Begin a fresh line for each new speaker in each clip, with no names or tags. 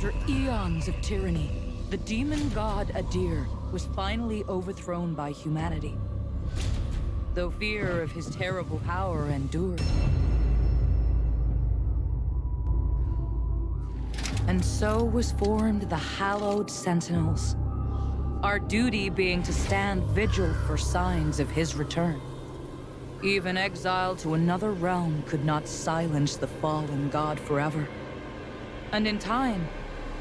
After eons of tyranny, the demon god Adir was finally overthrown by humanity. Though fear of his terrible power endured. And so was formed the hallowed Sentinels. Our duty being to stand vigil for signs of his return. Even exile to another realm could not silence the fallen god forever. And in time,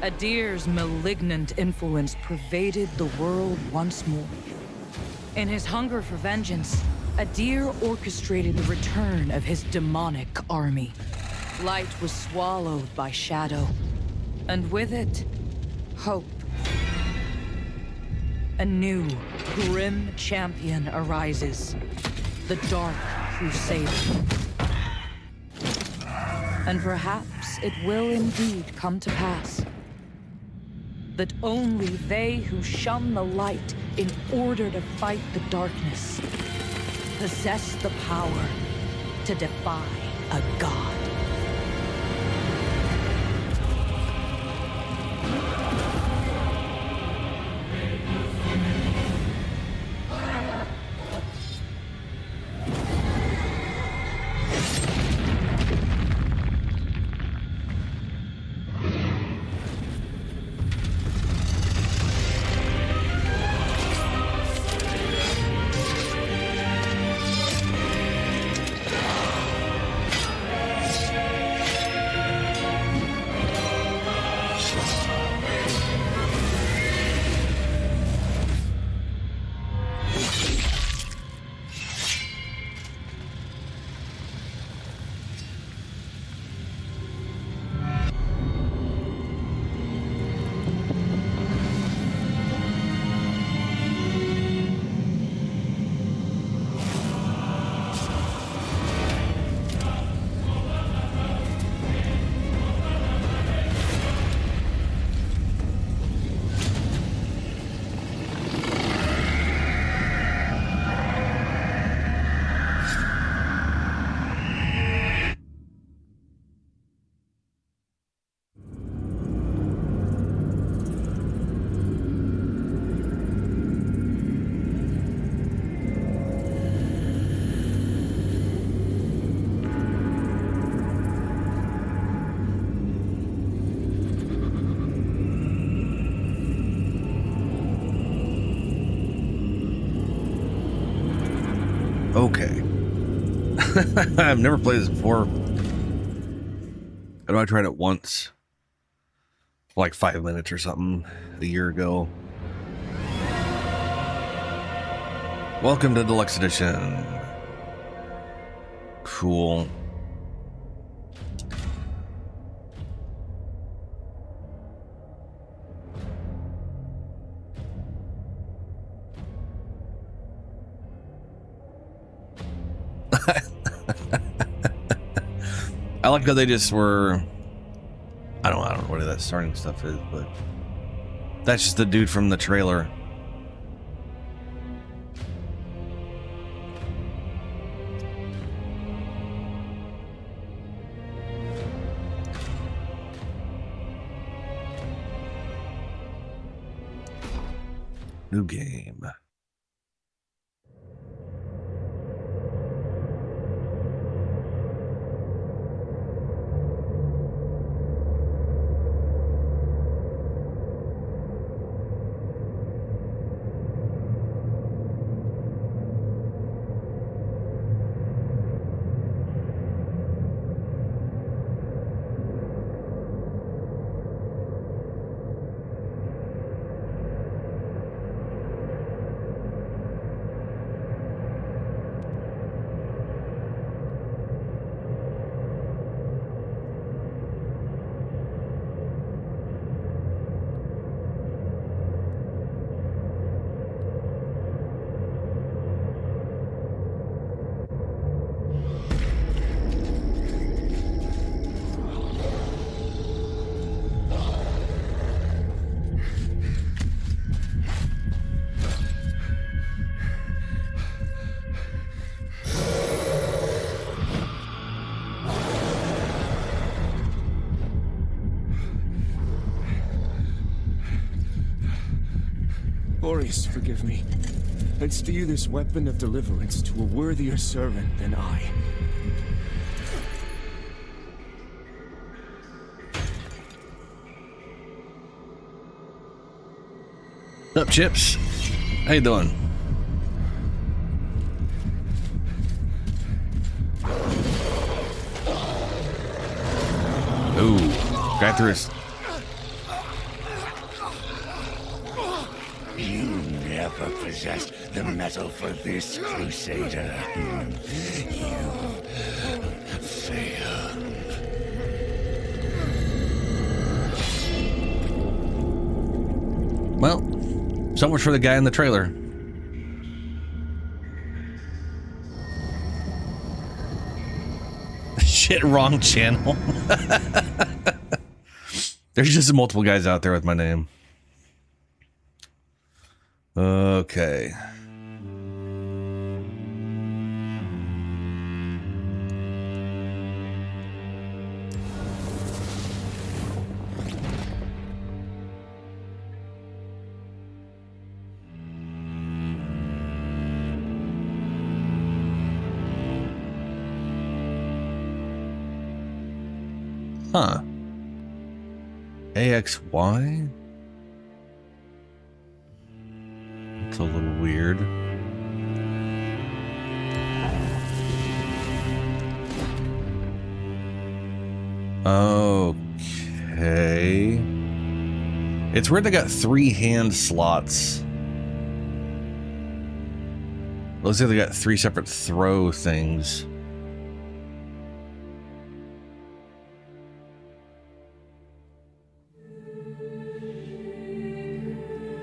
Adir's malignant influence pervaded the world once more. In his hunger for vengeance, Adir orchestrated the return of his demonic army. Light was swallowed by shadow, and with it, hope. A new, grim champion arises. The Dark Crusader. And perhaps it will indeed come to pass that only they who shun the light in order to fight the darkness possess the power to defy a god.
Okay. I've never played this before. I know I tried it once. Like 5 minutes or something a year ago. Welcome to Deluxe Edition. Cool. I like how they just were. I don't know what that starting stuff is, but that's just the dude from the trailer. New game.
glorious, forgive me, and steer this weapon of deliverance to a worthier servant than I.
What's up, Chips? How you doing? Ooh, got through his...
You never possessed the metal for this, Crusader. You failed.
Well, so much for the guy in the trailer. Shit, wrong channel. There's just multiple guys out there with my name. Okay. Huh. AXY? It's a little weird. Okay. It's weird they got 3 hand slots. Looks like they got 3 separate throw things.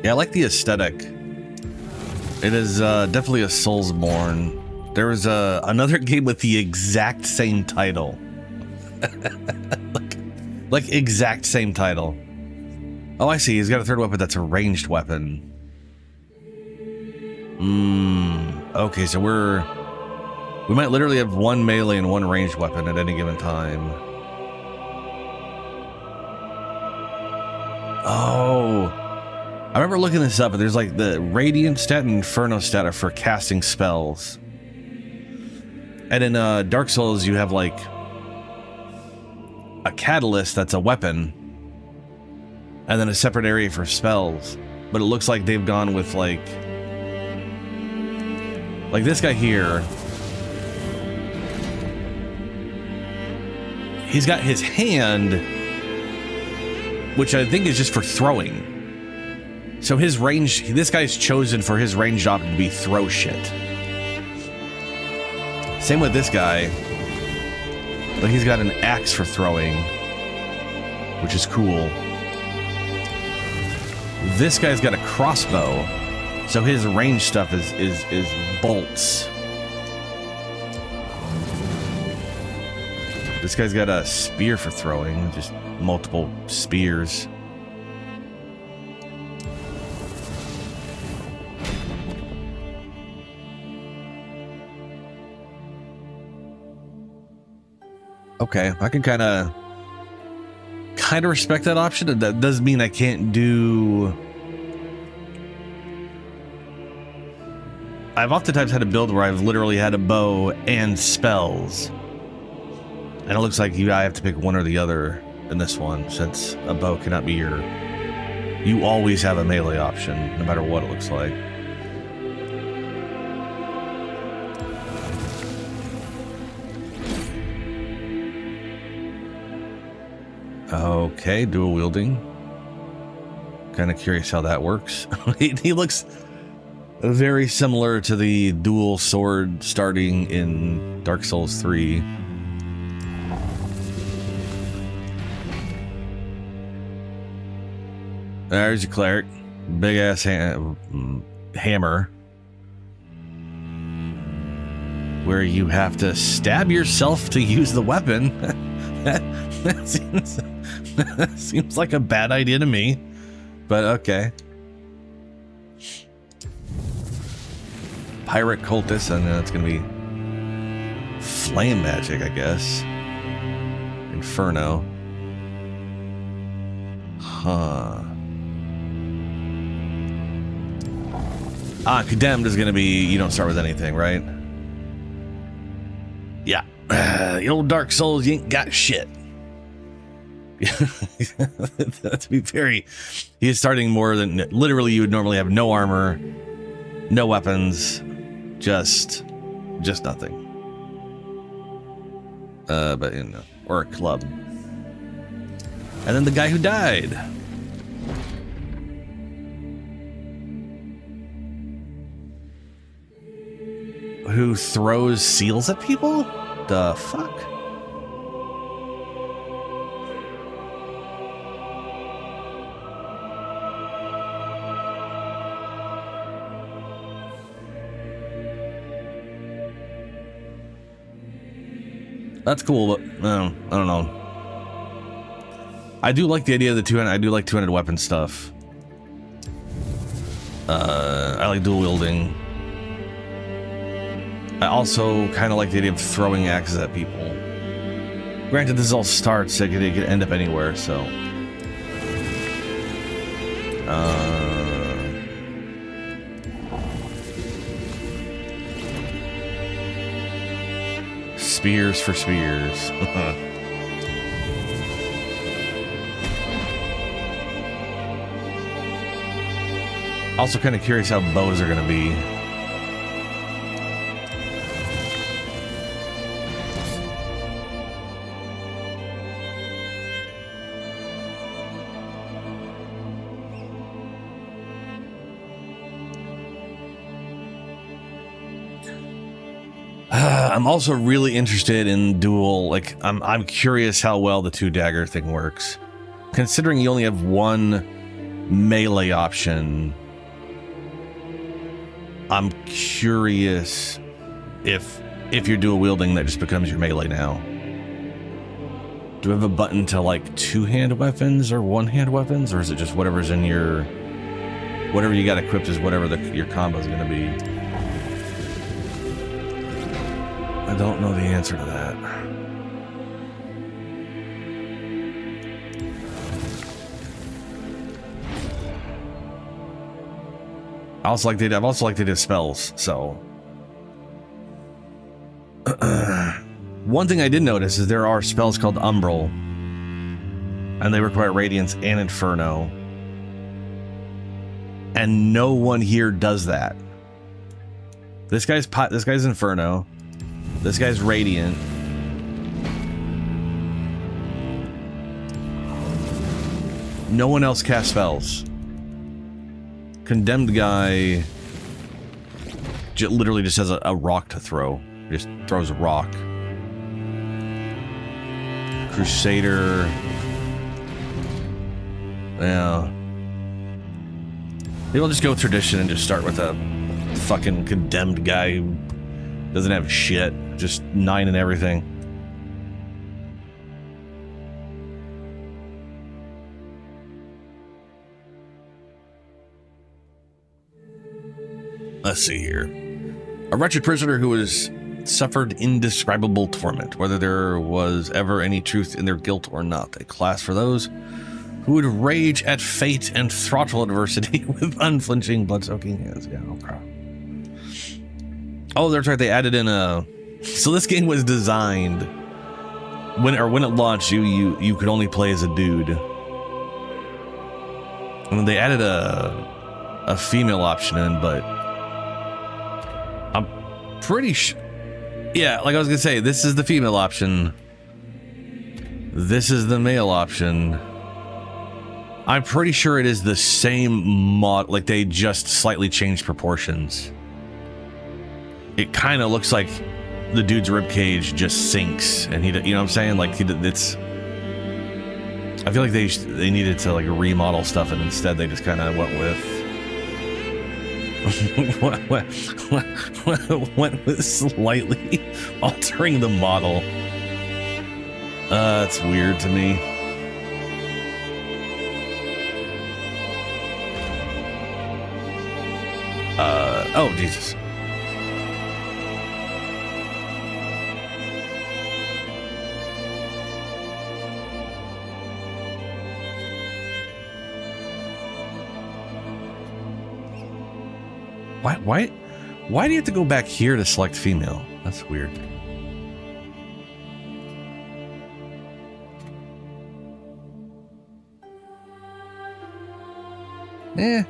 Yeah, I like the aesthetic. It is definitely a Soulsborne. There was another game with the exact same title. like exact same title. Oh, I see. He's got a third weapon that's a ranged weapon. Okay, so we might literally have 1 melee and 1 ranged weapon at any given time. Oh. I remember looking this up, but there's like the Radiant stat and Inferno stat are for casting spells. And in Dark Souls, you have like a catalyst that's a weapon, and then a separate area for spells. But it looks like they've gone with like this guy here. He's got his hand, which I think is just for throwing. So his range, this guy's chosen for his range job to be throw shit. Same with this guy. But he's got an axe for throwing, which is cool. This guy's got a crossbow, so his range stuff is bolts. This guy's got a spear for throwing, just multiple spears. Okay, I can kind of respect that option. That doesn't mean I can't do... I've oftentimes had a build where I've literally had a bow and spells. And it looks like I have to pick one or the other in this one, since a bow cannot be your... You always have a melee option, no matter what it looks like. Okay, dual wielding. Kind of curious how that works. He looks very similar to the dual sword starting in Dark Souls 3. There's your cleric. Big ass hammer. Where you have to stab yourself to use the weapon. that seems like a bad idea to me, but okay. Pirate cultist, and it's gonna be flame magic, I guess. Inferno. Huh. Condemned is going to be you don't start with anything, right? Yeah. The old Dark Souls, you ain't got shit. To be very... He's starting more than... Literally, you would normally have no armor, no weapons, just nothing. But, you know, or a club. And then the guy who died. Who throws seals at people? The fuck? That's cool, but I don't know. I do like the idea of the two-handed. I do like two-handed weapon stuff. I like dual wielding. I also kind of like the idea of throwing axes at people. Granted, this all starts, it could end up anywhere, so. Spears for spears. Also kind of curious how bows are going to be. I'm also really interested in dual, like, I'm curious how well the two dagger thing works. Considering you only have one melee option, I'm curious if you're dual wielding, that just becomes your melee now. Do we have a button to like two-hand weapons or one-hand weapons, or is it just whatever's in your, whatever you got equipped is whatever your combo is going to be? I don't know the answer to that. I've also liked the idea of spells, so. One thing I did notice is there are spells called Umbral, and they require Radiance and Inferno. And no one here does that. This guy's Inferno. This guy's Radiant. No one else casts spells. Condemned guy literally just has a rock to throw. He just throws a rock. Crusader. Yeah. Maybe I'll just go with tradition and just start with a fucking condemned guy who doesn't have shit. Just 9 and everything. Let's see here. A wretched prisoner who has suffered indescribable torment, whether there was ever any truth in their guilt or not. A class for those who would rage at fate and throttle adversity with unflinching, blood-soaking hands. Yeah, okay. Oh, that's right. They added in a... So this game was designed... When it launched, you could only play as a dude. And they added a female option in, but... I'm pretty sure... Yeah, like I was gonna say, this is the female option. This is the male option. I'm pretty sure it is the same mod, like they just slightly changed proportions. It kind of looks like the dude's ribcage just sinks, and you know what I'm saying? Like it's. I feel like they needed to like remodel stuff, and instead they just kind of went with slightly altering the model. It's weird to me. Oh, Jesus. Why do you have to go back here to select female? That's weird. Eh.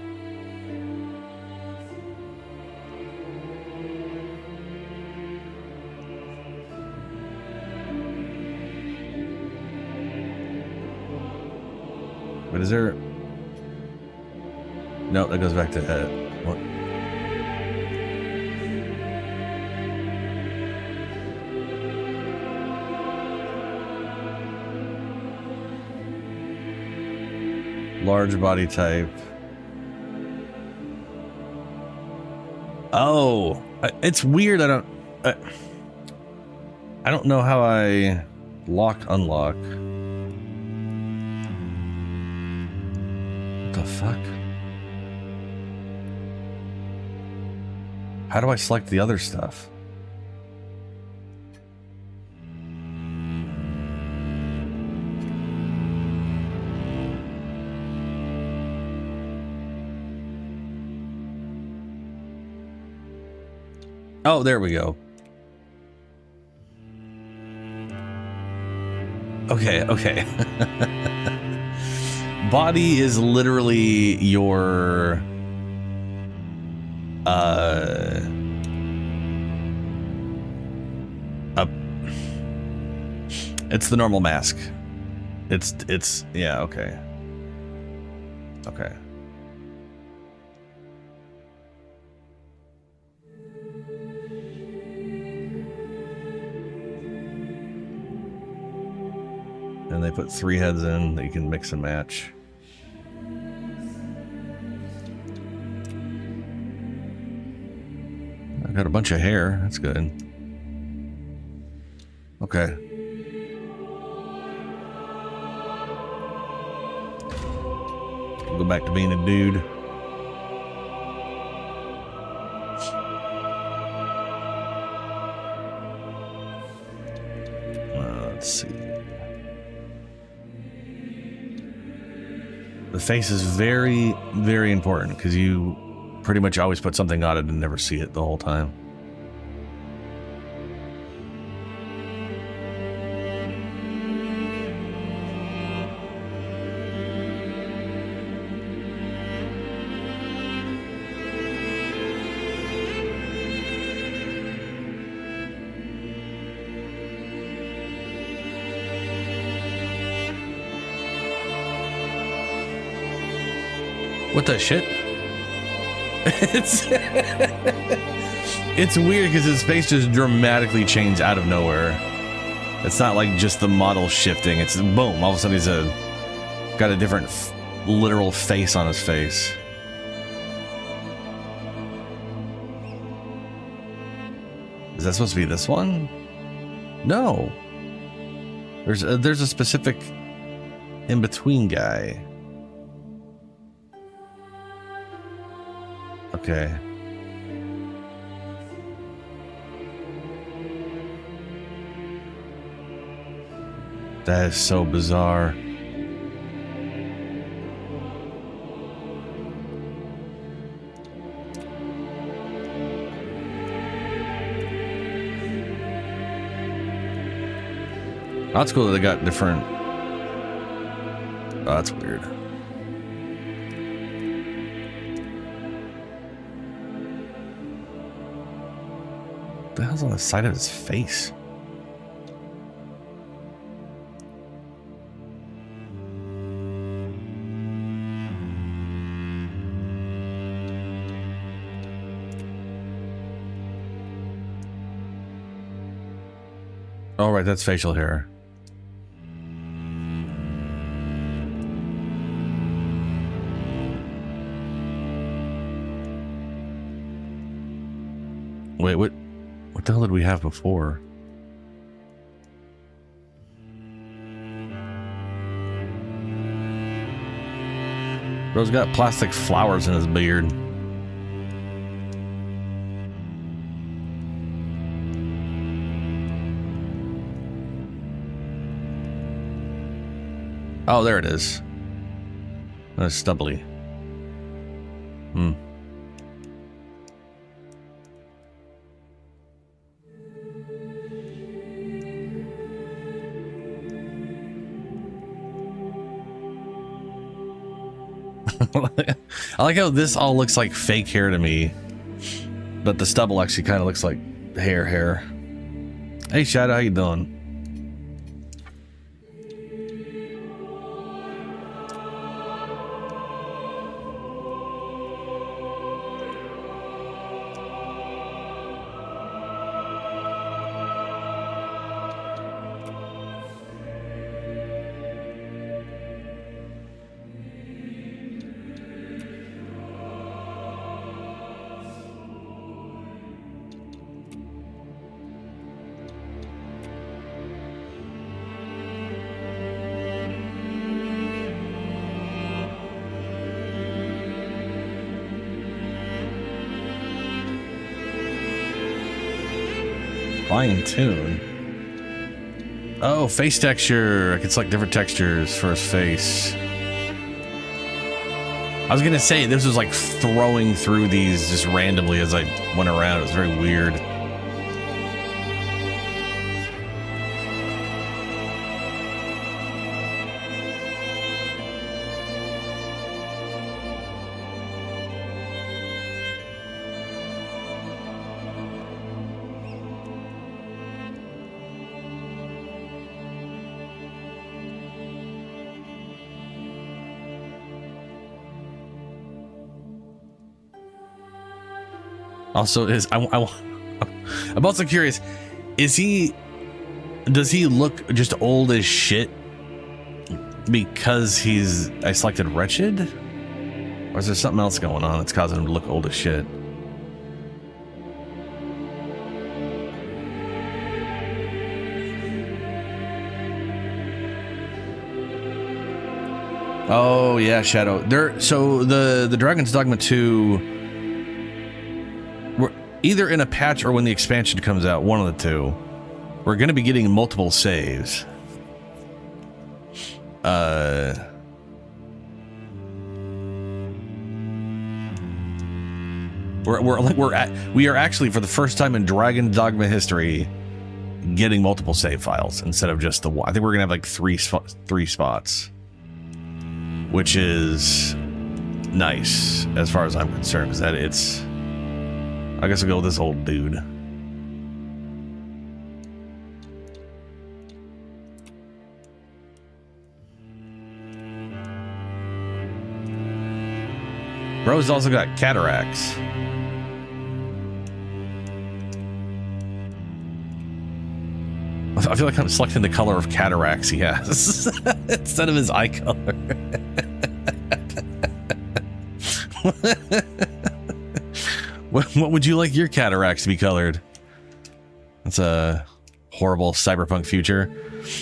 But is there... No, that goes back to head. What? Large body type. Oh, it's weird. I don't know how I unlock. What the fuck? How do I select the other stuff? Oh, there we go. Okay. Body is literally your it's the normal mask. It's yeah, okay. Okay. And they put 3 heads in that you can mix and match. I got a bunch of hair. That's good. Okay. Go back to being a dude. Let's see. The face is very, very important because you pretty much always put something on it and never see it the whole time. What the shit? It's weird because his face just dramatically changed out of nowhere. It's not like just the model shifting. It's boom, all of a sudden he's got a different literal face on his face. Is that supposed to be this one? No. There's a specific in between guy. Okay. That is so bizarre. That's cool that they got different. Oh, that's weird. What the hell's on the side of his face? All right, that's facial hair. Wait, what the hell did we have before? Bro's got plastic flowers in his beard. Oh, there it is. That's stubbly. I like how this all looks like fake hair to me, but the stubble actually kind of looks like hair. Hey, Shadow, how you doing? Fine tune. Oh, face texture. I can select different textures for his face. I was gonna say this was like throwing through these just randomly as I went around. It was very weird. Also, I'm also curious, does he look just old as shit because I selected Wretched? Or is there something else going on that's causing him to look old as shit? Oh yeah, Shadow. So the Dragon's Dogma 2, we're either in a patch or when the expansion comes out, one of the two. We're going to be getting multiple saves. We are actually, for the first time in Dragon Dogma history, getting multiple save files instead of just the one. I think we're gonna have like three spots, which is nice as far as I'm concerned, because I guess I'll go with this old dude. Bro's also got cataracts. I feel like I'm selecting the color of cataracts he has instead of his eye color. What would you like your cataracts to be colored? That's a horrible cyberpunk future.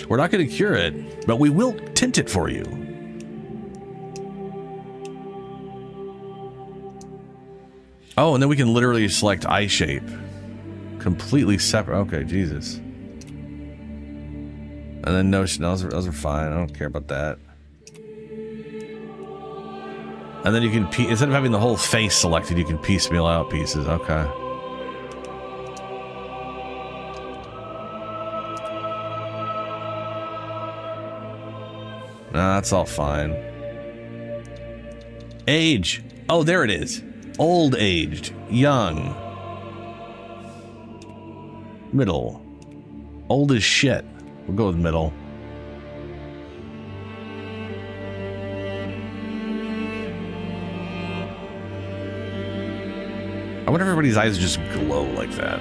We're not going to cure it, but we will tint it for you. Oh, and then we can literally select eye shape. Completely separate. Okay, Jesus. And then those are fine. I don't care about that. And then you can, instead of having the whole face selected, you can piecemeal out pieces. Okay. Nah, that's all fine. Age. Oh, there it is. Old aged. Young. Middle. Old as shit. We'll go with middle. I wonder if everybody's eyes just glow like that.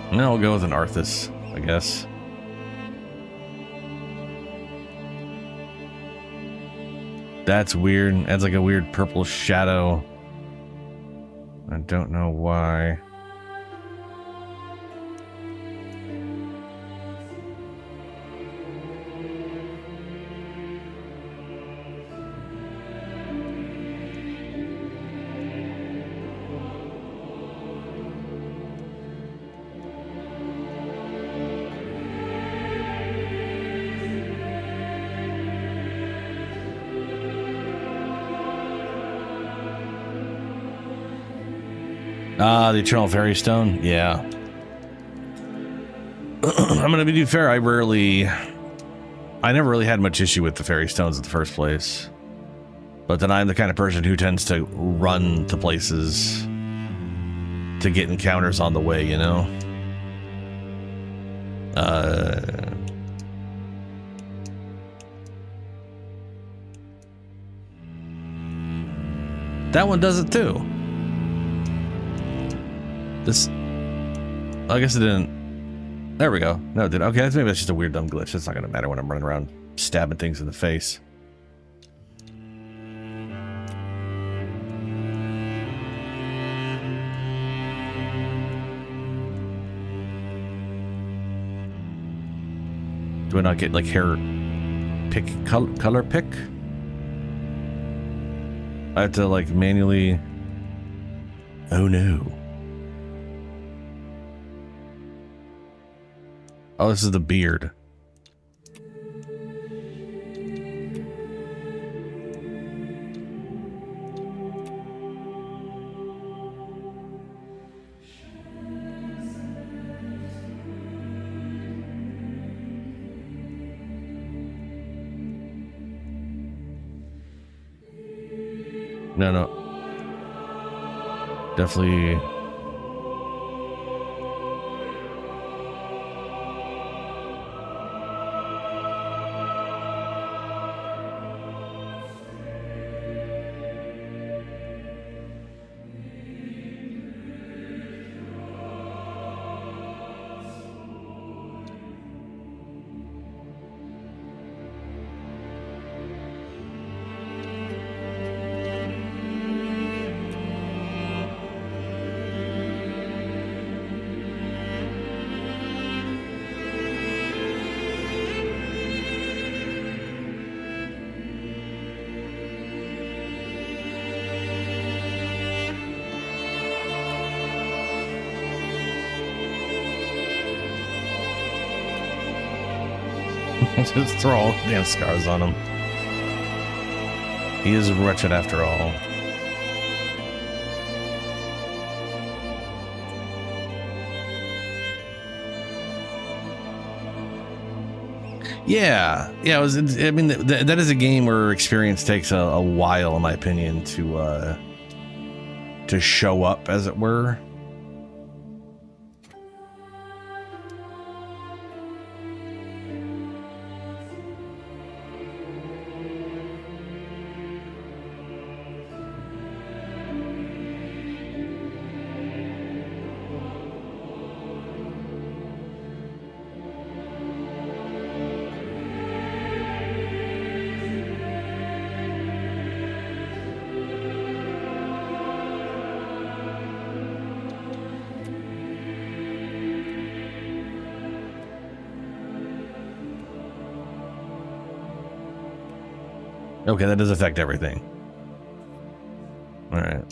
Now we'll go with an Arthas, I guess. That's weird. Adds like a weird purple shadow. I don't know why. Ah, the Eternal Fairy Stone? Yeah. I'm gonna be fair, I never really had much issue with the Fairy Stones in the first place. But then I'm the kind of person who tends to run to places to get encounters on the way, you know? That one does it too. This, I guess it didn't. There we go. No, it did. Okay, maybe that's just a weird dumb glitch. That's not gonna matter when I'm running around stabbing things in the face. Do I not get like hair pick color pick? I have to like manually. Oh no. Oh, this is the beard. No. Definitely. Just throw all the damn scars on him. He is wretched after all. Yeah. I mean, that is a game where experience takes a while, in my opinion, to show up, as it were. Okay, that does affect everything. All right.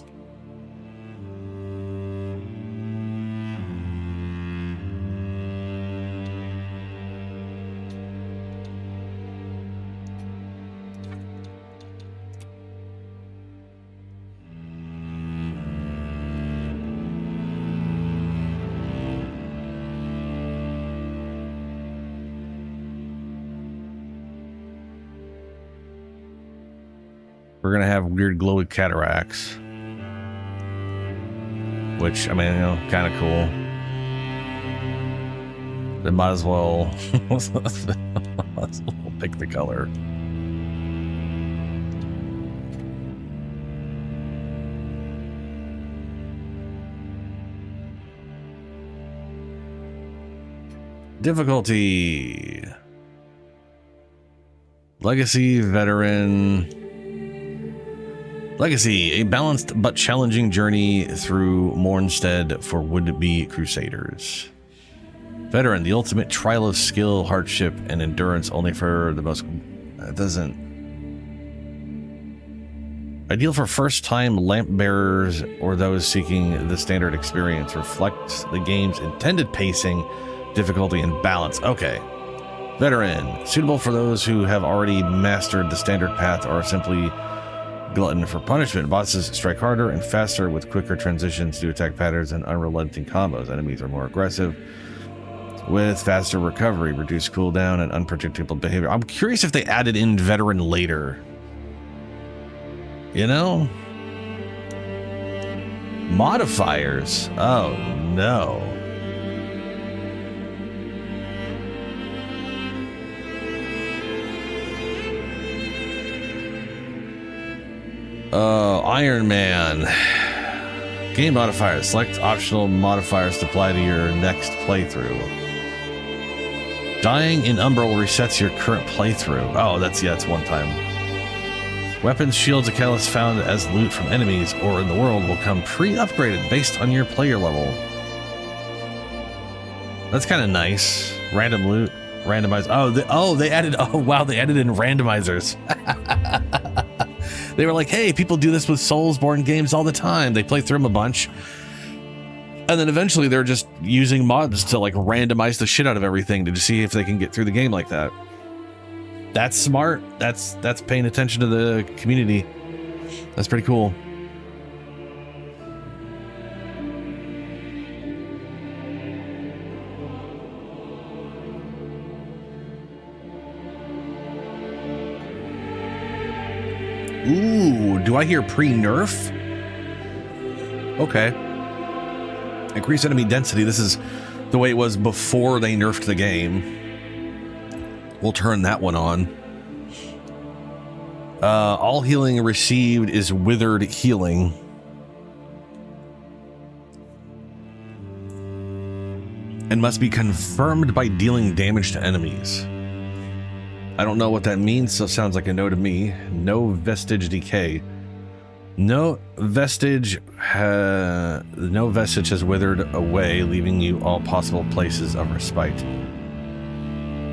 We're gonna have weird glowy cataracts, which, I mean, you know, kind of cool. They might as well pick the color. Difficulty. Legacy, veteran. Legacy, a balanced but challenging journey through Mornstead for would-be crusaders. Veteran, the ultimate trial of skill, hardship, and endurance, only for the most... It doesn't... Ideal for first-time lamp bearers or those seeking the standard experience. Reflects the game's intended pacing, difficulty, and balance. Okay. Veteran, suitable for those who have already mastered the standard path or simply glutton for punishment. Bosses strike harder and faster with quicker transitions to attack patterns and unrelenting combos. Enemies are more aggressive with faster recovery, reduced cooldown, and unpredictable behavior. I'm curious if they added in veteran later. You know? Modifiers. Oh, no. Iron Man. Game modifiers. Select optional modifiers to apply to your next playthrough. Dying in Umbral resets your current playthrough. Oh, that's one time. Weapons, shields, and catalysts found as loot from enemies or in the world will come pre-upgraded based on your player level. That's kind of nice. Random loot, randomized. They added. Oh wow, they added in randomizers. They were like, hey, people do this with Soulsborne games all the time. They play through them a bunch. And then eventually they're just using mods to like randomize the shit out of everything to see if they can get through the game like that. That's smart. That's paying attention to the community. That's pretty cool. Ooh, do I hear pre-nerf? Okay. Increase enemy density. This is the way it was before they nerfed the game. We'll turn that one on. All healing received is withered healing. And must be confirmed by dealing damage to enemies. I don't know what that means, so it sounds like a no to me. No vestige decay. No vestige has withered away, leaving you all possible places of respite.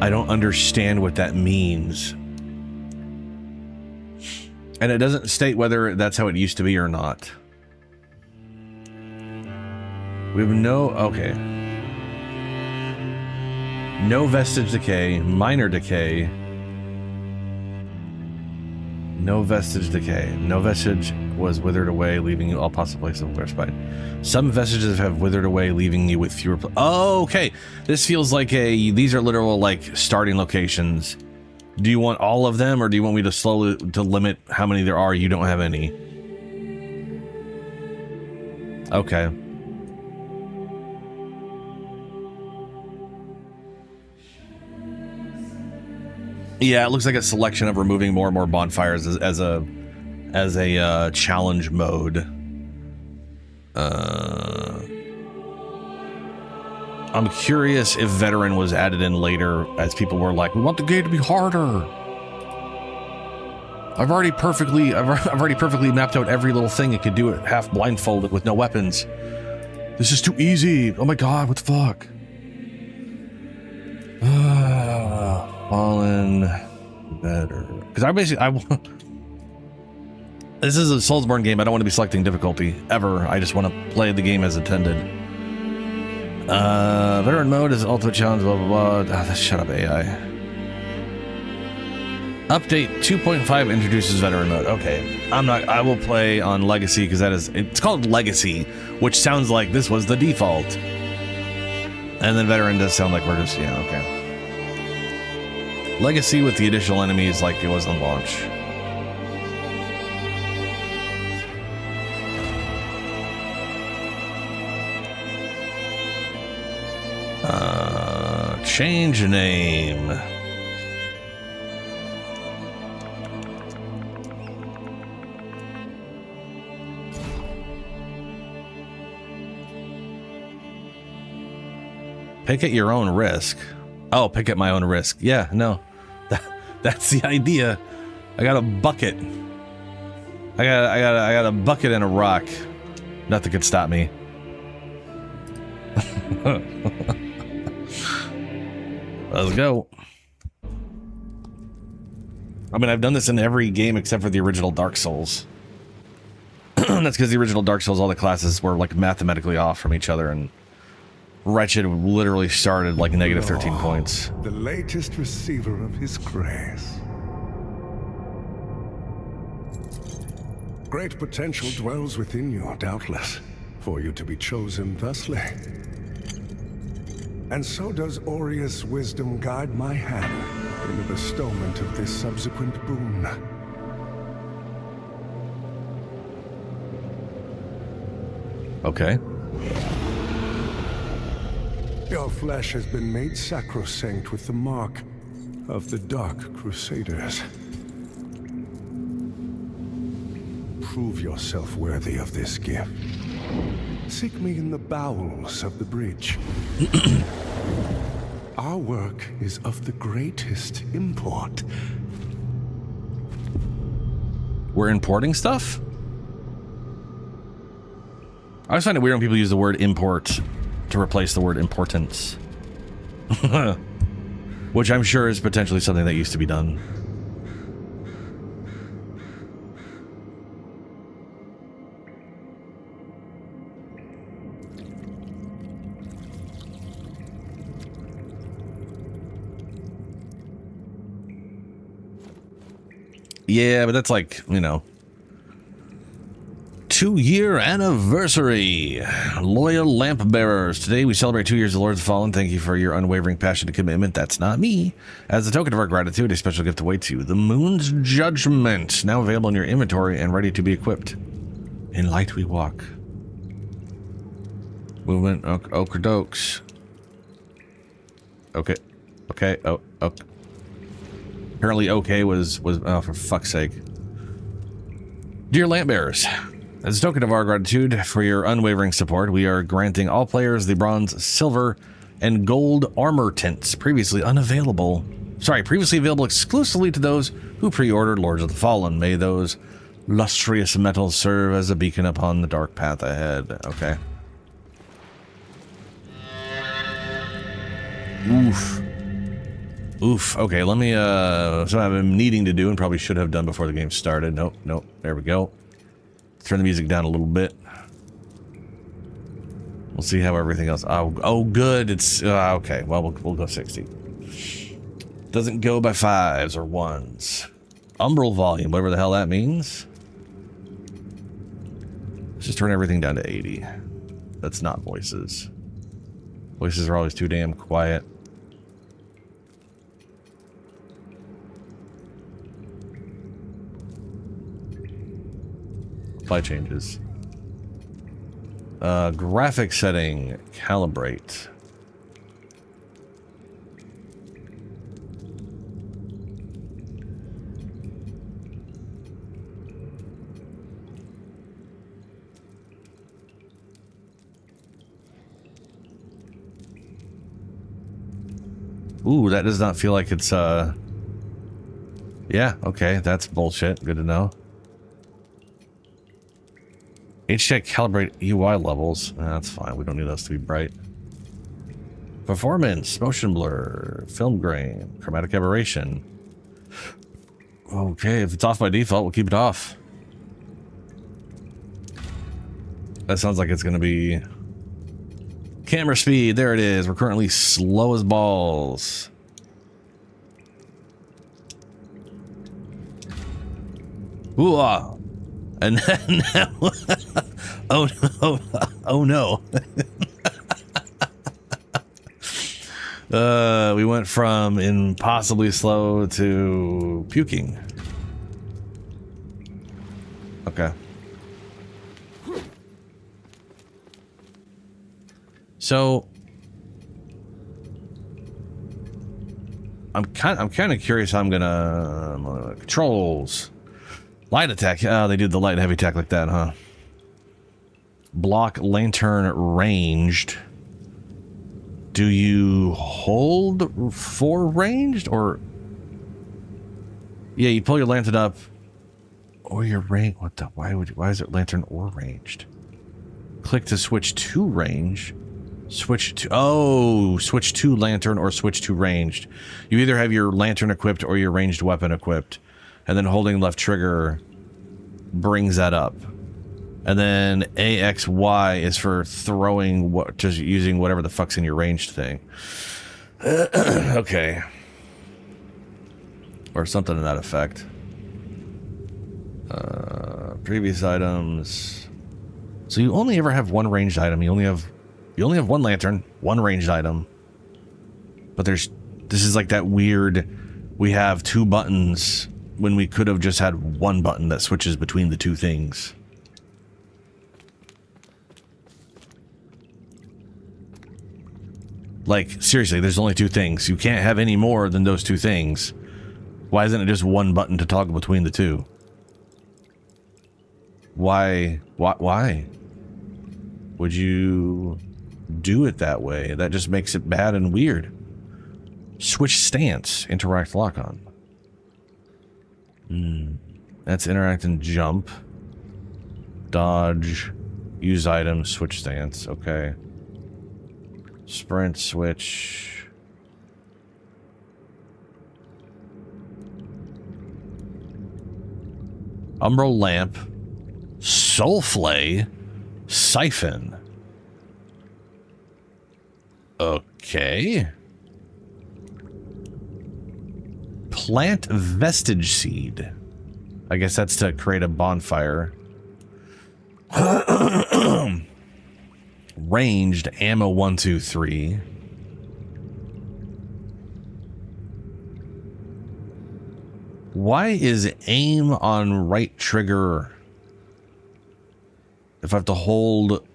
I don't understand what that means. And it doesn't state whether that's how it used to be or not. We have okay. No vestige decay, minor decay. No vestige decay. No vestige was withered away, leaving you all possible places of respite. Some vestiges have withered away, leaving you with fewer. Okay, this feels like these are literal like starting locations. Do you want all of them, or do you want me to limit how many there are? You don't have any. Okay. Yeah, it looks like a selection of removing more and more bonfires as a challenge mode. I'm curious if veteran was added in later, as people were like, "We want the game to be harder." I've already perfectly mapped out every little thing it could do it half blindfolded with no weapons. This is too easy. Oh my god, what the fuck? Fallen better, because this is a Soulsborne game. I don't want to be selecting difficulty ever. I just want to play the game as intended. Veteran mode is ultimate challenge. Blah blah blah. Shut up, AI. Update 2.5 introduces veteran mode. Okay, I will play on Legacy because it's called Legacy, which sounds like this was the default. And then veteran does sound like we're just okay. Legacy with the additional enemies like it was on launch. Change name. Pick at your own risk. Oh, pick at my own risk. Yeah, no. That's the idea. I got a bucket. I got a bucket and a rock. Nothing could stop me. Let's go. I mean, I've done this in every game except for the original Dark Souls. That's because the original Dark Souls, all the classes were like mathematically off from each other, and Wretched literally started like negative 13 points.
The latest receiver of his grace. Great potential dwells within you, doubtless, for you to be chosen thusly. And so does Aureus' wisdom guide my hand in the bestowment of this subsequent boon.
Okay.
Your flesh has been made sacrosanct with the mark of the Dark Crusaders. Prove yourself worthy of this gift. Seek me in the bowels of the bridge. Our work is of the greatest import.
We're importing stuff? I always find it weird when people use the word import to replace the word importance. Which I'm sure is potentially something that used to be done. Yeah, but that's like, you know, 2-year anniversary. Loyal lamp bearers. Today we celebrate 2 years of Lords of Fallen. Thank you for your unwavering passion and commitment. That's not me. As a token of our gratitude, a special gift awaits you. The Moon's Judgment. Now available in your inventory and ready to be equipped. In light we walk. Movement. Okradokes. Okay. Okay. Oh, okay. Apparently okay was oh, for fuck's sake. Dear Lampbearers, as a token of our gratitude for your unwavering support, we are granting all players the bronze, silver, and gold armor tints previously available exclusively to those who pre-ordered Lords of the Fallen. May those lustrous metals serve as a beacon upon the dark path ahead. Okay. Oof. Oof. Okay, let me, something I've been needing to do and probably should have done before the game started. Nope, nope. There we go. Turn the music down a little bit. We'll see how everything else... Oh, good. It's... okay, well, we'll go 60. Doesn't go by 5s or 1s. Umbral volume, whatever the hell that means. Let's just turn everything down to 80. That's not voices. Voices are always too damn quiet. Apply changes. Graphic setting. Calibrate. Ooh, that does not feel like it's, yeah, okay, that's bullshit. Good to know. HDI calibrate UI levels. That's fine. We don't need those to be bright. Performance, motion blur, film grain, chromatic aberration. Okay, if it's off by default, we'll keep it off. That sounds like it's going to be... Camera speed, there it is. We're currently slow as balls. Ooh, and then oh no, oh no. We went from impossibly slow to puking. Okay. So I'm kind of curious how I'm gonna controls. Light attack. Oh, they did the light and heavy attack like that, huh? Block lantern ranged. Do you hold for ranged or? Yeah, you pull your lantern up, or your range. What the? Why is it lantern or ranged? Click to switch to range. Switch to lantern or switch to ranged. You either have your lantern equipped or your ranged weapon equipped. And then holding left trigger brings that up. And then AXY is for throwing just using whatever the fuck's in your ranged thing. Okay. Or something to that effect. Previous items. So you only ever have one ranged item. You only have one lantern, one ranged item. But this is like that weird, we have 2 buttons when we could have just had 1 button that switches between the 2 things. Like, seriously, there's only 2 things. You can't have any more than those 2 things. Why isn't it just 1 button to toggle between the 2? Why would you do it that way? That just makes it bad and weird. Switch stance, interact, lock on. That's interact and jump. Dodge, use item, switch stance. Okay. Sprint, switch. Umbral lamp. Soulflay. Siphon. Okay. Plant vestige seed. I guess that's to create a bonfire. Ranged ammo 1, 2, 3. Why is aim on right trigger if I have to hold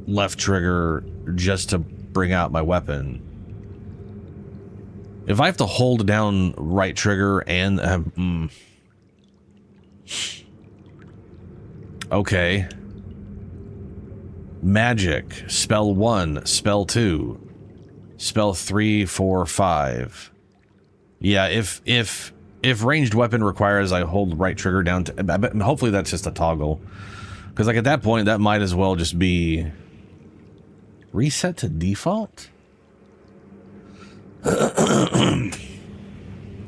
left trigger just to bring out my weapon? If I have to hold down right trigger and okay. Magic, spell 1, spell 2, spell 3, 4, 5. Yeah, if ranged weapon requires I hold right trigger down to, hopefully that's just a toggle. Because like at that point, that might as well just be reset to default.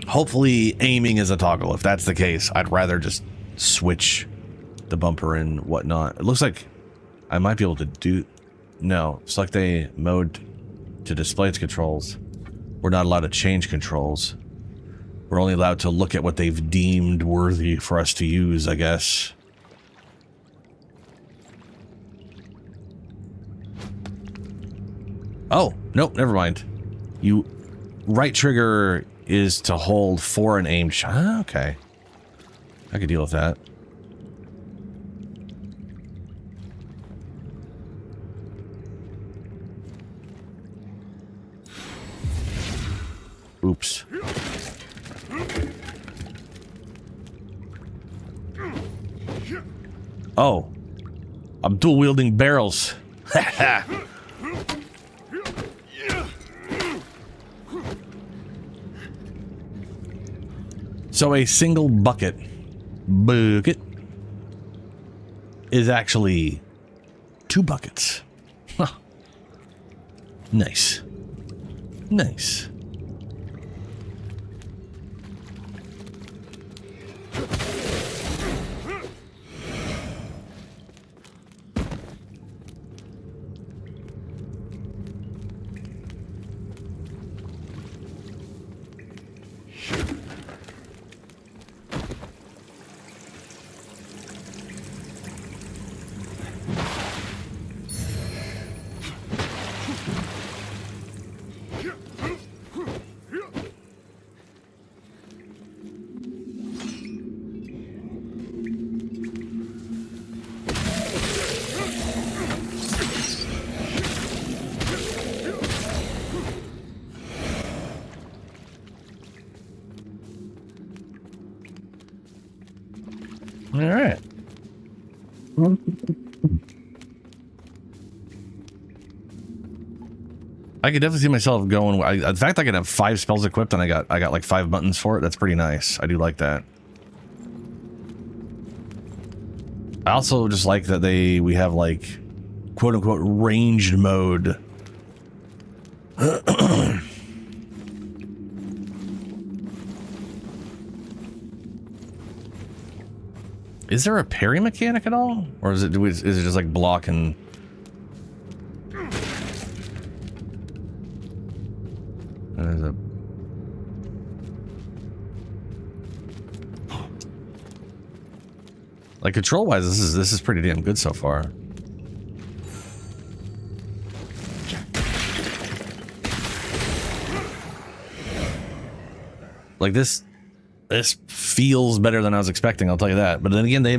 Hopefully aiming is a toggle. If that's the case, I'd rather just switch the bumper and whatnot. It looks like I might be able to do... No, select a mode to display its controls. We're not allowed to change controls. We're only allowed to look at what they've deemed worthy for us to use, I guess. Oh, nope, never mind. You... Right trigger is to hold for an aim shot. Ah, okay. I could deal with that. Oops. Oh. I'm dual wielding barrels. So a single bucket is actually 2 buckets. Huh. Nice. Nice. All right. I could definitely see myself going. In fact, I could have 5 spells equipped, and I got like 5 buttons for it. That's pretty nice. I do like that. I also just like that we have like quote unquote ranged mode. Is there a parry mechanic at all, or is it just like block and? There's a. Like control-wise, this is pretty damn good so far. Like this feels better than I was expecting, I'll tell you that. But then again, I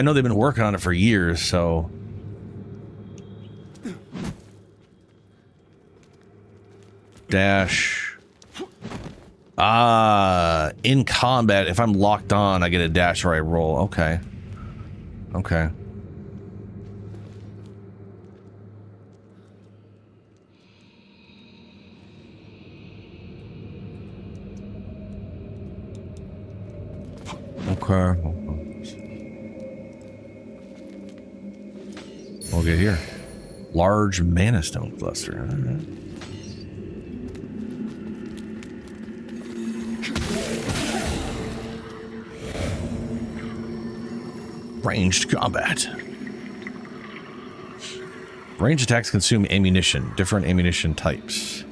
know they've been working on it for years, so. Dash. In combat, if I'm locked on, I get a dash or I roll. Okay. Okay. Okay. We'll get here. Large mana stone cluster. All right. Ranged combat. Ranged attacks consume ammunition. Different ammunition types.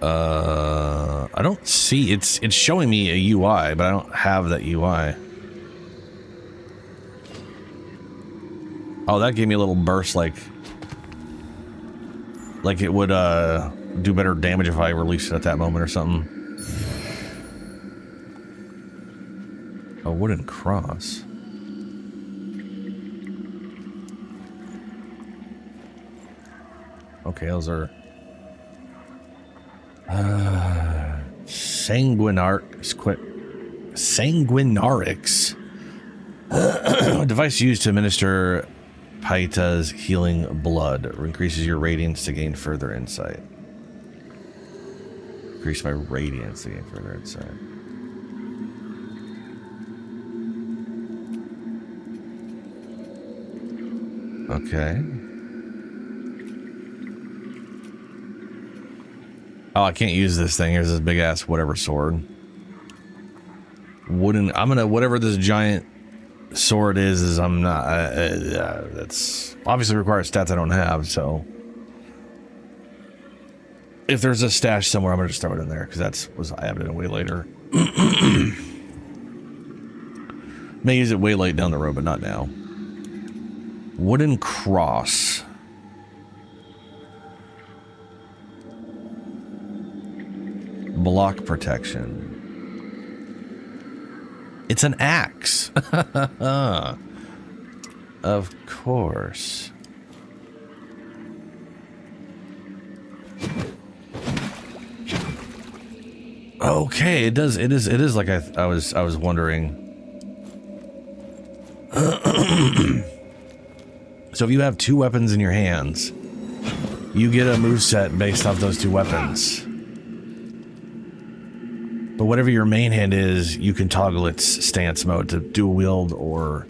I don't see it's showing me a UI, but I don't have that UI. Oh, that gave me a little burst like it would do better damage if I released it at that moment or something. A wooden cross. Okay, those are sanguinarix. A device used to administer Paita's healing blood. Increases your radiance to gain further insight. Increase my radiance to gain further insight. Okay. Oh, I can't use this thing. Here's this big ass whatever sword. Whatever this giant sword is I'm not, that's obviously requires stats I don't have, so. If there's a stash somewhere, I'm gonna just throw it in there, because I have it way later. May use it way late down the road, but not now. Wooden cross. Block protection. It's an axe. Of course. Okay, it is like I was wondering. So if you have two weapons in your hands, you get a moveset based off those two weapons. But whatever your main hand is, you can toggle its stance mode to dual wield or...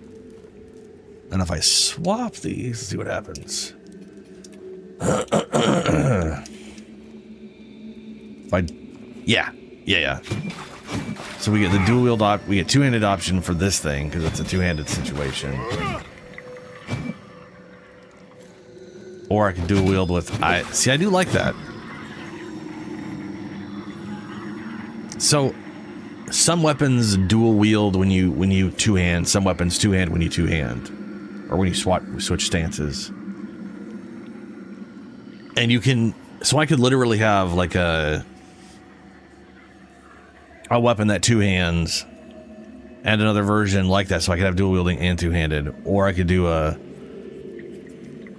And if I swap these, let's see what happens. Yeah. So we get the dual wield we get two-handed option for this thing because it's a two-handed situation. Or I can dual wield with I do like that. So some weapons dual wield when you two-hand, some weapons two-hand when you two-hand. Or when you switch stances. And you can, so I could literally have like a weapon that two hands and another version like that, so I could have dual wielding and two-handed, or I could do a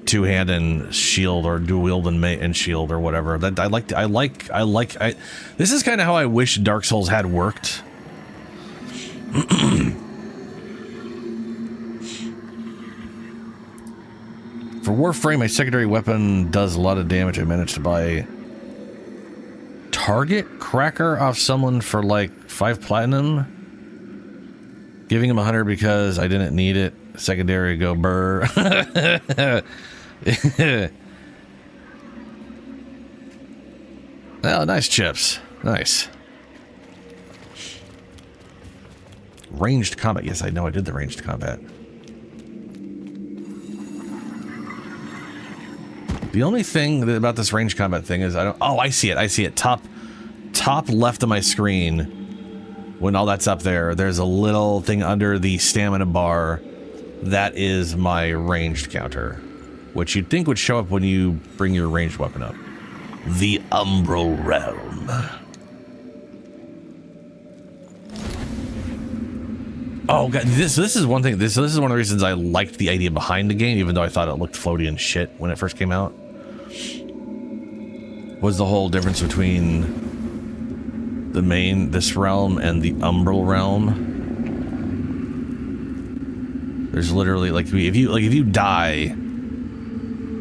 two-hand and shield or dual wield and shield or whatever. That this is kind of how I wish Dark Souls had worked. For Warframe, my secondary weapon does a lot of damage. I managed to buy Target Cracker off someone for like 5 platinum. Giving him 100 because I didn't need it. Secondary go burr. Oh, nice chips. Nice. Ranged combat. Yes, I know I did the ranged combat. The only thing about this range combat thing is I see it. Top top left of my screen, when all that's up there, there's a little thing under the stamina bar. That is my ranged counter, which you'd think would show up when you bring your ranged weapon up. The Umbral Realm. Oh god, this is one thing. This is one of the reasons I liked the idea behind the game, even though I thought it looked floaty and shit when it first came out. Was the whole difference between this realm and the Umbral Realm. There's literally like if you die,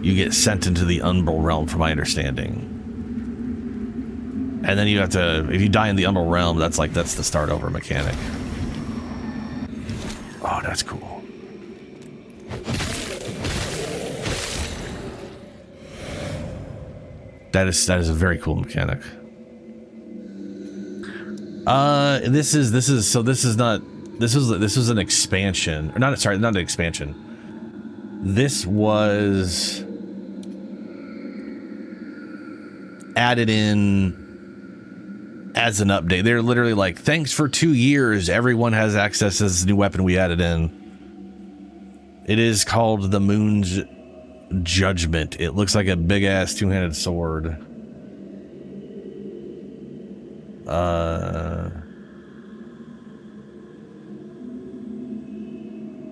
you get sent into the Umbral Realm, from my understanding. And then you have to, if you die in the Umbral Realm, that's the start over mechanic. Oh, that's cool. That is a very cool mechanic. This was an expansion, or not an expansion. This was added in as an update. They're literally like, thanks for 2 years, everyone has access to this new weapon we added in. It is called the Moon's Judgment. It looks like a big ass two-handed sword.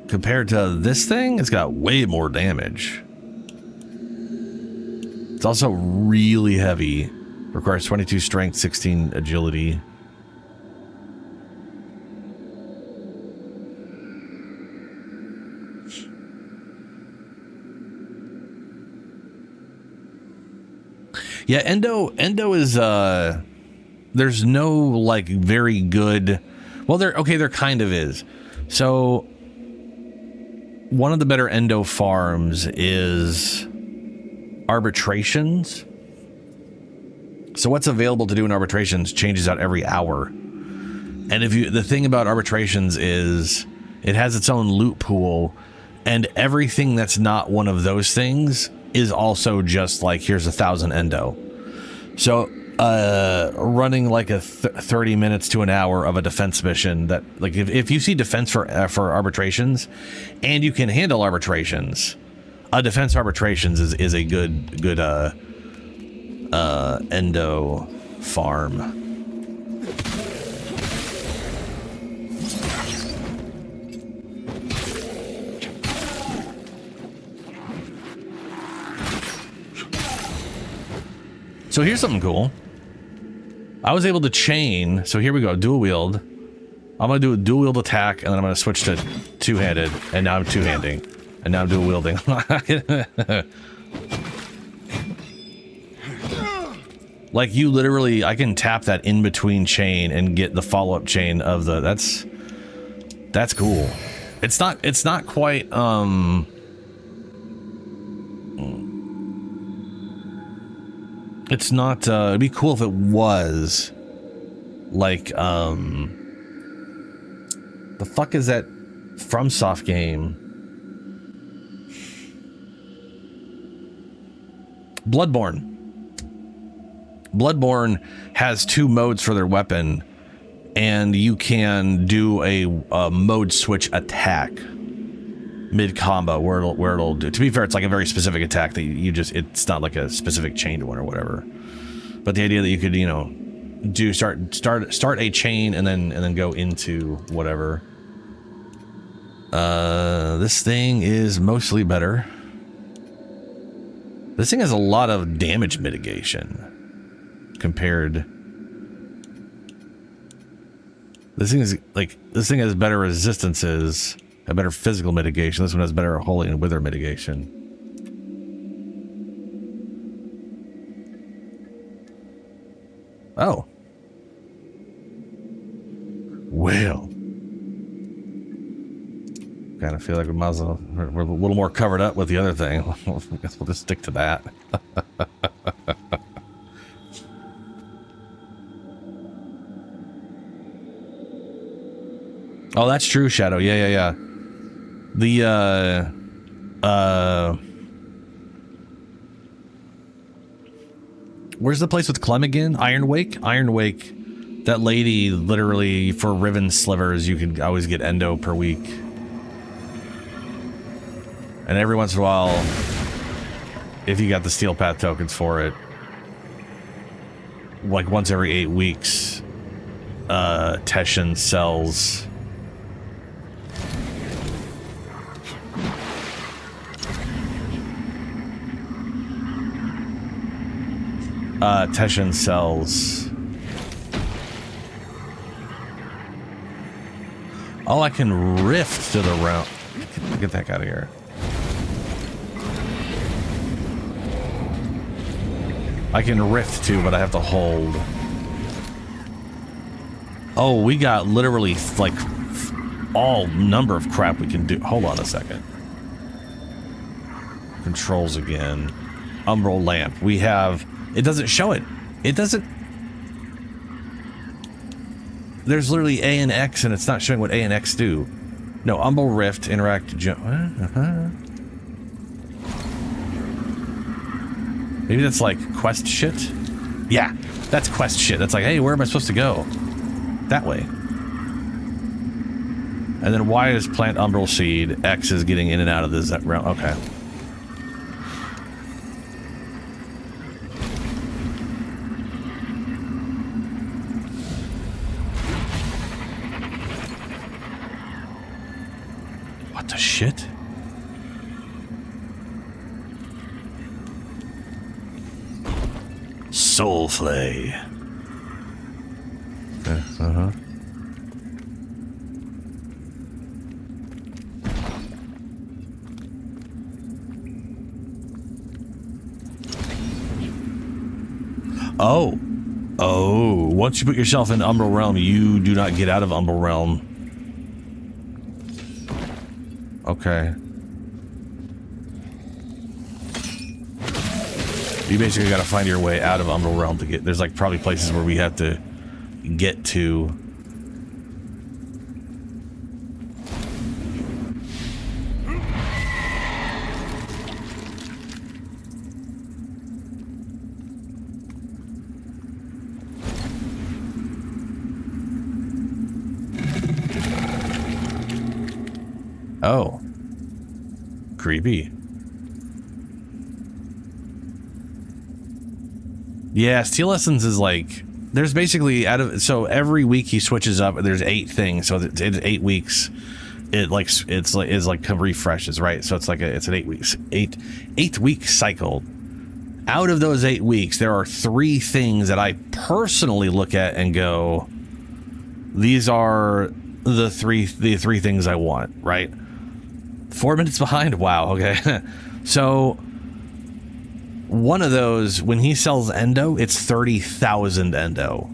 Compared to this thing, it's got way more damage. It's also really heavy. Requires 22 strength, 16 agility. Yeah, Endo is there's no like very good, well, there kind of is. So one of the better Endo farms is arbitrations. So what's available to do in arbitrations changes out every hour. And the thing about arbitrations is it has its own loot pool, and everything that's not one of those things is also just like, here's 1,000 Endo. So running like a 30 minutes to an hour of a defense mission, that like if you see defense for arbitrations and you can handle arbitrations, a defense arbitrations is a good Endo farm. So here's something cool. I was able to chain. So here we go, dual wield. I'm gonna do a dual wield attack, and then I'm gonna switch to two-handed, and now I'm two-handing, and now I'm dual wielding. Like you literally, I can tap that in between chain and get the follow-up chain of the. That's cool. It's not quite It's not, it'd be cool if it was, like, the fuck is that FromSoft game? Bloodborne. Bloodborne has 2 modes for their weapon, and you can do a mode switch attack mid-combo where it'll do. To be fair, it's like a very specific attack that you just, it's not like a specific chain to one or whatever. But the idea that you could, you know, do start a chain and then go into whatever. This thing is mostly better. This thing has a lot of damage mitigation compared. This thing has better resistances. A better physical mitigation. This one has better holy and wither mitigation. Oh. Well. Kind of feel like we're a little more covered up with the other thing. I guess we'll just stick to that. Oh, that's true, Shadow. Yeah. Where's the place with Clem again? Iron Wake? Iron Wake. That lady, literally, for Riven Slivers, you can always get endo per week. And every once in a while, if you got the Steel Path tokens for it, like once every 8 weeks, Teshin sells... Teshin sells... Oh, I can rift to the realm. Get the heck out of here. I can rift too, but I have to hold. Oh, we got literally like all number of crap we can do. Hold on a second. Controls again. Umbral lamp. We have... It doesn't show it. It doesn't... There's literally A and X, and it's not showing what A and X do. No, Umbral Rift, interact... Maybe that's like quest shit? Yeah, that's quest shit. That's like, hey, where am I supposed to go? That way. And then Y is plant Umbral Seed. X is getting in and out of this realm. Okay. What the shit? Soulflay. Uh-huh. Oh. Oh. Once you put yourself in Umbral Realm, you do not get out of Umbral Realm. Okay. You basically gotta find your way out of Umbral Realm to get... There's like probably places where we have to get to. Oh. Creepy. Yeah, Steel Essence is like... There's basically out of... So every week he switches up. There's 8 things. So it's 8 weeks. It like... It's like refreshes, right? So it's like it's an 8 weeks... 8 week cycle. Out of those 8 weeks, there are 3 things that I personally look at and go... These are the three things I want, right? 4 minutes behind? Wow, okay. So... One of those, when he sells endo, it's 30,000 endo.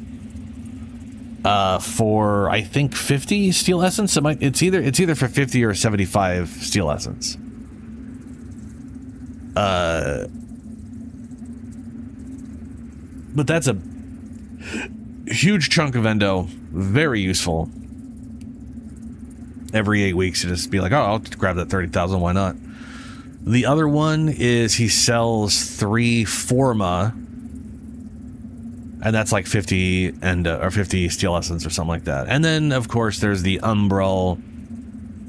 For I think 50 steel essence. It's either for 50 or 75 steel essence. But that's a huge chunk of endo. Very useful. Every 8 weeks to just be like, oh, I'll grab that 30,000. Why not? The other one is he sells 3 Forma, and that's like 50 or 50 steel essence or something like that. And then of course there's the Umbral,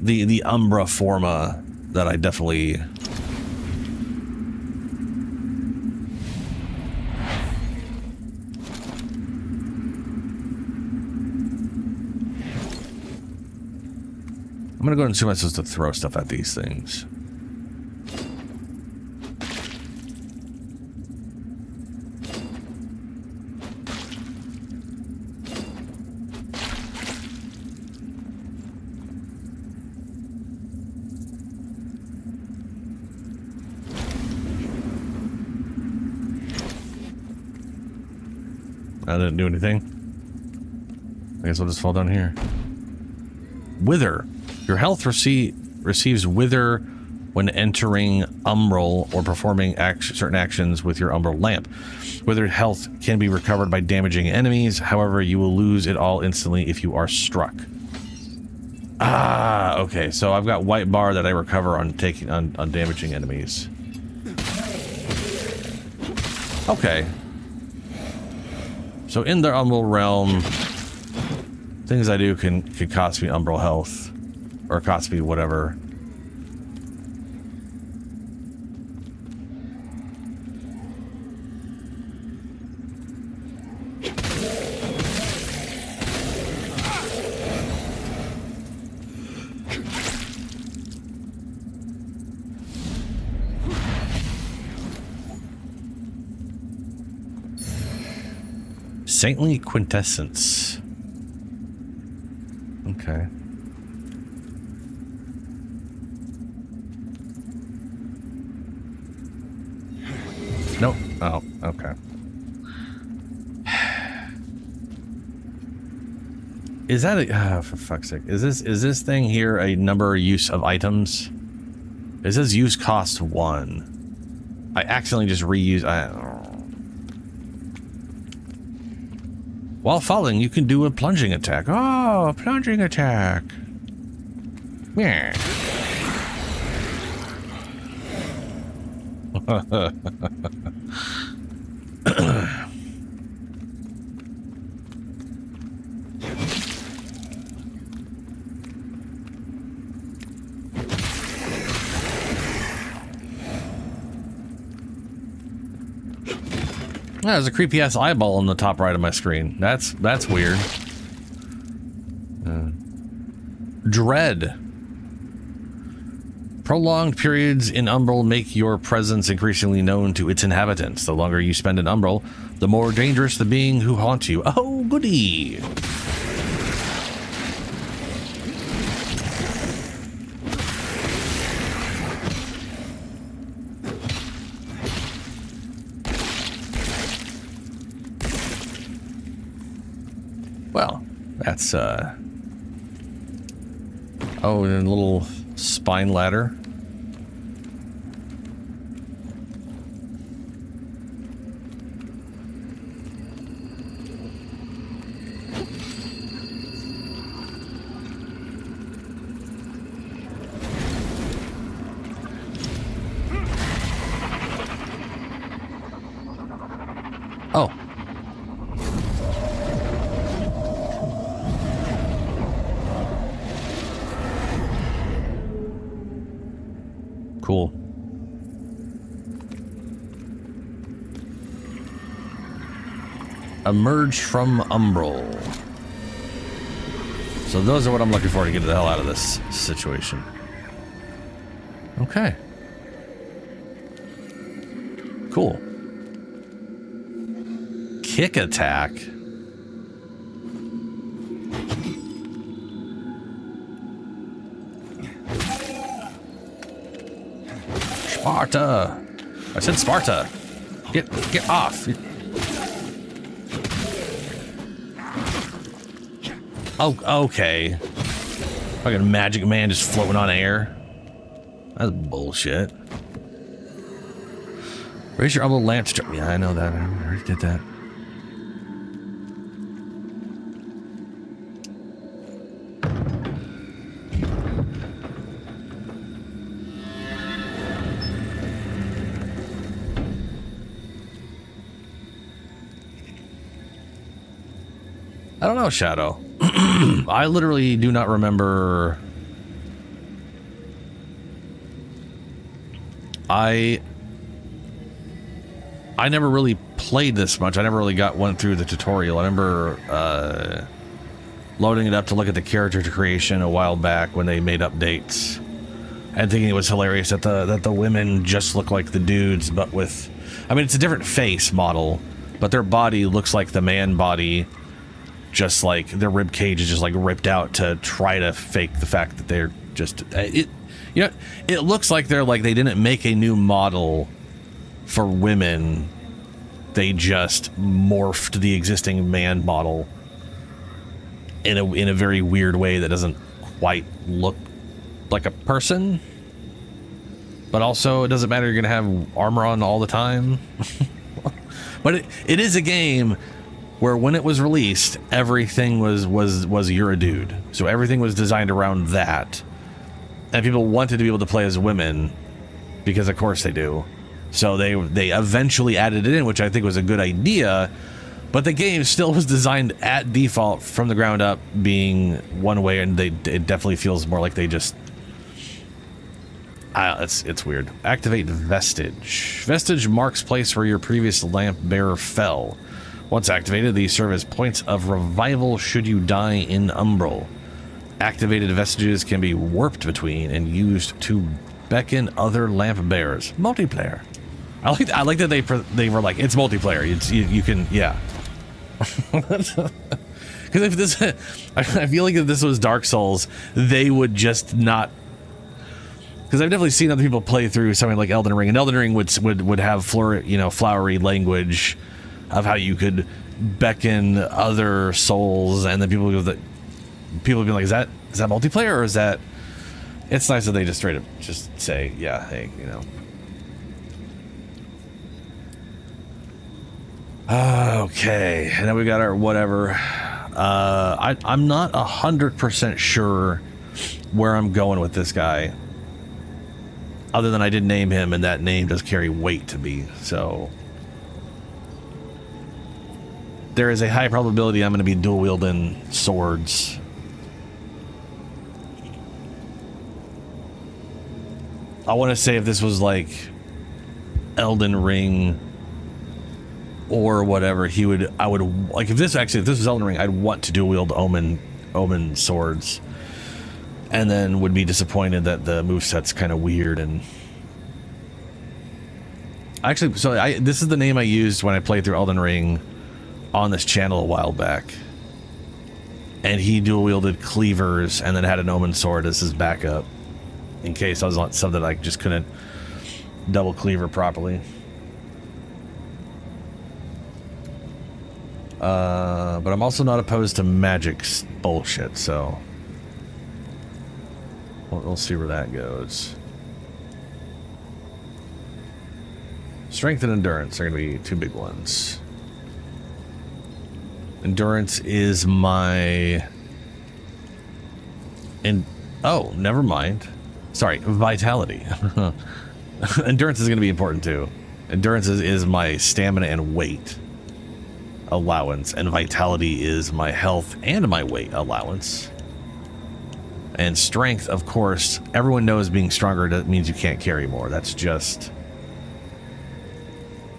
the Umbra Forma that I definitely. I'm gonna go ahead and see if I'm supposed to throw stuff at these things. I didn't do anything. I guess I'll just fall down here. Wither. Your health receives Wither when entering Umbral or performing certain actions with your Umbral lamp. Withered health can be recovered by damaging enemies. However, you will lose it all instantly if you are struck. Ah, okay. So I've got white bar that I recover on damaging enemies. Okay. So in the Umbral realm, things I do can cost me Umbral health. Or cost me whatever. Saintly Quintessence. Okay. Nope. Oh, okay. Is that a... for fuck's sake. Is this thing here a number use of items? It says use cost 1. I accidentally just reuse... While falling, you can do a plunging attack. Oh, plunging attack. Yeah. There's a creepy ass eyeball on the top right of my screen. That's weird. Dread. Prolonged periods in Umbral make your presence increasingly known to its inhabitants. The longer you spend in Umbral, the more dangerous the being who haunts you. Oh, goody! Well, that's, oh, and a little spine ladder. Oh. Cool. Emerge from Umbral. So those are what I'm looking for to get the hell out of this situation. Okay. Cool. Kick attack. Sparta! I said Sparta! Get off! Oh, okay. Fucking magic man just floating on air. That's bullshit. Raise your elbow lamp to... Yeah, I know that. I already did that. I don't know, Shadow. I literally do not remember. I never really played this much. I never really went through the tutorial. I remember loading it up to look at the character creation a while back when they made updates, and thinking it was hilarious that the women just look like the dudes, but with, I mean, it's a different face model, but their body looks like the man body. Just like their rib cage is just like ripped out to try to fake the fact that they're just it. You know, it looks like they didn't make a new model for women. They just morphed the existing man model in a very weird way that doesn't quite look like a person. But also, it doesn't matter. You're gonna have armor on all the time. But it is a game where when it was released, everything was you're a dude. So everything was designed around that. And people wanted to be able to play as women, because of course they do. So they eventually added it in, which I think was a good idea. But the game still was designed at default from the ground up being one way, and it definitely feels more like they just... it's weird. Activate Vestige. Vestige marks place where your previous lamp bearer fell. Once activated, these serve as points of revival should you die in Umbral. Activated vestiges can be warped between and used to beckon other lamp bearers. Multiplayer. I like that they were like, it's multiplayer. You can, yeah. Because if this, I feel like if this was Dark Souls, they would just not. Because I've definitely seen other people play through something like Elden Ring, and Elden Ring would have flowery language of how you could beckon other souls, and then people would be like, is that multiplayer, or is that? It's nice that they just straight up just say, yeah, hey, you know. Okay, and then we got our whatever. I'm not 100% sure where I'm going with this guy, other than I did name him, and that name does carry weight to me, so there is a high probability I'm going to be dual wielding swords. I want to say if this was like Elden Ring or whatever, I would like, if this was Elden Ring, I'd want to dual wield Omen swords, and then would be disappointed that the moveset's kind of weird. And actually, so this is the name I used when I played through Elden Ring on this channel a while back, and he dual wielded cleavers and then had an Omen sword as his backup in case I was on something I just couldn't double cleaver properly. But I'm also not opposed to magic bullshit, so we'll see where that goes. Strength and endurance are going to be two big ones. Endurance is my... Oh, never mind. Sorry, vitality. Endurance is going to be important too. Endurance is my stamina and weight allowance, and vitality is my health and my weight allowance. And strength, of course, everyone knows being stronger means you can't carry more. That's just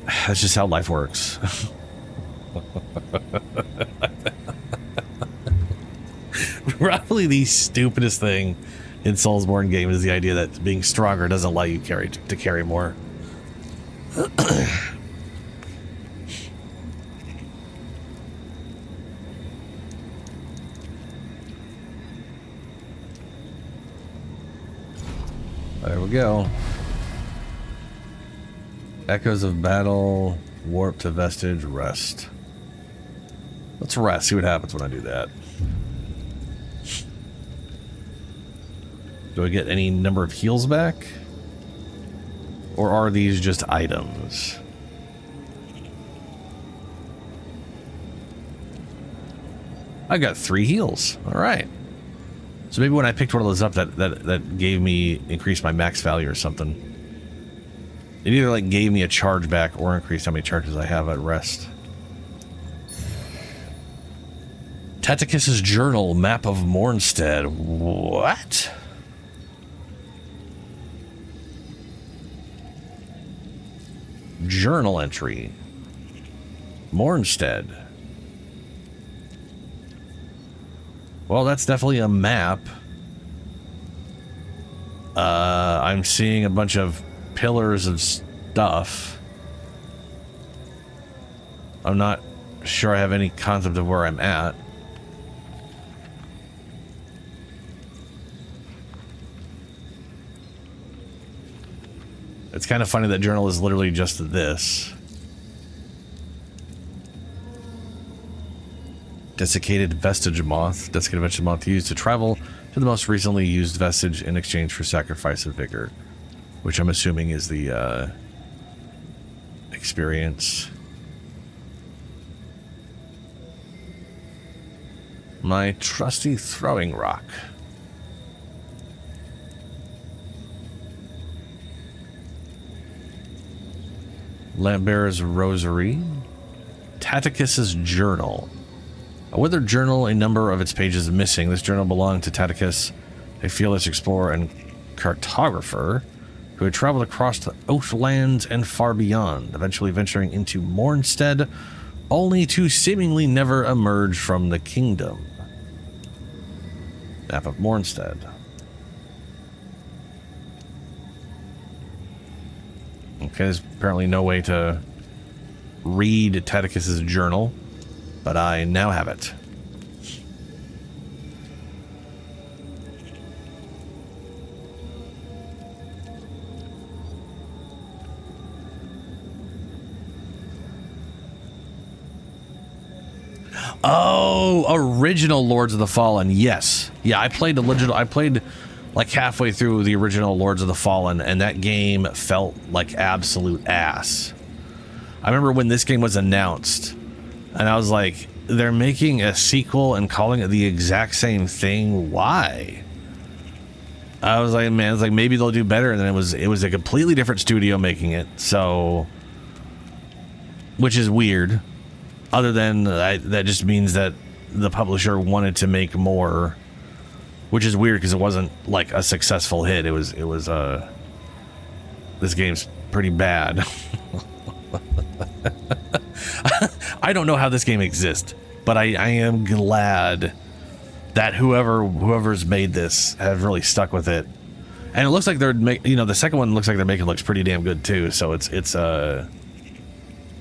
how life works. Probably the stupidest thing in Soulsborne game is the idea that being stronger doesn't allow you to carry more. There we go. Echoes of battle, warp to vestige, rest. Let's rest, see what happens when I do that. Do I get any number of heals back? Or are these just items? I got 3 heals. Alright. So maybe when I picked one of those up, that gave me, increased my max value or something. It either like gave me a charge back or increased how many charges I have at rest. Taticus's journal, map of Mornstead. What? Journal entry. Mornstead. Well, that's definitely a map. I'm seeing a bunch of pillars of stuff. I'm not sure I have any concept of where I'm at. It's kind of funny that journal is literally just this. Desiccated vestige moth. Desiccated vestige moth used to travel to the most recently used vestige in exchange for sacrifice of vigor, which I'm assuming is the experience. My trusty throwing rock. Lampbearer's rosary. Taticus's journal. A withered journal, a number of its pages is missing. This journal belonged to Taticus, a fearless explorer and cartographer who had traveled across the Oathlands and far beyond, eventually venturing into Mornstead, only to seemingly never emerge from the kingdom. Map of Mornstead. Okay, there's apparently no way to read Taticus's journal, but I now have it. Oh, original Lords of the Fallen. Yes. Yeah, I played like halfway through the original Lords of the Fallen, and that game felt like absolute ass. I remember when this game was announced, and I was like, they're making a sequel and calling it the exact same thing. Why? I was like, man, it's like maybe they'll do better, and then it was a completely different studio making it. So, which is weird. Other than that, just means that the publisher wanted to make more, which is weird because it wasn't like a successful hit. It was this game's pretty bad. I don't know how this game exists, but I am glad that whoever's made this have really stuck with it. And it looks like they're the second one looks like they're making looks pretty damn good too. So it's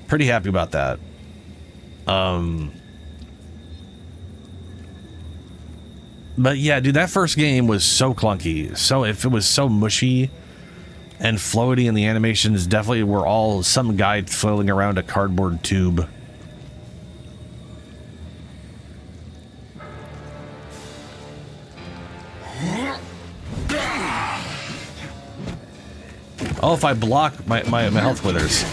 pretty happy about that. But yeah, dude, that first game was so clunky. So if it was so mushy and floaty, and the animations definitely were all some guy flailing around a cardboard tube. Oh, if I block, my health withers.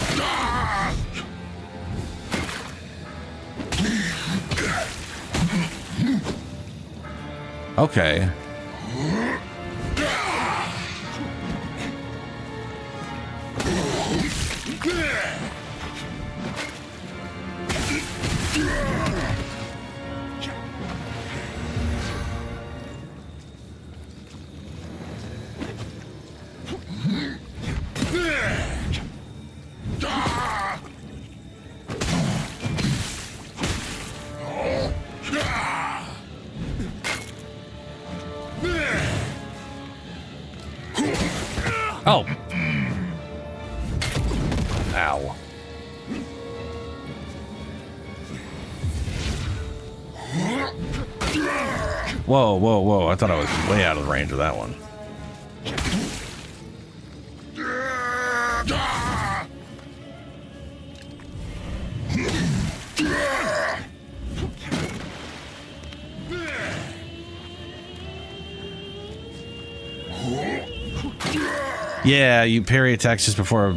Okay. Oh. Ow. Whoa, whoa, whoa. I thought I was way out of the range of that one. Yeah, you parry attacks just before.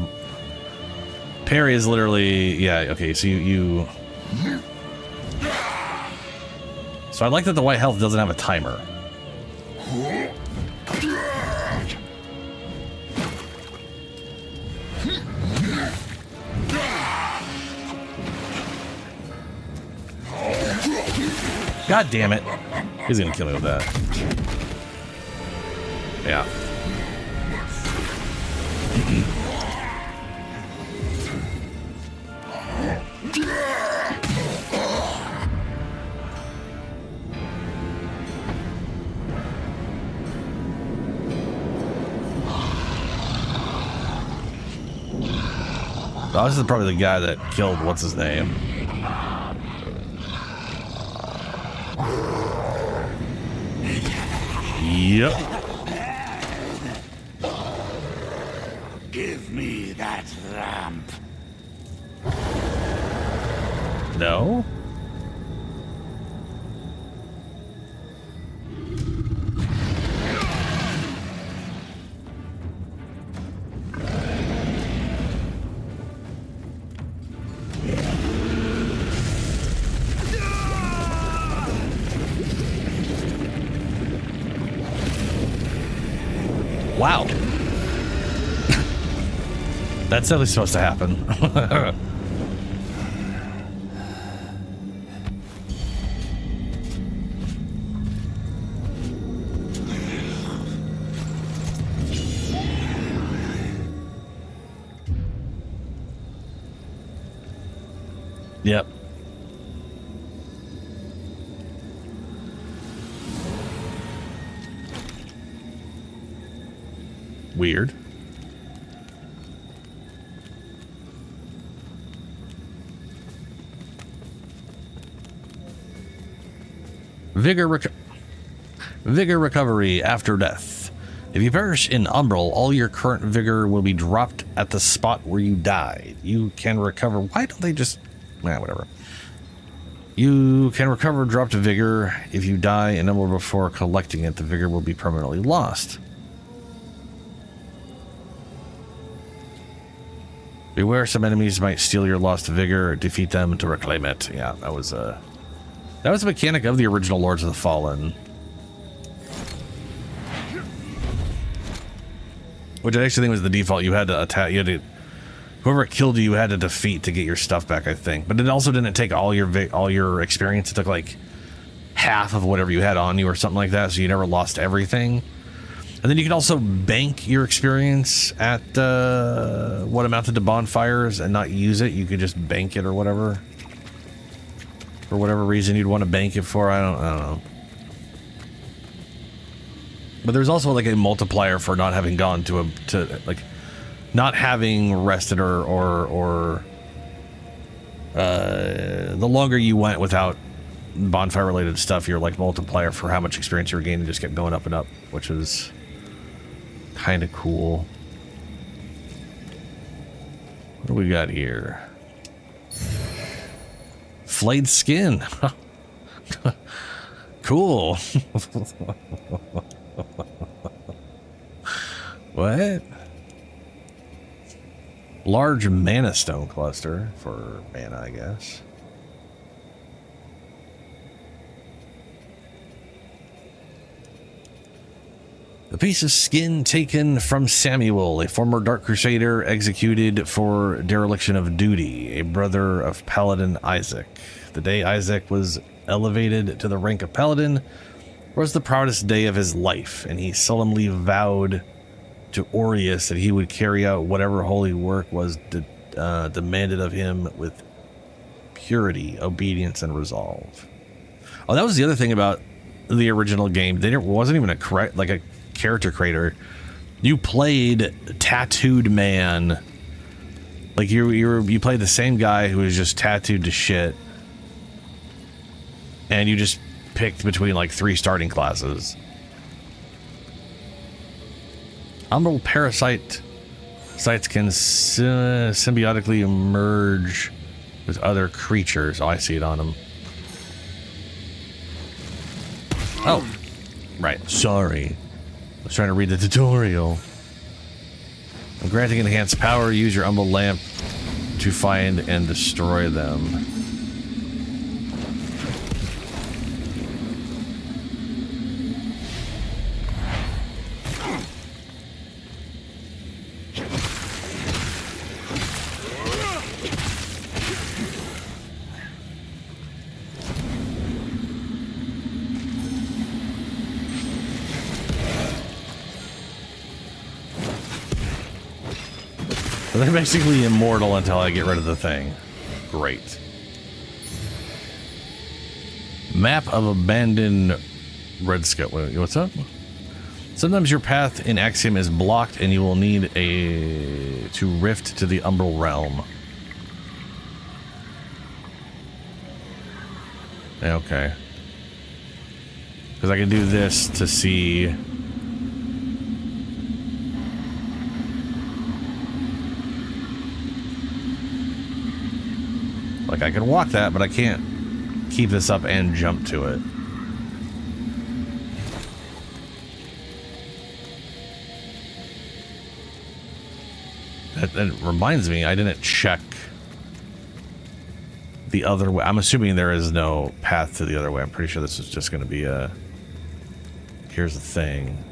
Parry is literally, yeah, okay, so you So I like that the white health doesn't have a timer. God damn it. He's gonna kill me with that. Yeah. Oh, this is probably the guy that killed what's his name. Yep.
Give me that ramp.
No. Wow. That's definitely supposed to happen. Yep. Weird. Vigor recovery after death. If you perish in Umbral, all your current vigor will be dropped at the spot where you died. You can recover. Why don't they just... whatever. You can recover dropped vigor. If you die in Umbral before collecting it, the vigor will be permanently lost. Beware, some enemies might steal your lost vigor. Defeat them to reclaim it. Yeah, that was a mechanic of the original Lords of the Fallen. Which I actually think was the default. You had to attack. You had to, whoever killed you, you had to defeat to get your stuff back, I think. But it also didn't take all your experience. It took like half of whatever you had on you or something like that. So you never lost everything. And then you can also bank your experience at what amounted to bonfires and not use it. You could just bank it or whatever. For whatever reason you'd want to bank it for. I don't know. But there's also like a multiplier for not having gone to like not having rested or the longer you went without bonfire related stuff, your like multiplier for how much experience you were gaining just kept going up and up, which is kind of cool. What do we got here? Flayed skin. Cool. What? Large mana stone cluster for mana, I guess. A piece of skin taken from Samuel, a former Dark Crusader executed for dereliction of duty, a brother of Paladin Isaac. The day Isaac was elevated to the rank of Paladin was the proudest day of his life, and he solemnly vowed to Aureus that he would carry out whatever holy work was demanded of him with purity, obedience, and resolve. Oh, that was the other thing about the original game. It wasn't even a character creator. You played tattooed man. Like you played the same guy who was just tattooed to shit, and you just picked between like 3 starting classes. Umbral parasite sites can symbiotically merge with other creatures. Oh, I see it on them. Oh, right. Sorry. I was trying to read the tutorial. I'm granting enhanced power. Use your Umbral lamp to find and destroy them. They're basically immortal until I get rid of the thing. Great. Map of abandoned Red Scout. What's up? Sometimes your path in Axiom is blocked and you will need to rift to the Umbral Realm. Okay. Because I can do this to see... Like, I can walk that, but I can't keep this up and jump to it. That reminds me, I didn't check the other way. I'm assuming there is no path to the other way. I'm pretty sure this is just going to be a... Here's the thing.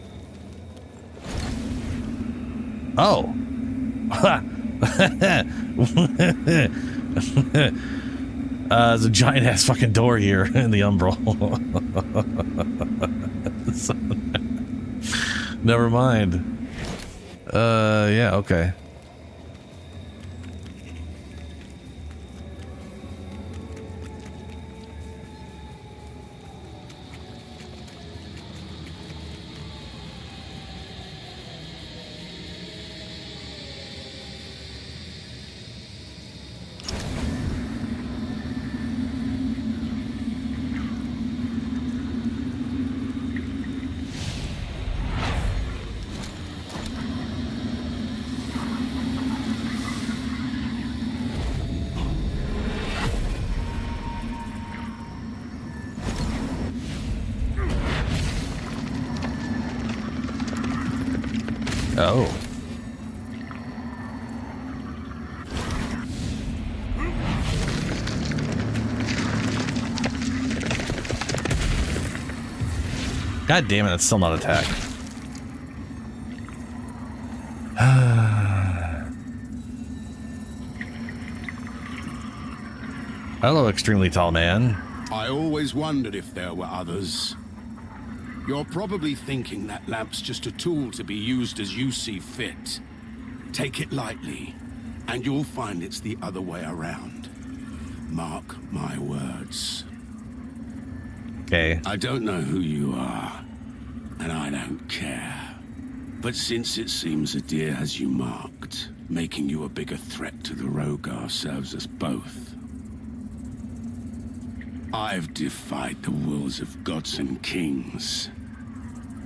Oh! There's a giant ass fucking door here in the Umbral. So, never mind. Yeah, okay. Oh. God damn it, it's still not attack. Hello, extremely tall man.
I always wondered if there were others. You're probably thinking that lamp's just a tool to be used as you see fit. Take it lightly, and you'll find it's the other way around. Mark my words.
Okay.
I don't know who you are, and I don't care. But since it seems a deer has you marked, making you a bigger threat to the Rogar serves us both. I've defied the wills of gods and kings.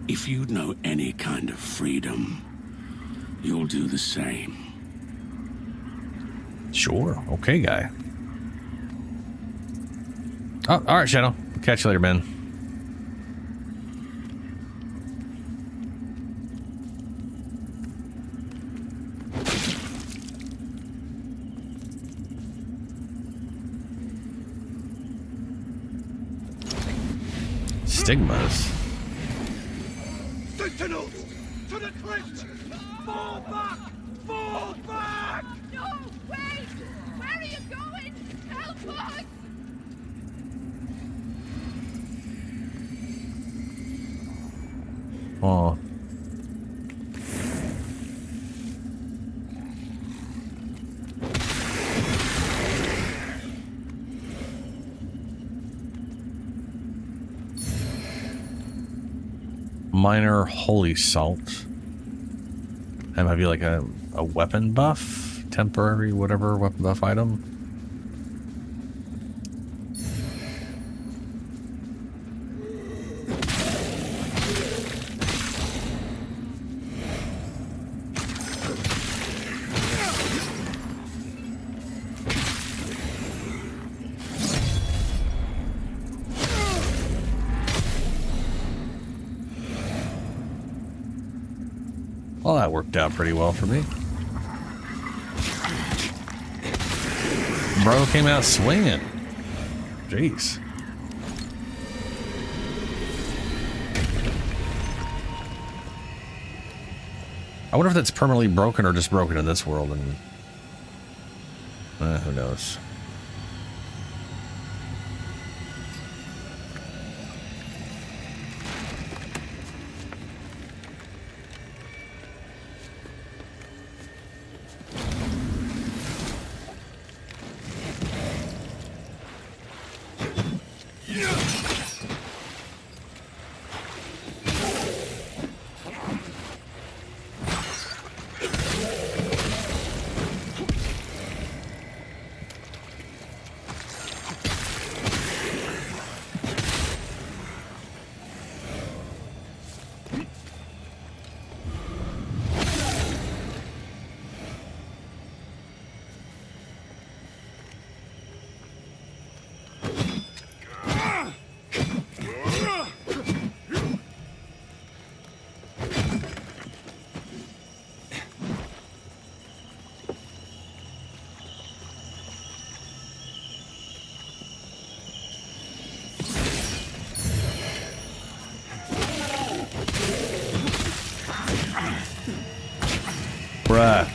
If you know any kind of freedom, you'll do the same.
Sure. Okay, guy. Oh, all right, Shadow. Catch you later, man. Stigmas.
Sentinels! To the cliff! Fall back! Fall back!
No! Wait! Where are you going? Help us!
Oh. Minor holy salt. That might be like a weapon buff, temporary, whatever weapon buff item. Well, that worked out pretty well for me. Bro came out swinging. Jeez. I wonder if that's permanently broken or just broken in this world. And who knows? Bruh.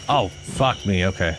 Oh, fuck me. Okay.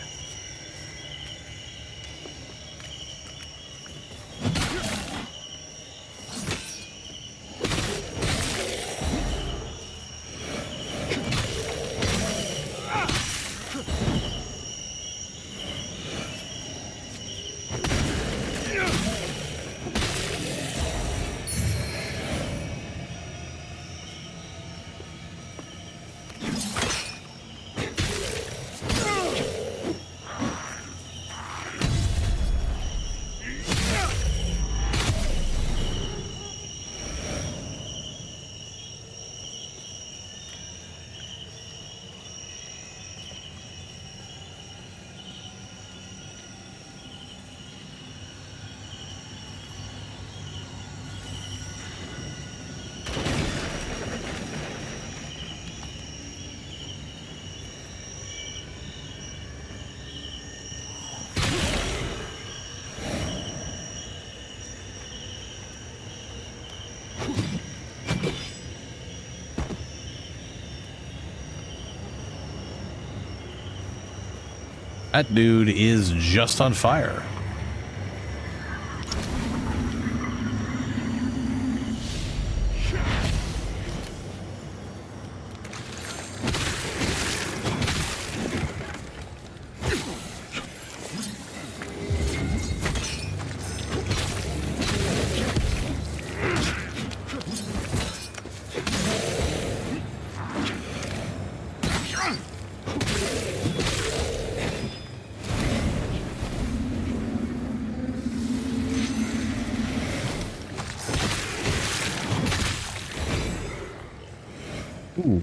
That dude is just on fire.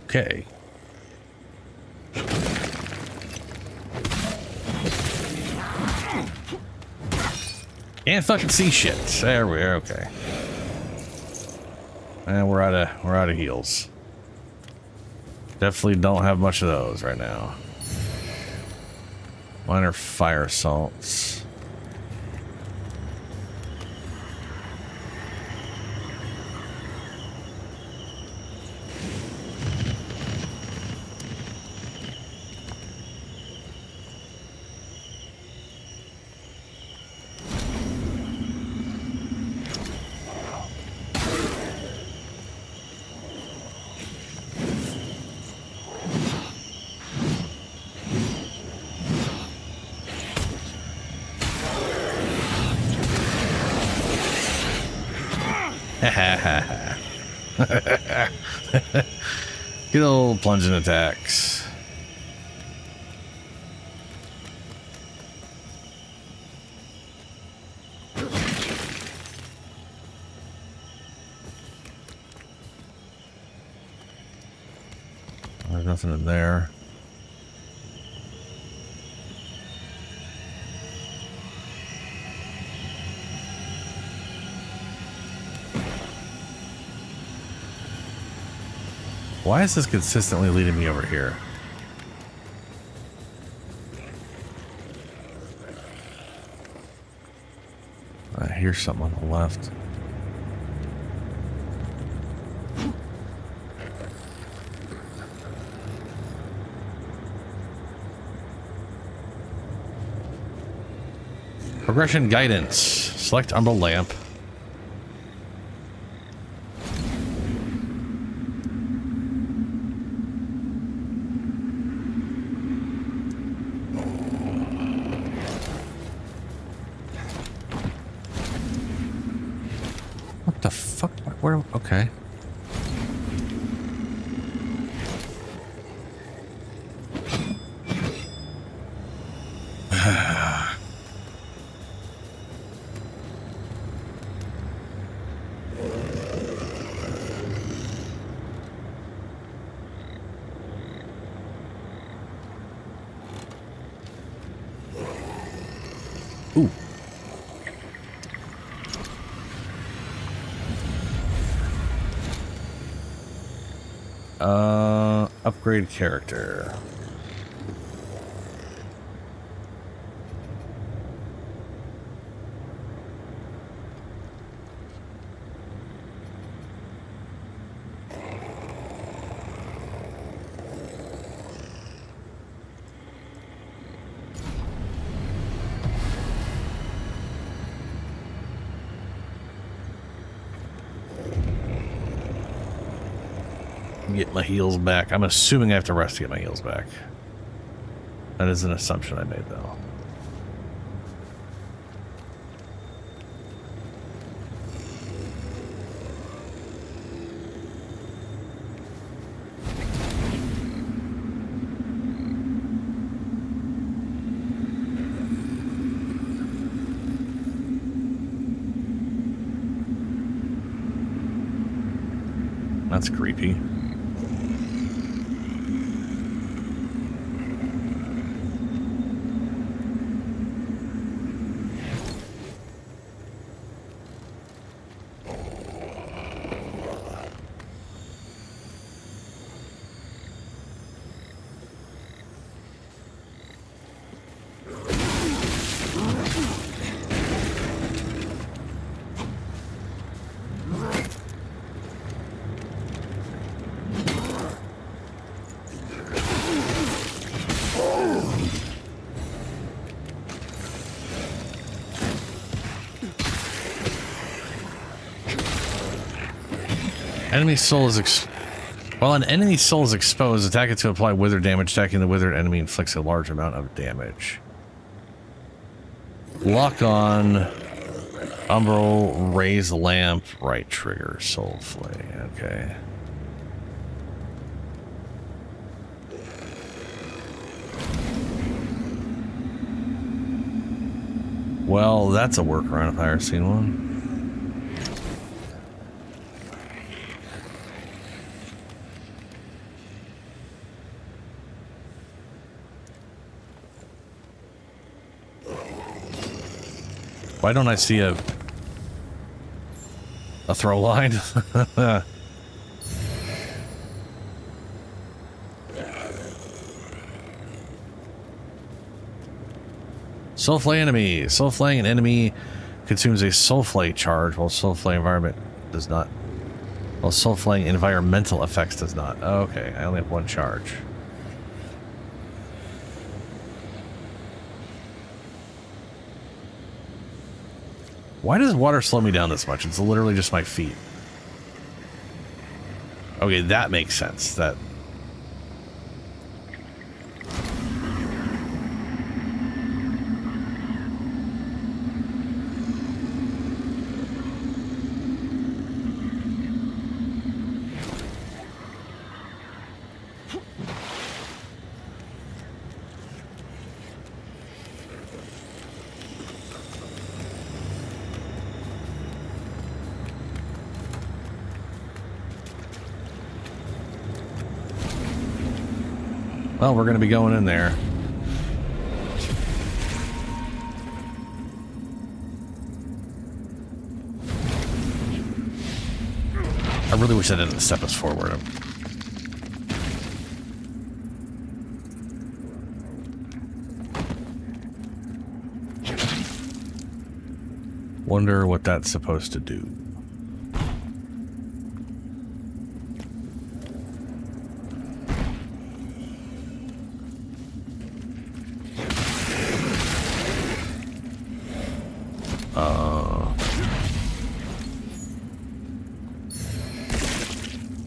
Okay. Can't fucking see shit. There we are. Okay. And we're out of heals. Definitely don't have much of those right now. Minor fire salts. Good old plunging attacks. There's nothing in there. Why is this consistently leading me over here? I hear something on the left. Progression guidance. Select umbral lamp. What the fuck? Where? Okay. Ooh. Upgrade character. Get my heals back. I'm assuming I have to rest to get my heals back. That is an assumption I made, though. That's creepy. Enemy soul is while an enemy soul is exposed, attack it to apply wither damage. Attacking the withered enemy inflicts a large amount of damage. Lock on umbral raise lamp right trigger soul flay. Okay. Well, that's a workaround if I ever seen one. Why don't I see a throw line? Soul flay enemy. Soul flaying an enemy consumes a soul flay charge, while soul flay environment does not. While soul flaying environmental effects does not. Oh, okay, I only have one charge. Why does water slow me down this much? It's literally just my feet. Okay, that makes sense. That. Well, we're going to be going in there. I really wish that didn't step us forward. Wonder what that's supposed to do.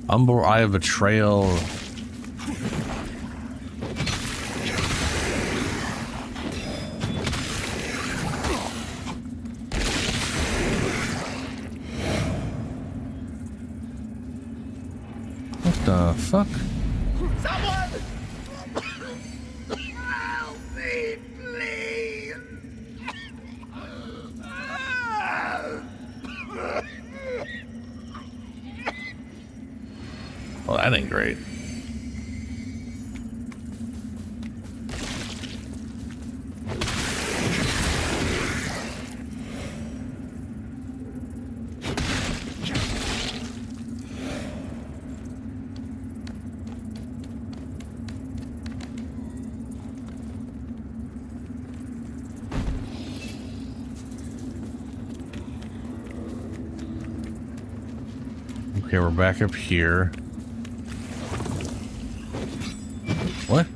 Umbral Eye of Betrayal. What the fuck?
Someone! Help me, please!
Well, that ain't great. Okay, we're back up here. What?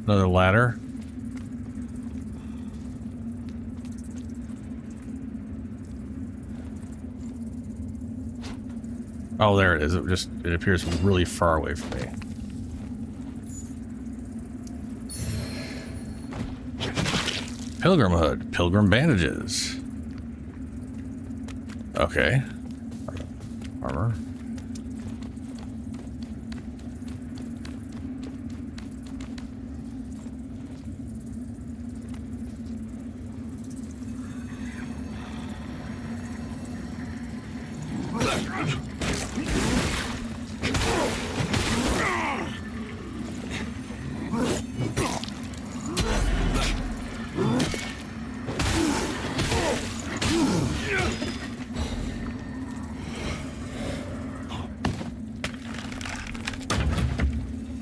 Another ladder. Oh, there it is. It appears really far away from me. Pilgrim hood, pilgrim bandages. Okay. Armor.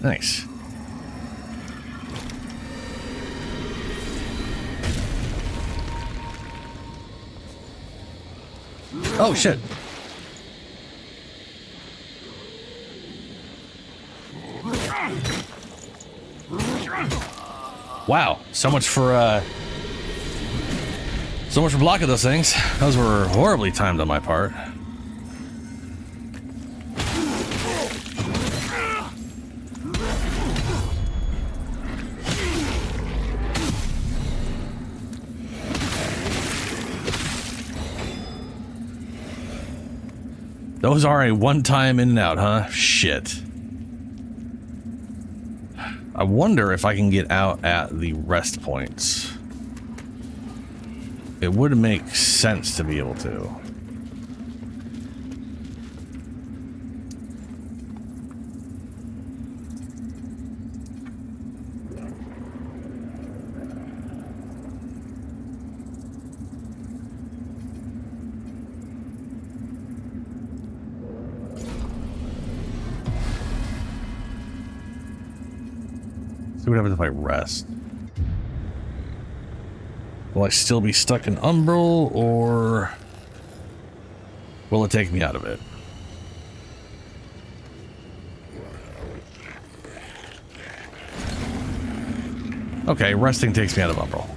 Nice. Oh, shit. Wow. So much for blocking those things. Those were horribly timed on my part. Those are a one-time in and out, huh? Shit. I wonder if I can get out at the rest points. It would make sense to be able to. See what happens if I rest. Will I still be stuck in Umbral, or will it take me out of it? Okay, resting takes me out of Umbral.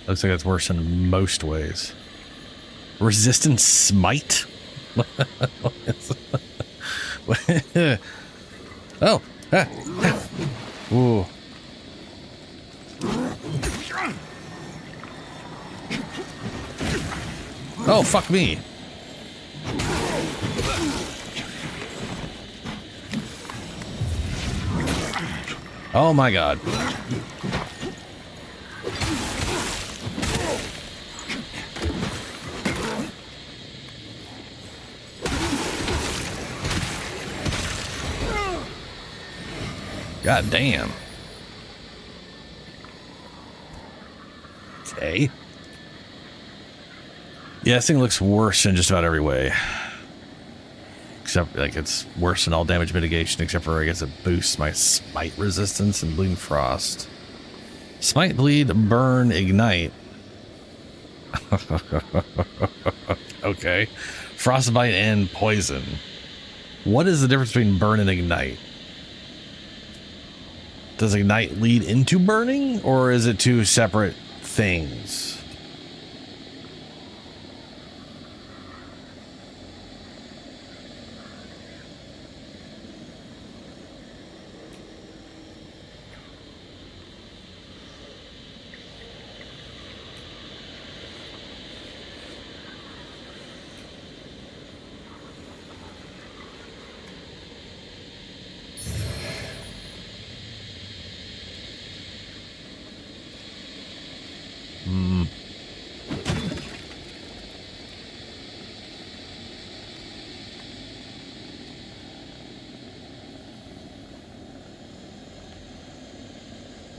Looks like it's worse in most ways. Resistance smite? Oh. Ah. Ooh. Oh, fuck me. Oh my god. God damn. Okay. Yeah, this thing looks worse in just about every way. Except, like, it's worse in all damage mitigation, except for, I guess, it boosts my smite resistance and bleeding frost. Smite, bleed, burn, ignite. Okay. Frostbite and poison. What is the difference between burn and ignite? Does ignite lead into burning, or is it two separate things?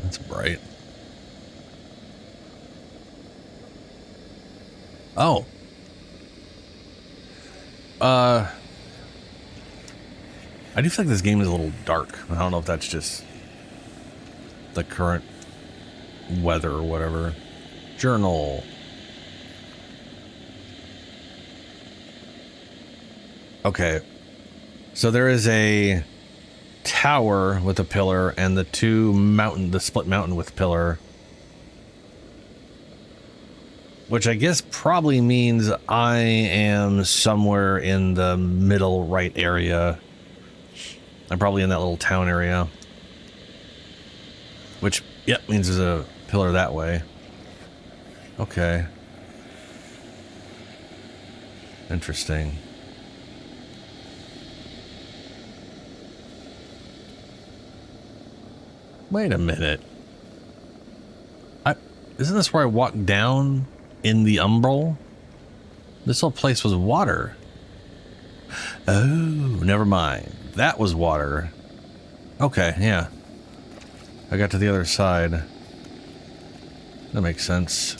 That's bright. Oh. I do feel like this game is a little dark. I don't know if that's just the current weather or whatever. Journal. Okay. So there is a tower with a pillar and the the split mountain with pillar. Which I guess probably means I am somewhere in the middle right area. I'm probably in that little town area. Which, yep, means there's a pillar that way. Okay. Interesting. Wait a minute. Isn't this where I walked down in the umbral? This whole place was water. Oh, never mind. That was water. Okay, yeah. I got to the other side. That makes sense.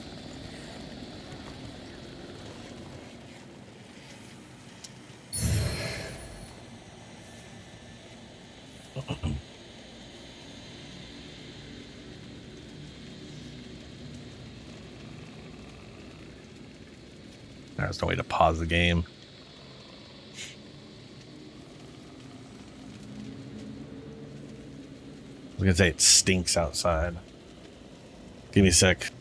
There's no way to pause the game. I was gonna say it stinks outside. Give me a sec.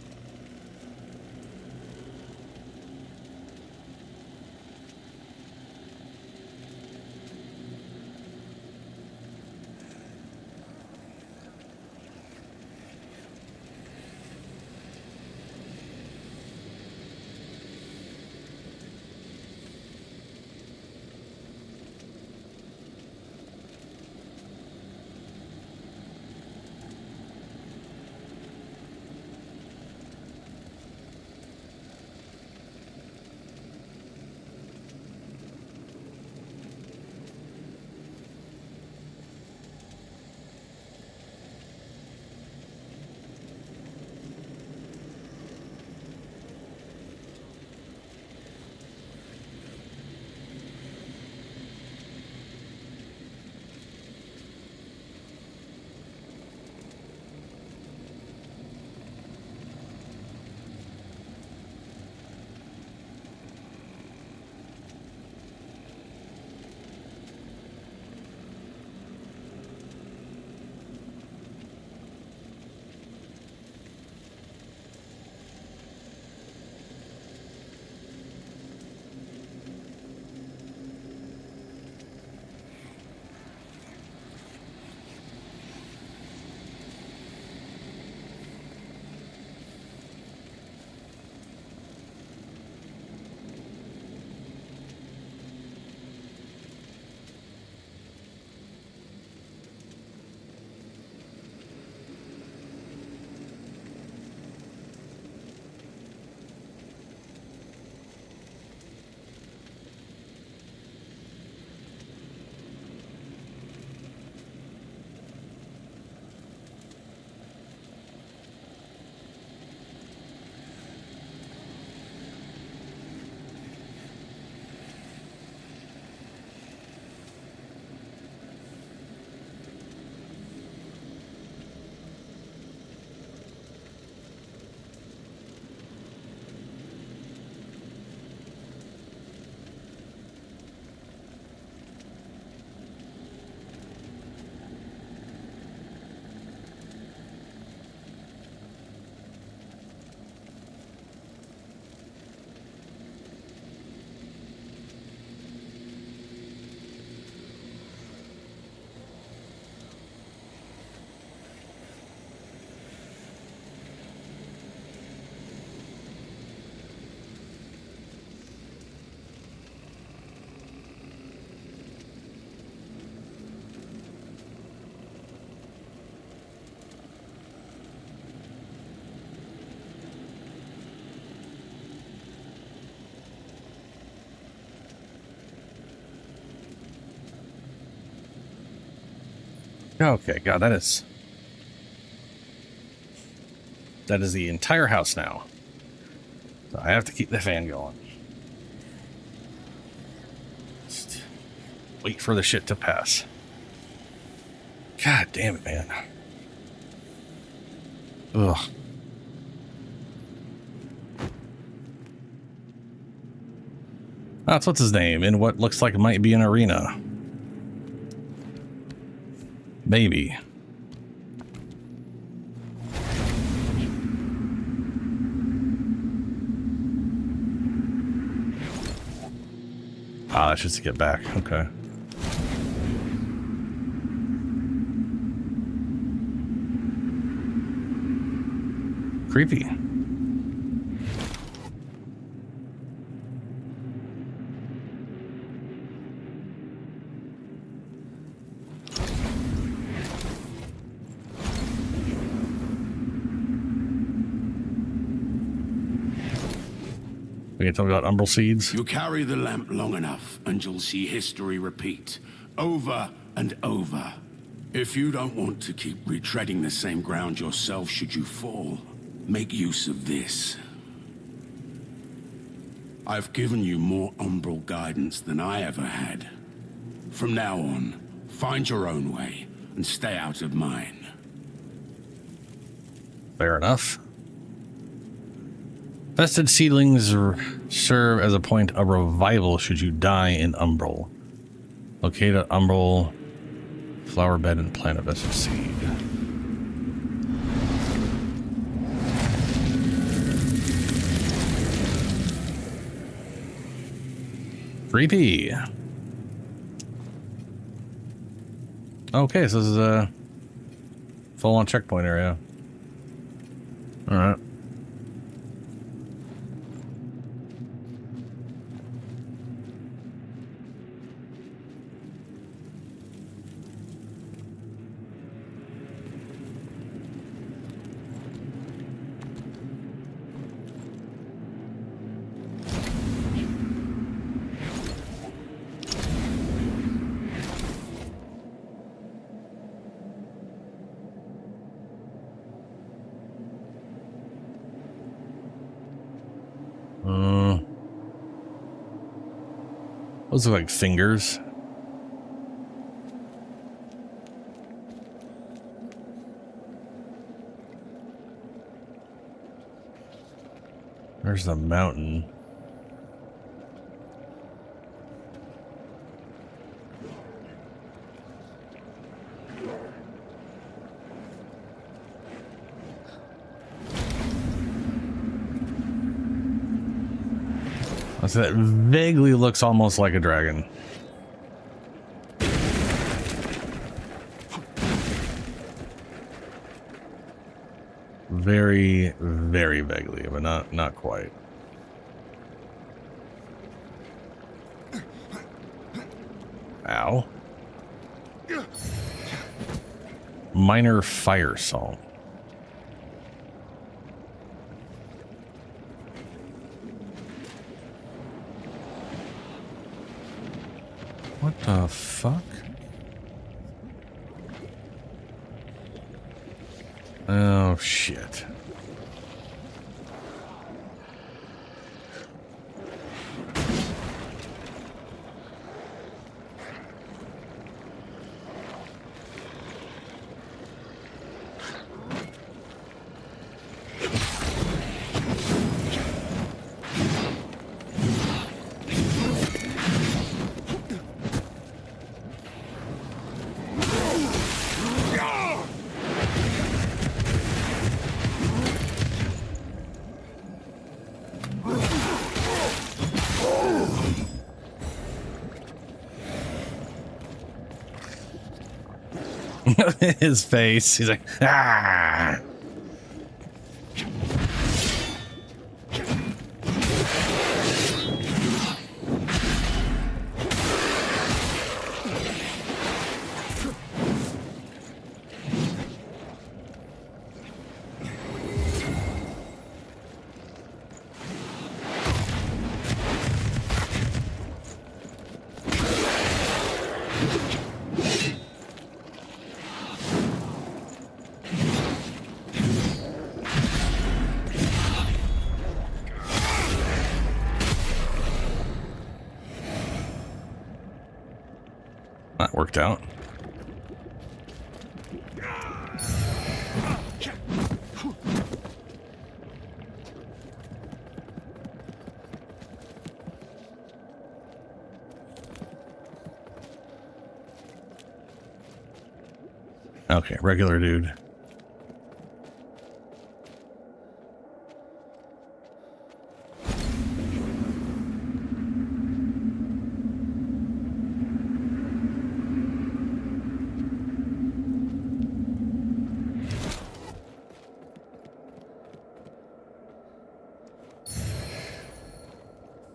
Okay, God, that is the entire house now. So I have to keep the fan going. Just wait for the shit to pass. God damn it, man. Ugh. That's what's his name in what looks like it might be an arena. Maybe. Ah, that's just to get back. Okay. Creepy. We can talk about umbral seeds.
You carry the lamp long enough, and you'll see history repeat, over and over. If you don't want to keep retreading the same ground yourself should you fall, make use of this. I've given you more umbral guidance than I ever had. From now on, find your own way, and stay out of mine.
Fair enough. Vested seedlings serve as a point of revival should you die in umbral. Locate an umbral flower bed and plant a vested seed. Creepy. Okay, so this is a full-on checkpoint area. All right. Those look like fingers. There's the mountain. So that vaguely looks almost like a dragon. Very, very vaguely, but not quite. Ow. Minor fire salt. What the fuck? Oh, shit. His face. He's like, ah. That worked out. Okay, regular dude.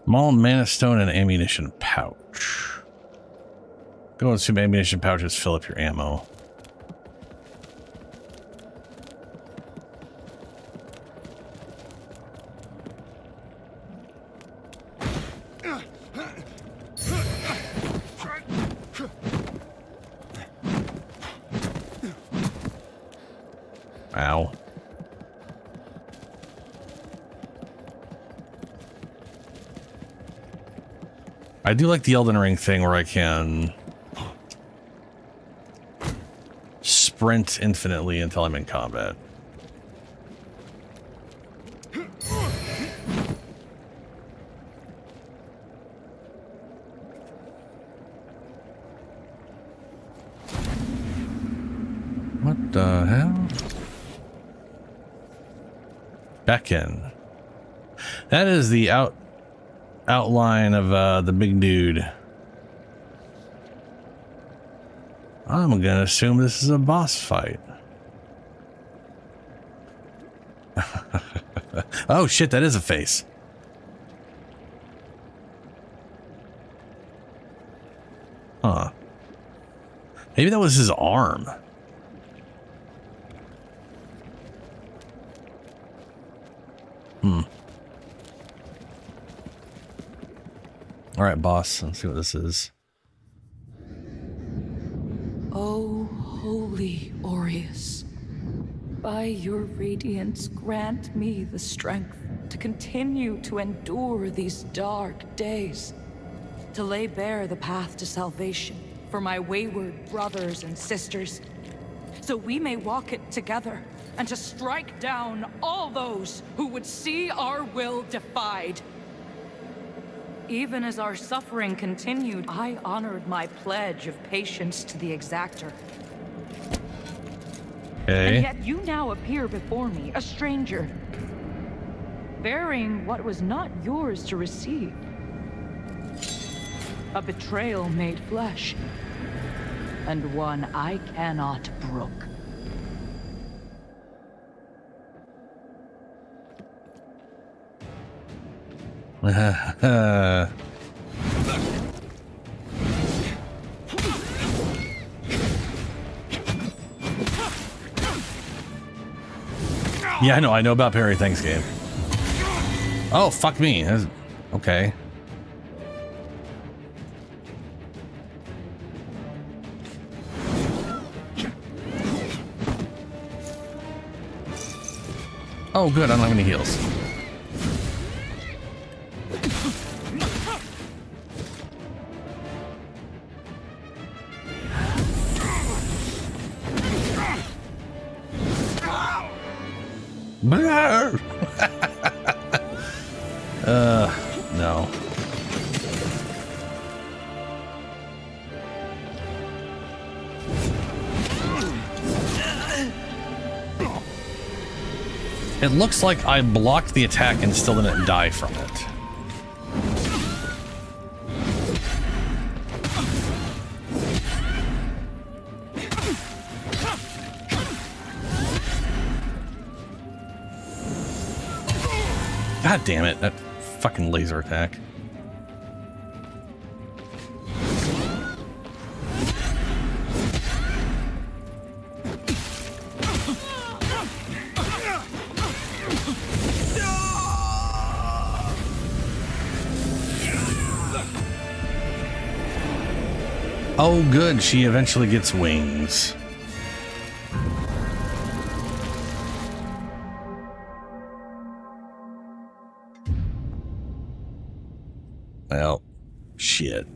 Small mana stone and ammunition pouch. Go and assume ammunition pouches fill up your ammo. Ow. I do like the Elden Ring thing where I can sprint infinitely until I'm in combat. What the hell? Beckon. That is the outline of the big dude. I'm gonna assume this is a boss fight. Oh shit, that is a face. Huh. Maybe that was his arm. All right, boss. Let's see what this is.
O holy Aureus, by your radiance grant me the strength to continue to endure these dark days, to lay bare the path to salvation for my wayward brothers and sisters, so we may walk it together, and to strike down all those who would see our will defied. Even as our suffering continued, I honored my pledge of patience to the exactor.
Okay.
And yet you now appear before me, a stranger, bearing what was not yours to receive. A betrayal made flesh, and one I cannot brook.
Yeah, I know about parry. Thanks, game. Oh, fuck me. Okay. Oh, good. I don't have any heals. No. It looks like I blocked the attack and still didn't die from it. God damn it, that fucking laser attack. Oh good, she eventually gets wings. Well, shit.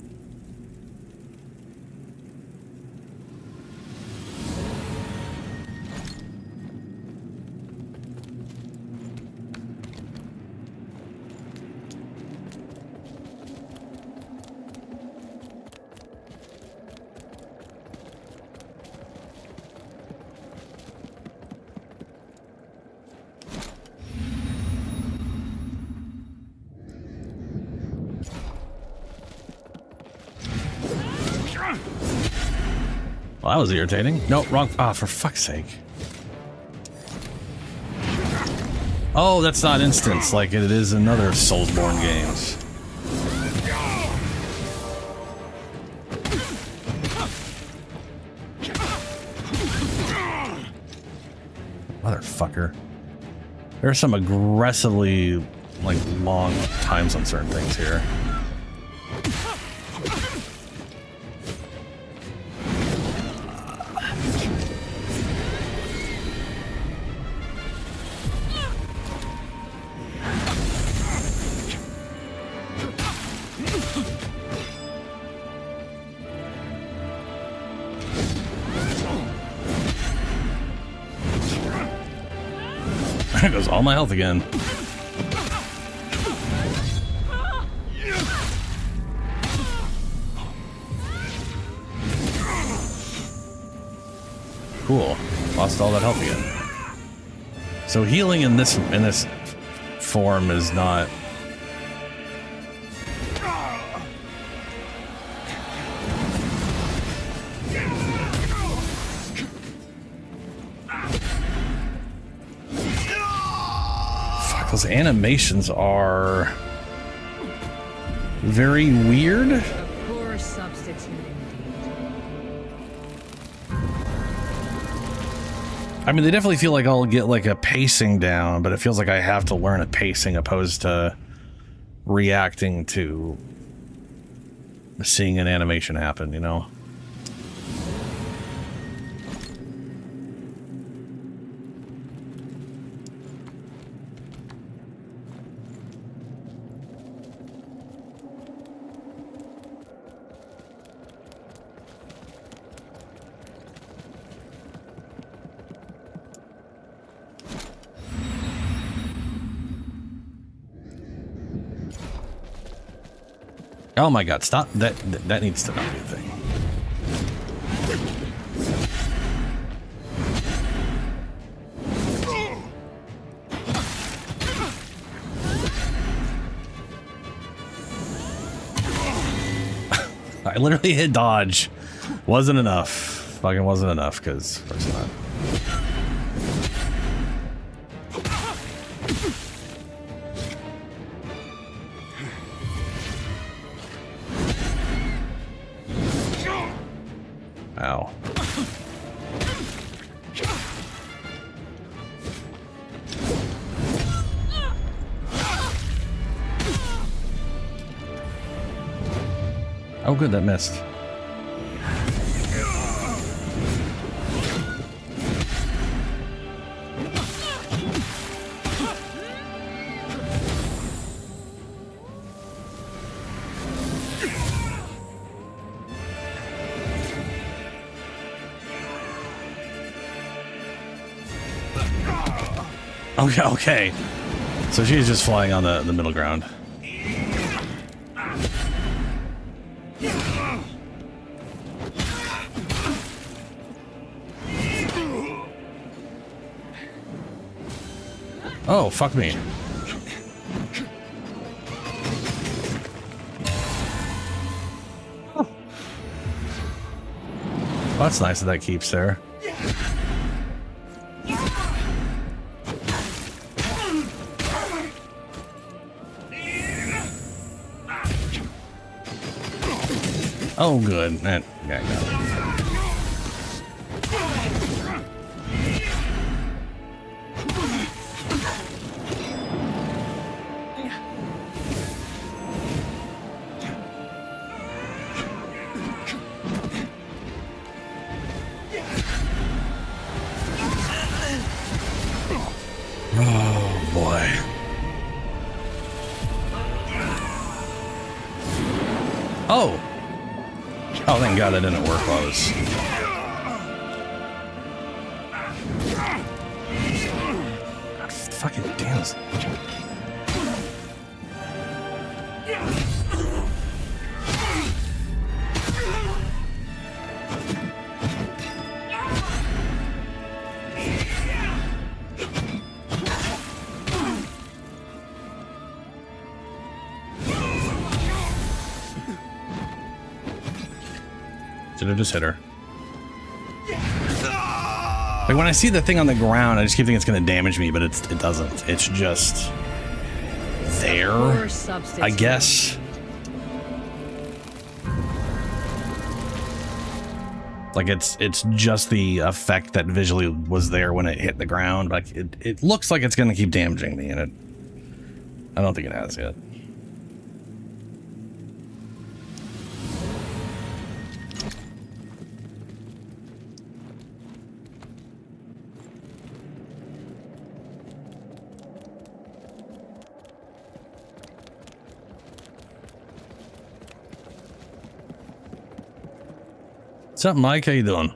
Well, that was irritating. No, wrong. Ah, for fuck's sake. Oh, that's not instance like it is in other Soulsborne games. Motherfucker. There are some aggressively, like, long times on certain things here. There goes all my health again. Cool. Lost all that health again. So healing in this form is not. Fuck, those animations are very weird.
A poor substitute indeed.
I mean, they definitely feel like I'll get like a pacing down, but it feels like I have to learn a pacing opposed to reacting to seeing an animation happen, you know? Oh my god, stop. That needs to not be a thing. I literally hit dodge. Wasn't enough. Fucking wasn't enough, because of course not. Ow. Oh good, that missed. Okay, okay. So she's just flying on the middle ground. Oh, fuck me. Oh. Well, that's nice that keeps there. Oh, good. Yeah, I got it. Oh, boy. Oh! Oh, thank God that didn't work while I was... God, fucking damn. Should have just hit her. Like when I see the thing on the ground, I just keep thinking it's going to damage me, but it doesn't. It's just there, I guess. Like it's just the effect that visually was there when it hit the ground. Like it looks like it's going to keep damaging me, and I don't think it has yet. What's up, Mike? How you doing?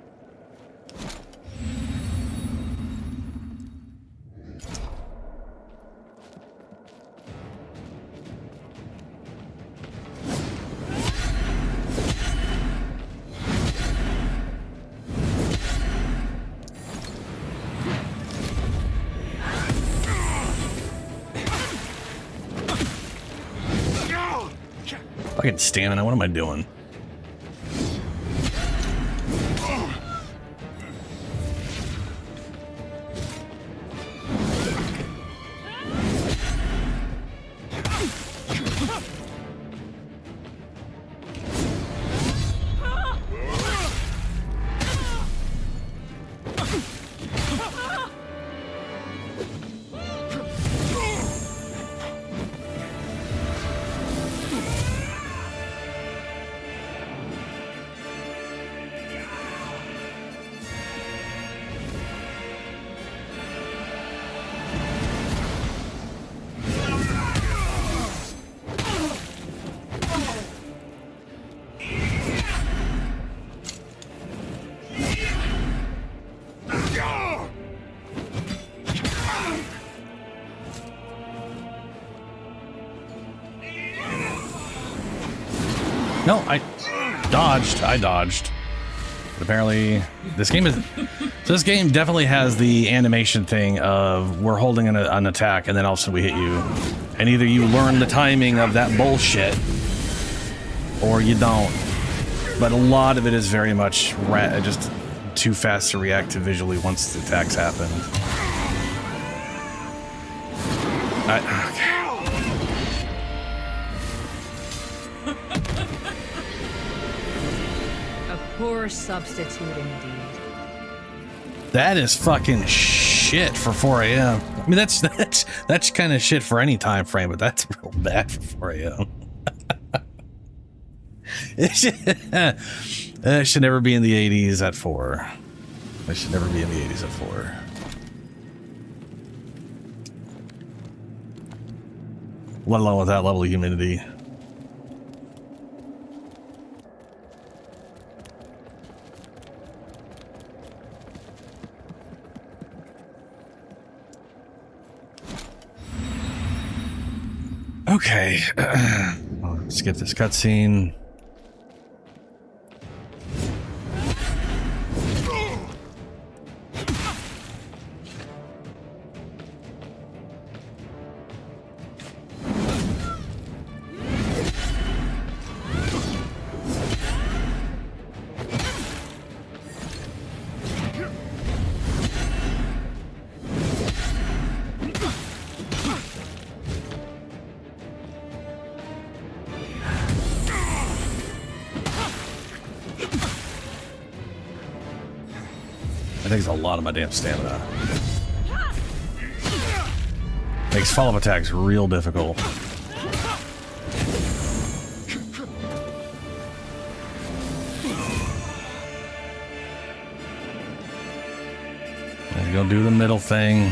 Fucking stamina, what am I doing? No, I dodged. But apparently, this game definitely has the animation thing of we're holding an attack and then all of a sudden we hit you. And either you learn the timing of that bullshit or you don't. But a lot of it is very much just too fast to react to visually once the attacks happen. Okay.
Poor substitute indeed.
That is fucking shit for 4 a.m. I mean, that's kind of shit for any time frame, but that's real bad for 4 a.m. It should never be in the 80s at 4. It should never be in the 80s at 4. Let alone with that level of humidity. Okay, I'll skip this cutscene. Takes a lot of my damn stamina. Makes follow-up attacks real difficult. Let's go do the middle thing.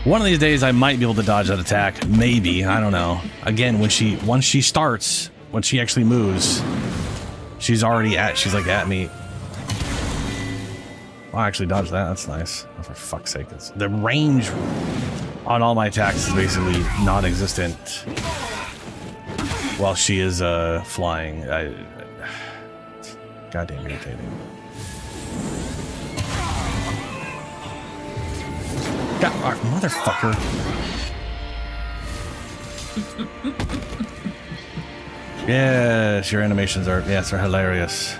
One of these days I might be able to dodge that attack. Maybe. I don't know. Again, once she starts, when she actually moves, she's like at me. Oh, I actually dodged that. That's nice. Oh, for fuck's sake. The range on all my attacks is basically non-existent while she is flying. goddamn irritating. God, motherfucker. Yes, your animations are, yes, they're hilarious.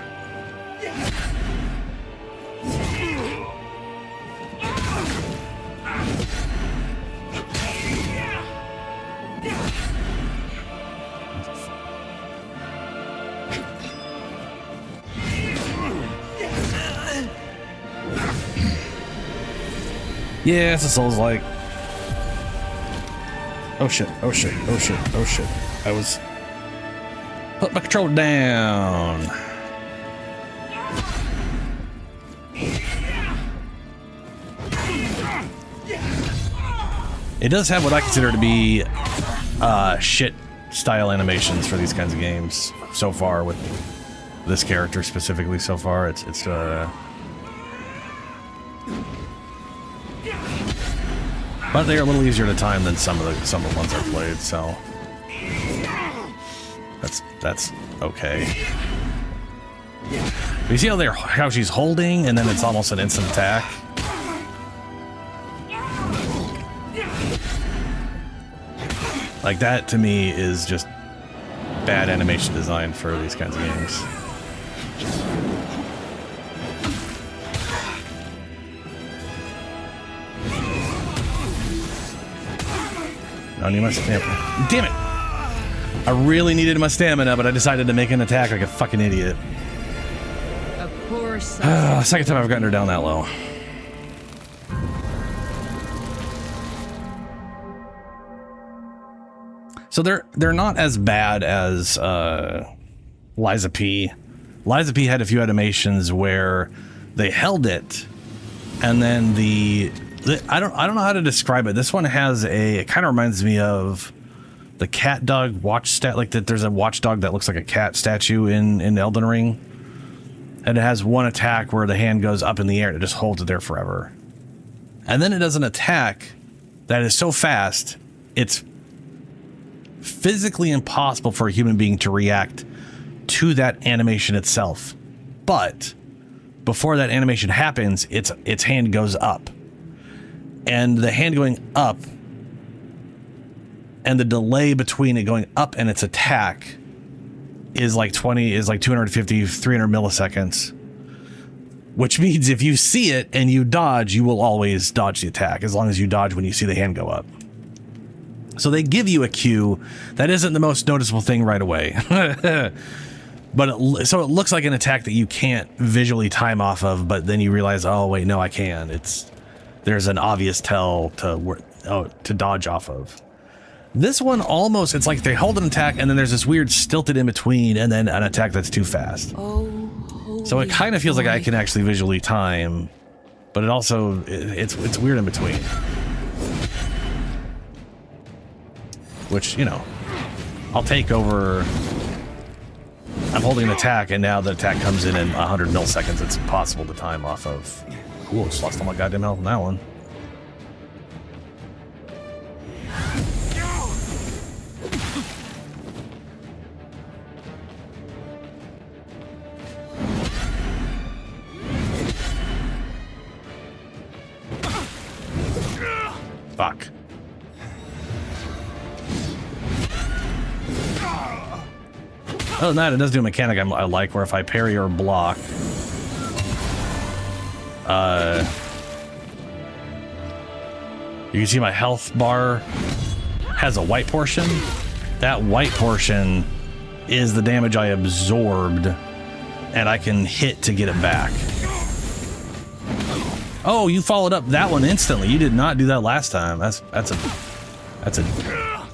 Yeah, it's a Souls-like. Oh shit, oh shit, oh shit, oh shit. I was... Put my controller down. It does have what I consider to be shit style animations for these kinds of games so far with this character specifically so far. It's but they're a little easier to time than some of the ones I've played, so that's okay. But you see how she's holding and then it's almost an instant attack? Like that to me is just bad animation design for these kinds of games. I need my stamina. Damn it! I really needed my stamina, but I decided to make an attack like a fucking idiot.
Of course.
Second time I've gotten her down that low. So they're not as bad as Liza P. Liza P had a few animations where they held it, and then I don't know how to describe it. This one has it kind of reminds me of the cat dog watch stat, like that. There's a watchdog that looks like a cat statue in Elden Ring, and it has one attack where the hand goes up in the air and it just holds it there forever, and then it does an attack that is so fast it's physically impossible for a human being to react to that animation itself. But before that animation happens, its hand goes up. And the hand going up and the delay between it going up and its attack is like 250, 300 milliseconds. Which means if you see it and you dodge, you will always dodge the attack as long as you dodge when you see the hand go up. So they give you a cue that isn't the most noticeable thing right away. But so it looks like an attack that you can't visually time off of, but then you realize, oh wait, no, I can. There's an obvious tell to dodge off of. This one almost, it's like they hold an attack and then there's this weird stilted in between and then an attack that's too fast.
Oh,
so it kind of feels like I can actually visually time, but it also, it's weird in between. Which, you know, I'll take over. I'm holding an attack and now the attack comes in 100 milliseconds. It's impossible to time off of. Cool, just lost all my goddamn health on that one. Fuck. Other than that, it does do a mechanic I like, where if I parry or block, you can see my health bar has a white portion. That white portion is the damage I absorbed, and I can hit to get it back. Oh, you followed up that one instantly. You did not do that last time. That's a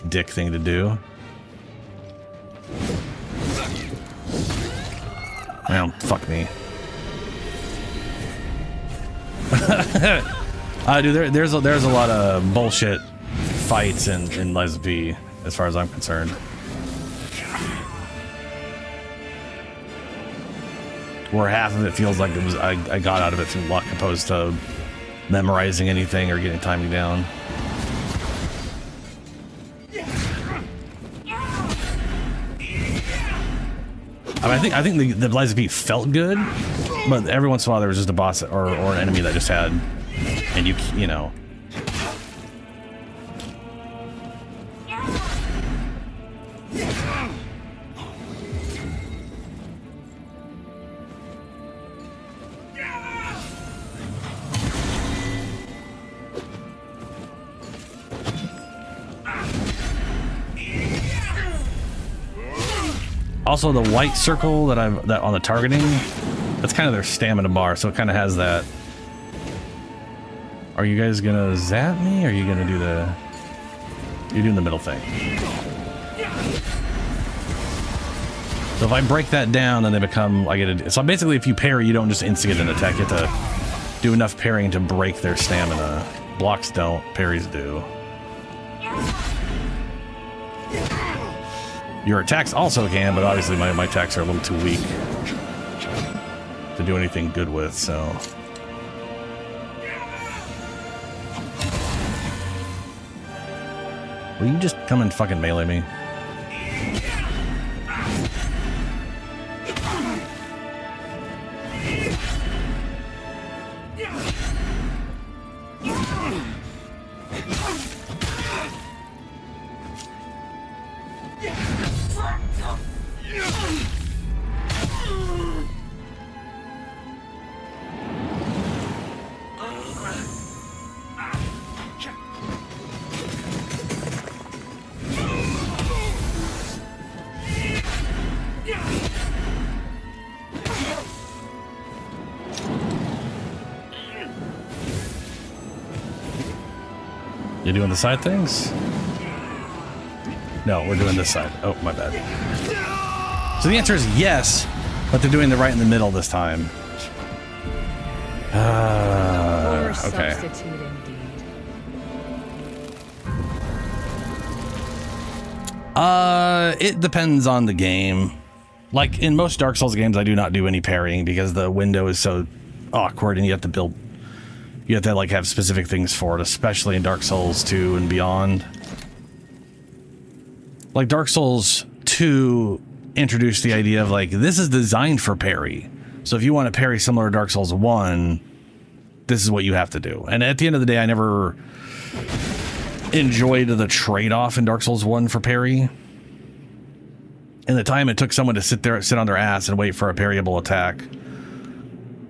dick thing to do. Well, fuck me. Dude, there's a lot of bullshit fights in Liza P, as far as I'm concerned. Where half of it feels like it was I got out of it through luck, opposed to memorizing anything or getting timing down. I mean, I think the Lies of P felt good, but every once in a while there was just a boss or an enemy that just had, and you know. Also, the white circle that on the targeting, that's kind of their stamina bar, so it kind of has that. Are you guys gonna zap me? Or are you gonna do the? You're doing the middle thing. So if I break that down, then they become. So basically, if you parry, you don't just instigate an attack. You have to do enough parrying to break their stamina. Blocks don't, parries do. Your attacks also can, but obviously my attacks are a little too weak to do anything good with, so. Will you just come and fucking melee me? You doing the side things? No, we're doing this side. Oh, my bad. So the answer is yes, but they're doing the right in the middle this time. Okay. It depends on the game. Like in most Dark Souls games, I do not do any parrying because the window is so awkward and you have to like have specific things for it, especially in Dark Souls 2 and beyond. Like Dark Souls 2 introduced the idea of like, this is designed for parry. So if you want to parry similar to Dark Souls 1, this is what you have to do. And at the end of the day, I never enjoyed the trade-off in Dark Souls 1 for parry. In the time it took someone to sit on their ass and wait for a parryable attack,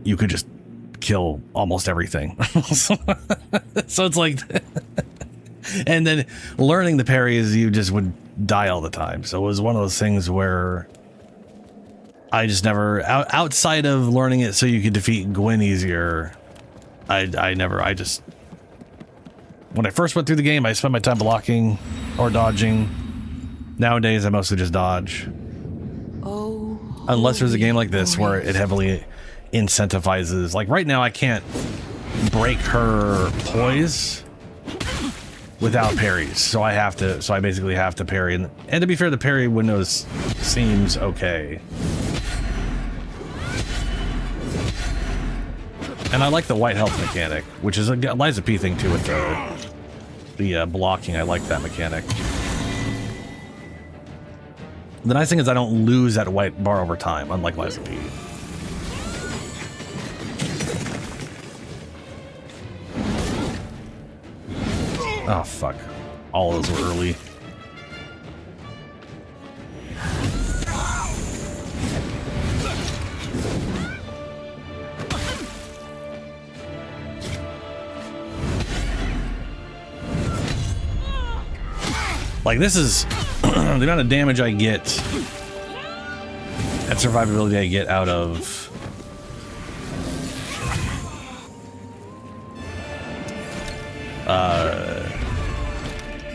you could just kill almost everything. So it's like, and then learning the parries, you just would die all the time. So it was one of those things where I just never, outside of learning it so you could defeat Gwyn easier, when I first went through the game, I spent my time blocking or dodging. Nowadays, I mostly just dodge.
Oh,
unless there's a game like this where it heavily incentivizes. Like right now, I can't break her poise without parries, so I basically have to parry. And to be fair, the parry window seems okay. And I like the white health mechanic, which is a Lies of P thing too with the blocking. I like that mechanic. The nice thing is I don't lose that white bar over time, unlike Lies of P. Oh, fuck. All of those were early. Like, this is the amount of damage I get and survivability I get out of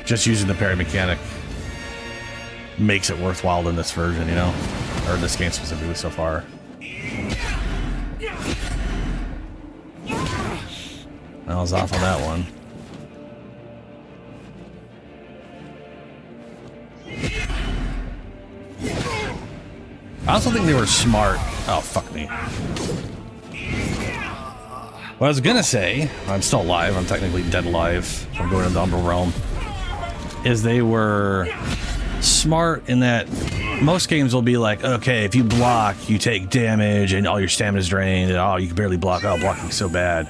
just using the parry mechanic makes it worthwhile in this version, you know, or this game specifically so far. I was off on that one. I also think they were smart. Oh, fuck me. What I was gonna say, I'm still alive, I'm technically dead alive. I'm going to the Umbral Realm. Is they were smart in that most games will be like, okay, if you block, you take damage and all your stamina's drained, and oh, you can barely block. Oh, blocking's so bad.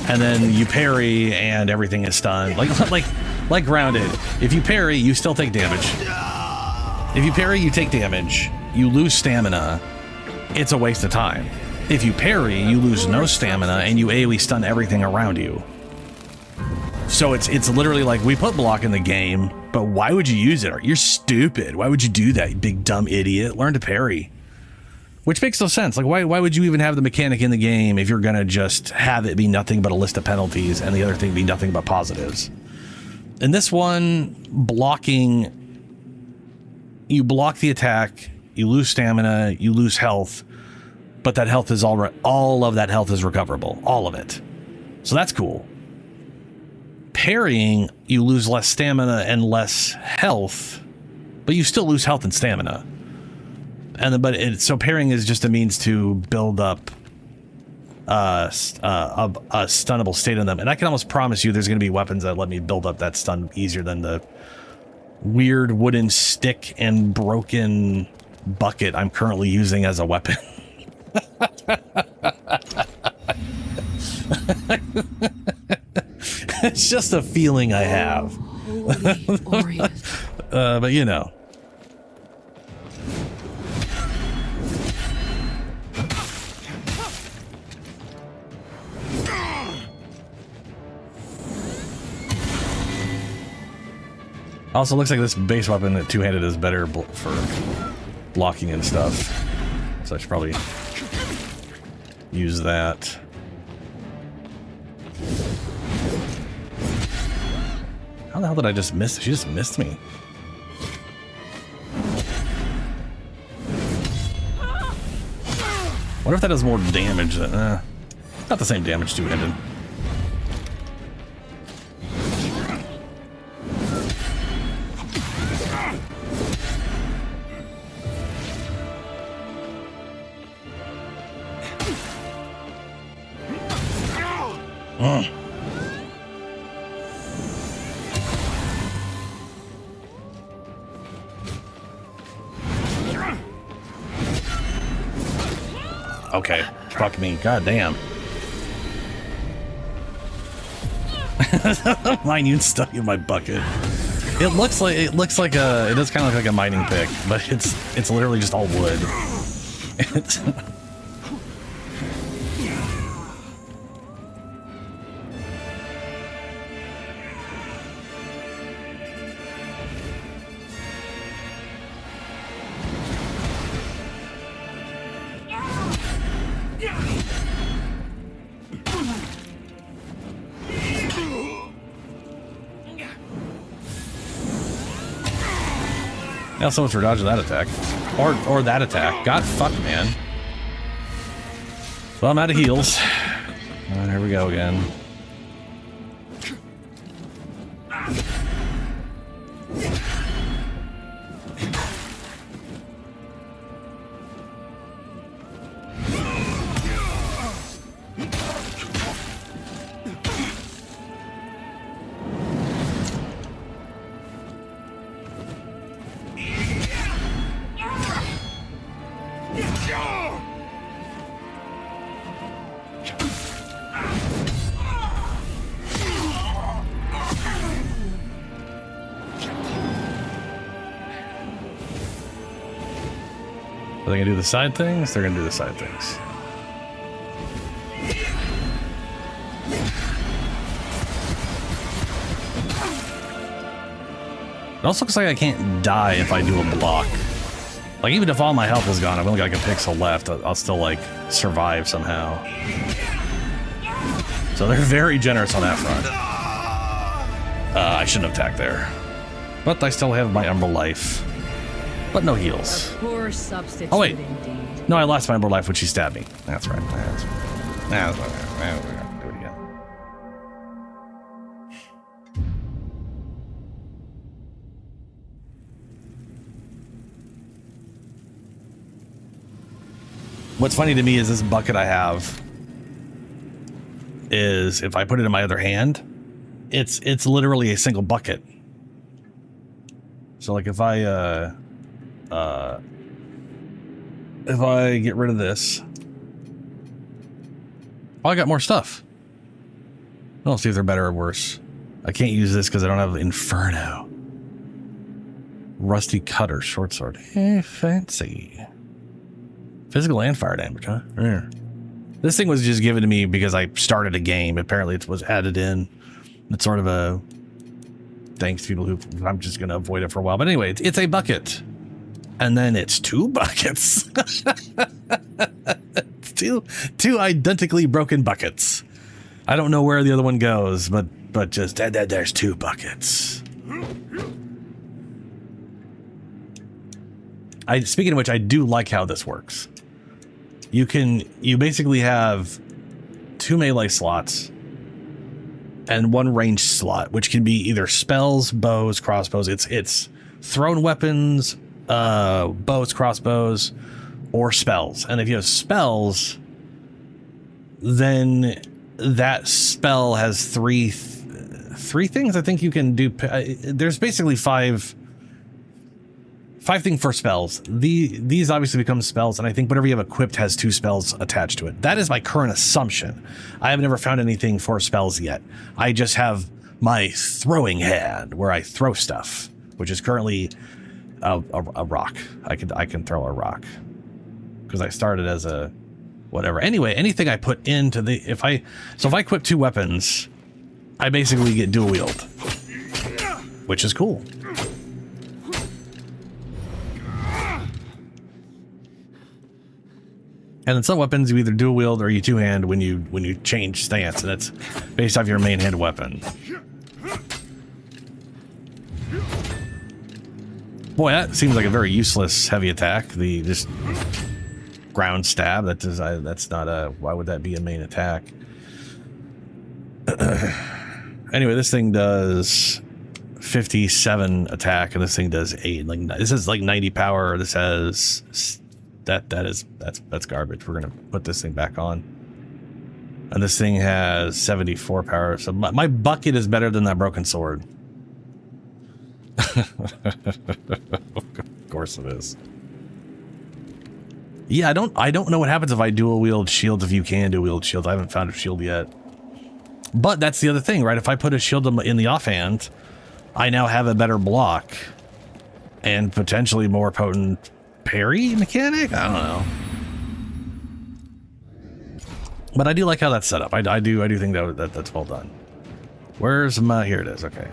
And then you parry and everything is stunned. Like Grounded. If you parry, you still take damage. If you parry, you take damage. You lose stamina. It's a waste of time. If you parry, you lose no stamina and you AoE stun everything around you. So it's literally like, we put block in the game, but why would you use it? You're stupid. Why would you do that, you big dumb idiot? Learn to parry. Which makes no sense. Like, why would you even have the mechanic in the game if you're gonna just have it be nothing but a list of penalties and the other thing be nothing but positives? In this one, blocking, you block the attack, you lose stamina, you lose health, but that health is all of that health is recoverable, all of it. So that's cool. Parrying, you lose less stamina and less health, but you still lose health and stamina. So parrying is just a means to build up a stunnable state in them. And I can almost promise you there's going to be weapons that let me build up that stun easier than the weird wooden stick and broken bucket I'm currently using as a weapon. It's just a feeling I have. But you know. Also, looks like this base weapon, the two-handed, is better for blocking and stuff. So I should probably use that. How the hell did I just miss? She just missed me. What if that does more damage than... not the same damage two-handed. Okay, fuck me, goddamn. Mine stuck in my bucket. It looks like it does kind of look like a mining pick, but it's literally just all wood. It's not so much for dodging that attack. Or that attack. God fuck, man. Well, I'm out of heals. Here we go again. Are they gonna do the side things? They're gonna do the side things. It also looks like I can't die if I do a block. Like, even if all my health is gone, I've only got like a pixel left, I'll still like survive somehow. So they're very generous on that front. I shouldn't have attacked there. But I still have my Umbral life. But no heals.
Poor substitute.
Oh wait,
indeed.
no, I lost my Umbral life when she stabbed me. That's right. That's right. Do it again. What's funny to me is this bucket I have is, if I put it in my other hand, it's literally a single bucket. So like if I get rid of this, oh, I got more stuff. I'll see if they're better or worse. I can't use this because I don't have Inferno. Rusty Cutter, short sword. Fancy. Physical and fire damage, huh? Yeah. This thing was just given to me because I started a game. Apparently it was added in. It's sort of a thanks to people who I'm just going to avoid it for a while. But anyway, it's a bucket. And then it's 2 buckets. It's two identically broken buckets. I don't know where the other one goes, but just there's 2 buckets. Speaking of which, I do like how this works. You basically have 2 melee slots and 1 range slot, which can be either spells, bows, crossbows. It's thrown weapons, bows, crossbows, or spells. And if you have spells, then that spell has three things I think you can do. There's basically 5 things for spells. These obviously become spells, and I think whatever you have equipped has 2 spells attached to it. That is my current assumption. I have never found anything for spells yet. I just have my throwing hand where I throw stuff, which is currently a rock. I can throw a rock because I started as a whatever. Anyway, anything I put into the if I equip 2 weapons, I basically get dual wield, which is cool. And in some weapons, you either dual wield or you 2-hand when you change stance, and it's based off your main hand weapon. Boy, that seems like a very useless heavy attack. The just ground stab. That's not a. Why would that be a main attack? Anyway, this thing does 57 attack, and this thing does 8. Like this is like 90 power. This has. That's garbage. We're gonna put this thing back on, and this thing has 74 power. So my bucket is better than that broken sword. Of course it is. Yeah, I don't know what happens if I dual wield shields. If you can dual wield shields, I haven't found a shield yet. But that's the other thing, right? If I put a shield in the offhand, I now have a better block and potentially more potent parry mechanic? I don't know. But I do like how that's set up. I do think that's well done. Where's my... Here it is. Okay.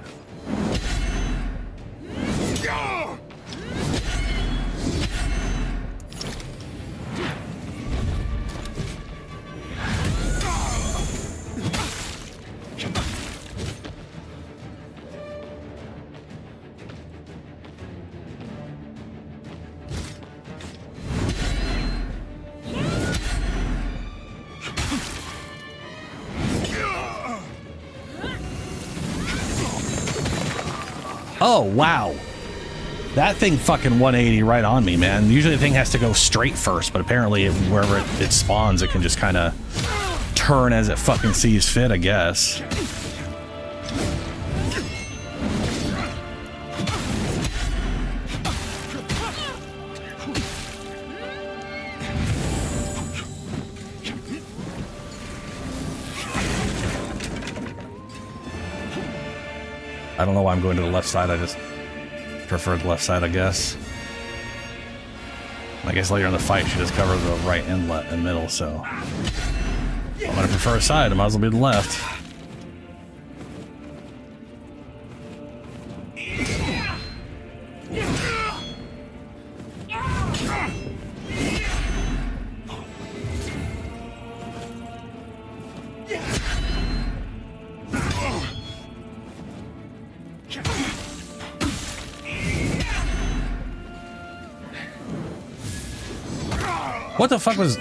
Oh, wow. That thing fucking 180 right on me, man. Usually the thing has to go straight first, but apparently wherever it spawns, it can just kind of turn as it fucking sees fit, I guess. I don't know why I'm going to the left side. I just prefer the left side, I guess. I guess later in the fight, she just covers the right and left and middle, so I'm going to prefer a side. I might as well be the left. What the fuck was...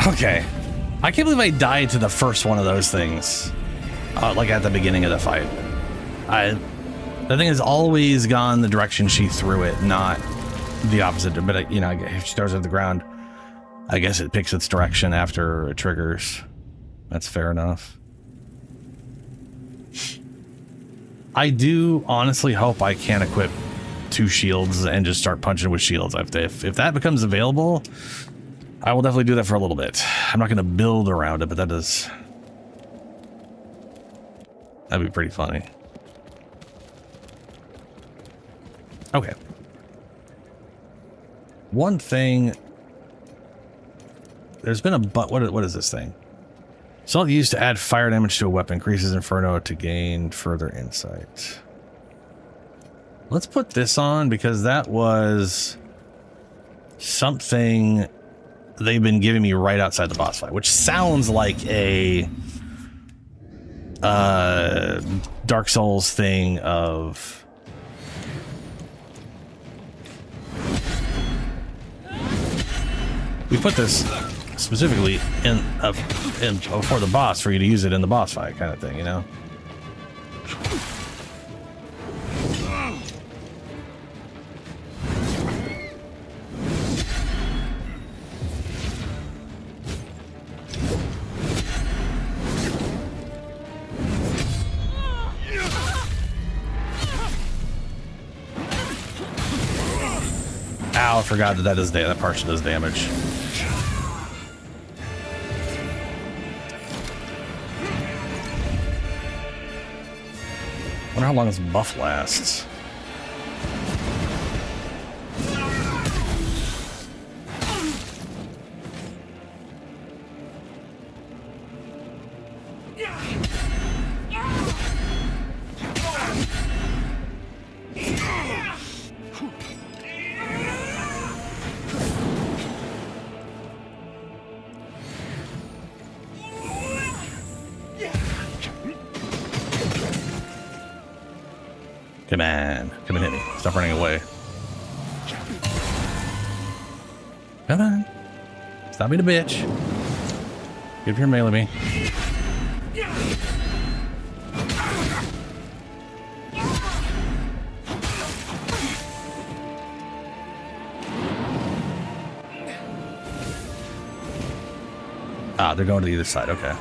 Okay. I can't believe I died to the first one of those things. Like at the beginning of the fight. The thing has always gone the direction she threw it, not the opposite. But, you know, if she throws it at the ground, I guess it picks its direction after it triggers. That's fair enough. I do honestly hope I can equip 2 shields and just start punching with shields. If that becomes available, I will definitely do that for a little bit. I'm not going to build around it, but that'd be pretty funny. Okay. One thing, there's been a what is this thing? Salt used to add fire damage to a weapon, increases Inferno to gain further insight. Let's put this on because that was something they've been giving me right outside the boss fight, which sounds like a Dark Souls thing of we put this specifically in before the boss for you to use it in the boss fight kind of thing, you know? Ow, I forgot that that partial does damage. Wonder how long this buff lasts. Come on. Come and hit me. Stop running away. Come on. Stop being a bitch. Get up here and melee me. Ah, they're going to the other side. Okay.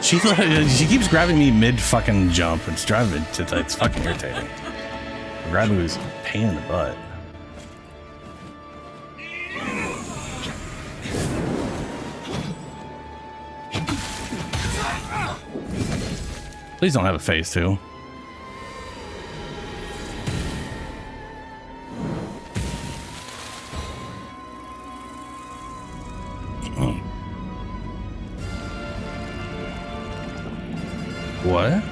She keeps grabbing me mid fucking jump. It's driving me to, it's fucking irritating. Grabbing me was a pain in the butt. Please don't have a phase too. What?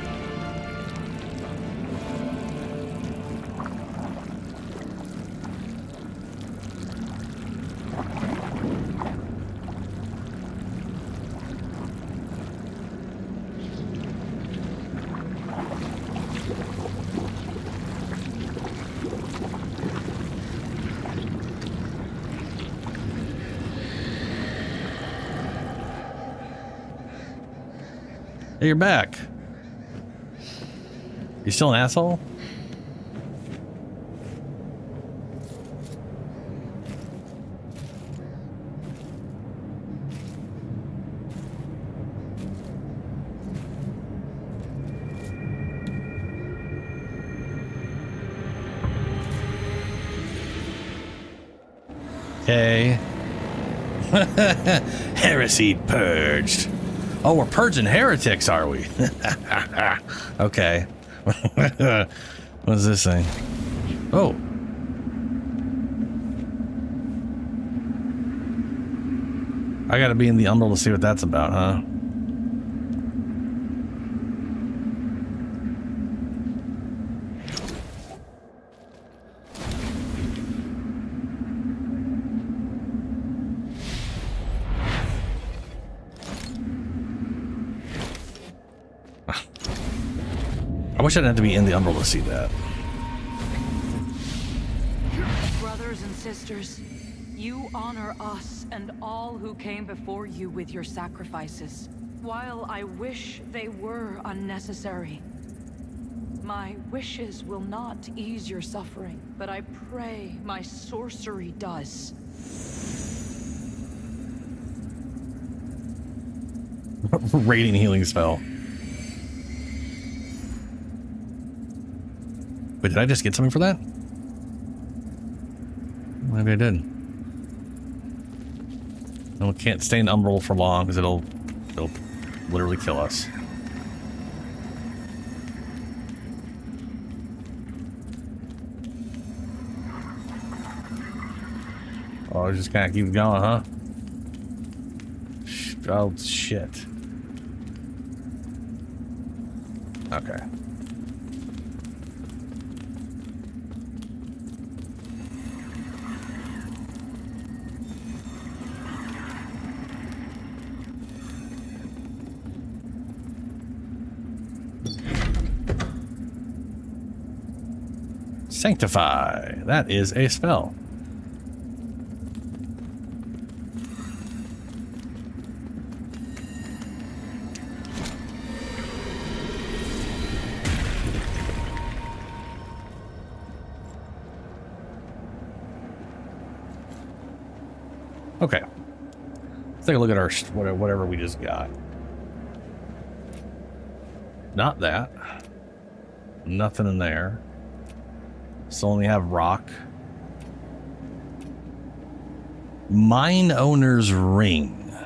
Hey, you're back. You still an asshole? Okay. Heresy purged. Oh, we're purging heretics, are we? Okay. What is this thing? Oh. I gotta be in the Umbral to see what that's about, huh? I wish I didn't have to be in the Umbral to see that.
brothers and sisters, you honor us and all who came before you with your sacrifices. While I wish they were unnecessary, my wishes will not ease your suffering, but I pray my sorcery does.
Radiant healing spell. Wait, did I just get something for that? Maybe I did. And we can't stay in Umbral for long because it'll literally kill us. Oh, it just kind of keeps going, huh? Oh, shit. Okay. Sanctify. That is a spell. Okay. Let's take a look at our whatever we just got. Not that. Nothing in there. So only have rock. Mine Owner's Ring.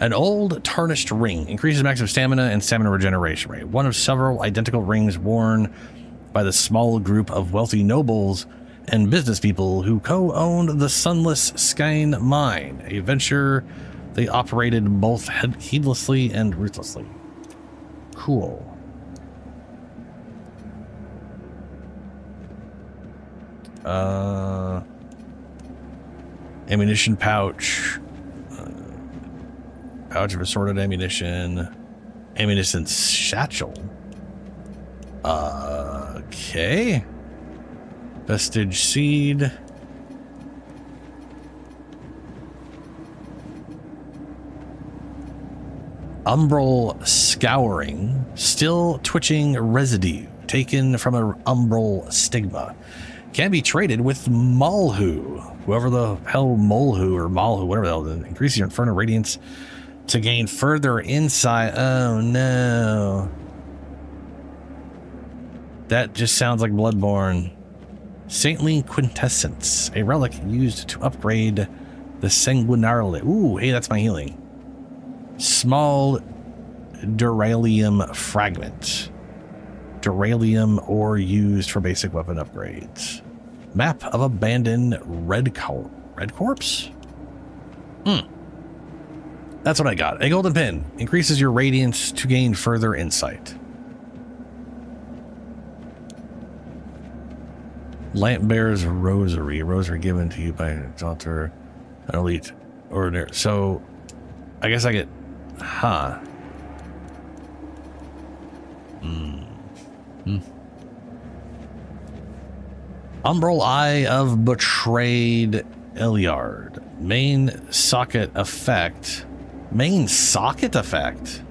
An old tarnished ring. Increases maximum stamina and stamina regeneration rate. One of several identical rings worn by the small group of wealthy nobles and business people who co-owned the Sunless Skein mine, a venture they operated both heedlessly and ruthlessly. Cool. Ammunition pouch. Pouch of assorted ammunition. Ammunition satchel. Okay. Vestige seed. Umbral scouring. Still twitching residue taken from an umbral stigma. Can be traded with Malhu. Whoever the hell Molhu or Malhu, whatever the hell, increases your infernal radiance to gain further insight. Oh no. That just sounds like Bloodborne. Saintly Quintessence, a relic used to upgrade the Sanguinarily. Ooh, hey, that's my healing. Small Duralium fragment. Duralium ore used for basic weapon upgrades. Map of abandoned red corpse? That's what I got. A golden pin. Increases your radiance to gain further insight. Lamp bearer's rosary. A rosary given to you by an altar, an elite ordinary. So, I guess I get... Huh. Umbral Eye of Betrayed Iliard. Main socket effect. Main socket effect?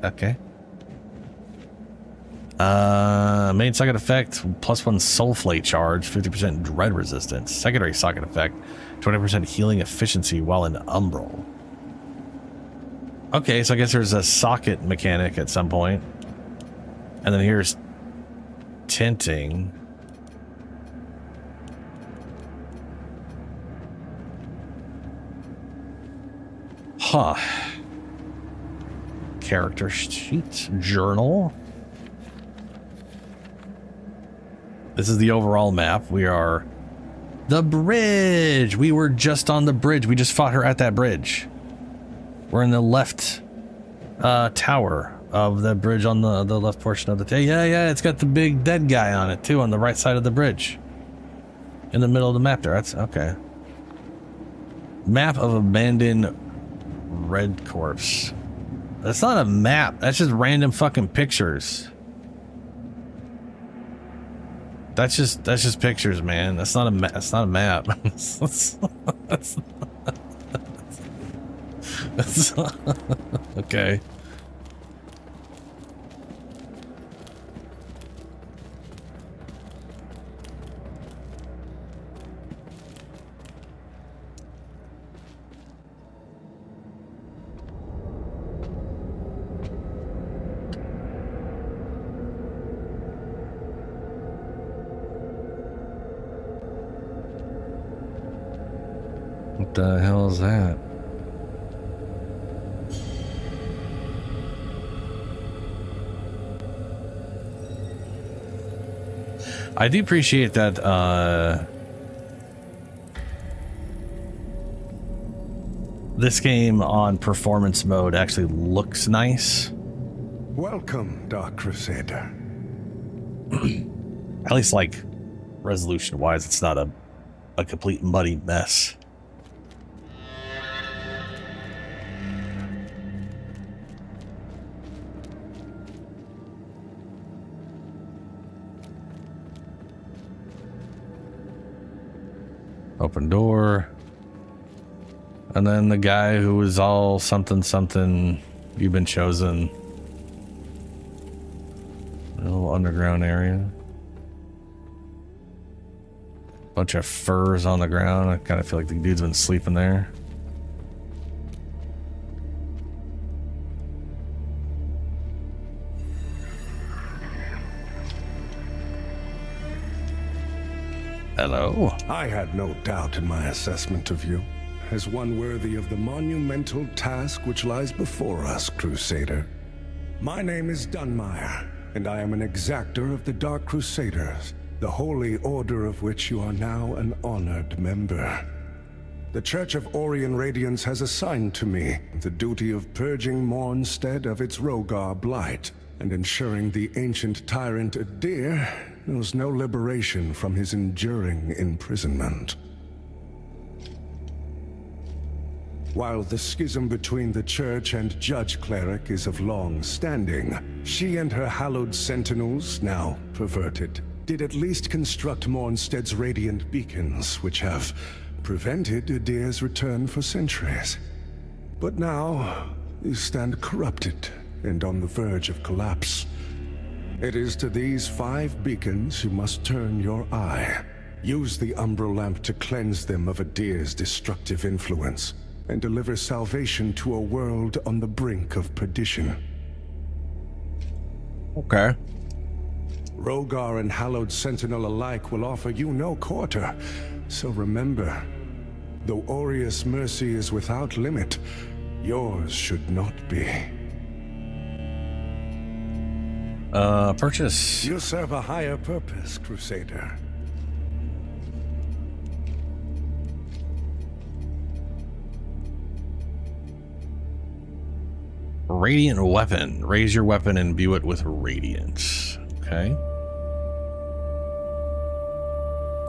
Okay. Main socket effect, +1 soulflate charge, 50% dread resistance. Secondary socket effect, 20% healing efficiency while in Umbral. Okay, so I guess there's a socket mechanic at some point. And then here's tinting. Huh. Character sheet, journal. This is the overall map. We are the bridge. We were just on the bridge. We just fought her at that bridge. We're in the left tower of the bridge on the left portion of the yeah, it's got the big dead guy on it too on the right side of the bridge. In the middle of the map there. That's okay. Map of abandoned red corpse. That's not a map. That's just random fucking pictures. That's just pictures, man. That's not a that's not a map. That's okay. What the hell is that? I do appreciate that this game on performance mode actually looks nice.
Welcome, Dark Crusader.
At least like resolution wise, it's not a complete muddy mess. Open door. And then the guy who was all something something, you've been chosen. A little underground area. Bunch of furs on the ground. I kind of feel like the dude's been sleeping there. Hello.
I had no doubt in my assessment of you, as one worthy of the monumental task which lies before us, Crusader. My name is Dunmire, and I am an exactor of the Dark Crusaders, the holy order of which you are now an honored member. The Church of Orien Radiance has assigned to me the duty of purging Mornstead of its Rogar blight, and ensuring the ancient tyrant Adir knows no liberation from his enduring imprisonment. While the schism between the Church and Judge Cleric is of long standing, she and her hallowed sentinels, now perverted, did at least construct Mornstead's radiant beacons, which have prevented Adir's return for centuries. But now, these stand corrupted and on the verge of collapse. It is to these 5 beacons you must turn your eye. Use the Umbral Lamp to cleanse them of Adir's destructive influence, and deliver salvation to a world on the brink of perdition.
Okay.
Rogar and Hallowed Sentinel alike will offer you no quarter, so remember, though Aureus' mercy is without limit, yours should not be.
Purchase.
You serve a higher purpose, Crusader.
Radiant weapon. Raise your weapon and imbue it with radiance. Okay.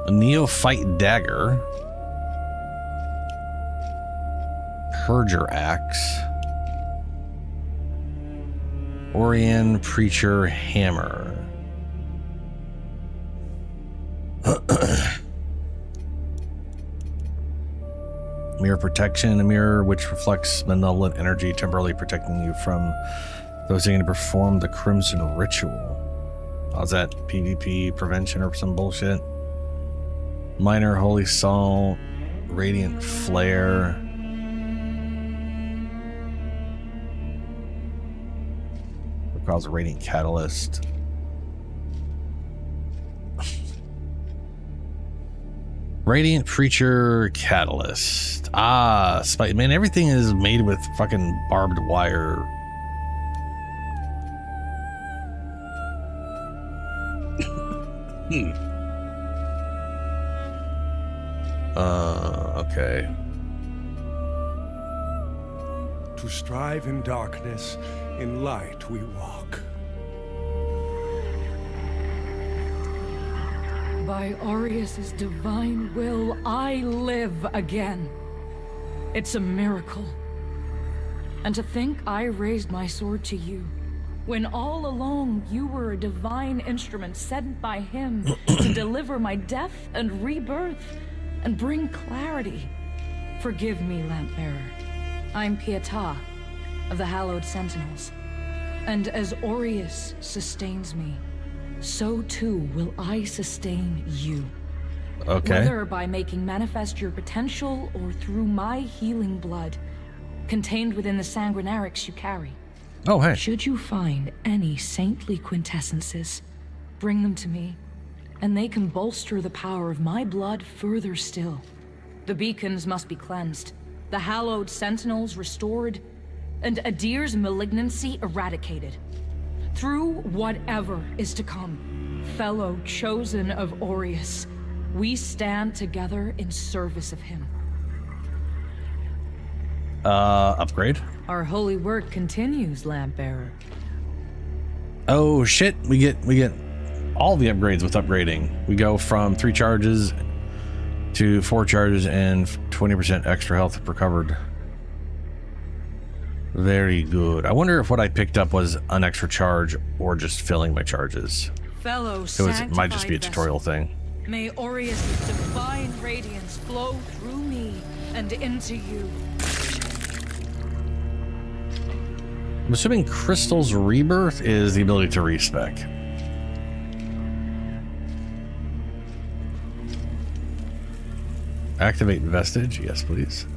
A neophyte dagger. Purger axe. Orien preacher hammer. Mirror protection, a mirror which reflects malevolent energy, temporarily protecting you from those who are going to perform the Crimson Ritual. How's that? PvP prevention or some bullshit? Minor Holy Salt, Radiant Flare. Cause a Radiant Catalyst. Radiant Preacher Catalyst. Ah, spike. Man, everything is made with fucking barbed wire. Okay.
To strive in darkness, in light we walk.
By Aureus' divine will, I live again. It's a miracle. And to think I raised my sword to you, when all along you were a divine instrument sent by him to deliver my death and rebirth and bring clarity. Forgive me, Lampbearer. I'm Pietà of the Hallowed Sentinels. And as Aureus sustains me, so too will I sustain you.
Okay.
Whether by making manifest your potential or through my healing blood, contained within the sanguinarics you carry.
Oh, hey.
Should you find any saintly quintessences, bring them to me, and they can bolster the power of my blood further still. The beacons must be cleansed, the hallowed sentinels restored, and Adir's malignancy eradicated. Through whatever is to come, fellow chosen of Aureus, we stand together in service of him.
Upgrade.
Our holy work continues, Lampbearer.
Oh shit, we get all the upgrades with upgrading. We go from 3 charges to 4 charges and 20% extra health recovered. Very good. I wonder if what I picked up was an extra charge or just filling my charges.
Fellow
It might just be a tutorial thing.
May Aureus' divine radiance flow through me and into you.
I'm assuming Crystal's rebirth is the ability to respec. Activate vestige, yes please.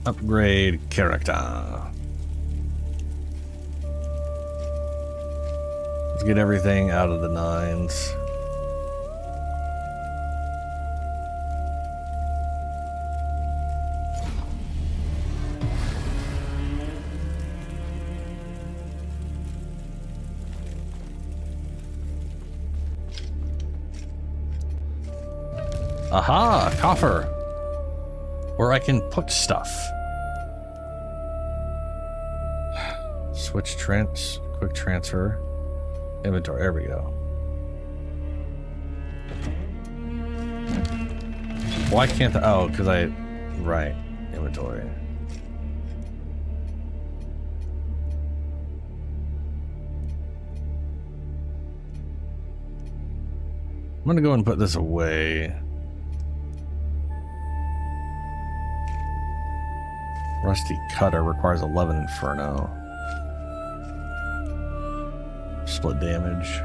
Upgrade character. Let's get everything out of the 9s. Aha, a coffer where I can put stuff. Switch quick transfer, inventory. There we go. Why can't the? Oh, because right, inventory. I'm gonna go and put this away. Rusty cutter requires 11 inferno. Split damage.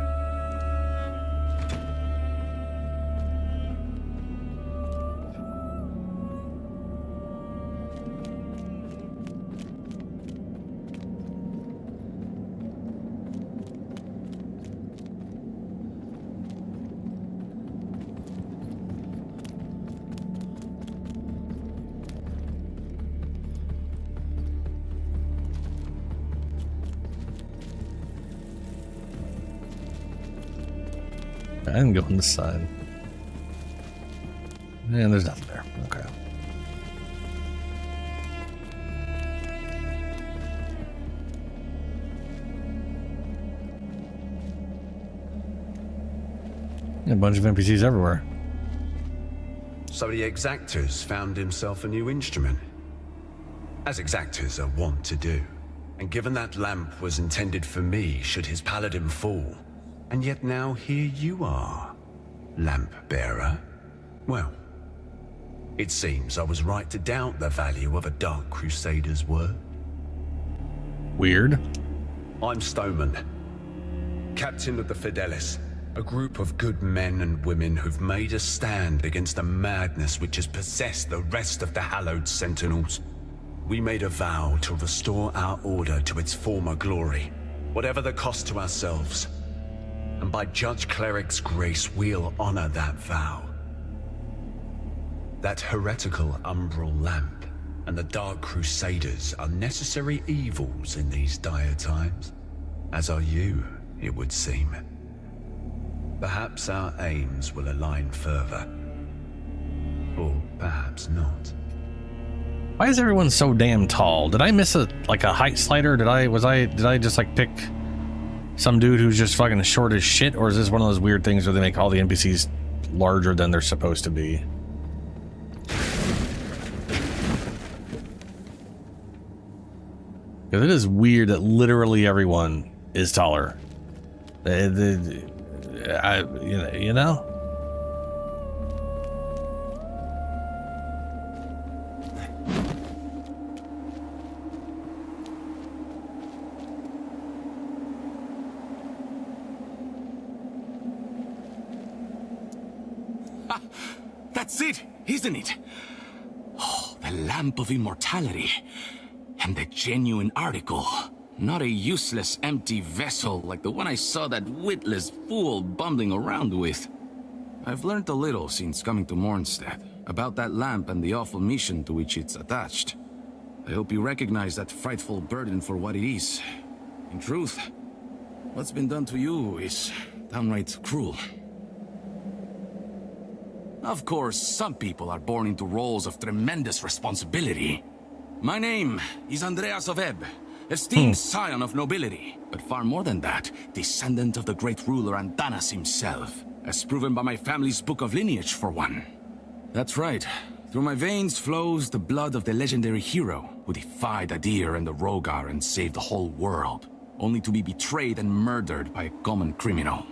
I didn't go on this side. And there's nothing there. Okay. A bunch of NPCs everywhere.
So the Exactors found himself a new instrument. As Exactors are wont to do. And given that lamp was intended for me should his paladin fall, and yet now here you are, Lamp Bearer. Well, it seems I was right to doubt the value of a Dark Crusader's word.
Weird.
I'm Stoneman, captain of the Fidelis, a group of good men and women who've made a stand against the madness which has possessed the rest of the Hallowed Sentinels. We made a vow to restore our order to its former glory, whatever the cost to ourselves. And by Judge Cleric's grace, we'll honor that vow. That heretical umbral lamp and the Dark Crusaders are necessary evils in these dire times, as are you, it would seem. Perhaps our aims will align further, or perhaps not.
Why is everyone so damn tall? Did I miss a height slider? Did I just like pick some dude who's just fucking short as shit, or is this one of those weird things where they make all the NPCs larger than they're supposed to be? Because it is weird that literally everyone is taller. You know?
That's it, isn't it? Oh, the Lamp of Immortality. And the genuine article. Not a useless, empty vessel like the one I saw that witless fool bumbling around with. I've learned a little since coming to Mornstead about that lamp and the awful mission to which it's attached. I hope you recognize that frightful burden for what it is. In truth, what's been done to you is downright cruel. Of course, some people are born into roles of tremendous responsibility. My name is Andreas of Ebb, esteemed scion of nobility, but far more than that, descendant of the great ruler Antanas himself, as proven by my family's book of lineage, for one. That's right. Through my veins flows the blood of the legendary hero who defied Adir and the Rogar and saved the whole world, only to be betrayed and murdered by a common criminal.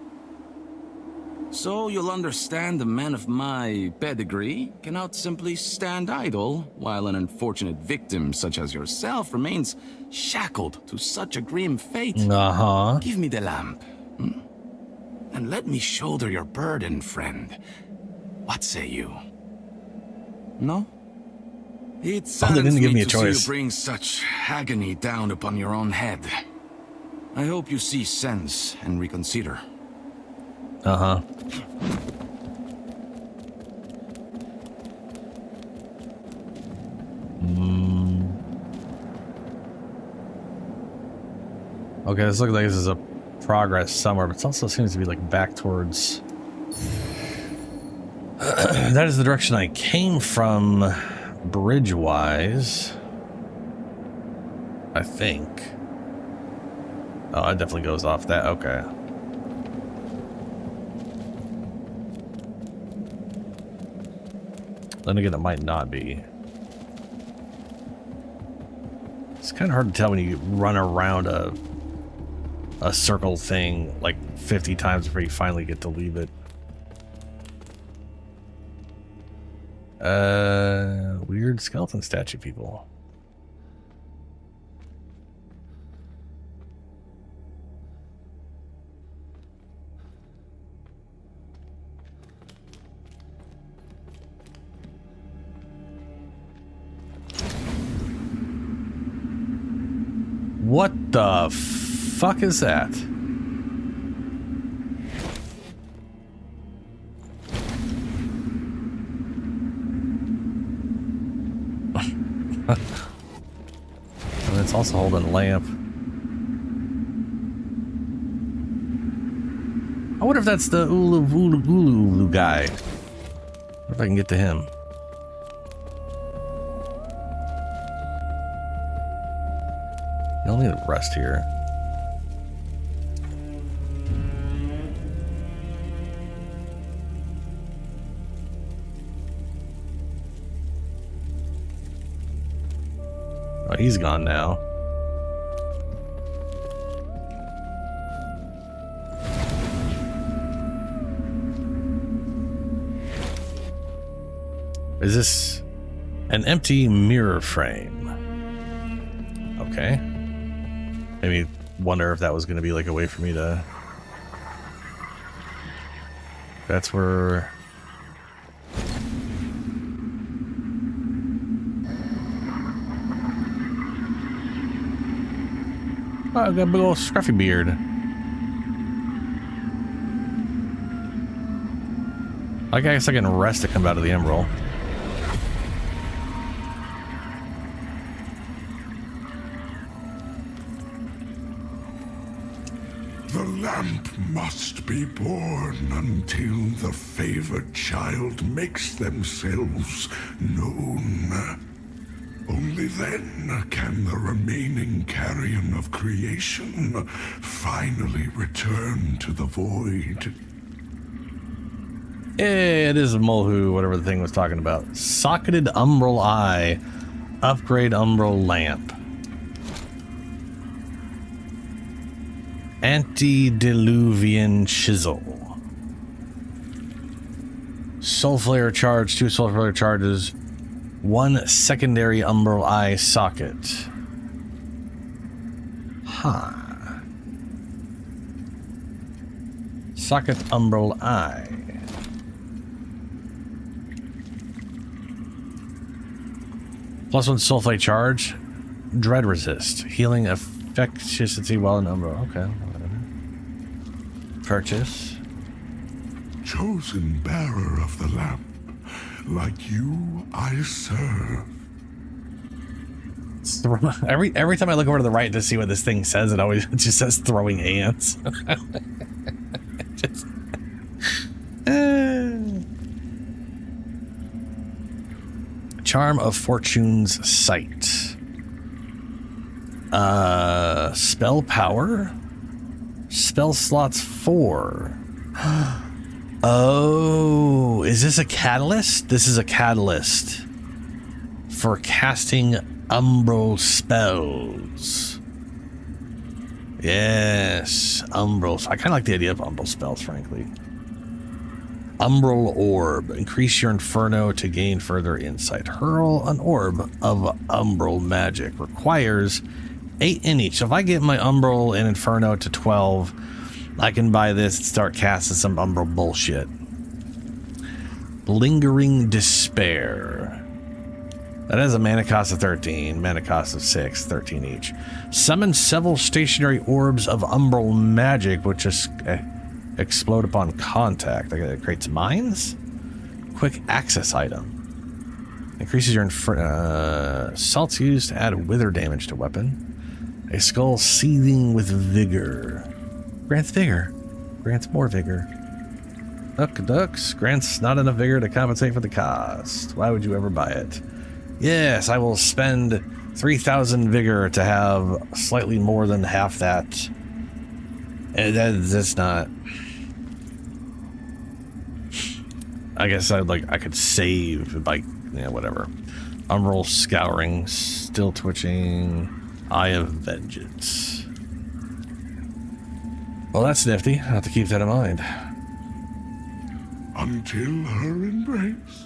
So you'll understand a man of my pedigree cannot simply stand idle while an unfortunate victim such as yourself remains shackled to such a grim fate. Give me the lamp, and let me shoulder your burden, friend. What say you? No? It saddens
give me a
to see
choice.
you bring such agony down upon your own head. I hope you see sense and reconsider.
Okay, this looks like this is a progress somewhere, but it also seems to be like back towards... That is the direction I came from, bridge-wise. I think. Oh, it definitely goes off that. Okay. Then again, it might not be. It's kind of hard to tell when you run around a circle thing like 50 times before you finally get to leave it. Weird skeleton statue people. What the fuck is that? And it's also holding a lamp. I wonder if that's the Ulu guy. I wonder if I can get to him. I'll need a rest here. Oh, he's gone now. Is this an empty mirror frame? Okay. Maybe wonder if that was going to be like a way for me to... That's where... Oh, I've got a big old scruffy beard. I guess I can rest to come out of the emerald.
The lamp must be born until the favored child makes themselves known. Only then can the remaining carrion of creation finally return to the void.
It is Mulhu, whatever the thing was talking about. Socketed umbral eye. Upgrade umbral lamp. Antediluvian chisel. Soul flare charge, 2 soul flare charges, 1 secondary umbral eye socket. Huh. Socket umbral eye. +1 soul flare charge, dread resist, healing infectiosity while in umbral. Okay, whatever. Purchase.
Chosen bearer of the lamp, like you I serve.
Every time I look over to the right to see what this thing says, it just says throwing ants. Just, Charm of Fortune's Sight. Spell power. Spell slots 4. Oh, is this a catalyst? This is a catalyst for casting umbral spells. Yes, umbrals. I kind of like the idea of umbral spells, frankly. Umbral Orb. Increase your Inferno to gain further insight. Hurl an orb of umbral magic. Requires 8 in each. So if I get my umbral and Inferno to 12, I can buy this and start casting some umbral bullshit. Lingering Despair. That has a mana cost of 13, mana cost of 6, 13 each. Summon several stationary orbs of umbral magic, which just explode upon contact. It creates mines? Quick access item. Increases your salts used to add wither damage to weapon. A skull seething with vigor. Grants vigor. Grants more vigor. Ducks. Grants not enough vigor to compensate for the cost. Why would you ever buy it? Yes, I will spend 3,000 vigor to have slightly more than half that. That's not... I guess I could save by, yeah, whatever. Umbral Scouring, Still Twitching, Eye of Vengeance. Well, that's nifty. I'll have to keep that in mind.
Until her embrace.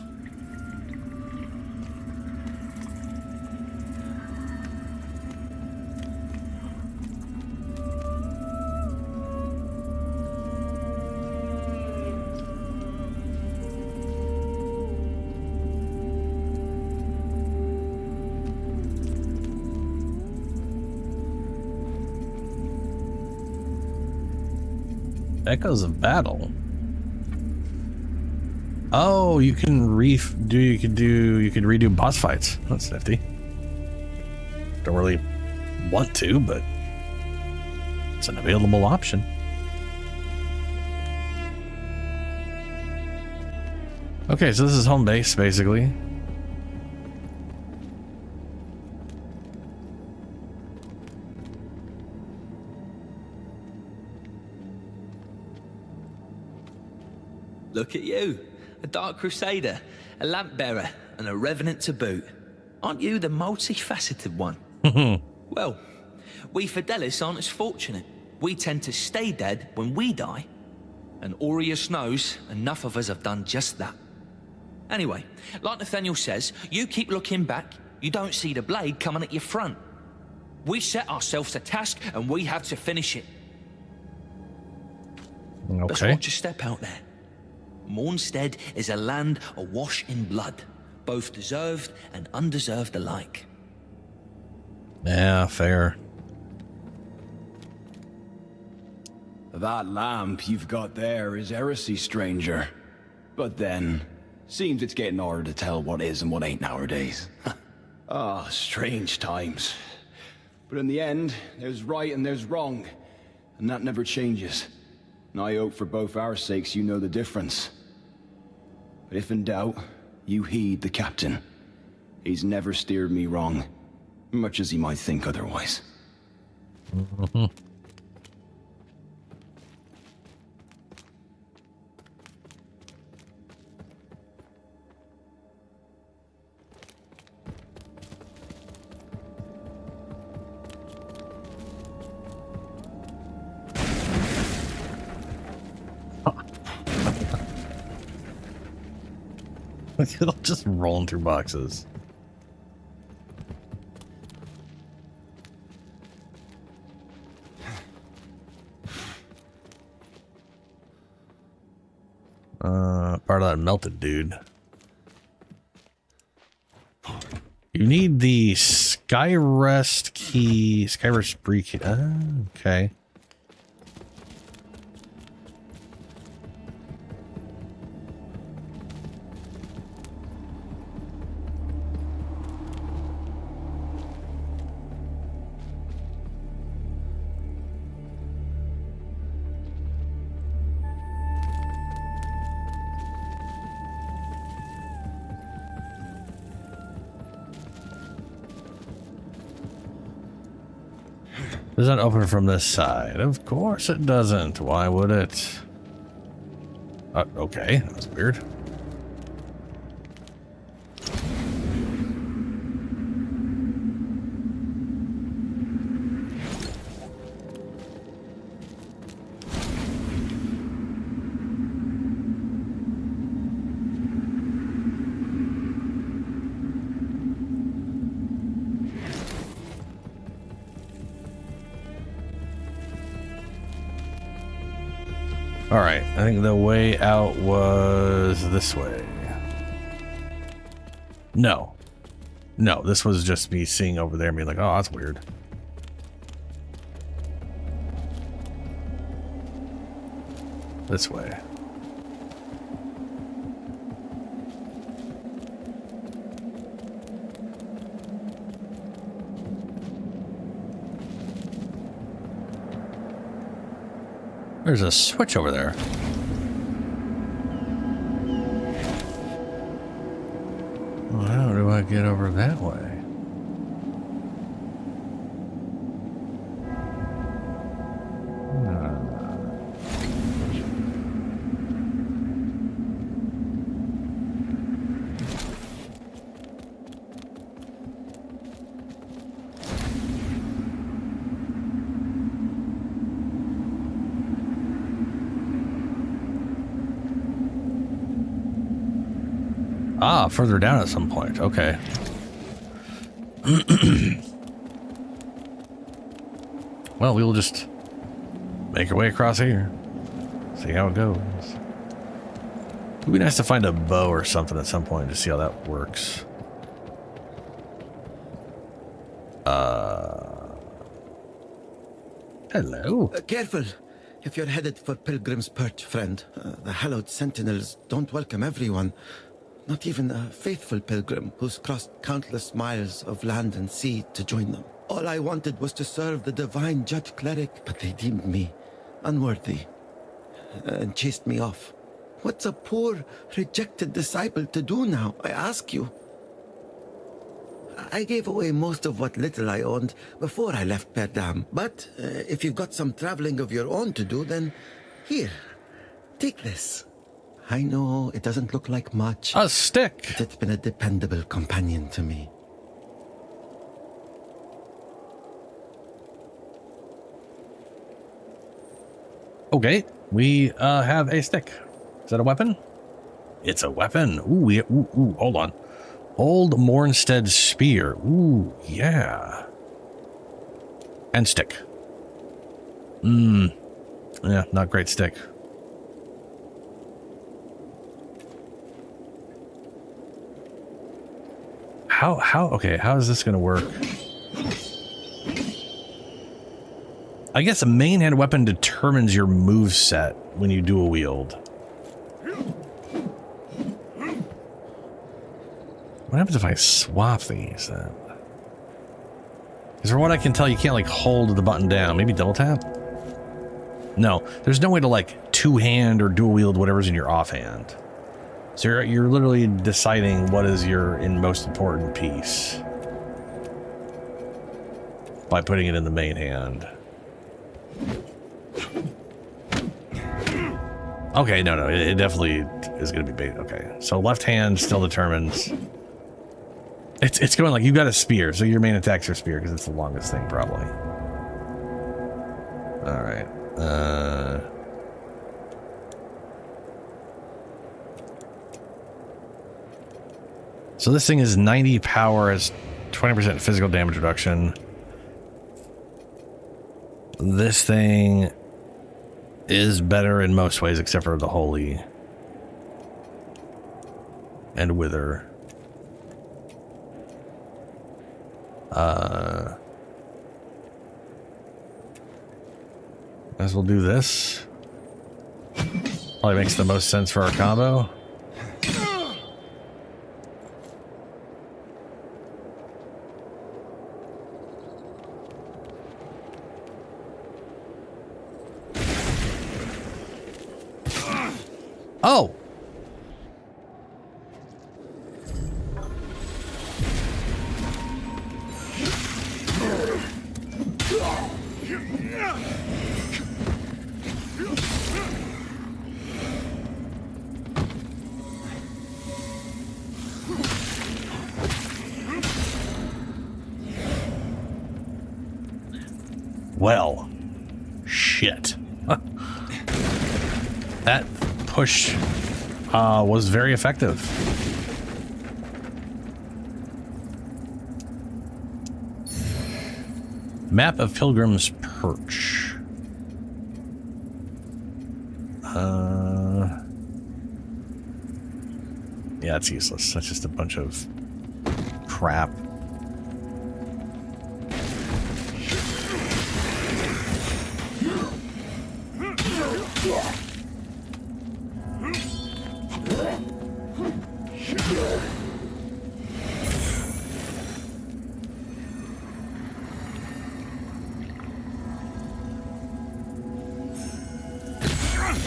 Echoes of Battle. Oh, you can redo boss fights. That's nifty. Don't really want to, but it's an available option. Okay, so this is home base, basically.
Look at you, a Dark Crusader, a Lamp Bearer, and a Revenant to boot. Aren't you the multifaceted one? Well, we Fidelis aren't as fortunate. We tend to stay dead when we die. And Aureus knows enough of us have done just that. Anyway, like Nathaniel says, you keep looking back, you don't see the blade coming at your front. We set ourselves a task and we have to finish it.
Okay.
Let's watch a step out there. Mornstead is a land awash in blood, both deserved and undeserved alike.
Yeah, fair.
That lamp you've got there is heresy, stranger. But then, seems it's getting harder to tell what is and what ain't nowadays. Strange times. But in the end, there's right and there's wrong, and that never changes. And I hope for both our sakes you know the difference. But if in doubt, you heed the captain. He's never steered me wrong, much as he might think otherwise.
It'll just rolling through boxes. Part of that melted dude. You need the Skyrest key, Skyrest spree key. Okay. Does that open from this side? Of course it doesn't. Why would it? Okay, that's weird. All right, I think the way out was this way. No, this was just me seeing over there and being like, oh, that's weird. This way. There's a switch over there. Well, how do I get over that way? Ah, further down at some point. Okay. Well, we will just make our way across here. See how it goes. It would be nice to find a bow or something at some point to see how that works. Hello.
Careful. If you're headed for Pilgrim's Perch, friend. The hallowed sentinels don't welcome everyone. Not even a faithful pilgrim who's crossed countless miles of land and sea to join them. All I wanted was to serve the divine judge cleric, but they deemed me unworthy and chased me off. What's a poor, rejected disciple to do now, I ask you? I gave away most of what little I owned before I left Perdam, but if you've got some traveling of your own to do, then here, take this. I know it doesn't look like much.
A stick.
But it's been a dependable companion to me.
Okay, we have a stick. Is that a weapon? It's a weapon. Ooh, hold on. Old Mornstead spear. Ooh, yeah. And stick. Yeah, not great stick. Okay, how is this gonna work? I guess a main hand weapon determines your move set when you dual wield. What happens if I swap these then? Because from what I can tell, you can't like hold the button down. Maybe double tap? No, there's no way to like two-hand or dual wield whatever's in your offhand. So you're literally deciding what is your most important piece by putting it in the main hand. Okay, no, it definitely is going to be bait. Okay, so left hand still determines. It's going like you got a spear, so your main attack's your spear because it's the longest thing probably. All right. So this thing is 90 power, has 20% physical damage reduction. This thing is better in most ways except for the holy and wither. As we'll do this. Probably makes the most sense for our combo. Oh! Well, shit. That push was very effective. Map of Pilgrim's Perch. Yeah, it's useless. That's just a bunch of crap.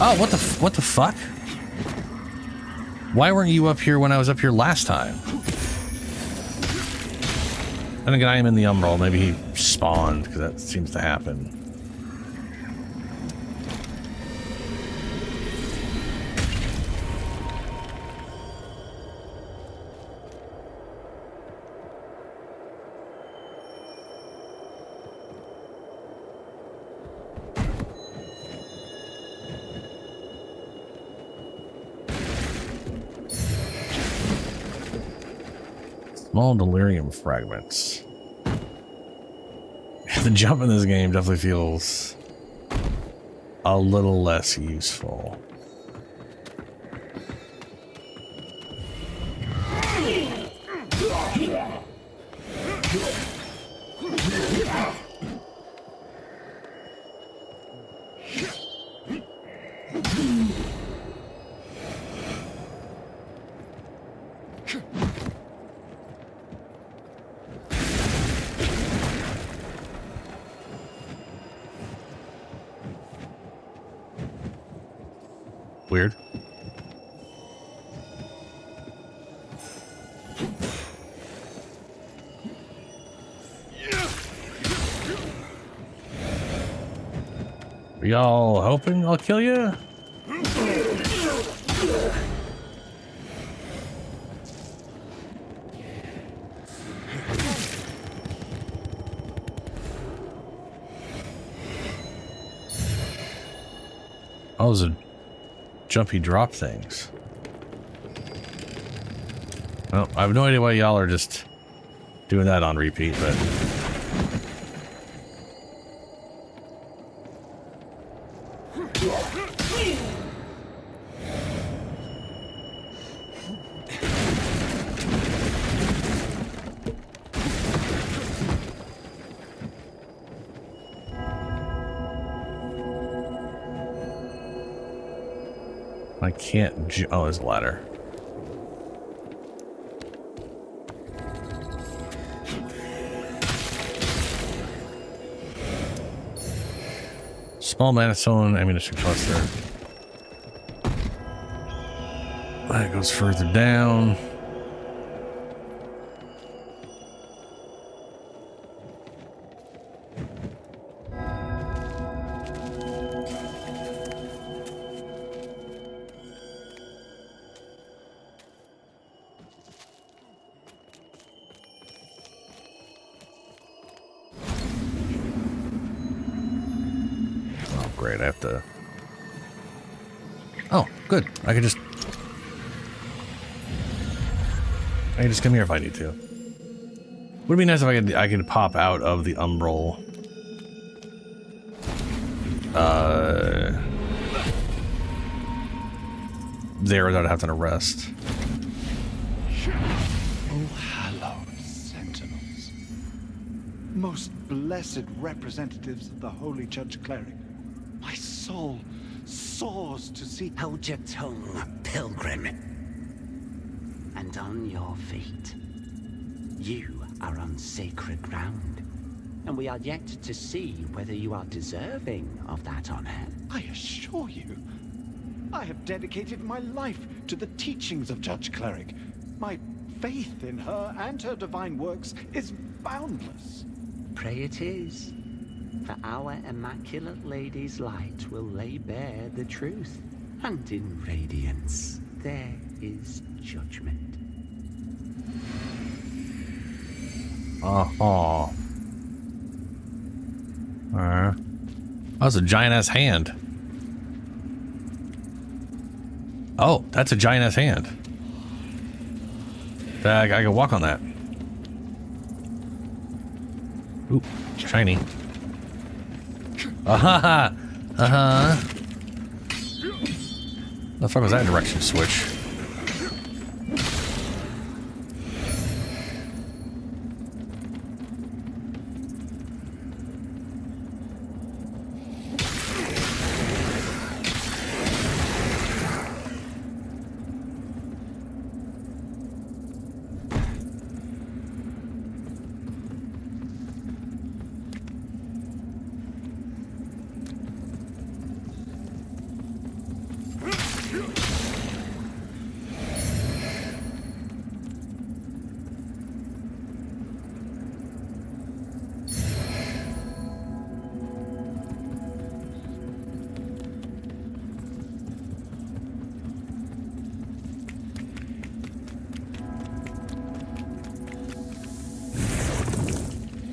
Oh, what the fuck? Why weren't you up here when I was up here last time? And again, I am in the Umbral. Maybe he spawned, because that seems to happen. Small delirium fragments. The jump in this game definitely feels a little less useful. Weird. Are y'all hoping I'll kill you? Oh, those are jumpy drop things. Well, I have no idea why y'all are just doing that on repeat, but... I can't oh, there's a ladder. Small Manastone ammunition cluster. That goes further down. Great, I have to... Oh, good. I can just... I can just come here if I need to. Would be nice if I could pop out of the umbral. There without having to rest.
Oh, hallowed sentinels. Most blessed representatives of the Holy Judge Cleric. My soul soars to see.
Hold your tongue, pilgrim. And on your feet. You are on sacred ground. And we are yet to see whether you are deserving of that honor.
I assure you, I have dedicated my life to the teachings of Judge Cleric. My faith in her and her divine works is boundless.
Pray it is. For our Immaculate Lady's light will lay bare the truth. And in radiance, there is judgment.
Uh-huh. That was a giant-ass hand. Oh, that's a giant-ass hand. I can walk on that. Ooh, shiny. Uh-huh. Uh-huh. The fuck was that direction switch?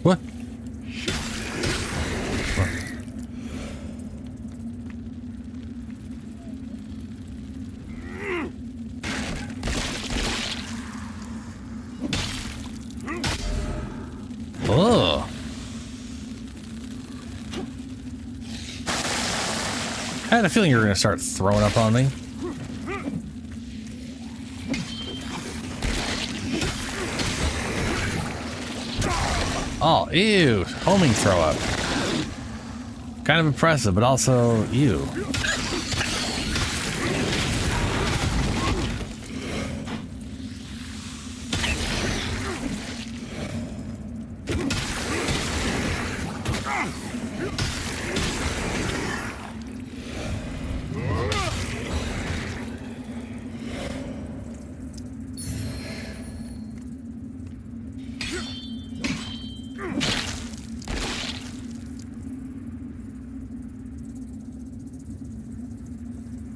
What? Oh. I had a feeling you were going to start throwing up on me. Oh, ew. Homing throw up. Kind of impressive, but also ew.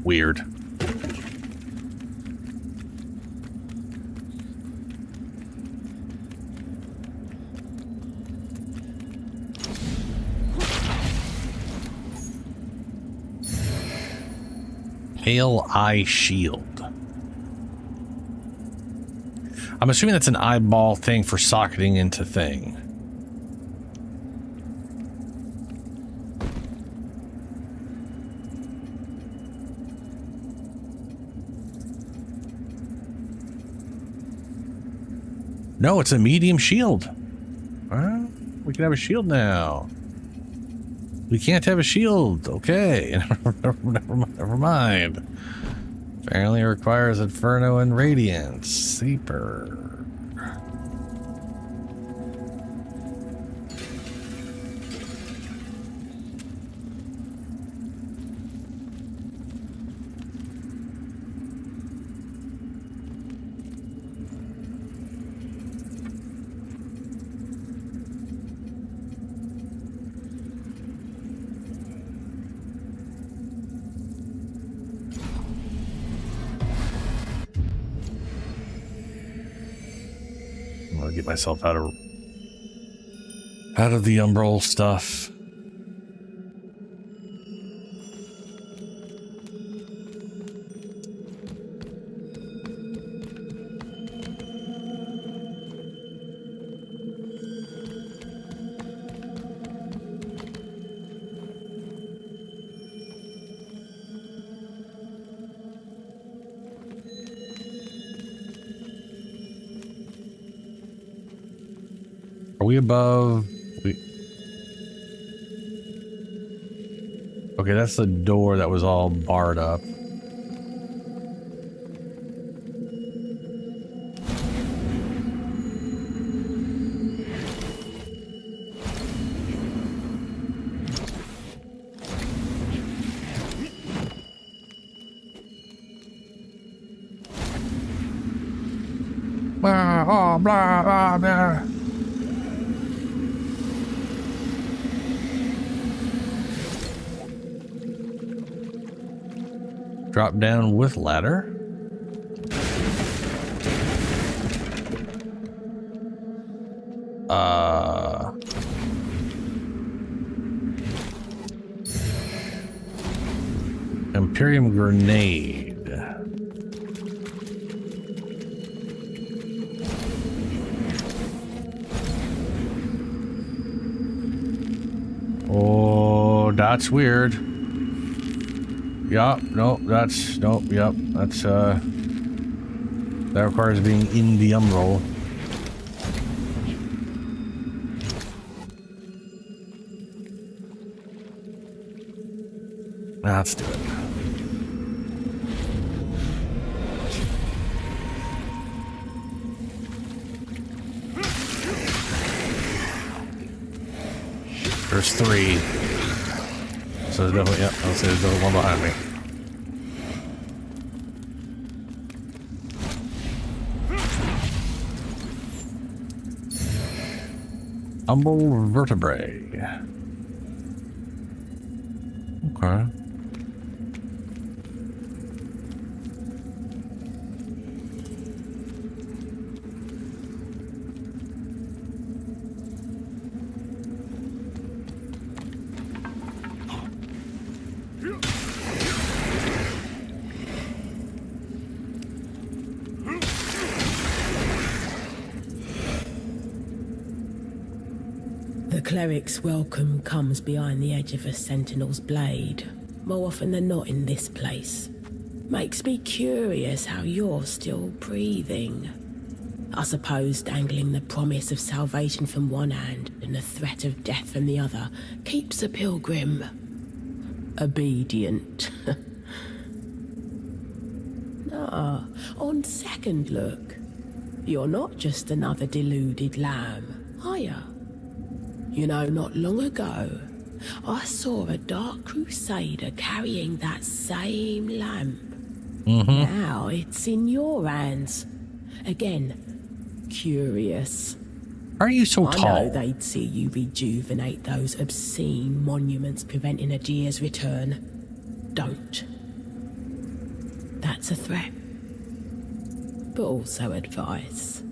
Weird. Pale eye shield. I'm assuming that's an eyeball thing for socketing into thing. No, it's a medium shield. Well, we can have a shield now. We can't have a shield. Okay. Never mind. Apparently requires Inferno and Radiance. Sleeper. Get myself out of the umbral stuff. Are we above? Okay, that's the door that was all barred up. Blah, blah, blah, blah. Drop down with ladder. Imperium grenade. Oh, that's weird. Yup, nope, that's, nope, yup, that's, that requires being in the umbral. Let's do it. There's 3. So there's definitely, yeah, I'll say there's definitely one behind me. Umbral vertebrae. Okay.
The cleric's welcome comes behind the edge of a sentinel's blade, more often than not in this place. Makes me curious how you're still breathing. I suppose dangling the promise of salvation from one hand and the threat of death from the other keeps a pilgrim obedient. Ah, on second look, you're not just another deluded lamb, are you? You know, not long ago, I saw a dark crusader carrying that same lamp. Now it's in your hands. Again, curious.
Are you so tall?
I know they'd see you rejuvenate those obscene monuments preventing a deer's return. Don't. That's a threat. But also advice.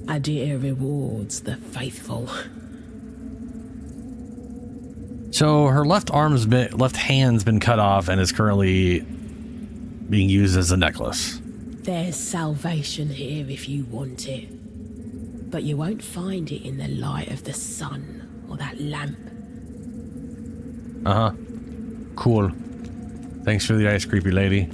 A deer rewards the faithful.
So her left hand's been cut off and is currently being used as a necklace.
There's salvation here if you want it. But you won't find it in the light of the sun or that lamp.
Uh-huh. Cool. Thanks for the ice, creepy lady.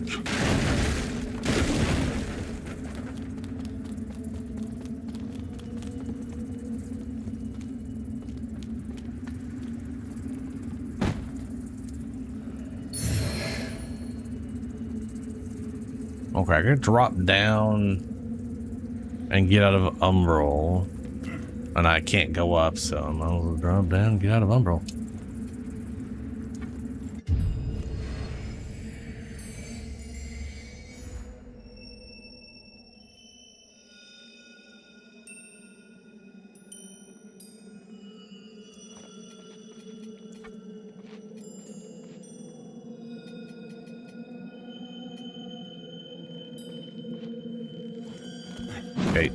Okay, I can drop down and get out of Umbral. And I can't go up, so I'm gonna drop down and get out of Umbral. Okay.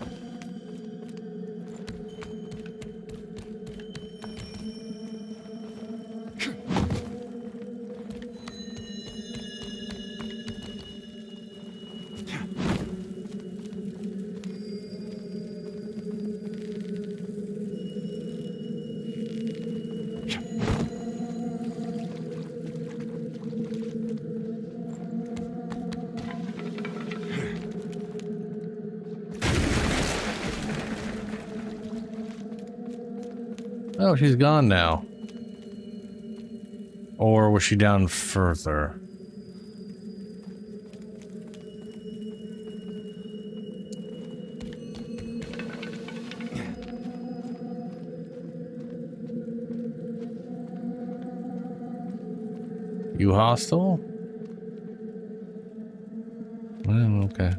Oh, she's gone now. Or was she down further? You hostile? Okay.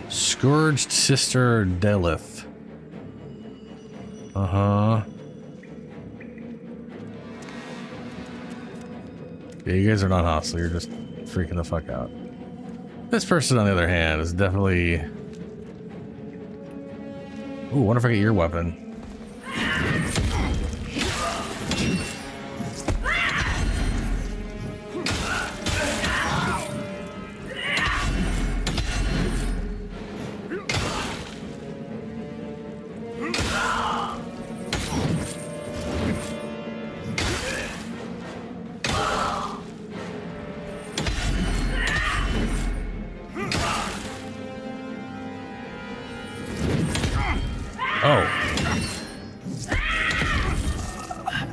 Scourged Sister Delith. Uh-huh. Yeah, you guys are not hostile. You're just freaking the fuck out. This person, on the other hand, is definitely... Ooh, wonder if I get your weapon.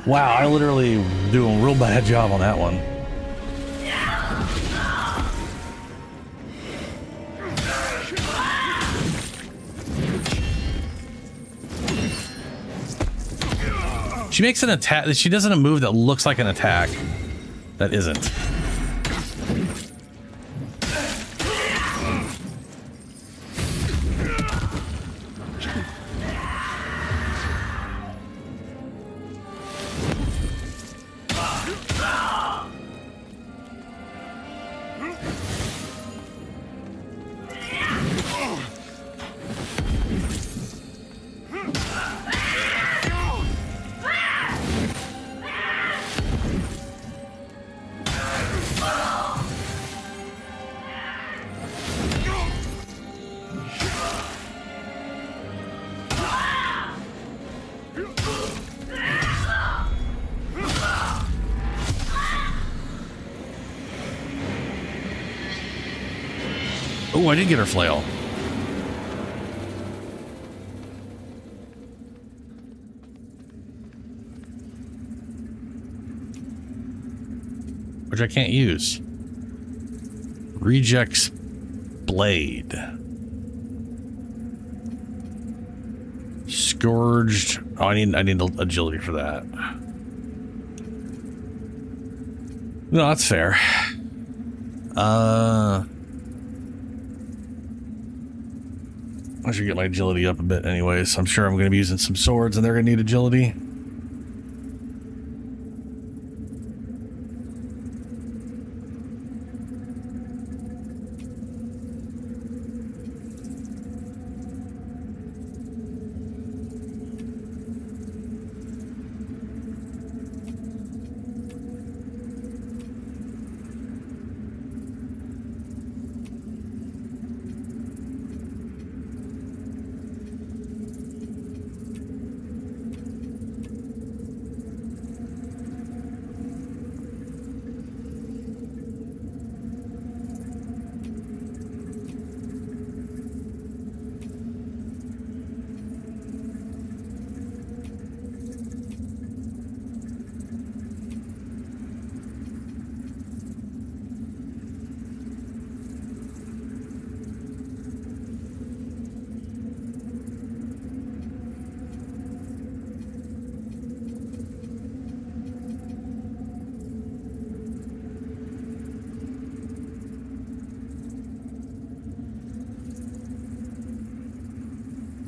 Wow, I literally do a real bad job on that one. She makes an attack. She doesn't a move that looks like an attack. That isn't. Oh, I did get her flail. Which I can't use. Rejects blade. Scourged. Oh, I need agility for that. No, that's fair. I should get my agility up a bit anyways. I'm sure I'm going to be using some swords and they're going to need agility.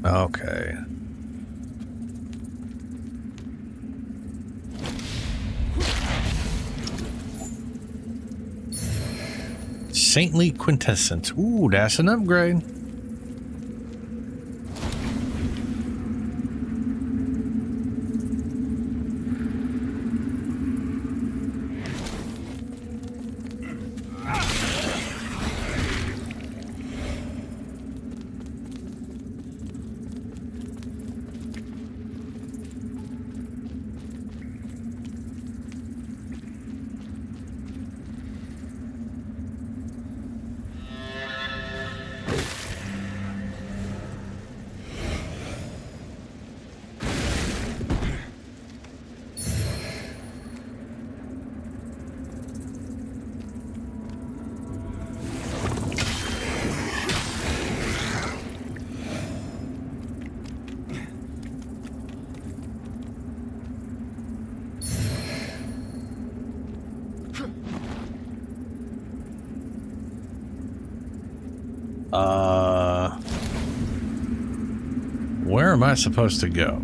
Okay. Saintly Quintessence. Ooh, that's an upgrade. Where am I supposed to go?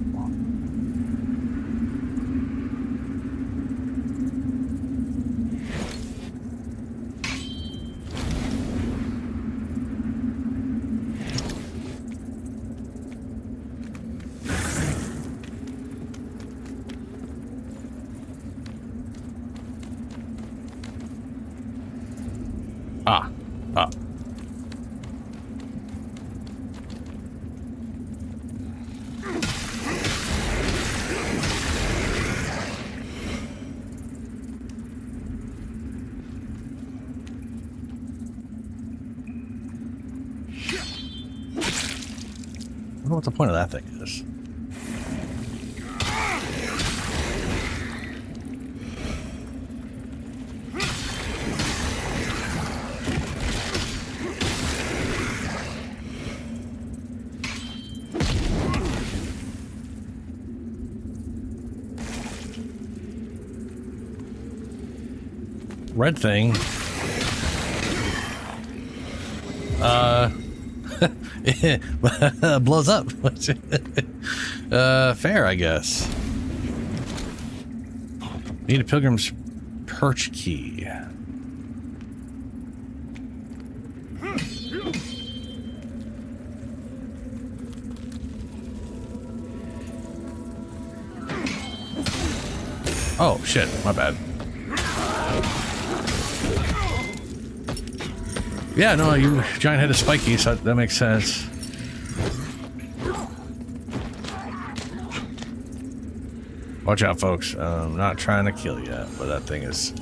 Ah. I don't know what the point of that thing is. Red thing. Blows up. Fair, I guess. Need a pilgrim's perch key. Oh, shit. My bad. Yeah, no, you giant head is spiky, so that makes sense. Watch out, folks. I'm not trying to kill you, but that thing is...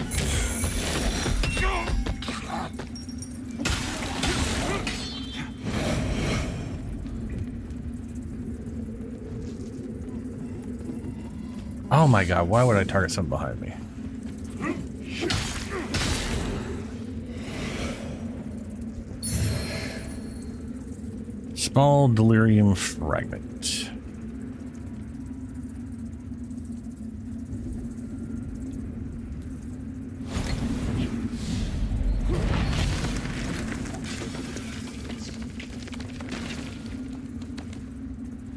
Oh my god, why would I target something behind me? Small delirium fragment.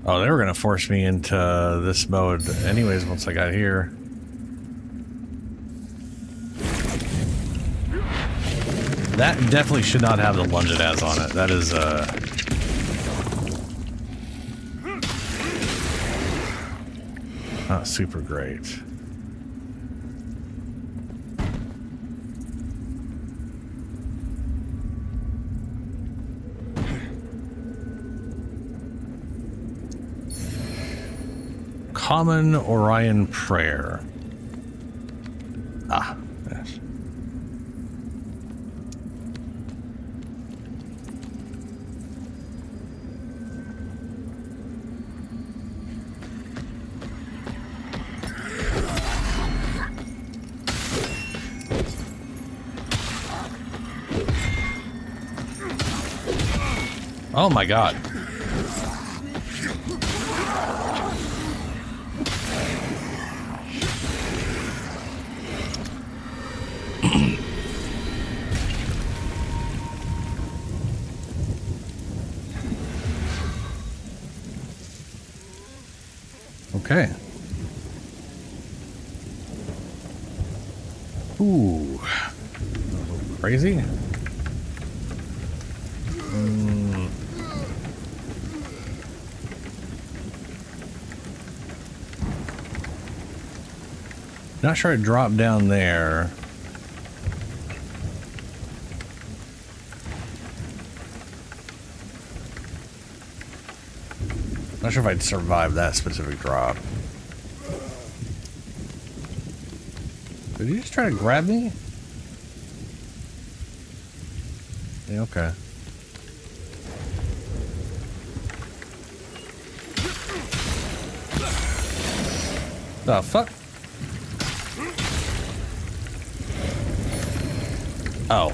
Oh, they were gonna force me into this mode anyways once I got here. That definitely should not have the lunge it has on it. That is not super great. Common Orion prayer. Ah, yes. Oh my god. Okay. Ooh. Crazy. Not sure it dropped down there. Not sure if I'd survive that specific drop. Did he just try to grab me? Yeah, okay. The fuck? Oh.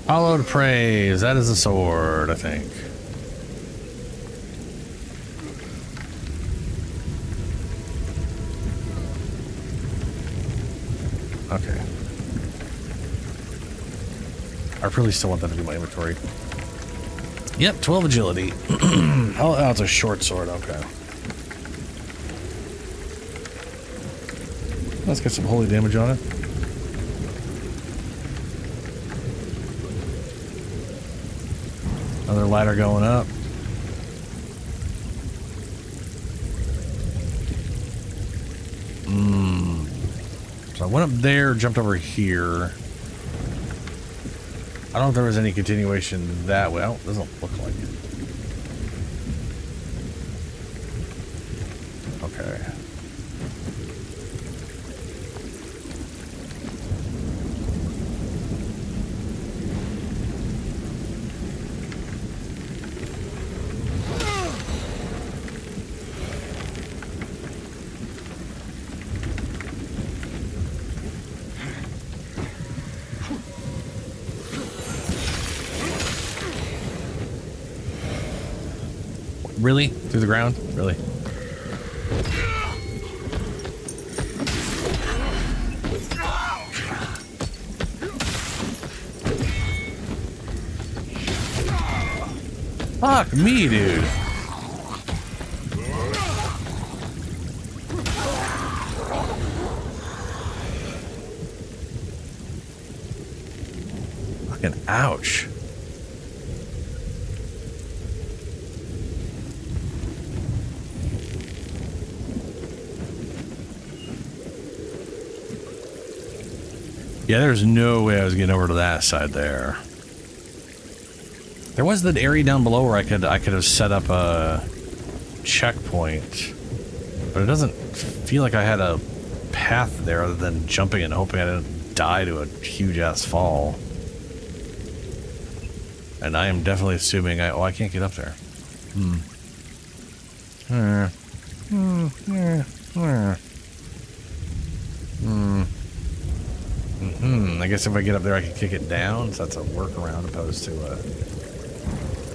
Hallowed praise. That is a sword, I think. Okay. I really still want that to be my inventory. Yep, 12 agility. Oh, it's a short sword. Okay. Let's get some holy damage on it. Another ladder going up. So I went up there, jumped over here. I don't know if there was any continuation that way. It doesn't look like it. Okay. Really? Through the ground? Really? Fuck me, dude. Fucking ouch. Yeah, there's no way I was getting over to that side there. There was that area down below where I could have set up a checkpoint, but it doesn't feel like I had a path there other than jumping and hoping I didn't die to a huge ass fall. And I am definitely assuming I can't get up there. I guess if I get up there, I can kick it down. So that's a workaround opposed to a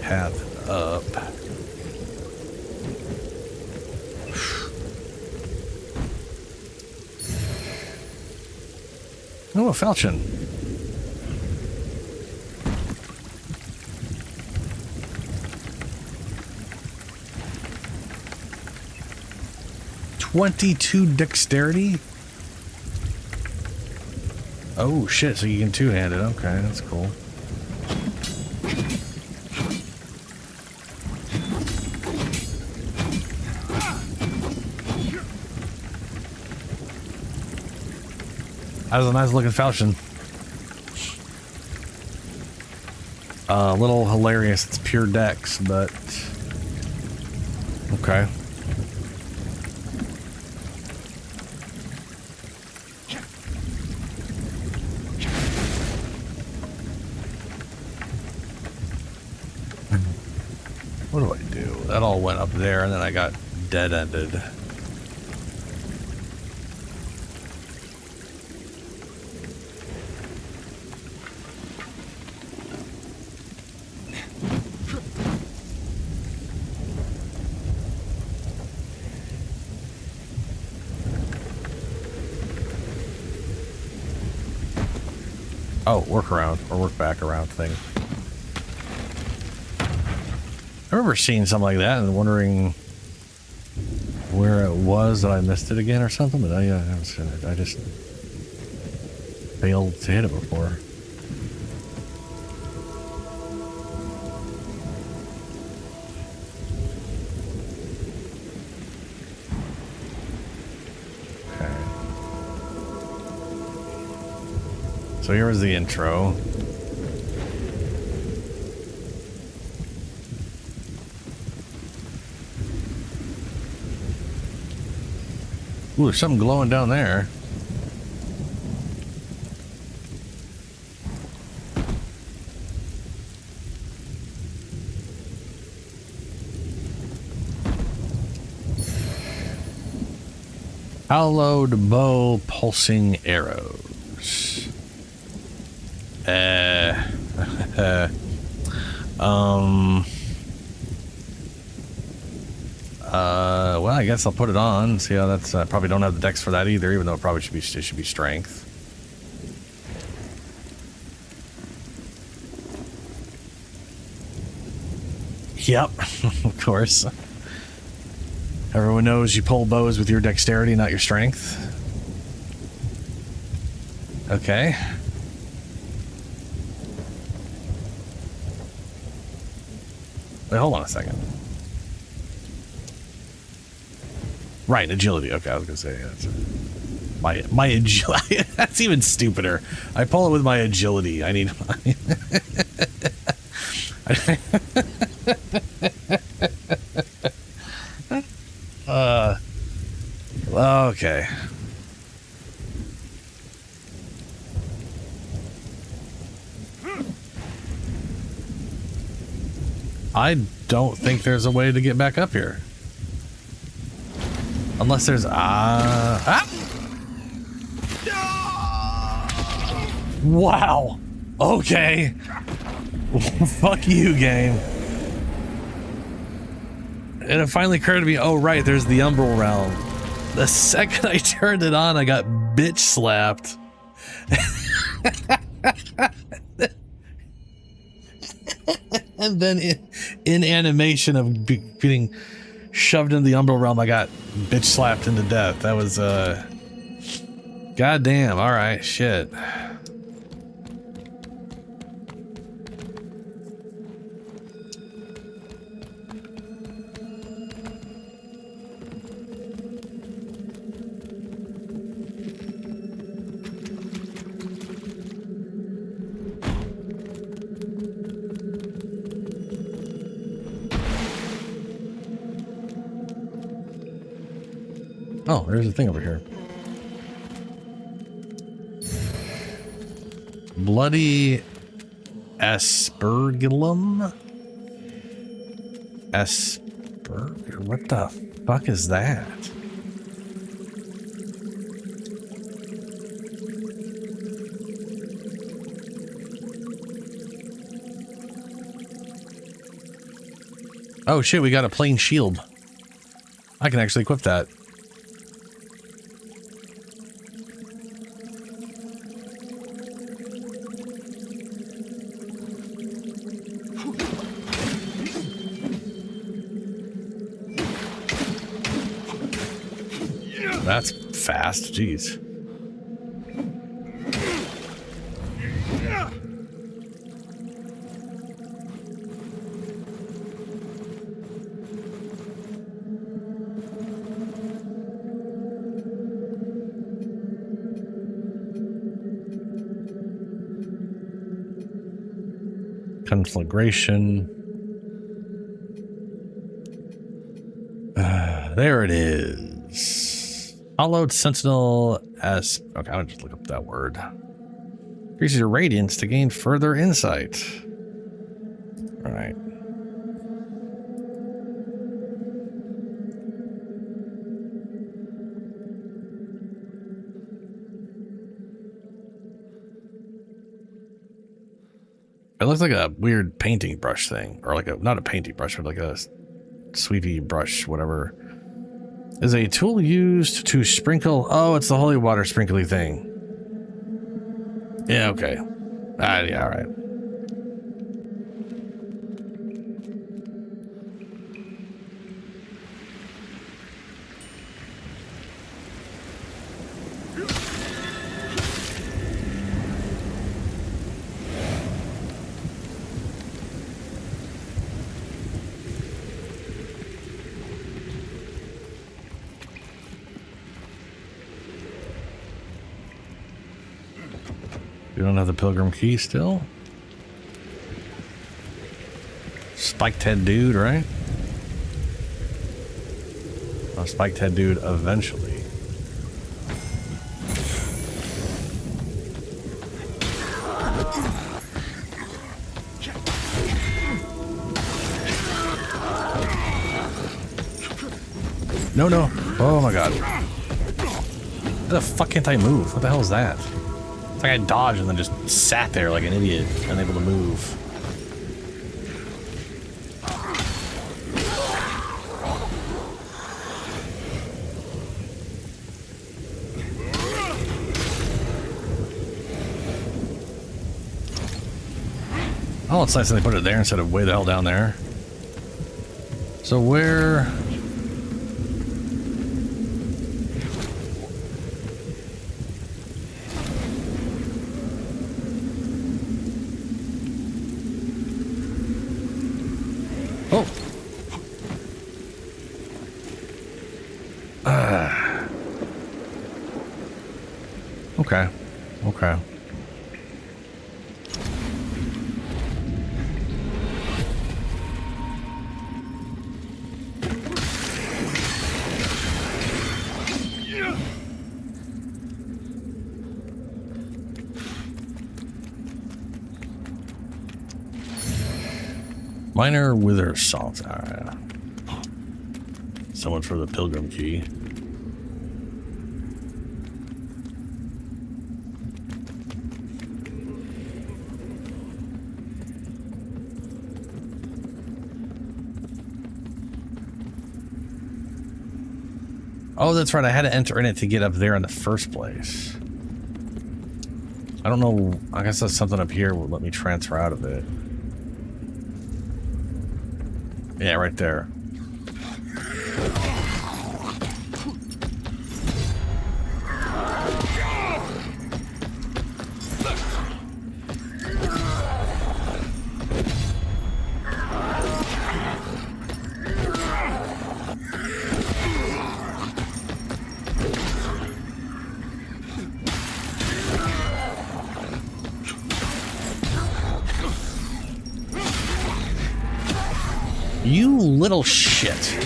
path up. Oh, a falchion. .22 dexterity. Oh shit, so you can two-hand it. Okay, that's cool. That was a nice looking falchion. A little hilarious, it's pure dex, but okay. What do I do? That all went up there and then I got dead-ended. Oh, work around or work back around thing. I remember seeing something like that and wondering where it was that I missed it again or something, but I just failed to hit it before. Okay. So here was the intro. Ooh, there's something glowing down there. Hallowed bow, pulsing arrows. Well, I guess I'll put it on. See how that's. Probably don't have the dex for that either, even though it probably should be strength. Yep, of course. Everyone knows you pull bows with your dexterity, not your strength. Okay. Wait, hold on a second. Right, agility. Okay, I was gonna say that's my agility. That's even stupider. I pull it with my agility. I need. Okay. I don't think there's a way to get back up here. Unless there's Wow. Okay. Fuck you, game. And it finally occurred to me, oh right, there's the Umbral Realm. The second I turned it on, I got bitch slapped. And then in animation of getting shoved into the Umbral Realm, I got bitch slapped into death. That was, goddamn, alright, shit. Oh, there's a thing over here. Bloody aspergillum? What the fuck is that? Oh shit, we got a plain shield. I can actually equip that. That's fast, jeez. Conflagration. There it is. Hollowed Sentinel S. Okay, I'll just look up that word. Increases your radiance to gain further insight. All right. It looks like a weird painting brush thing, or like a, not a painting brush, but like a sweepy brush, whatever. Is a tool used to sprinkle. Oh, it's the holy water sprinkly thing. Yeah, okay. Yeah, all right. You don't have the pilgrim key still? Spiked head dude, right? Oh, spiked head dude eventually. No, no. Oh my god. How the fuck can't I move? What the hell is that? It's like I dodged and then just sat there like an idiot, unable to move. Oh, it's nice that they put it there instead of way the hell down there. So where... Oh! Okay. Okay. Minor wither salt. Alright. Someone for the pilgrim key. Oh, that's right. I had to enter in it to get up there in the first place. I don't know. I guess that's something up here will let me transfer out of it. Yeah, right there. You little shit.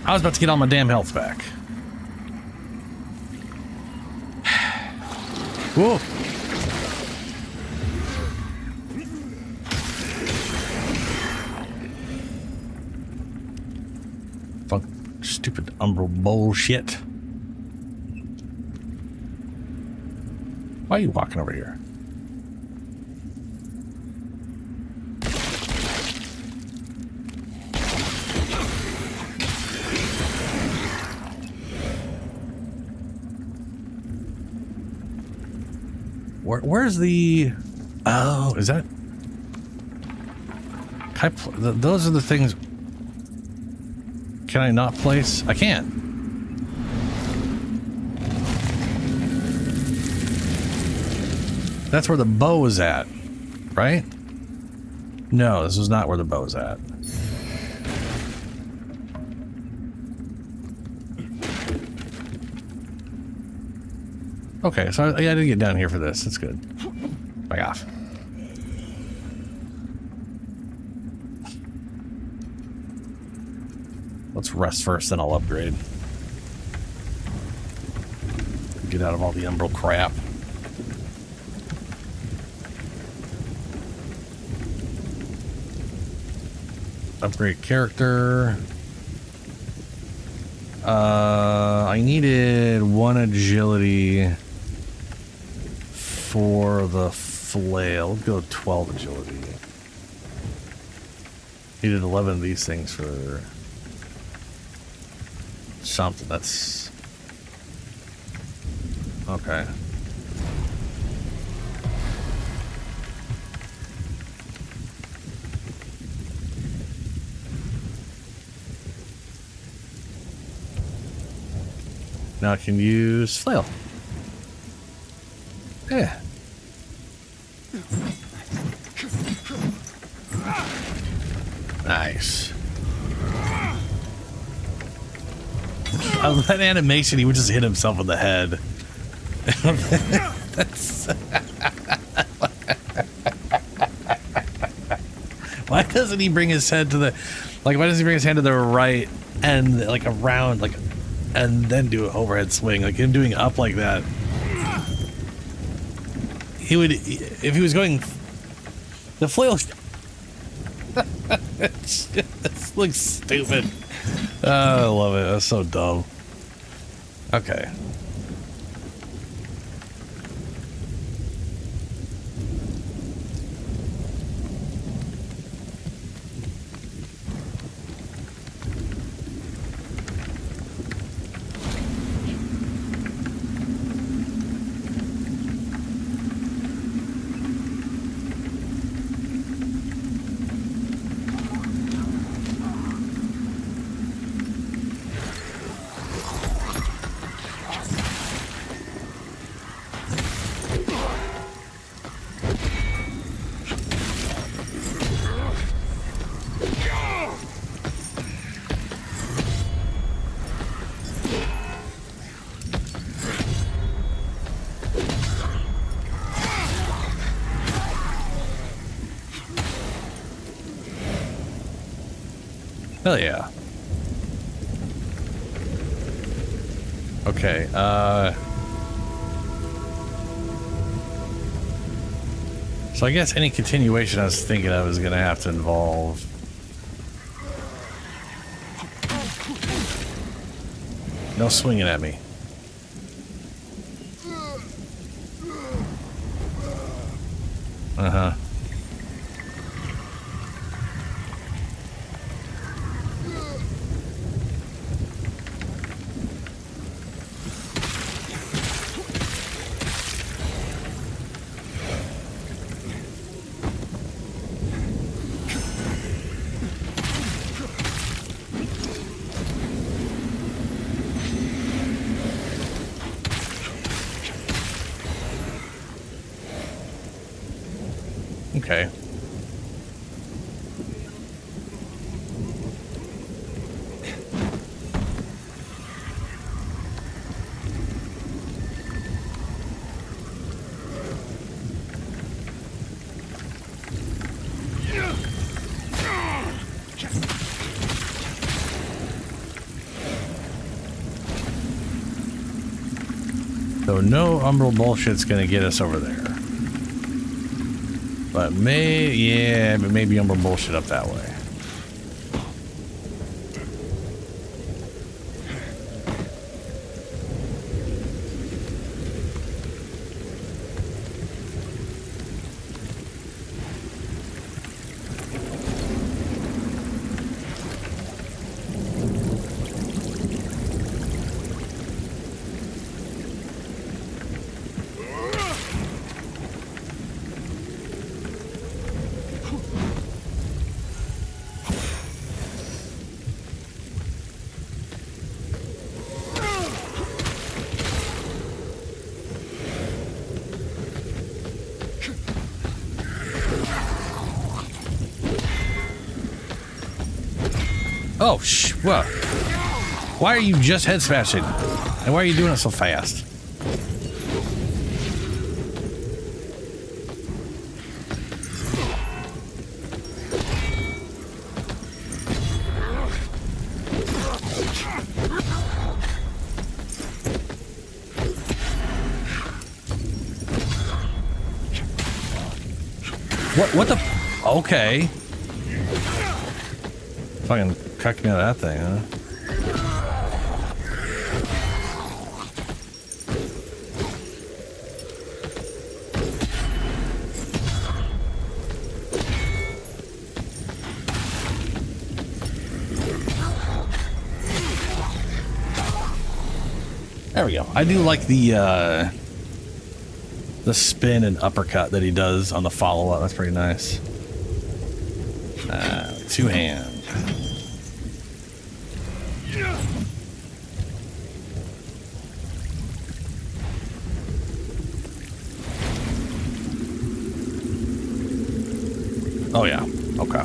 I was about to get all my damn health back. Whoa. Fuck, stupid umbral bullshit. Why are you walking over here? Where's the... Oh, is that... Those are the things... Can I not place? I can. That's where the bow is at, right? No, this is not where the bow is at. Okay, so I had to get down here for this. That's good. Back off. Let's rest first, then I'll upgrade. Get out of all the umbral crap. Upgrade character. I needed 1 agility for the flail. Let's go 12 agility. Needed 11 of these things for something. That's okay. Now I can use flail. Yeah. Nice. I love that animation. He would just hit himself in the head. That's why doesn't he bring his head to the... Like, why doesn't he bring his hand to the right and, like, around, like... And then do an overhead swing, like him doing up like that. He would, if he was going, the flail. This looks stupid. Oh, I love it. That's so dumb. Okay. Hell yeah. Okay, so I guess any continuation I was thinking of is gonna have to involve... No swinging at me. Uh-huh. Okay. So no umbral bullshit's gonna get us over there. But but maybe umbral bullshit up that way. Oh, what? Why are you just head smashing? And why are you doing it so fast? What the? Okay. Fucking cuck me out of that thing, huh? There we go. I do like the spin and uppercut that he does on the follow-up. That's pretty nice. Two hand. Oh yeah. Okay.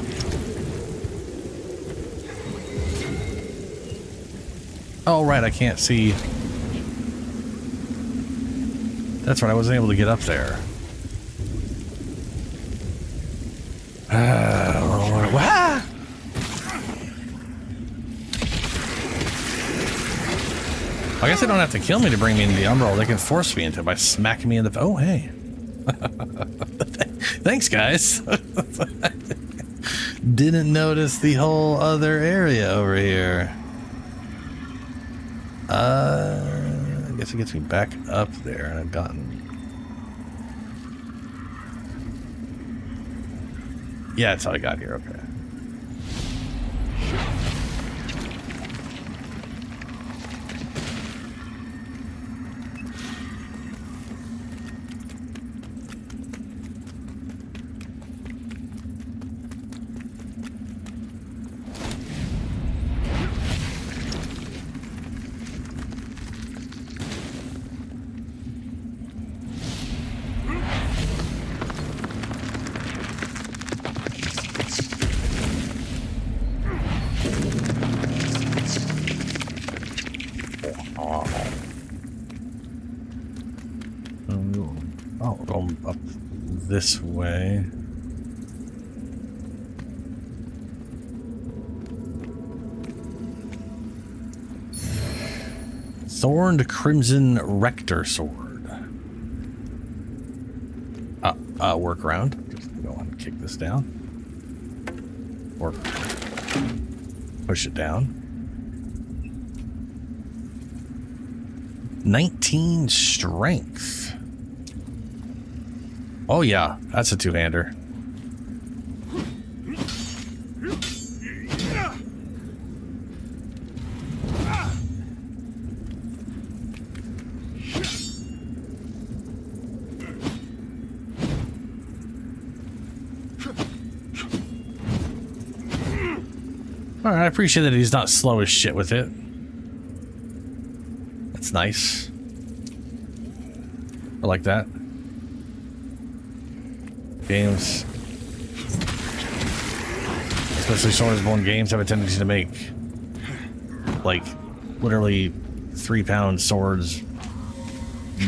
Oh right, I can't see. That's right, I wasn't able to get up there. What? I guess they don't have to kill me to bring me into the Umbral. They can force me into it by smacking me in the... Oh, hey. Thanks, guys. Didn't notice the whole other area over here. I guess it gets me back up there, and I've gotten... Yeah, that's how I got here, okay. Oh, going up this way. Thorned Crimson Rector Sword. Workaround. Just go and kick this down. Or push it down. 19 strength. Oh yeah, that's a two-hander. Alright, I appreciate that he's not slow as shit with it. That's nice. I like that. Games, especially Sourceborne games, have a tendency to make, like, literally 3-pound swords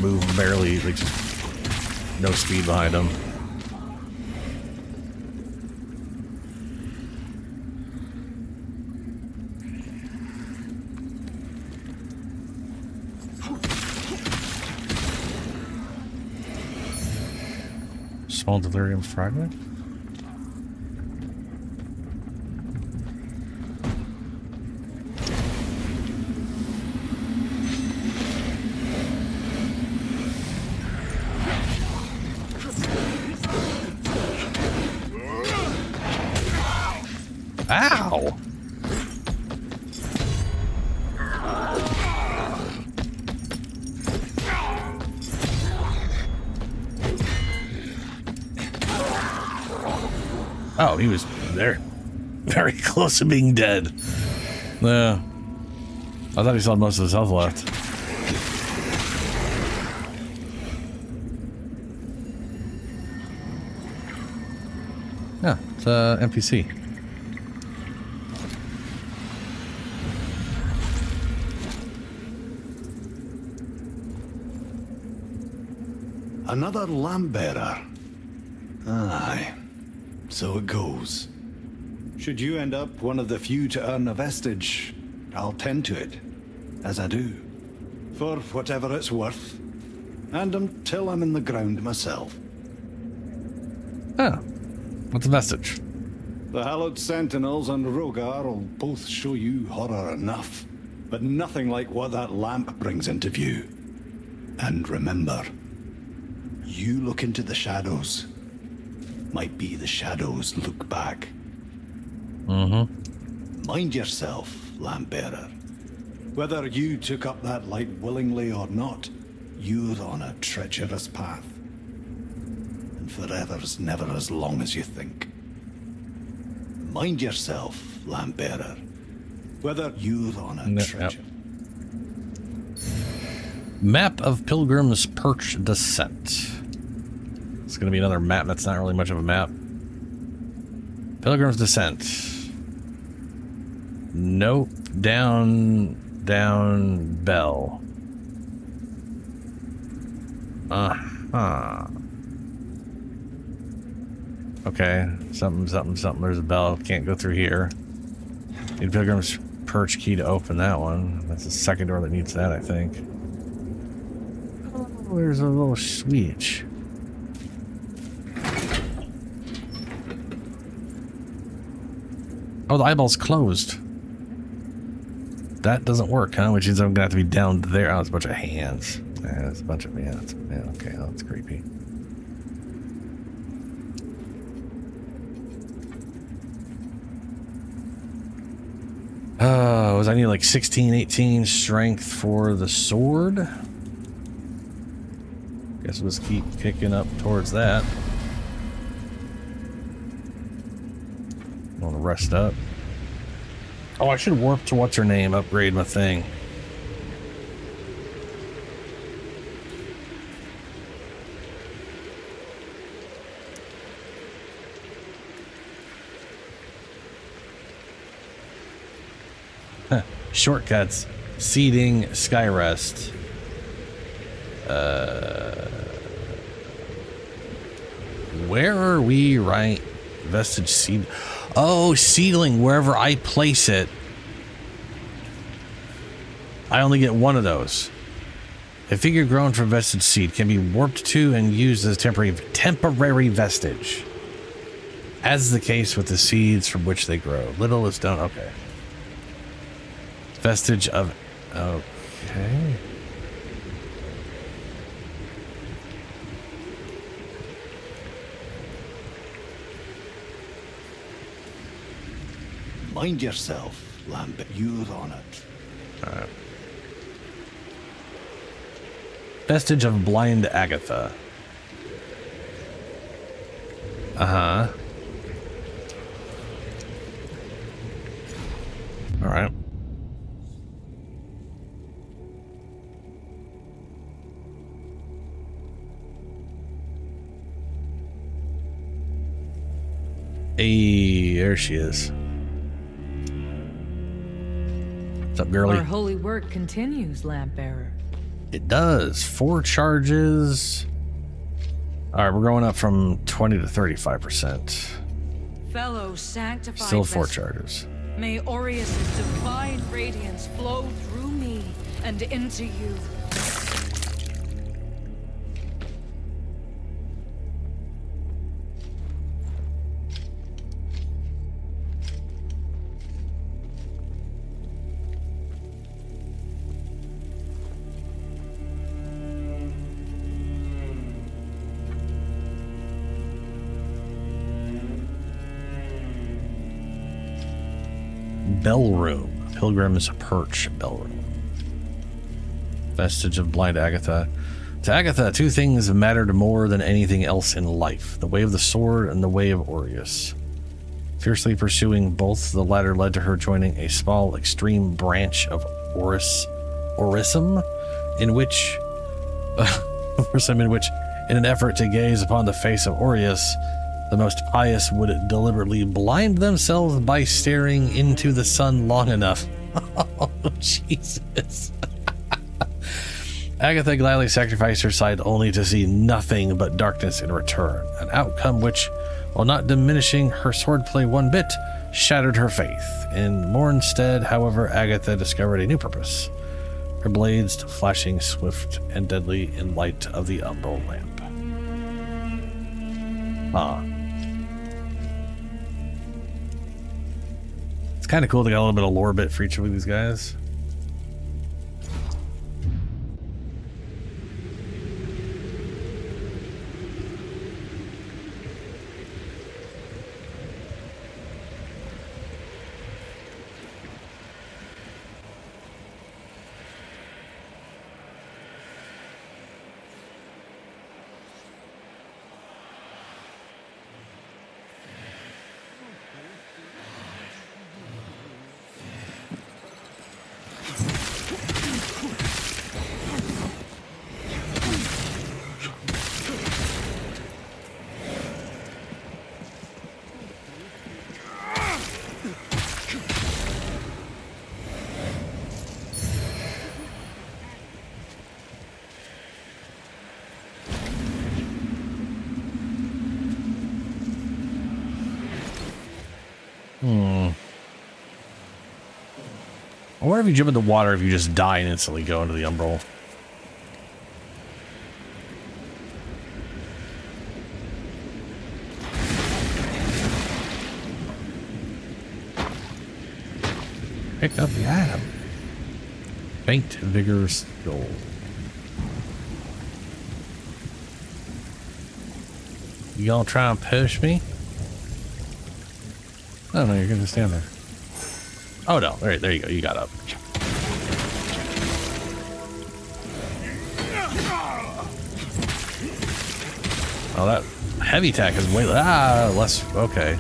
move barely, like, just no speed behind them. Small delirium fragment. Ow! Oh, he was there. Very close to being dead. Yeah. I thought he still had most of his health left. Yeah, it's NPC.
Another lamp bearer. Aye. So it goes. Should you end up one of the few to earn a vestige, I'll tend to it, as I do, for whatever it's worth, and until I'm in the ground myself.
Oh, what's a vestige?
The Hallowed Sentinels and Rogar will both show you horror enough, but nothing like what that lamp brings into view. And remember, you look into the shadows. Might be the shadows look back.
Mm-hmm.
Mind yourself, Lampbearer. Whether you took up that light willingly or not, you're on a treacherous path. And forever's never as long as you think. Mind yourself, Lampbearer. Whether you're on a treacherous...
Map of Pilgrim's Perch Descent. It's going to be another map that's not really much of a map. Pilgrim's Descent. Nope. Down bell. Uh-huh. Okay. Something. There's a bell. Can't go through here. Need Pilgrim's Perch key to open that one. That's the second door that needs that, I think. Oh, there's a little switch. Oh, the eyeball's closed. That doesn't work, huh? Which means I'm gonna have to be down there. Oh, it's a bunch of hands. Yeah, it's a bunch of hands. Yeah, okay, oh, that's creepy. Was I need like 16, 18 strength for the sword? Guess we'll just keep kicking up towards that. I want to rest up. Oh, I should warp to what's her name, upgrade my thing. Shortcuts. Seeding, Skyrest. Where are we right? Vestige seed. Oh, seedling, wherever I place it. I only get one of those. A figure grown from vestige seed can be warped to and used as temporary vestige. As is the case with the seeds from which they grow. Little is done. Okay. Vestige of... Okay.
Mind yourself, Lambert. You're on it.
Alright. Vestige of blind Agatha. Uh-huh. Alright. Hey, there she is. What's up, girlie?
Our holy work continues, lamp bearer.
It does. 4 charges. All right, we're going up from 20 to 35%.
Fellow sanctified
Still 4
vessel,
charges.
may Aureus' divine radiance flow through me and into you.
Bell room. Pilgrim's Perch bell room. Vestige of blind Agatha. To Agatha, 2 things mattered more than anything else in life: the way of the sword and the way of Aureus. Fiercely pursuing both, the latter led to her joining a small extreme branch of Orism, in which in an effort to gaze upon the face of Aureus, the most pious would deliberately blind themselves by staring into the sun long enough. Oh, Jesus. Agatha gladly sacrificed her sight only to see nothing but darkness in return, an outcome which, while not diminishing her swordplay one bit, shattered her faith. In Mornstead, however, Agatha discovered a new purpose, her blades flashing swift and deadly in light of the umbral lamp. It's kind of cool. They got a little bit of lore bit for each of these guys. I wonder if you jump in the water, if you just die and instantly go into the umbral. Pick up the item. Faint, vigorous gold. You gonna try and push me? Oh no, you're gonna stand there. Oh no, there you go, you got up. Oh, that heavy attack is way less. Okay.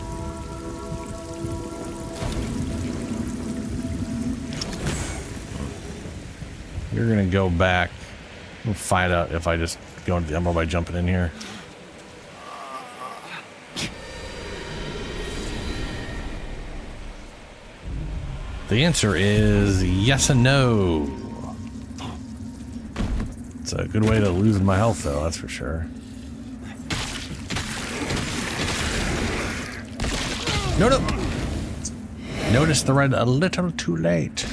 You're gonna go back. We'll find out if I just go into the emerald by jumping in here. The answer is yes and no. It's a good way to lose my health, though, that's for sure. No. Noticed the red a little too late.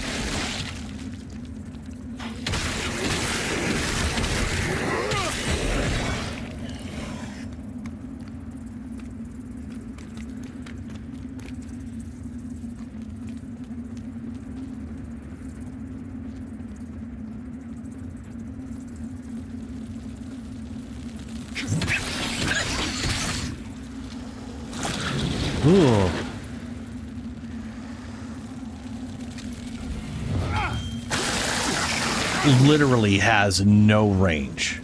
Ooh. Literally has no range.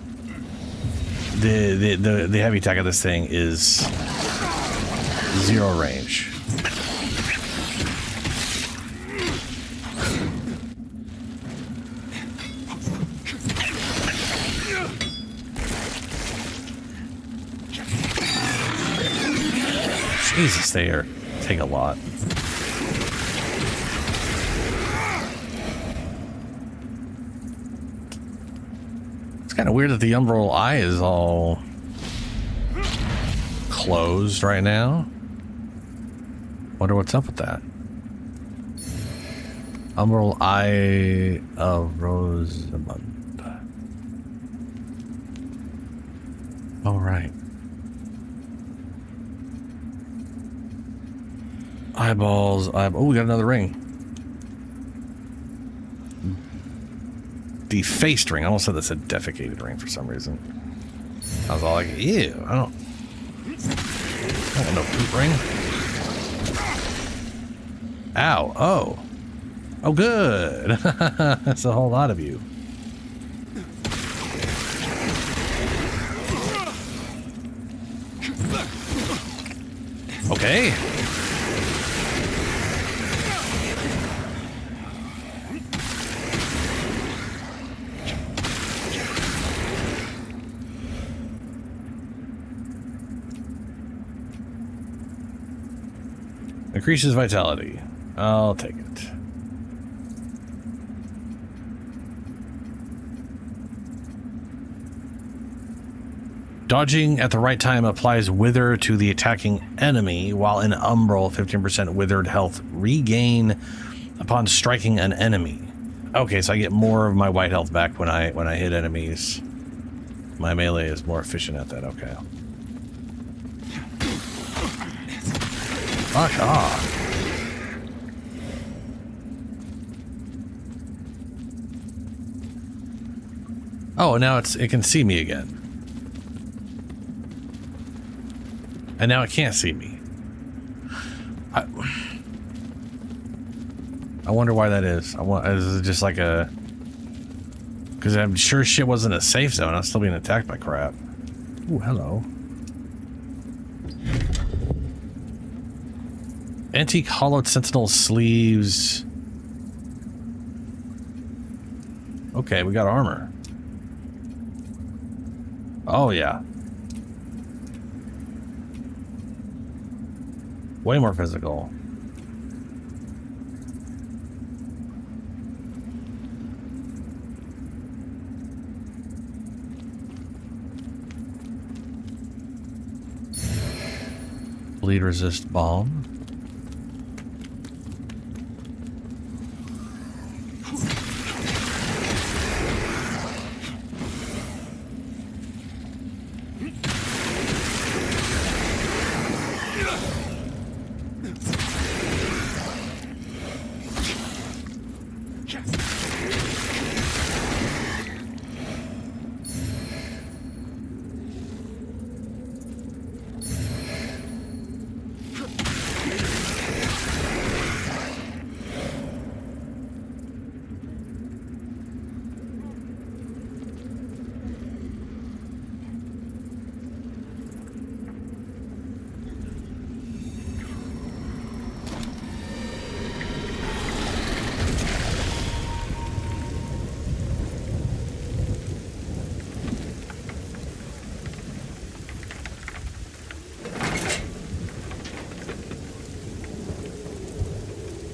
The heavy attack of this thing is 0 range. Jesus, they take a lot. It's kind of weird that the umbral eye is all closed right now. Wonder what's up with that. Umbral Eye of Rosamund. All right. Eyeballs. Oh, we got another ring. Defaced ring. I almost said that's a defecated ring for some reason. I was all like, ew. I don't want no poop ring. Ow. Oh. Oh, good. That's a whole lot of you. Okay. Increases vitality. I'll take it. Dodging at the right time applies wither to the attacking enemy, while in umbral 15% withered health regain upon striking an enemy. Okay, so I get more of my white health back when I hit enemies. My melee is more efficient at that. Okay. Fuck off. Oh, now it can see me again. And now it can't see me. I wonder why that is. Is it just like a... Because I'm sure shit wasn't a safe zone. I'm still being attacked by crap. Ooh, hello. Antique hollowed sentinel sleeves. Okay, we got armor. Oh, yeah. Way more physical. Bleed resist bomb.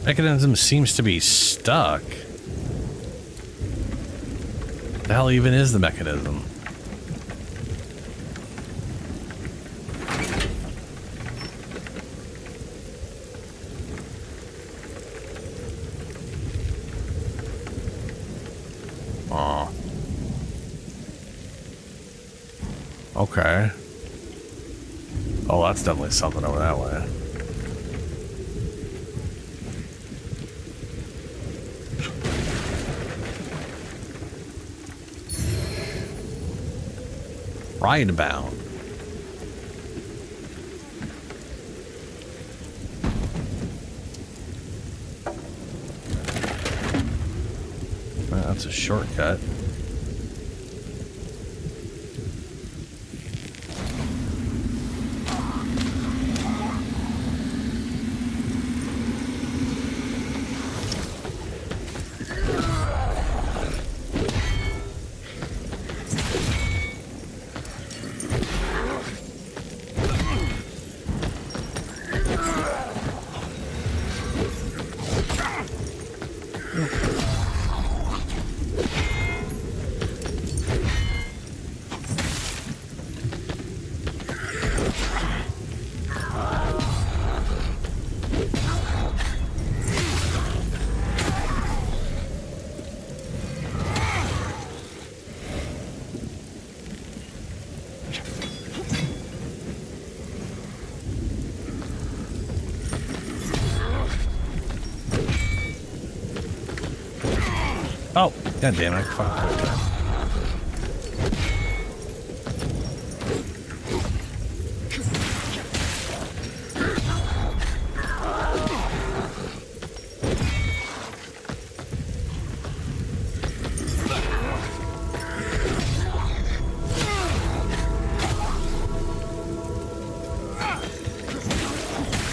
Mechanism seems to be stuck. The hell even is the mechanism? Oh. Okay. Oh, that's definitely something over that way. Bound. it's a shortcut. Oh, god damn it. Fuck.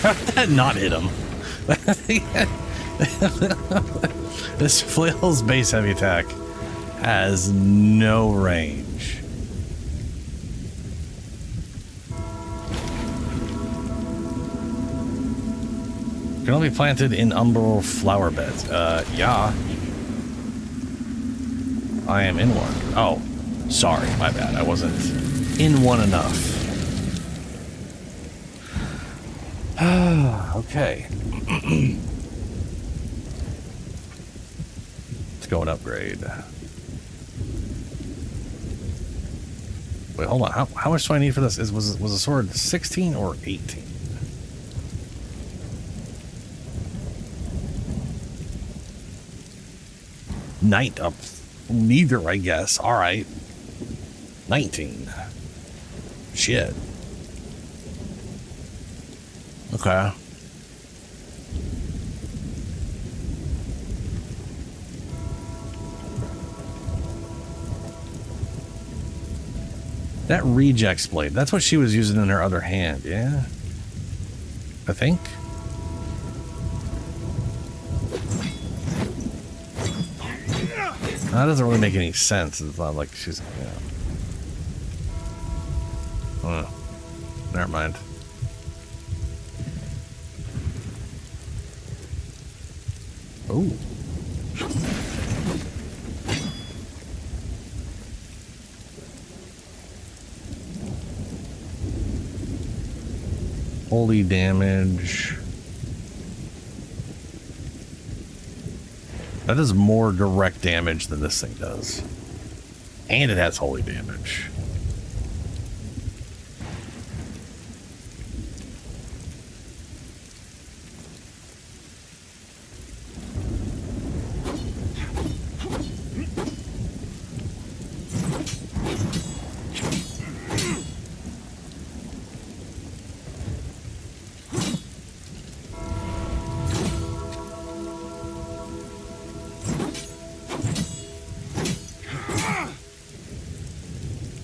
How did that not hit him? This flail's base heavy attack has no range. Can only be planted in umbral flower beds. Yeah. I am in one. Oh, sorry, my bad. I wasn't in one enough. Okay. Let's go and upgrade. Wait, hold on. How much do I need for this? Was the sword 16 or 18? Night up. Neither, I guess. All right. 19. Shit. Okay. That rejects blade. That's what she was using in her other hand, yeah? I think. That doesn't really make any sense. It's not like she's, never mind. Ooh. Holy damage. That does more direct damage than this thing does. And it has holy damage.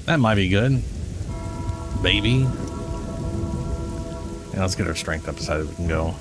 That might be good. Maybe. Yeah, let's get our strength up as high as we can go.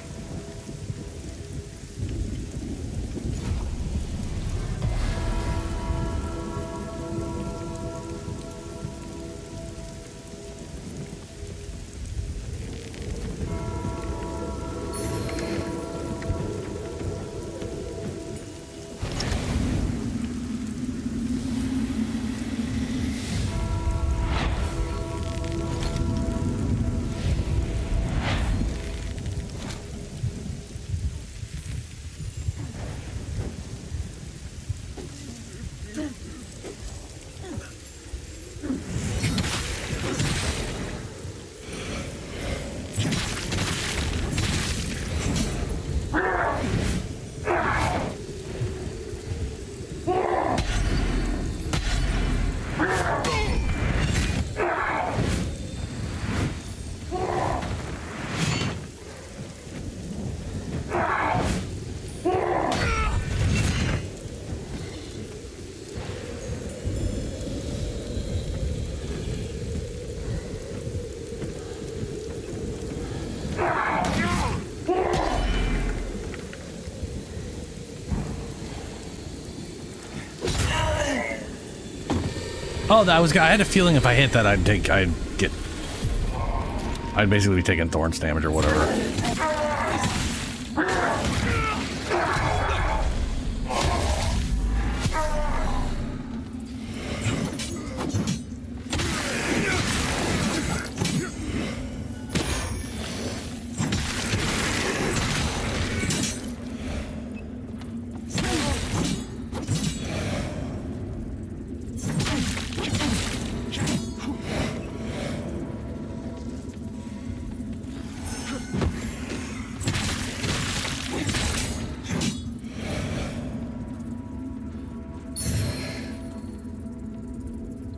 Oh, I had a feeling if I hit that, I'd basically be taking Thorns damage or whatever.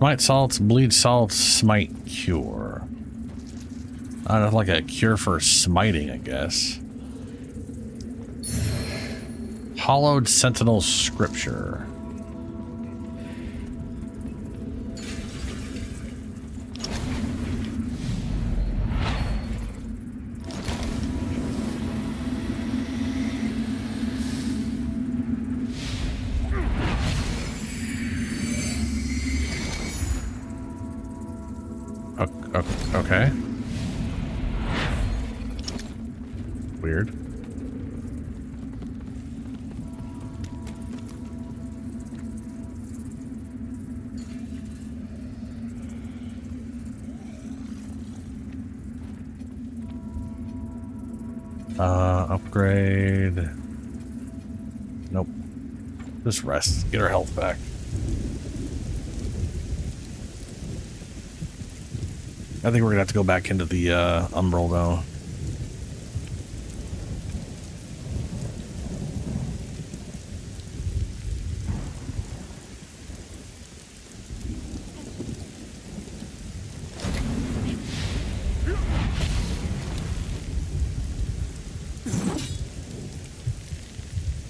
Smite salts, bleed salts, smite cure. I don't know, like a cure for smiting, I guess. Hollowed Sentinel Scripture. Okay. Weird. Upgrade. Nope. Just rest. Get her health back. I think we're gonna have to go back into the Umbral though.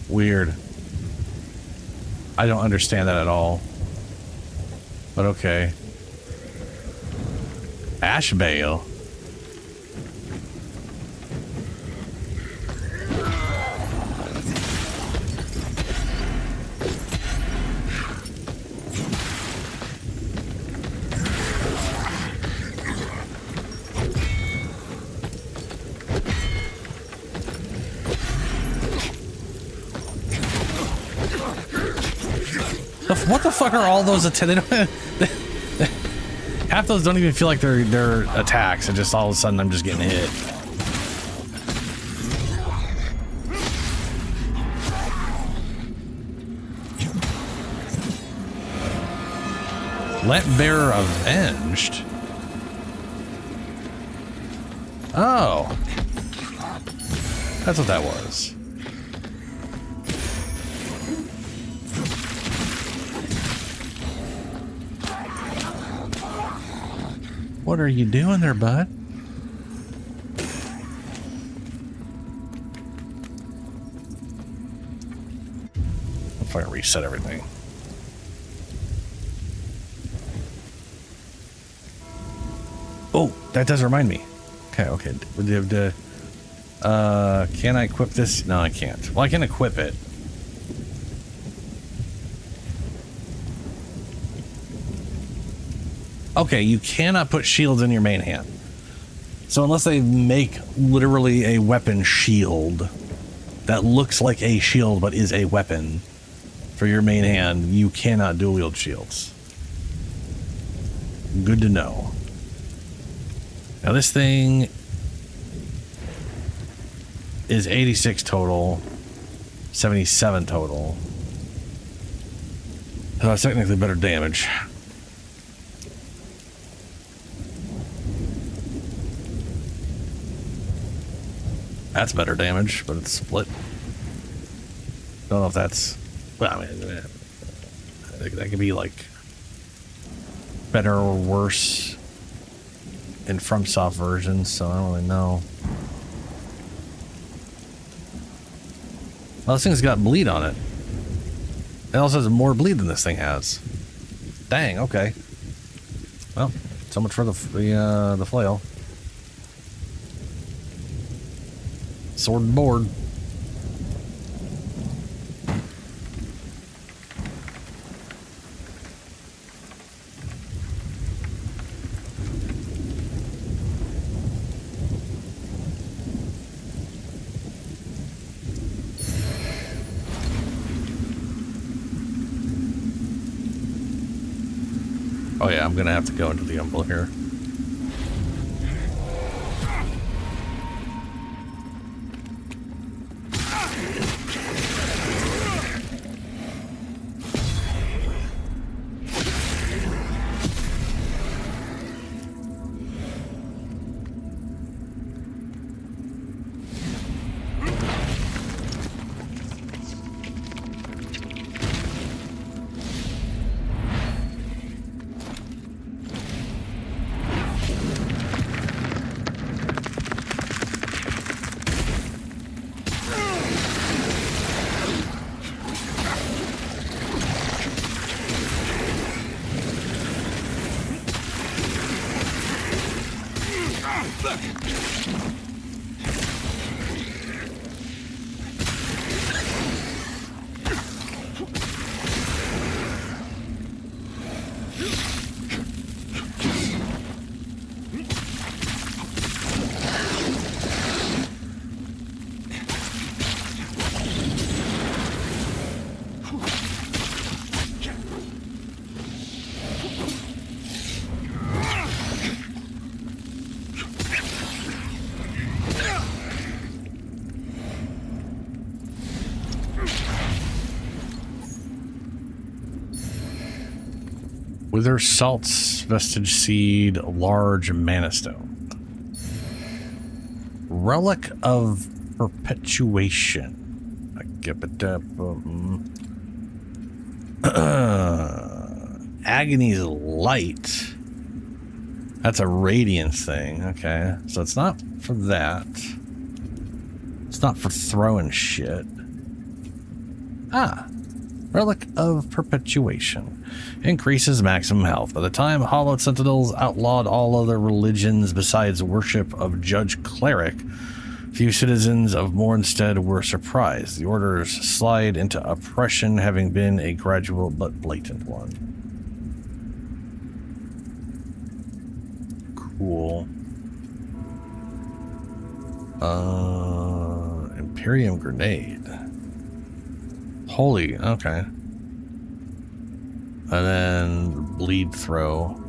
Weird. I don't understand that at all. But okay. Ash Bale. What the fuck are all those attendants? Half those don't even feel like they're attacks, and just all of a sudden I'm just getting hit. Let Bearer Avenged? Oh. That's what that was. What are you doing there, bud? If I reset everything. Oh, that does remind me. Okay. Can I equip this? No, I can't. Well, I can equip it. Okay, you cannot put shields in your main hand. So unless they make literally a weapon shield that looks like a shield but is a weapon for your main hand, you cannot dual wield shields. Good to know. Now this thing is 86 total, 77 total. So that's technically better damage. That's better damage, but it's split. Don't know if that's... Well, I mean, that could be like better or worse in FromSoft versions, so I don't really know. Well, this thing's got bleed on it. It also has more bleed than this thing has. Dang, okay. Well, so much for the flail. Sword and board. Oh yeah, I'm gonna have to go into the Umble here. Wither salts, vestige seed, large mana stone. Relic of perpetuation. I give it up. Agony's light. That's a radiance thing. Okay, so it's not for that. It's not for throwing shit. Ah, Relic of Perpetuation. Increases maximum health. By the time Hallowed Sentinels outlawed all other religions besides worship of Judge Cleric, few citizens of Mornstead were surprised. The order's slide into oppression having been a gradual but blatant one. Cool. Imperium Grenade. Holy, okay. And then bleed throw.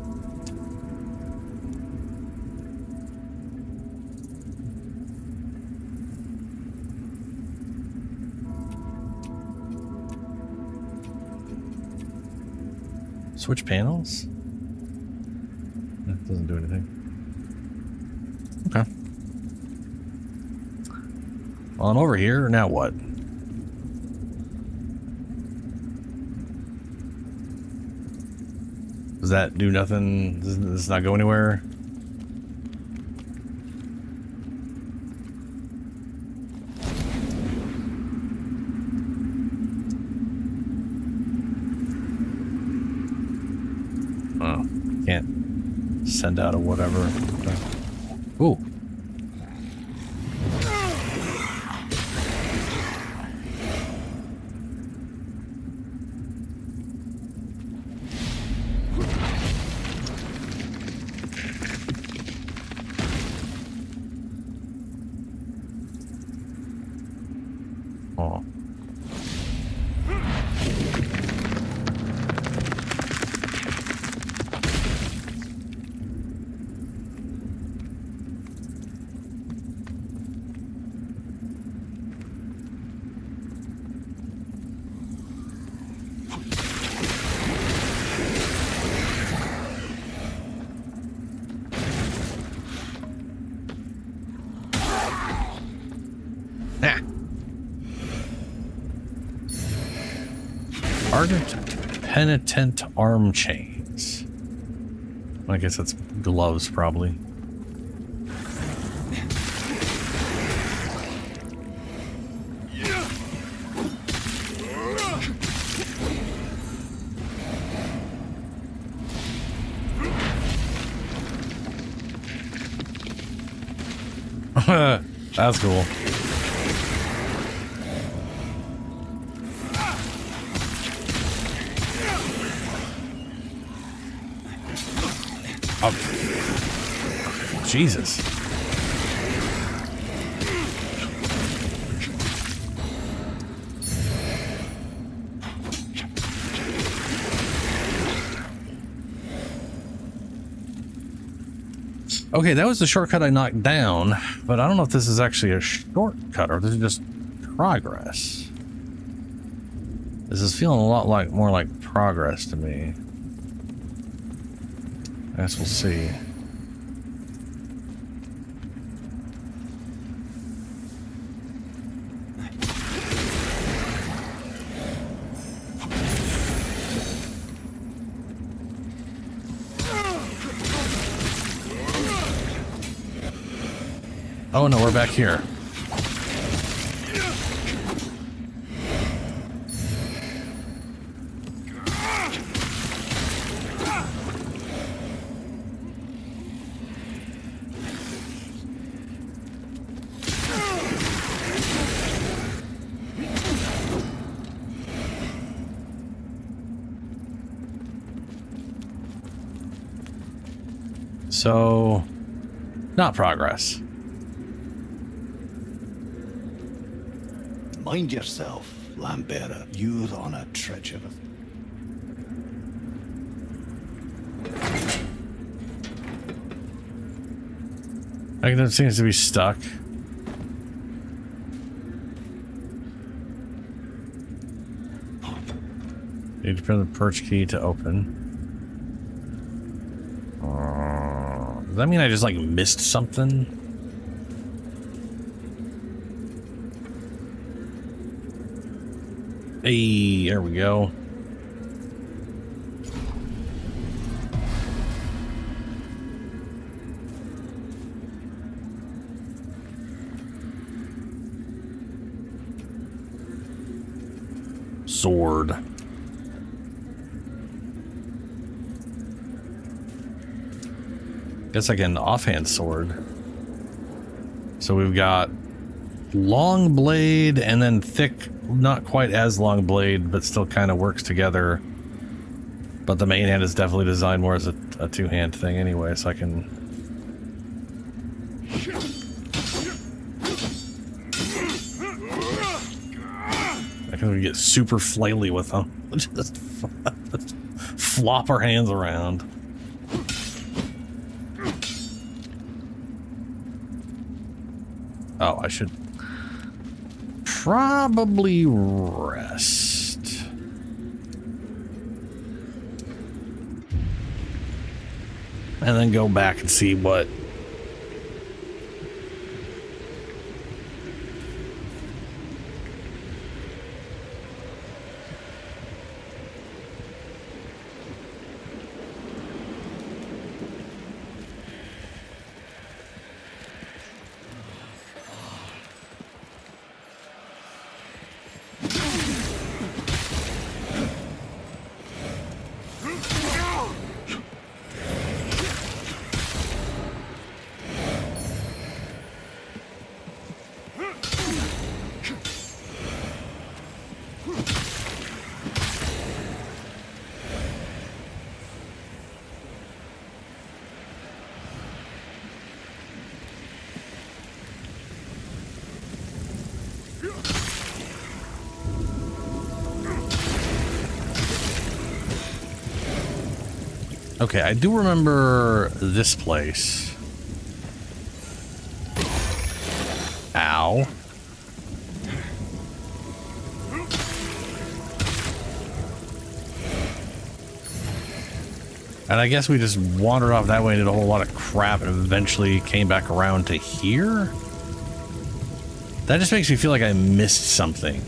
Switch panels? That doesn't do anything. Okay. On over here, now what? Does that do nothing? Does this not go anywhere? Oh, can't send out a whatever. Ooh. Ardent Penitent arm chains. I guess that's gloves, probably. That's cool. Oh. Jesus. Okay, that was the shortcut I knocked down, but I don't know if this is actually a shortcut or this is just progress. This is feeling a lot like more like progress to me. I guess we'll see. Oh no, we're back here. So, not progress.
Mind yourself, Lambearer. You're on a treacherous...
I think that seems to be stuck. Need to print the perch key to open. Does that mean I just like missed something? Hey, there we go. Sword. Guess like an offhand sword. So we've got long blade and then thick, not quite as long blade, but still kind of works together. But the main hand is definitely designed more as a two-hand thing anyway, so I can... I can get super flaily with them. Just flop our hands around. Oh, I should probably rest. And then go back and see what... Okay, I do remember this place. Ow. And I guess we just wandered off that way and did a whole lot of crap and eventually came back around to here? That just makes me feel like I missed something.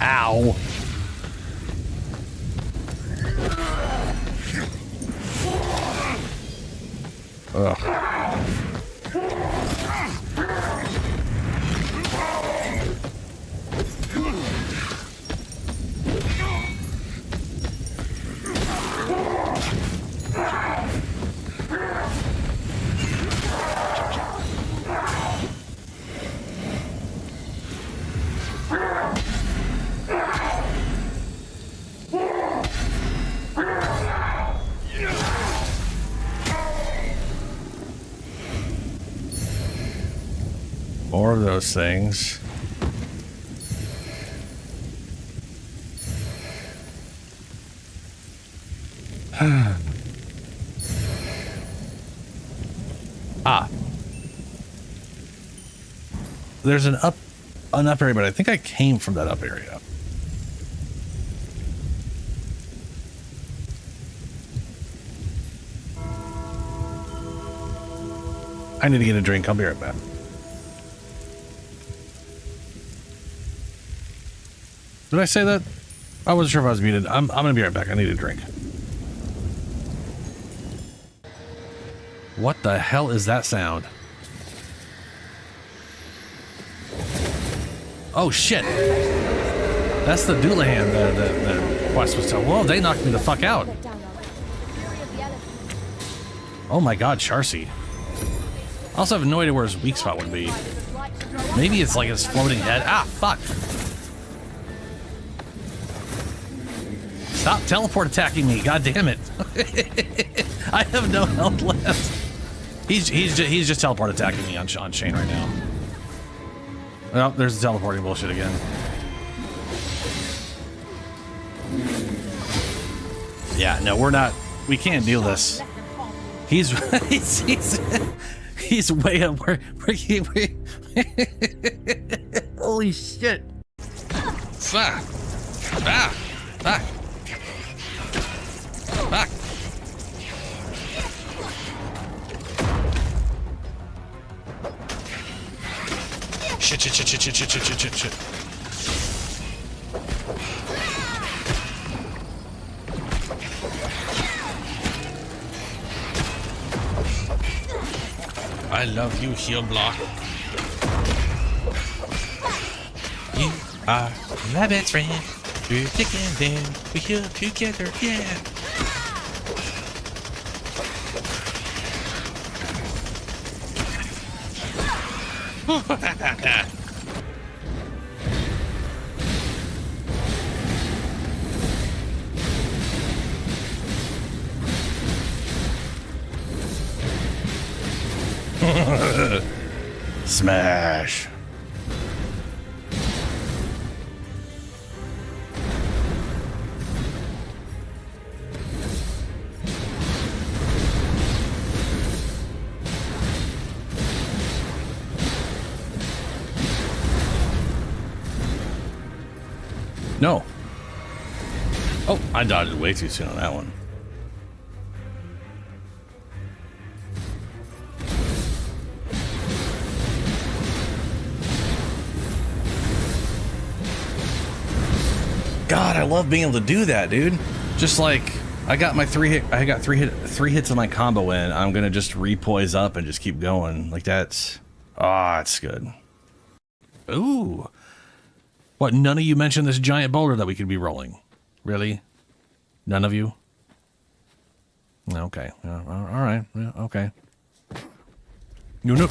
Ow. Ugh. More of those things. Ah. There's an up area, but I think I came from that up area. I need to get a drink. I'll be right back. Did I say that? I wasn't sure if I was muted. I'm gonna be right back. I need a drink. What the hell is that sound? Oh shit! That's the Doulahan the quest was telling. Whoa, they knocked me the fuck out. Oh my god, Charcy. I also have no idea where his weak spot would be. Maybe it's like his floating head. Ah, fuck. Stop teleport attacking me, god damn it. I have no health left. He's just teleport attacking me on Shane right now. Oh, there's the teleporting bullshit again. Yeah, no, we can't deal this. He's way up where holy shit. Fuck. Fuck. Fuck. Fuck. Shit. I love you, heal block. You are my best friend. Through thick and thin, we heal together, yeah. Smash. No. Oh, I dodged way too soon on that one. God, I love being able to do that, dude. Just like I got three hits of my combo in. I'm gonna just repoise up and just keep going. Like that's it's good. Ooh. What, none of you mentioned this giant boulder that we could be rolling? Really? None of you? Okay. All right. Yeah, okay. No.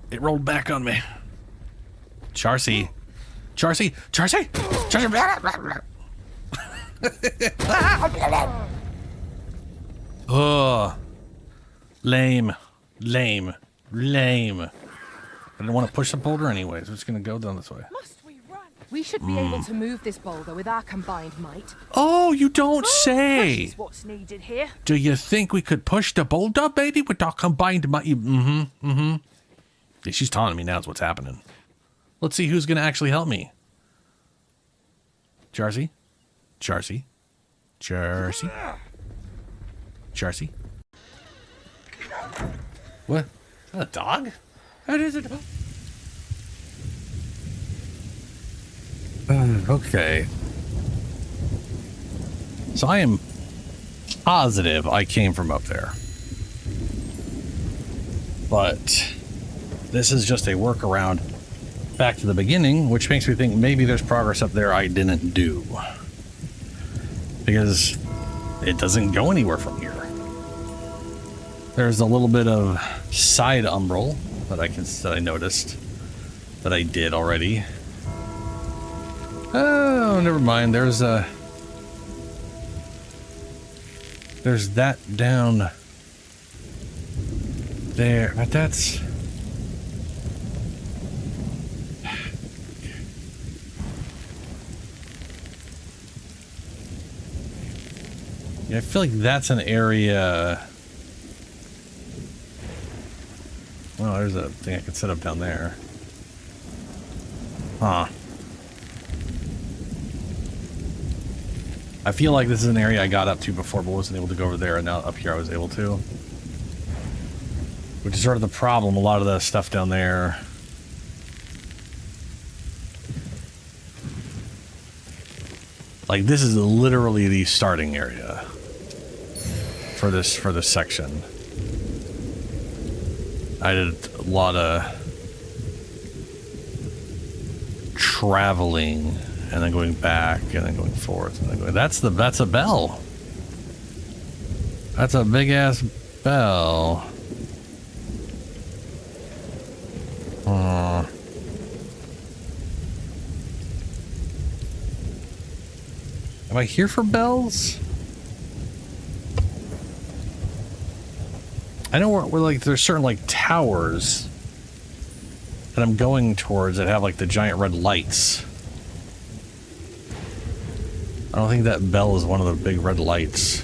It rolled back on me. Charcy. Oh. Lame. I didn't want to push the boulder anyways. We're just going to go down this way.
Must we run? We should be able to move this boulder with our combined might.
Oh, you don't say.
Push is what's needed here.
Do you think we could push the boulder, baby, with our combined might? Yeah, she's taunting me now is what's happening. Let's see who's going to actually help me. Charcy? What? Is that a dog? That is a dog. Okay. So I am positive I came from up there. But this is just a workaround back to the beginning, which makes me think maybe there's progress up there I didn't do. Because it doesn't go anywhere from here. There's a little bit of side umbral that I noticed that I did already. Oh, never mind. There's that down there, but that's yeah, I feel like that's an area. Well, there's a thing I could set up down there. Huh. I feel like this is an area I got up to before but wasn't able to go over there, and now up here I was able to. Which is sort of the problem, a lot of the stuff down there. Like, this is literally the starting area for this section. I did a lot of traveling and then going back and then going forth and then going. That's a bell. That's a big ass bell. Am I here for bells? I know we're like, there's certain like towers that I'm going towards that have like the giant red lights. I don't think that bell is one of the big red lights,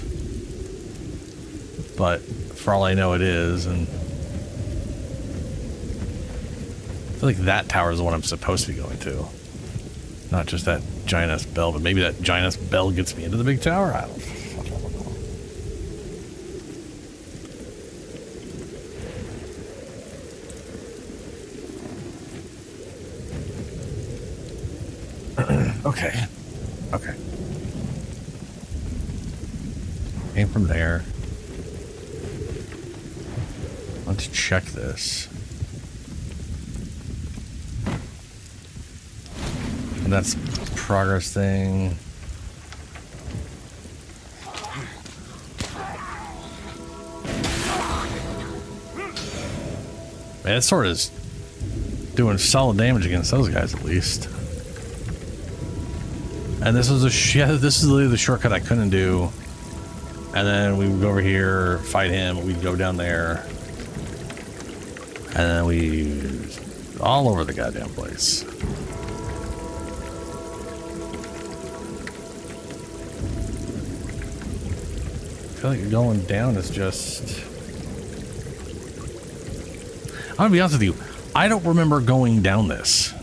but for all I know it is. And I feel like that tower is the one I'm supposed to be going to, not just that giant ass bell, but maybe that giant ass bell gets me into the big tower. I don't know. Okay. Okay. Came from there. Let's check this. And that's progress thing. Man, that sword is doing solid damage against those guys at least. And this was this is literally the shortcut I couldn't do. And then we would go over here, fight him, we'd go down there. And then we all over the goddamn place. I feel like going down is just... I'm gonna be honest with you, I don't remember going down this.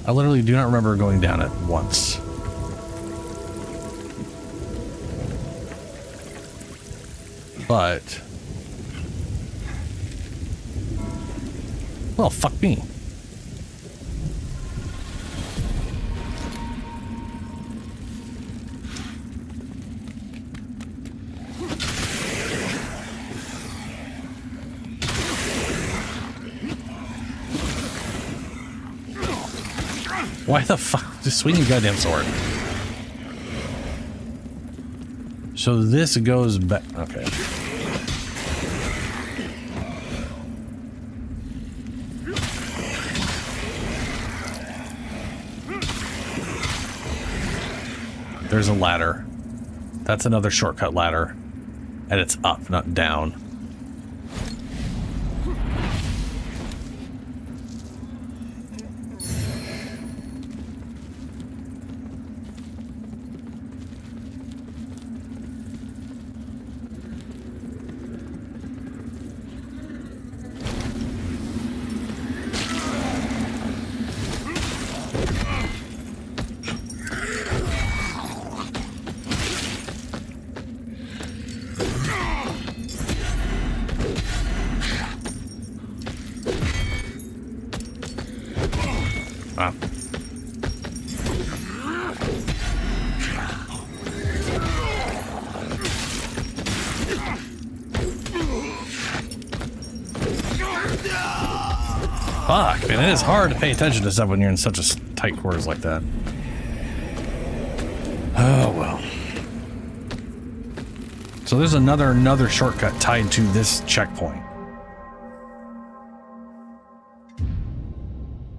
I literally do not remember going down it once. But... well, fuck me. Why the fuck? Just swing your goddamn sword. So this goes back. Okay. There's a ladder. That's another shortcut ladder. And it's up, not down. Fuck, man, it is hard to pay attention to stuff when you're in such a tight quarters like that. Oh, well. So there's another shortcut tied to this checkpoint.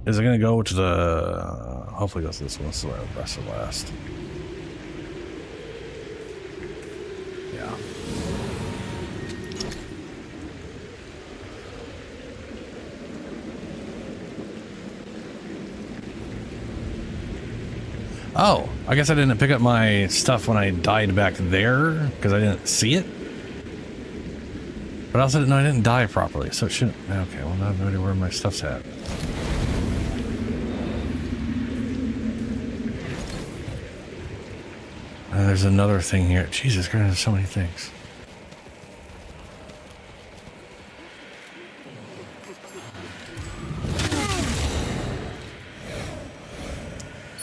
Is it gonna go to the... Hopefully that's this one. This is where the rest of the last. Yeah. Oh, I guess I didn't pick up my stuff when I died back there because I didn't see it. But I also didn't know I didn't die properly, so it shouldn't. Okay, well now I have no idea where my stuff's at. There's another thing here. Jesus Christ, there's so many things.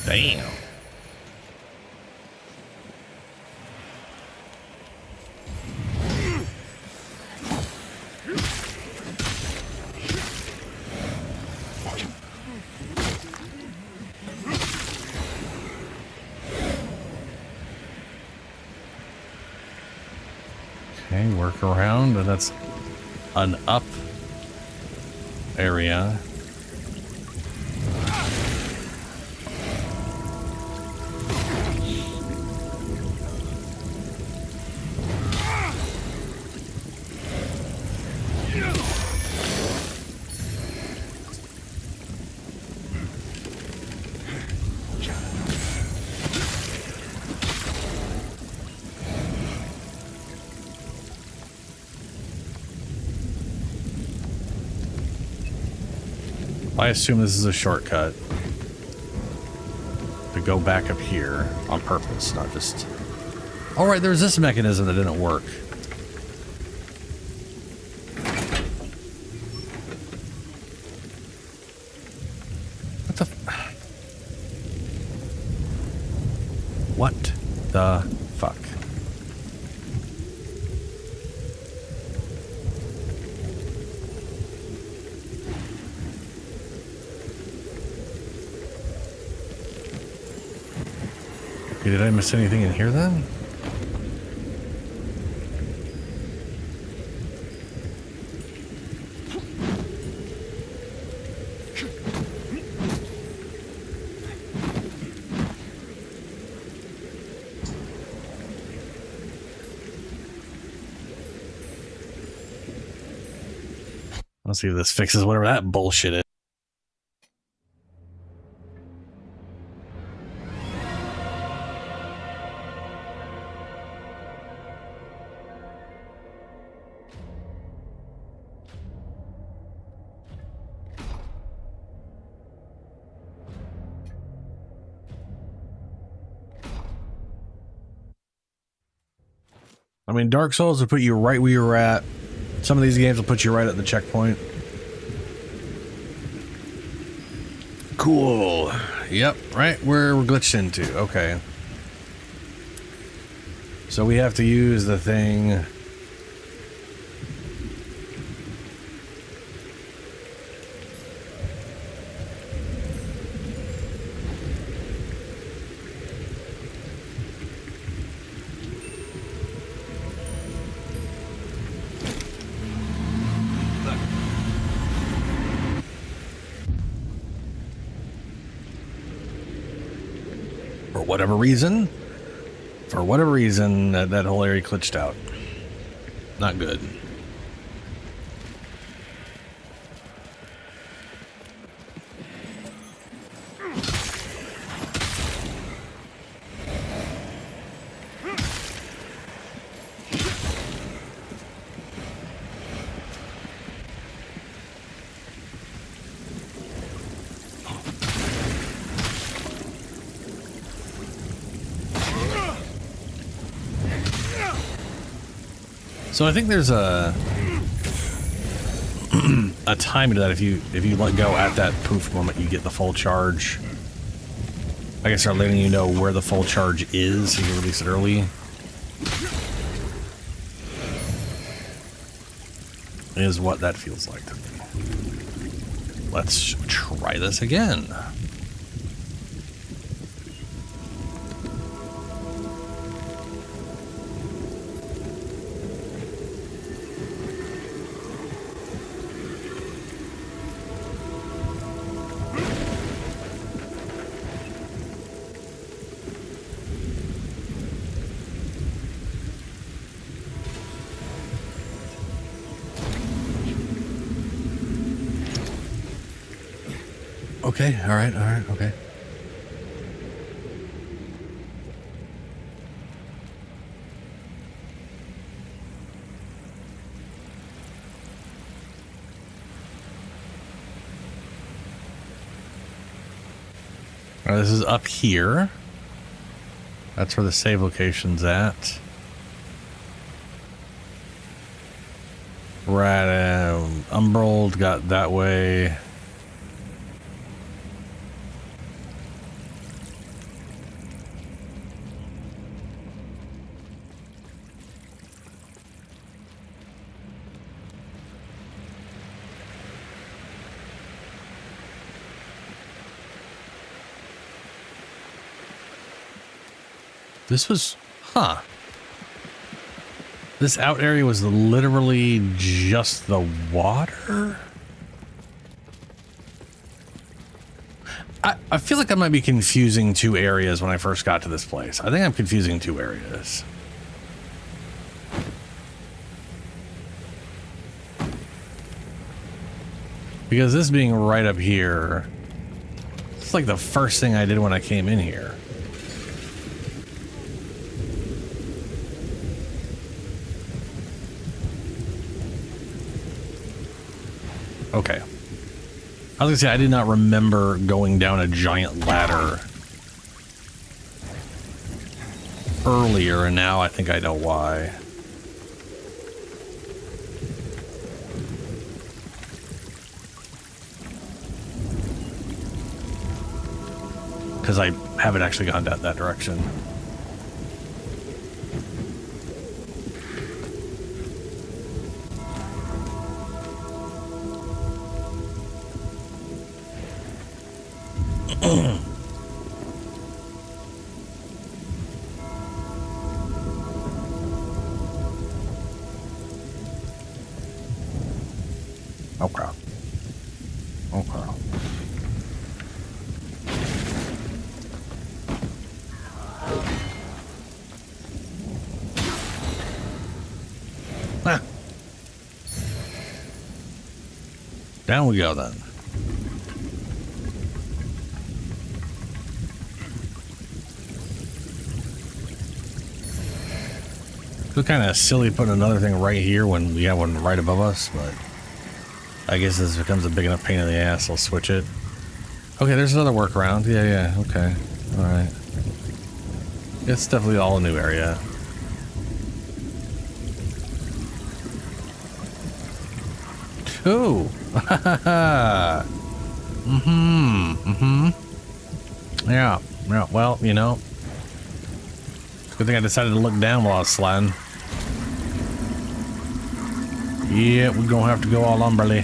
Damn. Okay, work around, and that's an up area. I assume this is a shortcut to go back up here on purpose, not just... All right, there's this mechanism that didn't work. What the... What the fuck? Did I miss anything in here then? Let's see if this fixes whatever that bullshit is. I mean, Dark Souls will put you right where you were at. Some of these games will put you right at the checkpoint. Cool. Yep, right where we're glitched into. Okay. So we have to use the thing. For whatever reason, that whole area glitched out. Not good. So I think there's a time to that. If you let go at that poof moment, you get the full charge. I guess they're letting you know where the full charge is, so you can release it early. Is what that feels like to me. let's try this again. Okay, all right, okay. All right, this is up here. That's where the save location's at. Right, Umbral got that way. This was, this out area was literally just the water? I feel like I might be confusing two areas when I first got to this place. I think I'm confusing two areas. Because this being right up here, it's like the first thing I did when I came in here. Okay. I was gonna say, I did not remember going down a giant ladder earlier, and now I think I know why. Because I haven't actually gone down that direction. Okay. Okay. Ah. Down we go then. It's kind of silly putting another thing right here when we have one right above us, but I guess this becomes a big enough pain in the ass, I'll switch it. Okay, there's another workaround. Yeah, okay. Alright. It's definitely all a new area. Ooh! Yeah, well, you know. Good thing I decided to look down while I was sliding. Yeah, we're gonna have to go all umbrella.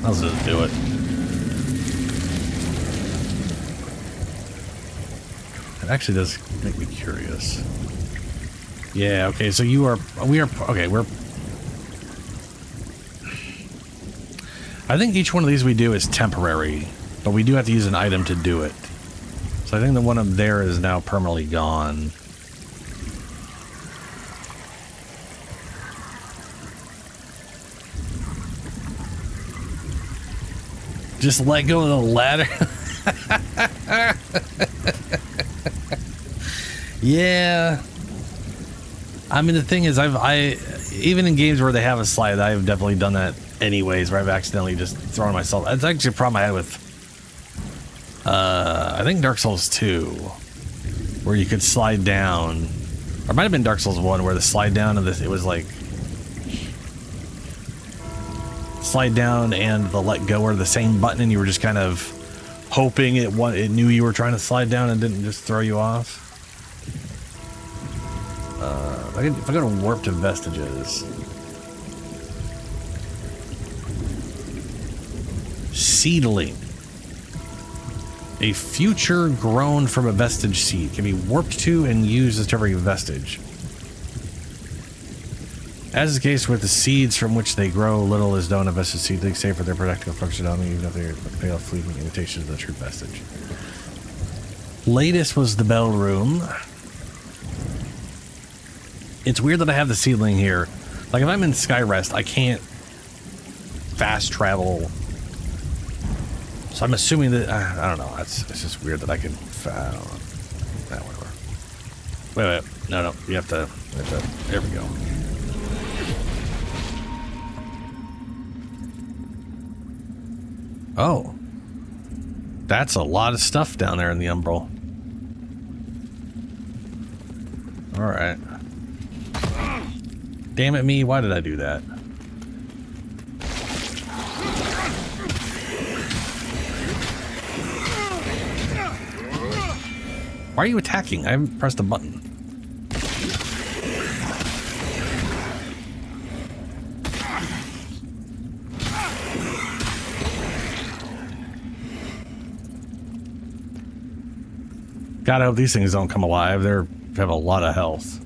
Let's just do it. It actually does make me curious. Yeah, okay, so we are, okay, I think each one of these we do is temporary, but we do have to use an item to do it. So I think the one up there is now permanently gone. Just let go of the ladder. Yeah. I mean, the thing is, I even in games where they have a slide, I've definitely done that anyways, where I've accidentally just thrown myself. That's actually a problem I had with, I think Dark Souls 2, where you could slide down Or it might have been Dark Souls 1 where the slide down and it was like slide down and the let go are the same button, and you were just kind of hoping it knew you were trying to slide down and didn't just throw you off. If I go to warp to vestiges, seedling. A future grown from a vestige seed can be warped to and used as temporary vestige. As is the case with the seeds from which they grow, little is known of vestige seeds. They say for their practical functionality, even if they are pale, fleeting imitations of the true vestige. Latest was the bell room. It's weird that I have the seedling here. Like if I'm in Skyrest, I can't fast travel. So I'm assuming that I don't know. It's just weird that I can. I don't know. Whatever. Wait. No. You have to. There we go. Oh, that's a lot of stuff down there in the Umbral. All right. Damn it, me! Why did I do that? Why are you attacking? I haven't pressed a button. God, I hope these things don't come alive. They have a lot of health.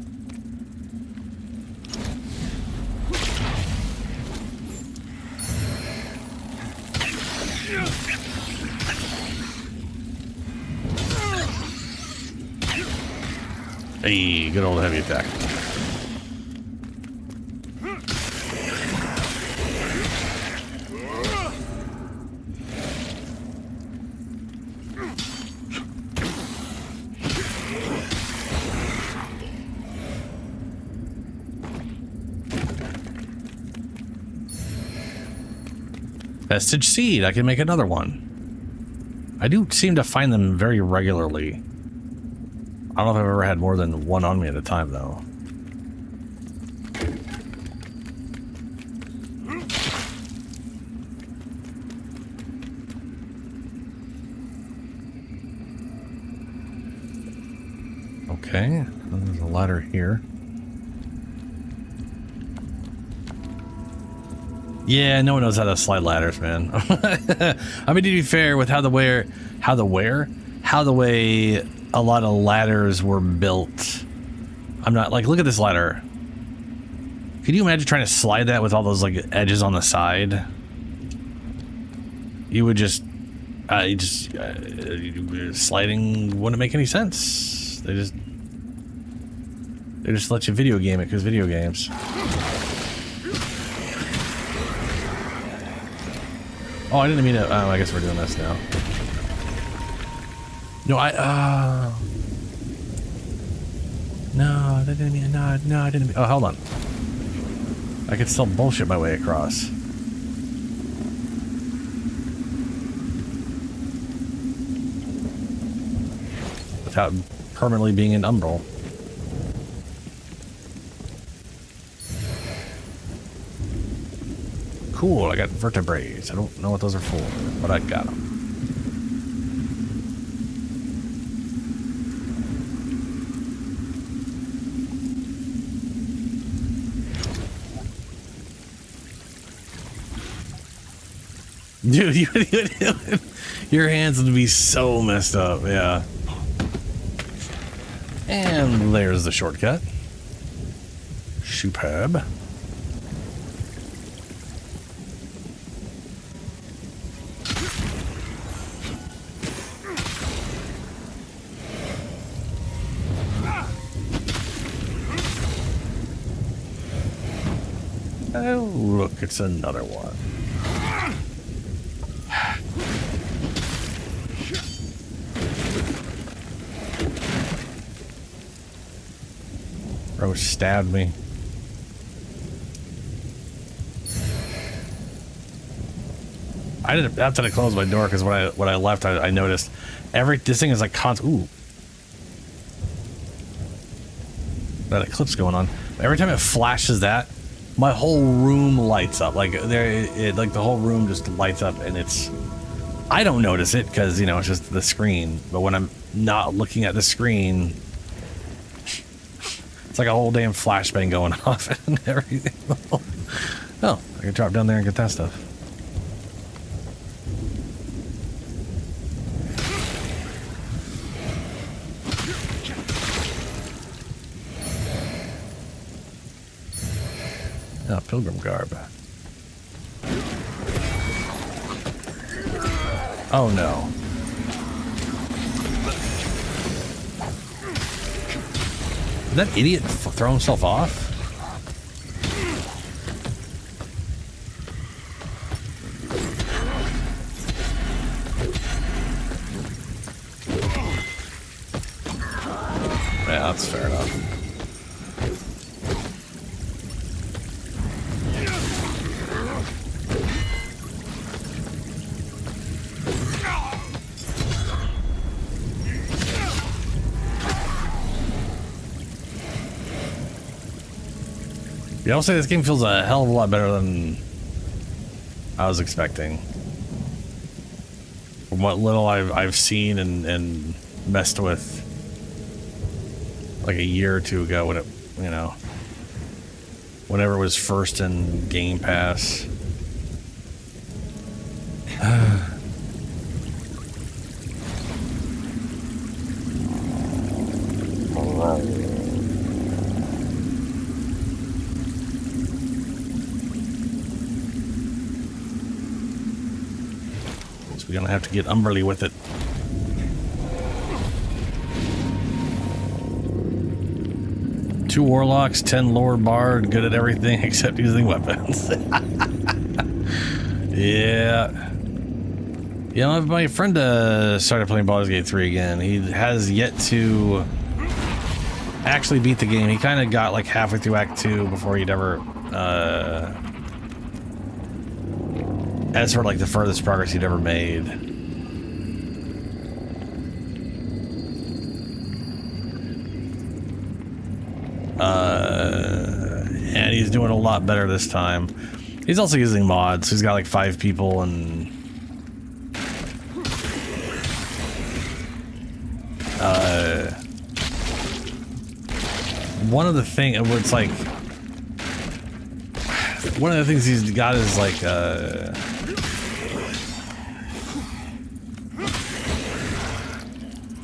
Hey, good old heavy attack. Vestige seed. I can make another one. I do seem to find them very regularly. I don't know if I've ever had more than one on me at a time, though. Okay, there's a ladder here. Yeah, no one knows how to slide ladders, man. I mean, to be fair, with how the way a lot of ladders were built, I'm not like, look at this ladder. Could you imagine trying to slide that with all those like edges on the side? You would just, sliding wouldn't make any sense. They just let you video game it because video games. Oh, I didn't mean to. Oh, I guess we're doing this now. No, no, that didn't mean. No, I didn't mean. Oh, hold on. I could still bullshit my way across. Without permanently being an umbral. Cool, I got vertebrae. I don't know what those are for, but I got them. Dude, your hands would be so messed up, yeah. And there's the shortcut. Superb. Oh, look, it's another one. Bro stabbed me. I didn't have to close my door because when I left, I noticed this thing is like constant. Ooh. that eclipse going on. Every time it flashes that, my whole room lights up. Like like the whole room just lights up, and I don't notice it because, you know, it's just the screen. But when I'm not looking at the screen, it's like a whole damn flashbang going off and everything. Oh, I can drop down there and get that stuff. Oh, pilgrim garb. Oh no. Did that idiot throw himself off? Yeah, that's fair enough. Yeah, I'll say this game feels a hell of a lot better than I was expecting. From what little I've seen and messed with like a year or two ago when it, you know, whenever it was first in Game Pass. We're gonna have to get Umberly with it. Two warlocks, 10 lore bard, good at everything except using weapons. Yeah. You know, my friend started playing Baldur's Gate 3 again. He has yet to actually beat the game. He kind of got like halfway through Act 2 before he'd ever as for like the furthest progress he'd ever made. And he's doing a lot better this time. He's also using mods. He's got like 5 people and one of the things where it's like one of the things he's got is like I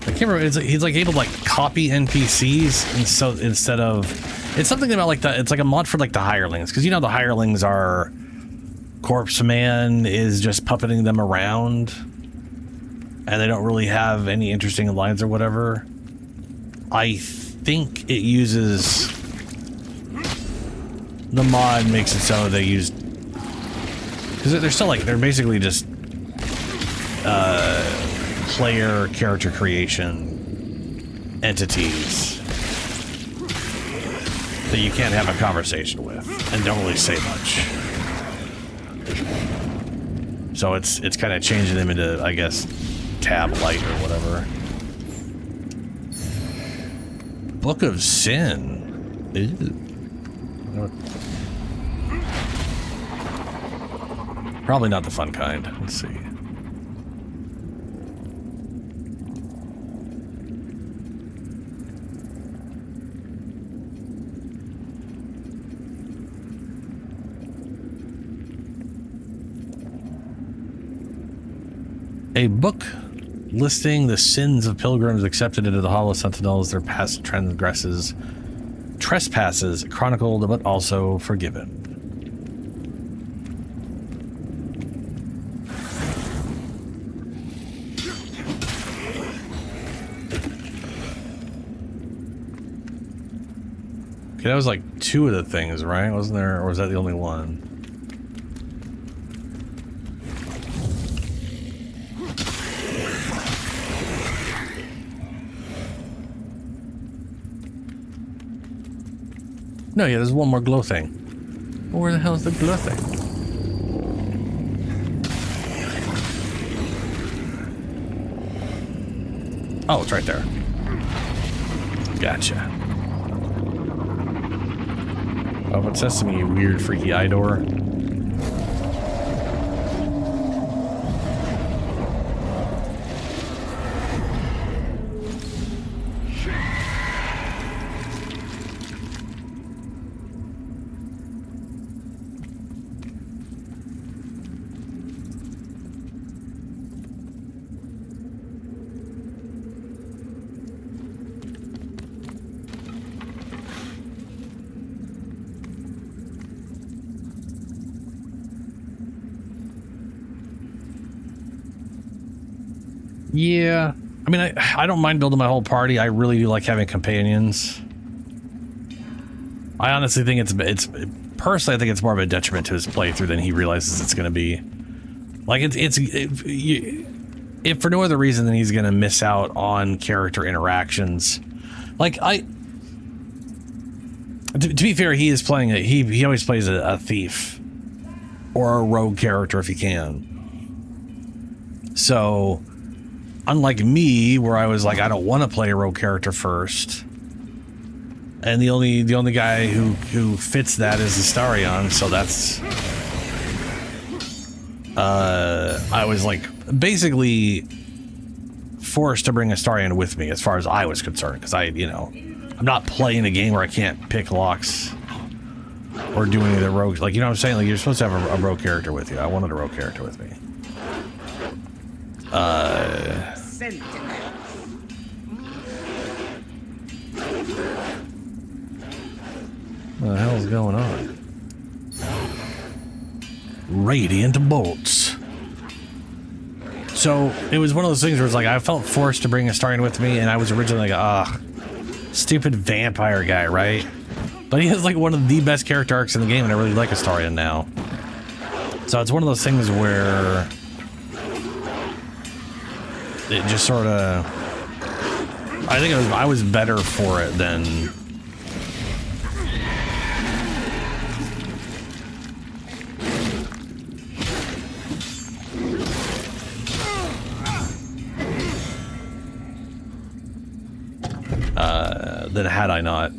can't remember. He's like able to like copy NPCs, and so instead of, it's something about like it's like a mod for like the hirelings, because you know the hirelings are Corpse Man is just puppeting them around, and they don't really have any interesting lines or whatever. I think it uses the mod makes it so they use, because they're still like they're basically just player character creation entities that you can't have a conversation with and don't really say much. So it's kind of changing them into, I guess, tab light or whatever. Book of Sin. Ew. Probably not the fun kind. Let's see. A book listing the sins of pilgrims accepted into the Hollow Sentinels, their past trespasses chronicled but also forgiven. Okay, that was like 2 of the things, right? Wasn't there, or was that the only one? No, yeah, there's one more glow thing. Where the hell is the glow thing? Oh, it's right there. Gotcha. Oh, it says to me, weird freaky eye door. Yeah, I mean, I don't mind building my whole party. I really do like having companions. I honestly think it's personally, I think it's more of a detriment to his playthrough than he realizes it's going to be. Like, if for no other reason than he's going to miss out on character interactions. Like, to be fair, he is playing he always plays a thief or a rogue character if he can. So, unlike me, where I was like, I don't want to play a rogue character first, and the only guy who fits that is Astarion, so that's I was like basically forced to bring Astarion with me as far as I was concerned, because I'm not playing a game where I can't pick locks or do any of the rogues. Like, you know what I'm saying? Like, you're supposed to have a rogue character with you. I wanted a rogue character with me. What the hell is going on? Radiant bolts. So it was one of those things where it's like I felt forced to bring Astarion with me, and I was originally like, stupid vampire guy, right? But he has like one of the best character arcs in the game, and I really like Astarion now. So it's one of those things where it just sort of, I think I was better for it than had I not.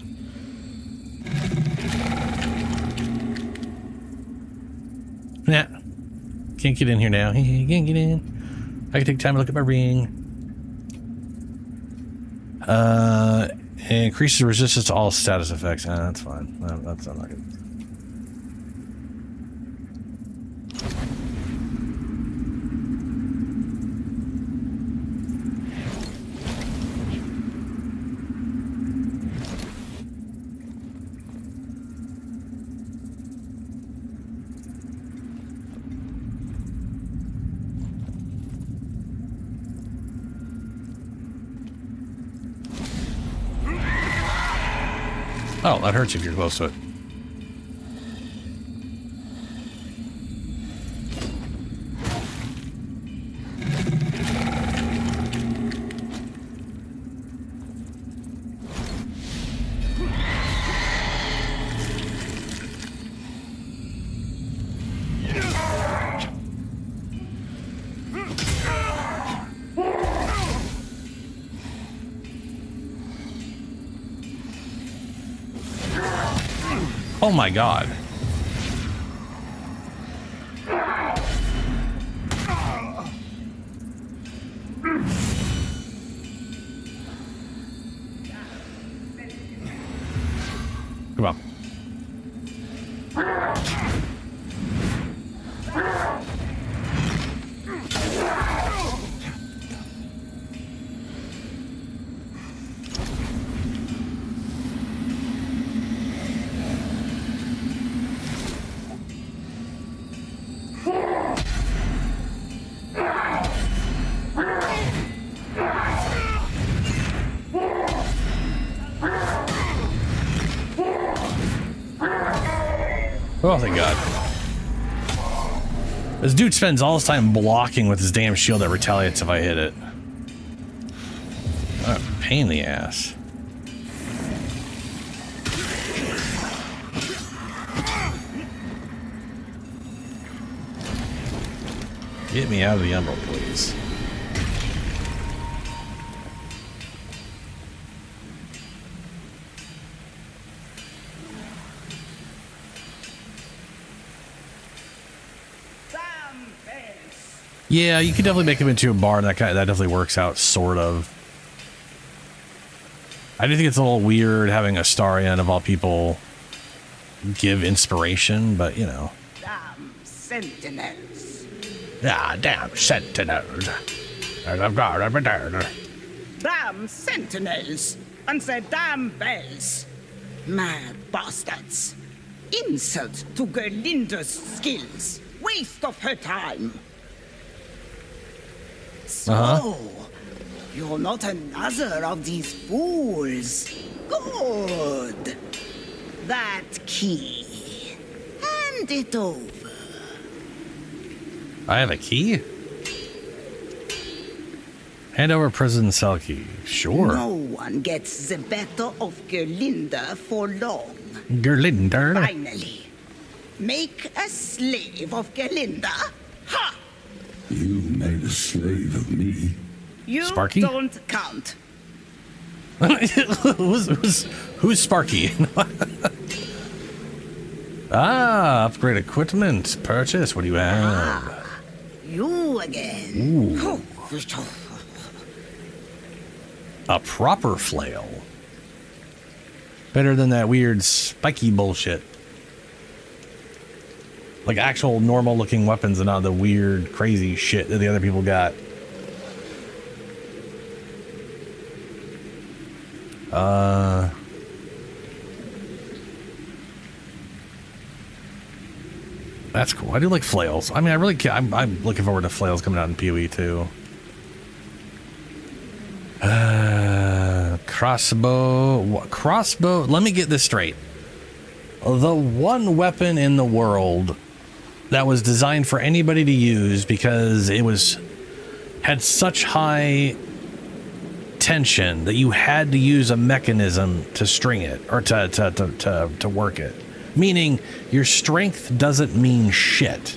Nah, can't get in here now. Can't get in. I can take time to look at my ring. Increases resistance to all status effects. That's fine. That's not good. Oh, that hurts if you're close to it. Oh my god. Come on. Oh, thank God. This dude spends all his time blocking with his damn shield that retaliates if I hit it. What a pain in the ass. Get me out of the emerald, please. Yeah, you could definitely make him into a bard. That definitely works out, sort of. I do think it's a little weird having Astarion, of all people, give inspiration, but you know.
Damn sentinels.
Ah, damn sentinels. I've got a return.
Damn sentinels. And their damn bells. Mad bastards. Insult to Gerlinda's skills. Waste of her time. So, you're not another of these fools. Good. That key. Hand it over.
I have a key? Hand over prison cell key. Sure.
No one gets the better of Gerlinda for long.
Gerlinda.
Finally, make a slave of Gerlinda. Ha!
You made a slave of me.
You
Sparky?
don't count.
Who's Sparky? Upgrade equipment. Purchase. What do you have?
You again.
Ooh. A proper flail. Better than that weird spiky bullshit. Like actual normal looking weapons and not the weird crazy shit that the other people got. That's cool. I do like flails. I mean, I really can't. I'm looking forward to flails coming out in PoE too. Crossbow. Let me get this straight. The one weapon in the world that was designed for anybody to use because it had such high tension that you had to use a mechanism to string it or to work it. Meaning your strength doesn't mean shit.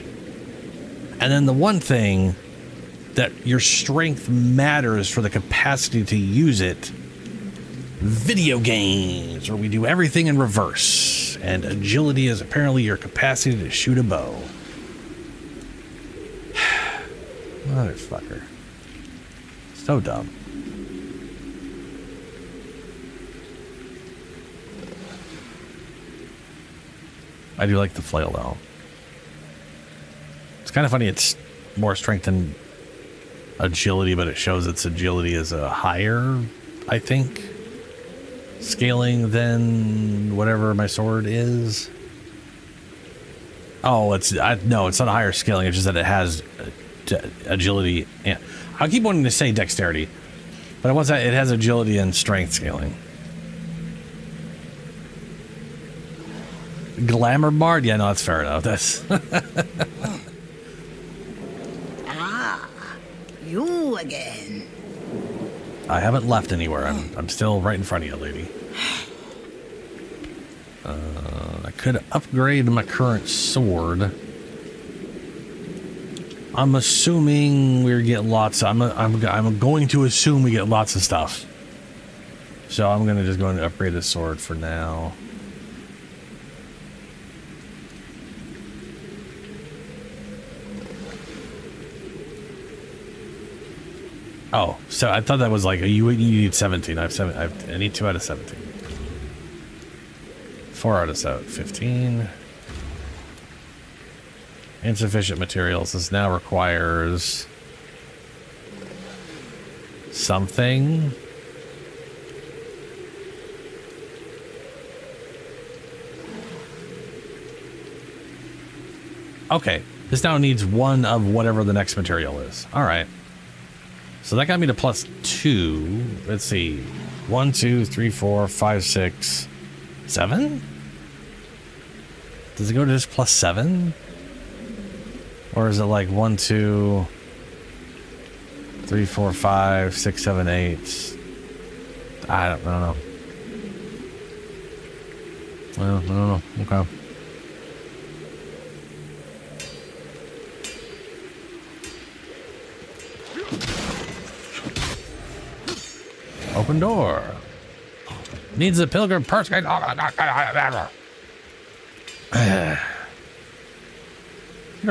And then the one thing that your strength matters for the capacity to use it, video games, where we do everything in reverse, and agility is apparently your capacity to shoot a bow. Motherfucker. So dumb. I do like the flail though. It's kind of funny, it's more strength than agility, but it shows its agility is a higher, I think, scaling than whatever my sword is. Oh, no, it's not a higher scaling. It's just that it has agility. And I keep wanting to say dexterity, but it has agility and strength scaling. Glamour bard? Yeah, no, that's fair enough. That's
you again.
I haven't left anywhere. I'm still right in front of you, lady. I could upgrade my current sword. I'm assuming we get lots. I'm going to assume we get lots of stuff. So I'm gonna just go and upgrade the sword for now. Oh, so I thought that was like you need 17. I need 2 out of 17. 4 out of 15. Insufficient materials. This now requires something. Okay, this now needs 1 of whatever the next material is. All right. So that got me to +2. Let's see. 1, 2, 3, 4, 5, 6, 7? Does it go to just +7? Or is it like 1, 2, 3, 4, 5, 6, 7, 8? I don't know. Well, I don't know. Okay. Open door. Needs a pilgrim purse. You don't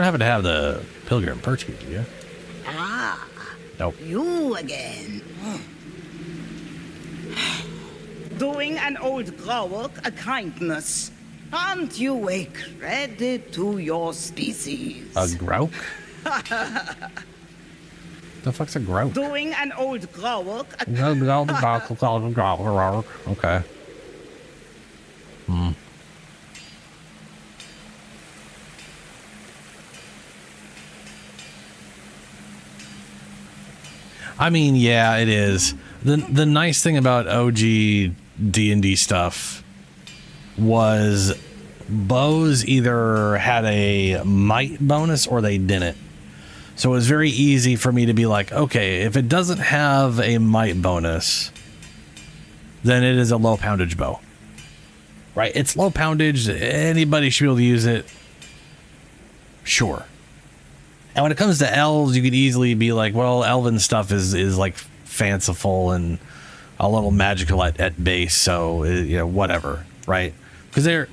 happen to have the pilgrim purse key, do you?
Ah,
Nope.
you again. Doing an old Grauwalk a kindness. Aren't you a credit to your species?
A Grauk? The fuck's a Grauk?
Doing an old Grauwalk a
Okay. Hmm. I mean, yeah, it is. The nice thing about OG D&D stuff was bows either had a might bonus or they didn't. So it was very easy for me to be like, okay, if it doesn't have a might bonus, then it is a low poundage bow. Right? It's low poundage. Anybody should be able to use it. Sure. And when it comes to elves, you could easily be like, well, elven stuff is like fanciful and a little magical at base. So, you know, whatever. Right? Because their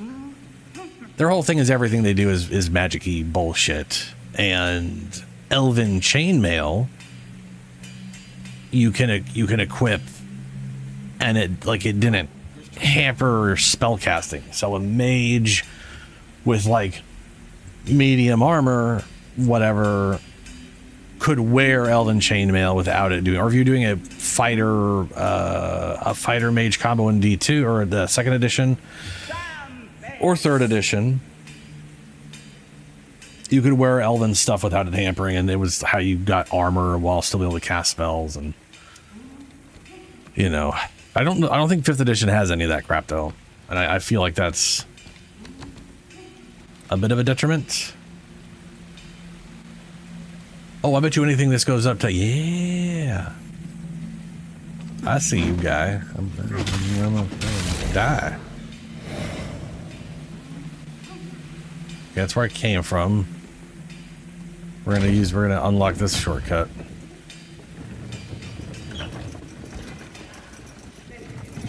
whole thing is everything they do is magic-y bullshit. And elven chainmail you can equip, and it didn't hamper spell casting. So a mage with like medium armor, whatever, could wear elven chainmail without it doing. Or if you're doing a fighter mage combo in D2 or the second edition or third edition, you could wear elven stuff without it hampering, and it was how you got armor while still able to cast spells. And you know, I don't think 5th edition has any of that crap though, and I feel like that's a bit of a detriment. Oh, I bet you anything this goes up to, yeah. I see you, guy. I'm gonna die. That's where I came from. We're gonna unlock this shortcut.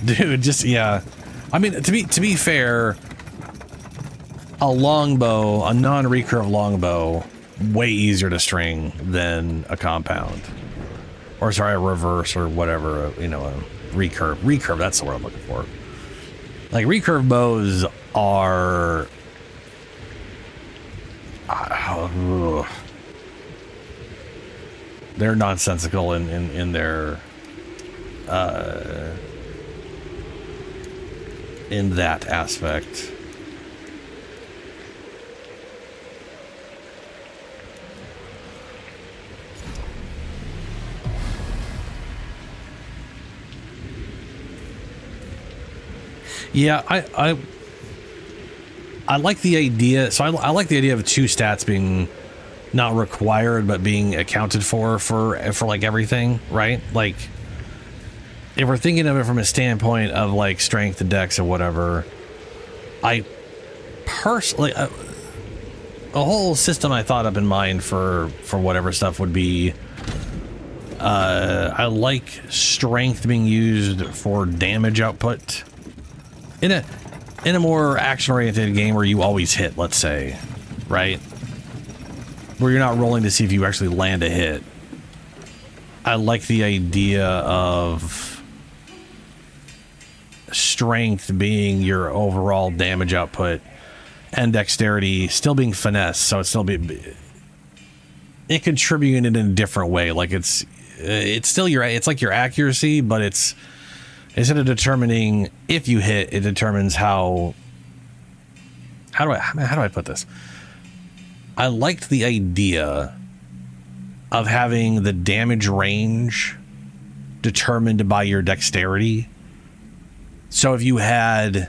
Dude, just, yeah. I mean, to be fair, a longbow, a non-recurve longbow, way easier to string than a compound. Or sorry, a reverse or whatever, you know, a recurve. Recurve, that's the word I'm looking for. Like, recurve bows are... they're nonsensical in their in that aspect. Yeah, I like the idea. So I like the idea of 2 stats being not required, but being accounted for like everything, right? Like, if we're thinking of it from a standpoint of like strength and dex or whatever, I personally, a whole system I thought up in mind for whatever stuff would be, I like strength being used for damage output in a more action-oriented game where you always hit, let's say, right? Where you're not rolling to see if you actually land a hit. I like the idea of strength being your overall damage output and dexterity still being finesse, so it's still it contributing in a different way. Like it's still it's like your accuracy, but it's instead of determining if you hit, it determines how do I put this? I liked the idea of having the damage range determined by your dexterity. So if you had,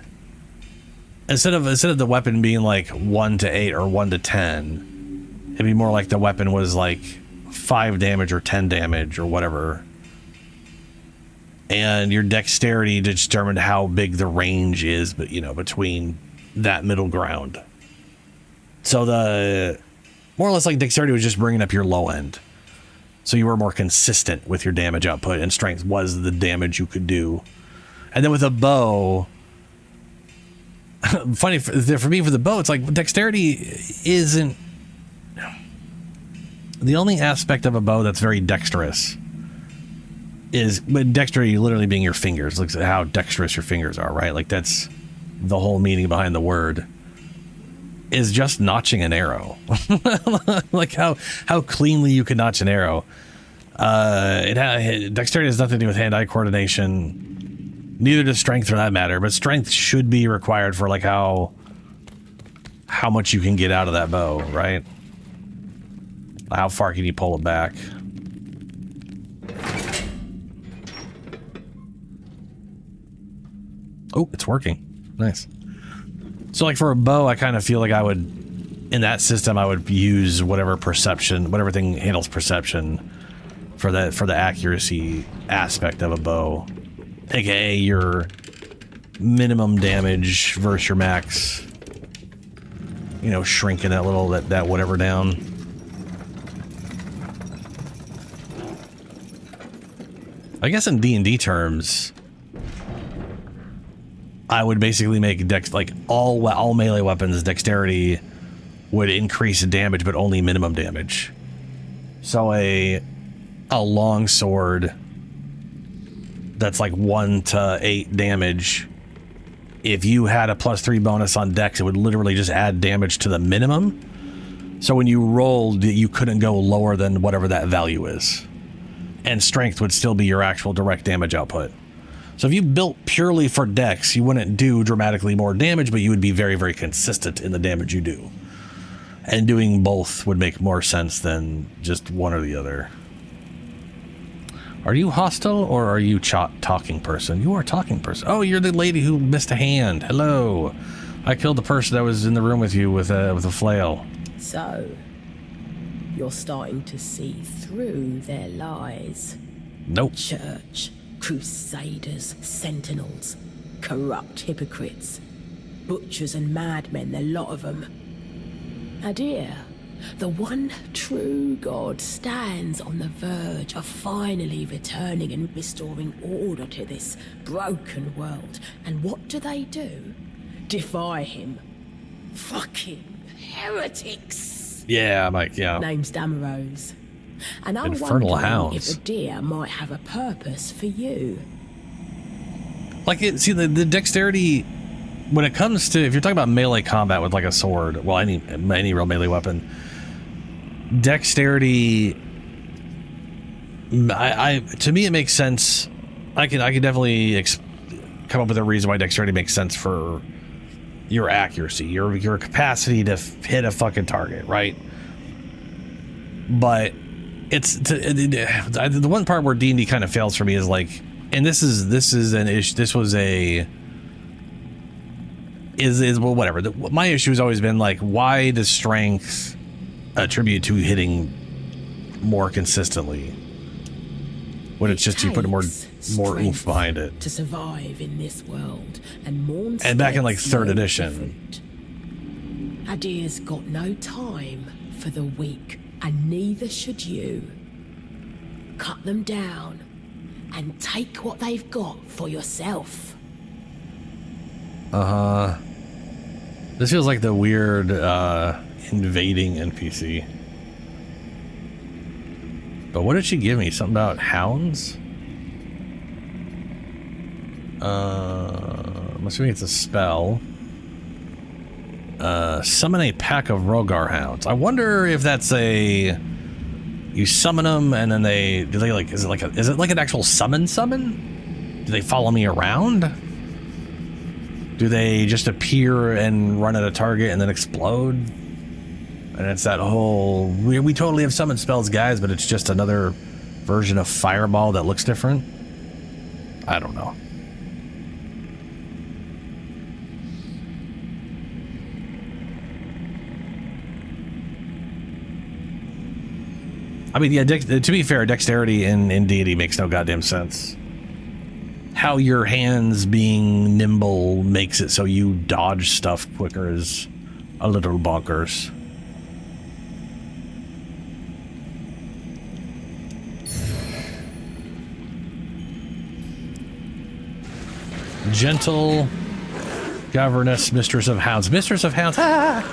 instead of the weapon being like 1 to 8 or 1 to 10, it'd be more like the weapon was like 5 damage or 10 damage or whatever. And your dexterity determined how big the range is, but you know, between that middle ground. So the more or less like dexterity was just bringing up your low end. So you were more consistent with your damage output, and strength was the damage you could do. And then with a bow, funny for me, for the bow, it's like dexterity isn't The only aspect of a bow that's very dexterous is, but dexterity literally being your fingers. Looks at how dexterous your fingers are, right? Like that's the whole meaning behind the word, is just notching an arrow. Like how cleanly you can notch an arrow. Dexterity has nothing to do with hand-eye coordination. Neither does strength for that matter, but strength should be required for like how much you can get out of that bow, right? How far can you pull it back? Oh, it's working. Nice. So like for a bow, I kind of feel like I would, in that system, I would use whatever perception, whatever thing handles perception for the accuracy aspect of a bow. AKA your minimum damage versus your max. You know, shrinking that little, that whatever down. I guess in D&D terms, I would basically make like all melee weapons dexterity would increase damage, but only minimum damage. So a long sword that's like 1 to 8 damage. If you had a +3 bonus on dex, it would literally just add damage to the minimum. So when you rolled, you couldn't go lower than whatever that value is. And strength would still be your actual direct damage output. So if you built purely for dex, you wouldn't do dramatically more damage, but you would be very, very consistent in the damage you do. And doing both would make more sense than just one or the other. Are you hostile or are you talking person? You are a talking person. Oh, you're the lady who missed a hand. Hello. I killed the person that was in the room with you with a flail.
So, you're starting to see through their lies.
Nope.
Church, crusaders, sentinels, corrupt hypocrites, butchers and madmen, the lot of them. Adir, the one true God, stands on the verge of finally returning and restoring order to this broken world. And what do? Defy him. Fucking heretics.
Yeah, Mike, yeah.
Name's Damaros. And I'm
Infernal
wondering
Hounds.
if Adir might have a purpose for you.
Like, see, the dexterity, when it comes to, if you're talking about melee combat with like a sword, well, any real melee weapon, dexterity, to me, it makes sense. I can definitely come up with a reason why dexterity makes sense for your accuracy, your capacity to hit a fucking target, right? But it's the one part where D&D kind of fails for me is like, and this is an issue. This was well, whatever. My issue has always been like, why does strength attribute to hitting more consistently when it's just you put more oomph behind it
to survive in this world? And
back in like 3rd edition,
Adir's got no time for the weak, and neither should you. Cut them down and take what they've got for yourself.
This feels like the weird invading NPC. But what did she give me? Something about hounds? I'm assuming it's a spell. Summon a pack of Rogar hounds. I wonder if that's you summon them and then is it like an actual summon? Do they follow me around? Do they just appear and run at a target and then explode? And it's that whole, we totally have summon spells, guys, but it's just another version of Fireball that looks different. I don't know. I mean, yeah, to be fair, dexterity in D&D makes no goddamn sense. How your hands being nimble makes it so you dodge stuff quicker is a little bonkers. Gentle governess, mistress of hounds. Mistress of hounds. Ah!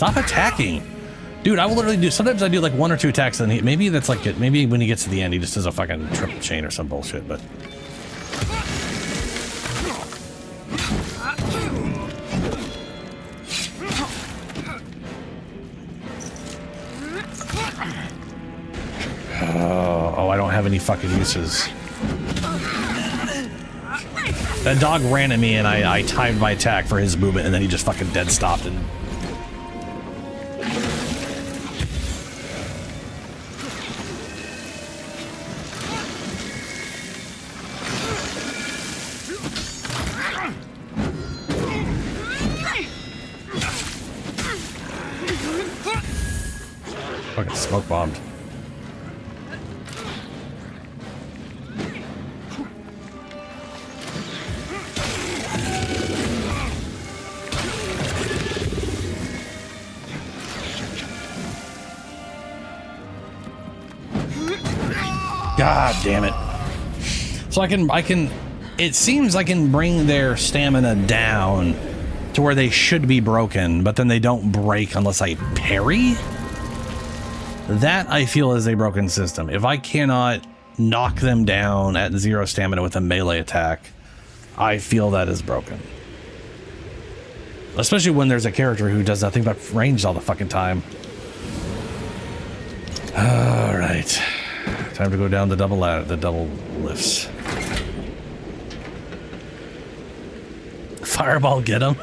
Stop attacking. Dude, I will literally do, sometimes I do like 1 or 2 attacks and maybe that's like it. Maybe when he gets to the end, he just does a fucking triple chain or some bullshit, but. Oh, I don't have any fucking uses. That dog ran at me and I timed my attack for his movement and then he just fucking dead stopped and... Fucking smoke bombed. God damn it. So I can, it seems I can bring their stamina down to where they should be broken, but then they don't break unless I parry? That I feel is a broken system. If I cannot knock them down at 0 stamina with a melee attack, I feel that is broken. Especially when there's a character who does nothing but range all the fucking time. All right. Time to go down the double lifts. Fireball, get him.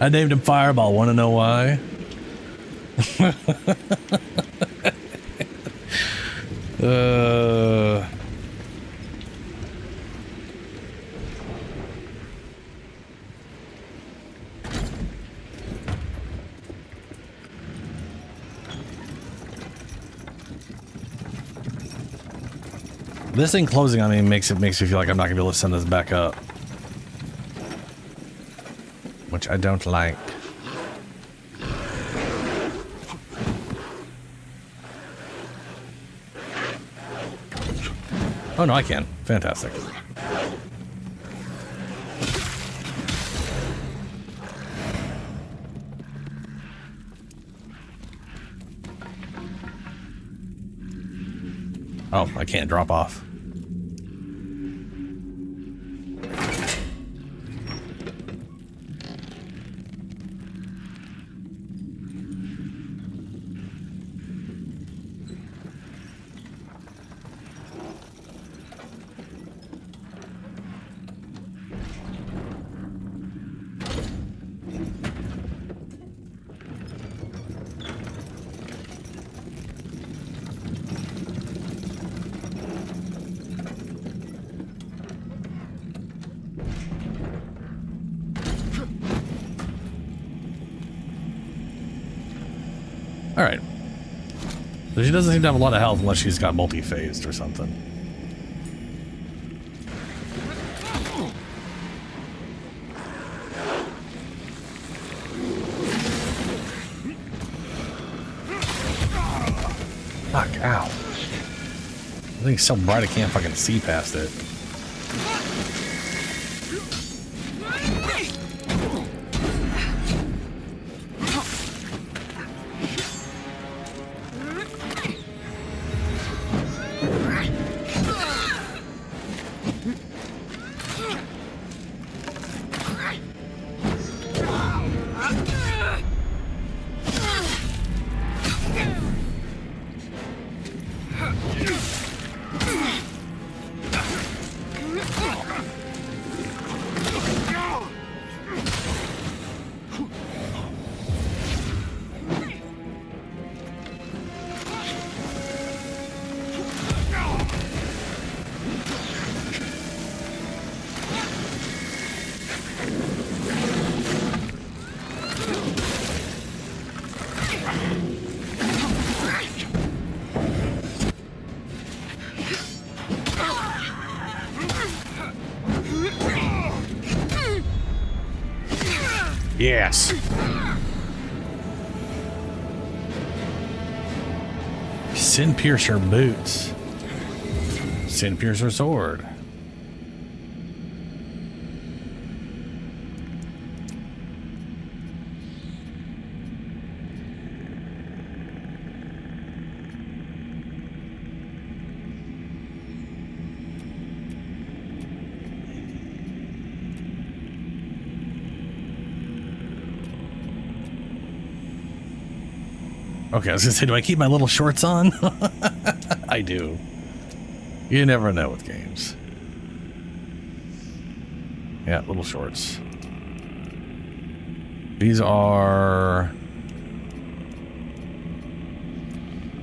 I named him Fireball. Want to know why? This thing closing on me makes me feel like I'm not gonna be able to send this back up, which I don't like. Oh no, I can. Fantastic. Oh, I can't drop off. All right. So she doesn't seem to have a lot of health unless she's got multi-phased or something. Fuck, ow. I think it's so bright I can't fucking see past it. Yes. Sin Piercer boots. Sin Piercer sword. Okay, I was gonna say, do I keep my little shorts on? I do. You never know with games. Yeah, little shorts. These are...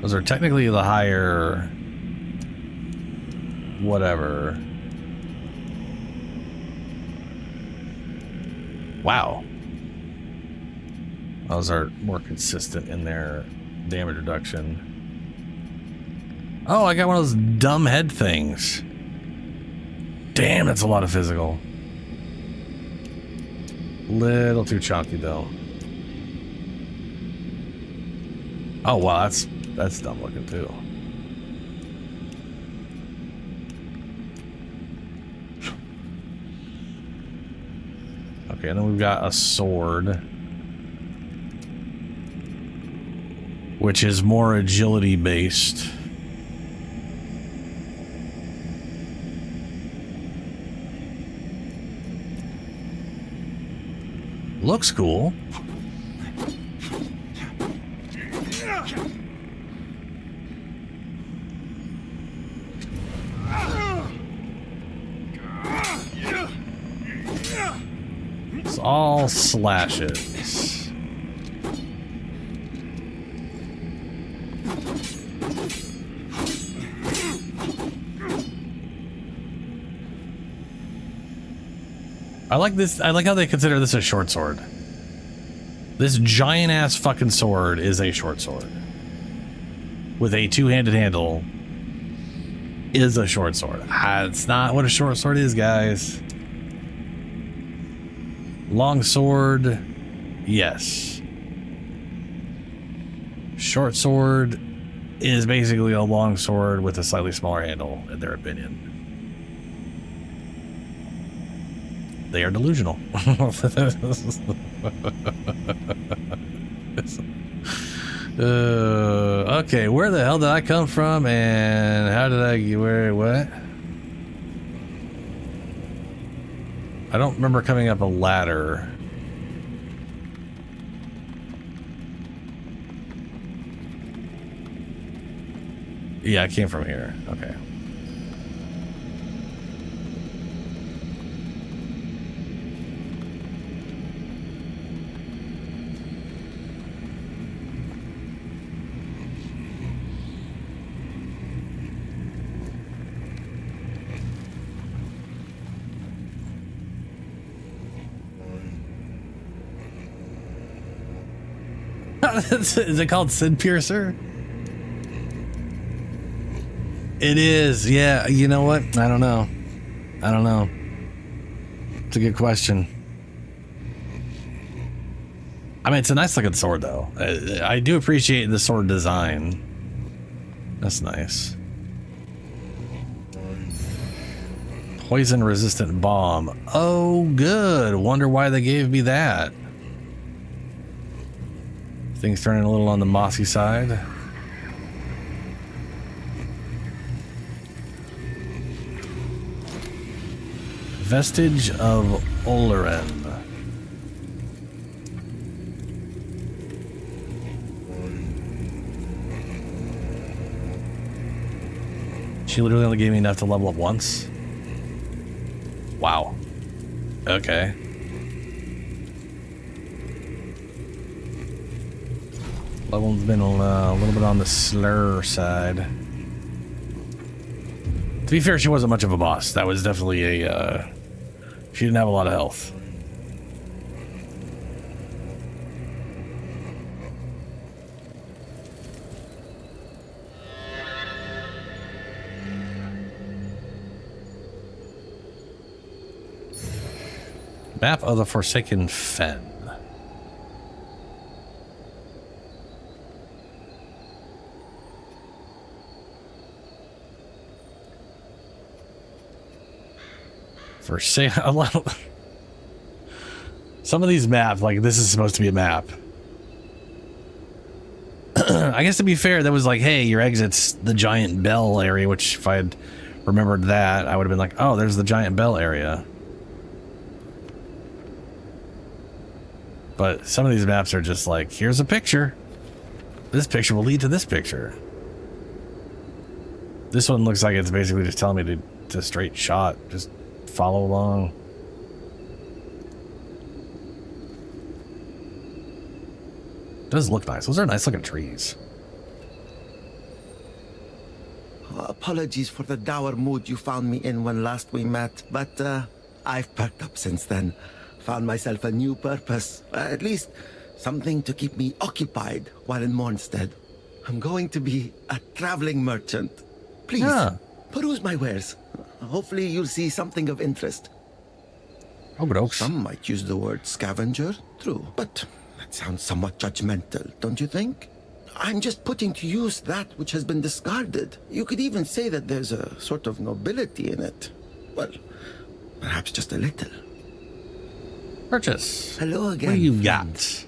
Those are technically the higher... Whatever. Wow. Those are more consistent in their damage reduction. Oh, I got one of those dumb head things. Damn, that's a lot of physical. Little too chunky though. Oh wow, that's dumb looking too. Okay, and then we've got a sword, which is more agility based. Looks cool. It's all slashes. I like this. I like how they consider this a short sword. This giant ass fucking sword is a short sword. With a two-handed handle is a short sword. It's not what a short sword is, guys. Long sword, yes. Short sword is basically a long sword with a slightly smaller handle, in their opinion. They are delusional. Okay, where the hell did I come from and how did I get where, what? I don't remember coming up a ladder. Yeah, I came from here. Okay. Is it called Sid Piercer? It is, yeah. You know what? I don't know. I don't know. It's a good question. I mean, it's a nice looking sword, though. I do appreciate the sword design. That's nice. Poison resistant bomb. Oh, good. Wonder why they gave me that. Things turning a little on the mossy side. Vestige of Oleran. She literally only gave me enough to level up once. Wow. Okay. Level's been a little bit on the slur side. To be fair, she wasn't much of a boss. That was definitely a... she didn't have a lot of health. Map of the Forsaken Fen. For say a lot. Some of these maps, like this is supposed to be a map. I guess to be fair, that was like, hey, your exit's the giant bell area, which if I had remembered that, I would have been like, oh, there's the giant bell area. But some of these maps are just like, here's a picture. This picture will lead to this picture. This one looks like it's basically just telling me to straight shot. Just follow along. Does look nice. Those are nice looking trees.
Apologies for the dour mood you found me in when last we met, but I've perked up since then. Found myself a new purpose. At least something to keep me occupied while in Mornstead. I'm going to be a traveling merchant. Please, peruse my wares. Hopefully you'll see something of interest. Some might use the word scavenger, true, but that sounds somewhat judgmental, don't you think? I'm just putting to use that which has been discarded. You could even say that there's a sort of nobility in it. Well, perhaps just a little.
Purchase.
Hello again.
What do you got?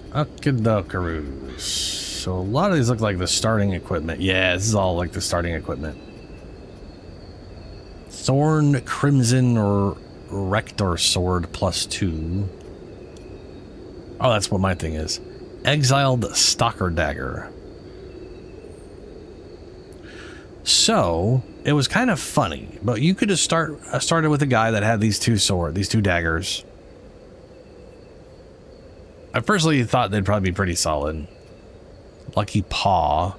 Okidokaroos. So a lot of these look like the starting equipment. Yeah, this is all like the starting equipment. Thorn Crimson or Rector Sword +2. Oh, that's what my thing is. Exiled Stalker Dagger. So it was kind of funny, but you could just started with a guy that had these two daggers. I personally thought they'd probably be pretty solid. Lucky Paw,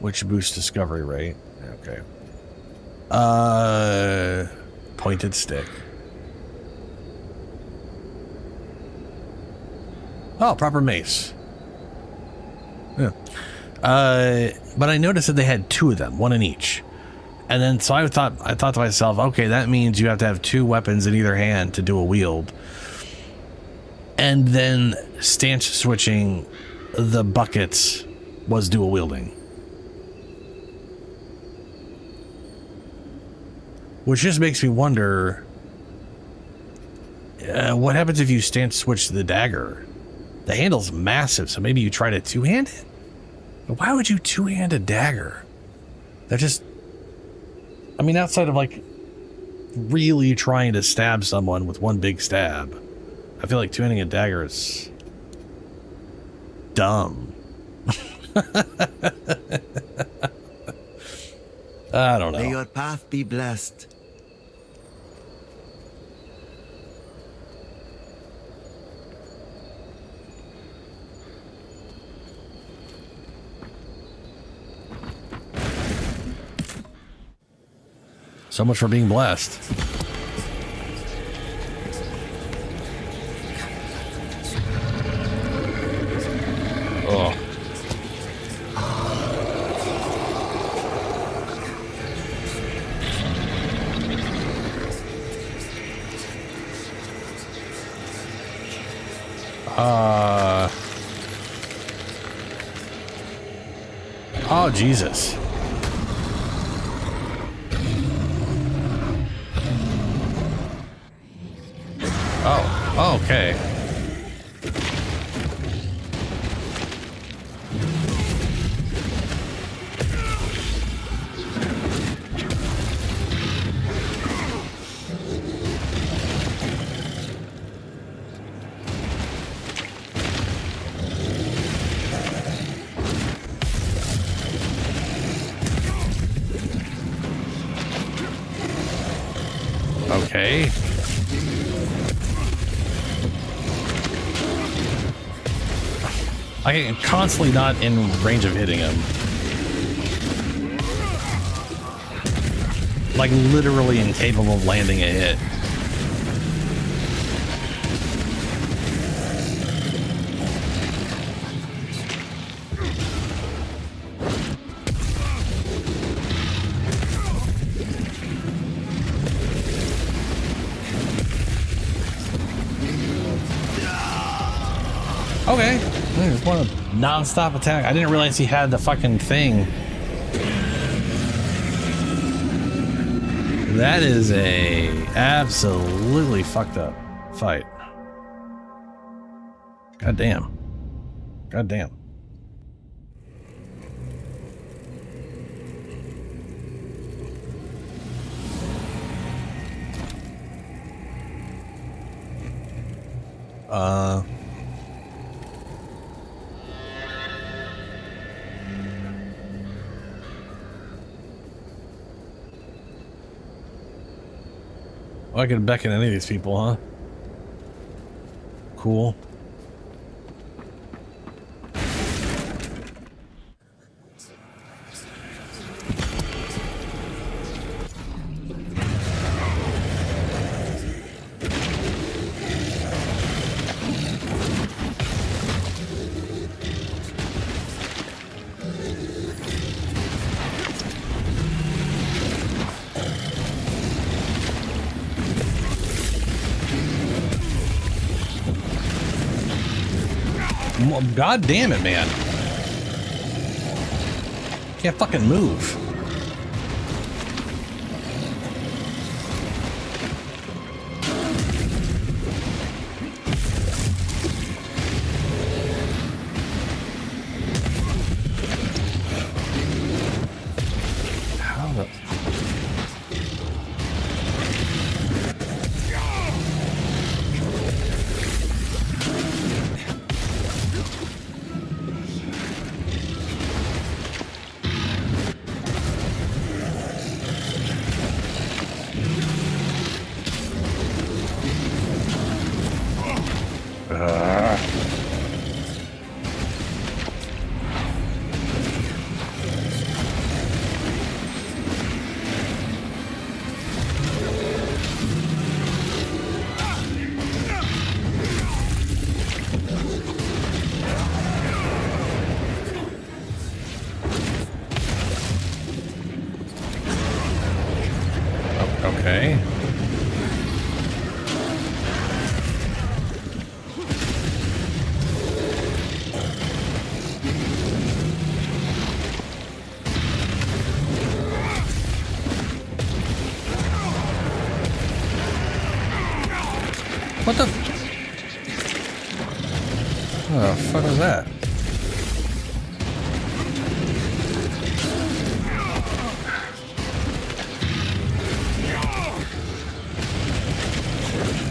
which boosts discovery rate. Okay. Pointed Stick. Oh, proper mace. Yeah. But I noticed that they had two of them, one in each. And then so I thought to myself, okay, that means you have to have two weapons in either hand to do a wield. And then stance switching the buckets was dual wielding. Which just makes me wonder, what happens if you stance switch the dagger? The handle's massive, so maybe you try to two-hand it? But why would you two-hand a dagger? That just... I mean, outside of, like, really trying to stab someone with one big stab, I feel like two-handing a dagger is... dumb. I don't know.
May your path be blessed.
So much for being blessed. Oh. Oh, Jesus. Oh, okay. Okay. I am constantly not in range of hitting him. Like literally incapable of landing a hit. Okay. There's one non-stop attack. I didn't realize he had the fucking thing. That is a absolutely fucked up fight. God damn. God damn. Oh, I can beckon any of these people, huh? Cool. God damn it, man. Can't fucking move. How the... Okay. What the? What the fuck was that?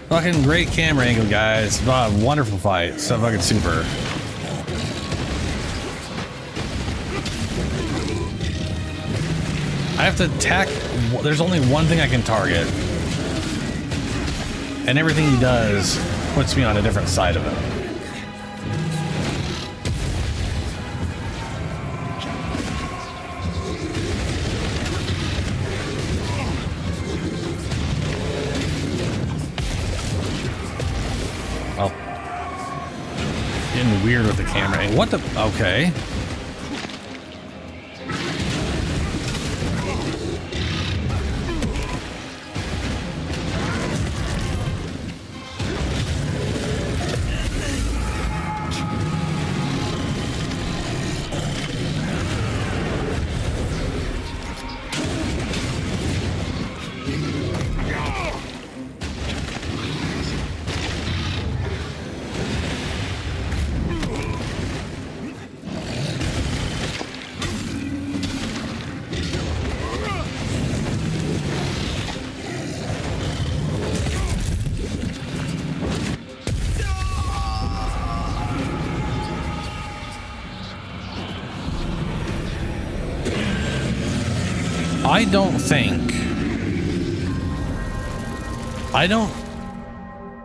Fucking great camera angle, guys. Wonderful fight. So fucking super. I have to attack. There's only one thing I can target. And everything he does puts me on a different side of it. Oh. Getting weird with the camera. What the? Okay.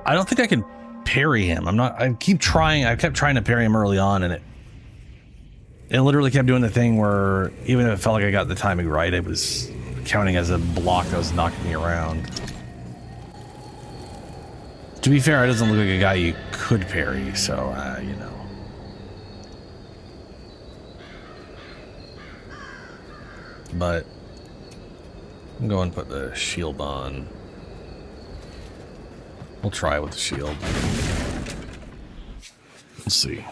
I don't think I can parry him. I keep trying. I kept trying to parry him early on, and it literally kept doing the thing where even if it felt like I got the timing right, it was counting as a block that was knocking me around. To be fair, it doesn't look like a guy you could parry, so you know. But I'm going to put the shield on. We'll try with the shield. Let's see.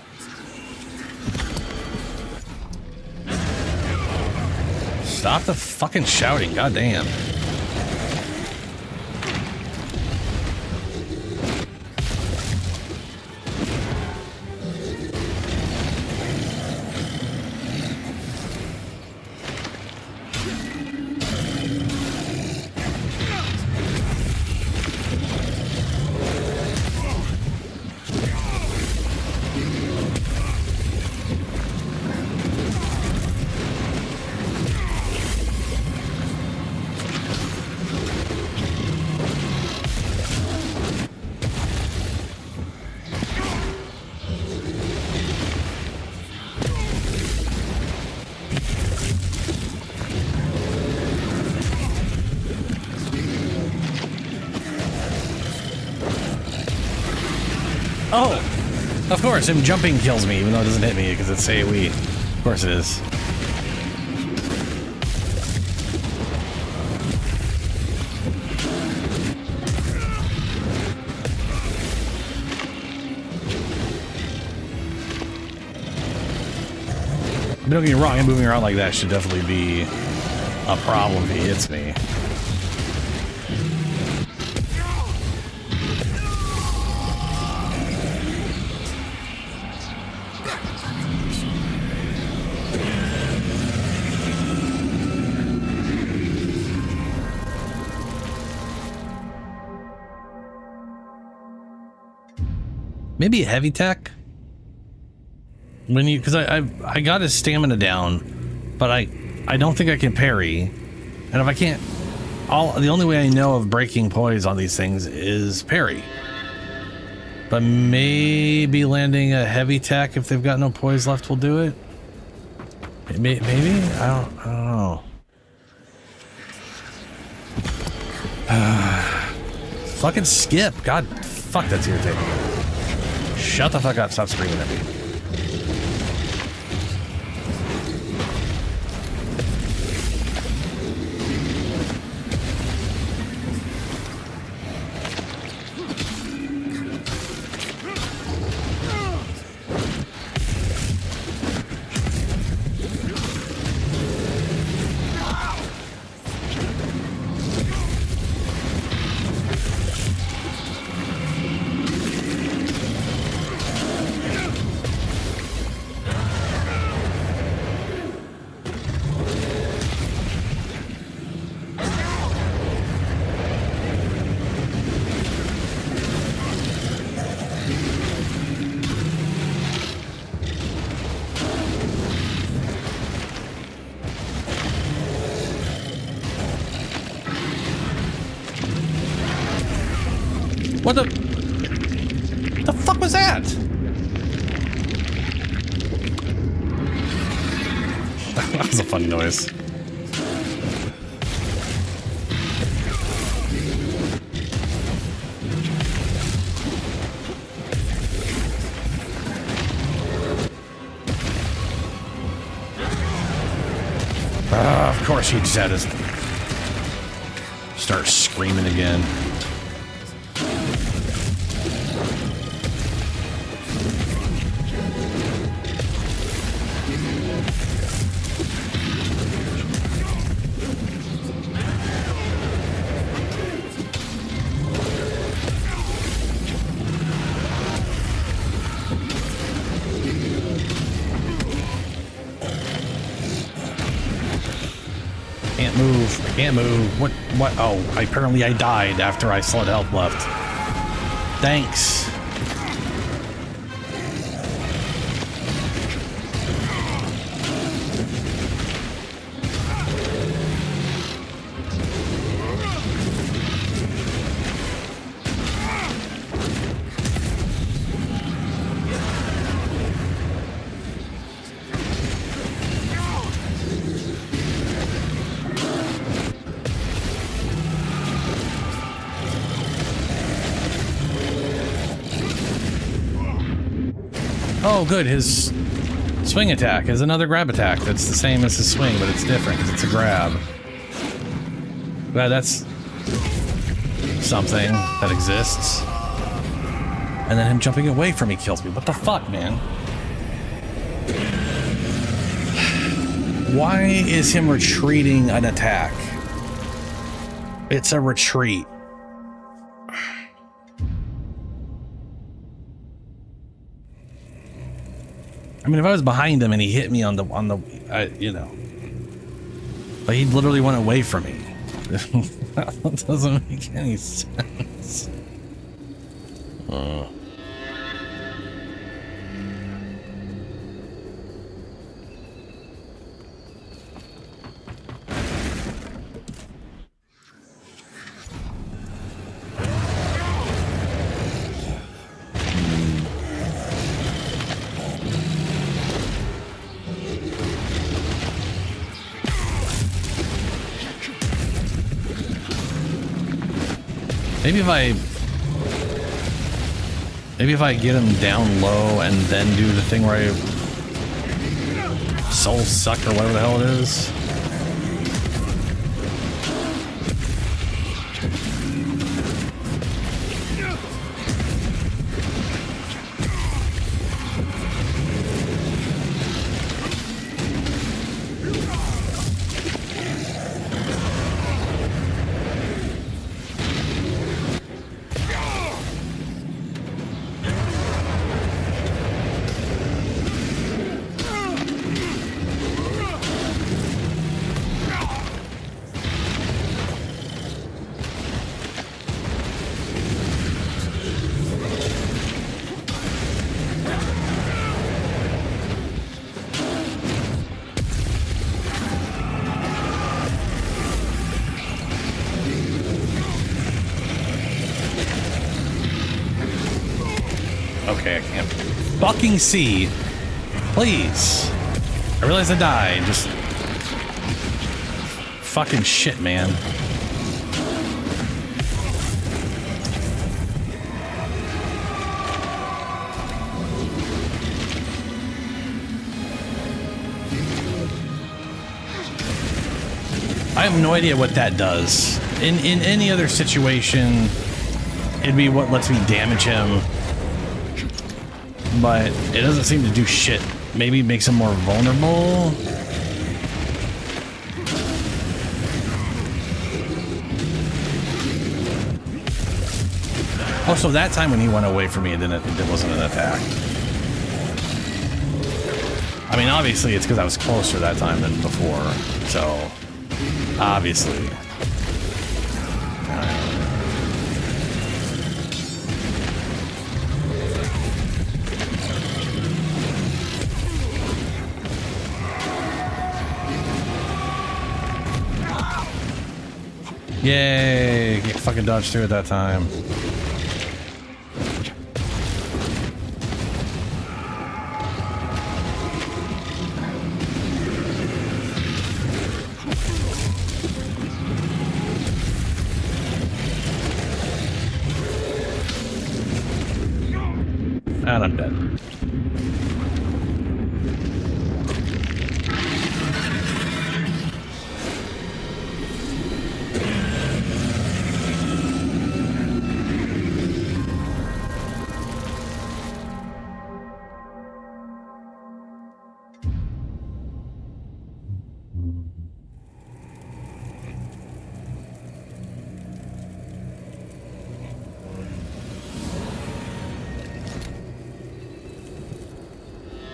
Stop the fucking shouting, goddamn. Oh, of course, him jumping kills me, even though it doesn't hit me because it's AoE. Of course it is. But don't get me wrong, him moving around like that should definitely be a problem if he hits me. Maybe a heavy tech? When you, because I got his stamina down, but I don't think I can parry, and if I can't, the only way I know of breaking poise on these things is parry. But maybe landing a heavy tech if they've got no poise left will do it. Maybe I don't know. Fucking skip. God, fuck, that's irritating. Shut the fuck up. Stop screaming at me. What the fuck was that? That was a fun noise. Of course he just had to start screaming again. Can't move. What? Oh, apparently I died after I saw health left. Thanks. Oh, good. His swing attack is another grab attack. That's the same as his swing, but it's different because it's a grab. Well, that's something that exists. And then him jumping away from me kills me. What the fuck, man? Why is him retreating an attack? It's a retreat. I mean, if I was behind him and he hit me on the, you know, but he literally went away from me. That doesn't make any sense. Maybe if I Maybe if I get him down low and then do the thing where I soul suck or whatever the hell it is. Okay, I can't fucking see. Please. I realize I died. Just fucking shit, man. I have no idea what that does. In any other situation, it'd be what lets me damage him. But it doesn't seem to do shit. Maybe it makes him more vulnerable. Also, that time when he went away from me, it wasn't an attack. I mean, obviously, it's because I was closer that time than before. So, obviously. Yay! Get fucking dodged through at that time. And I'm dead.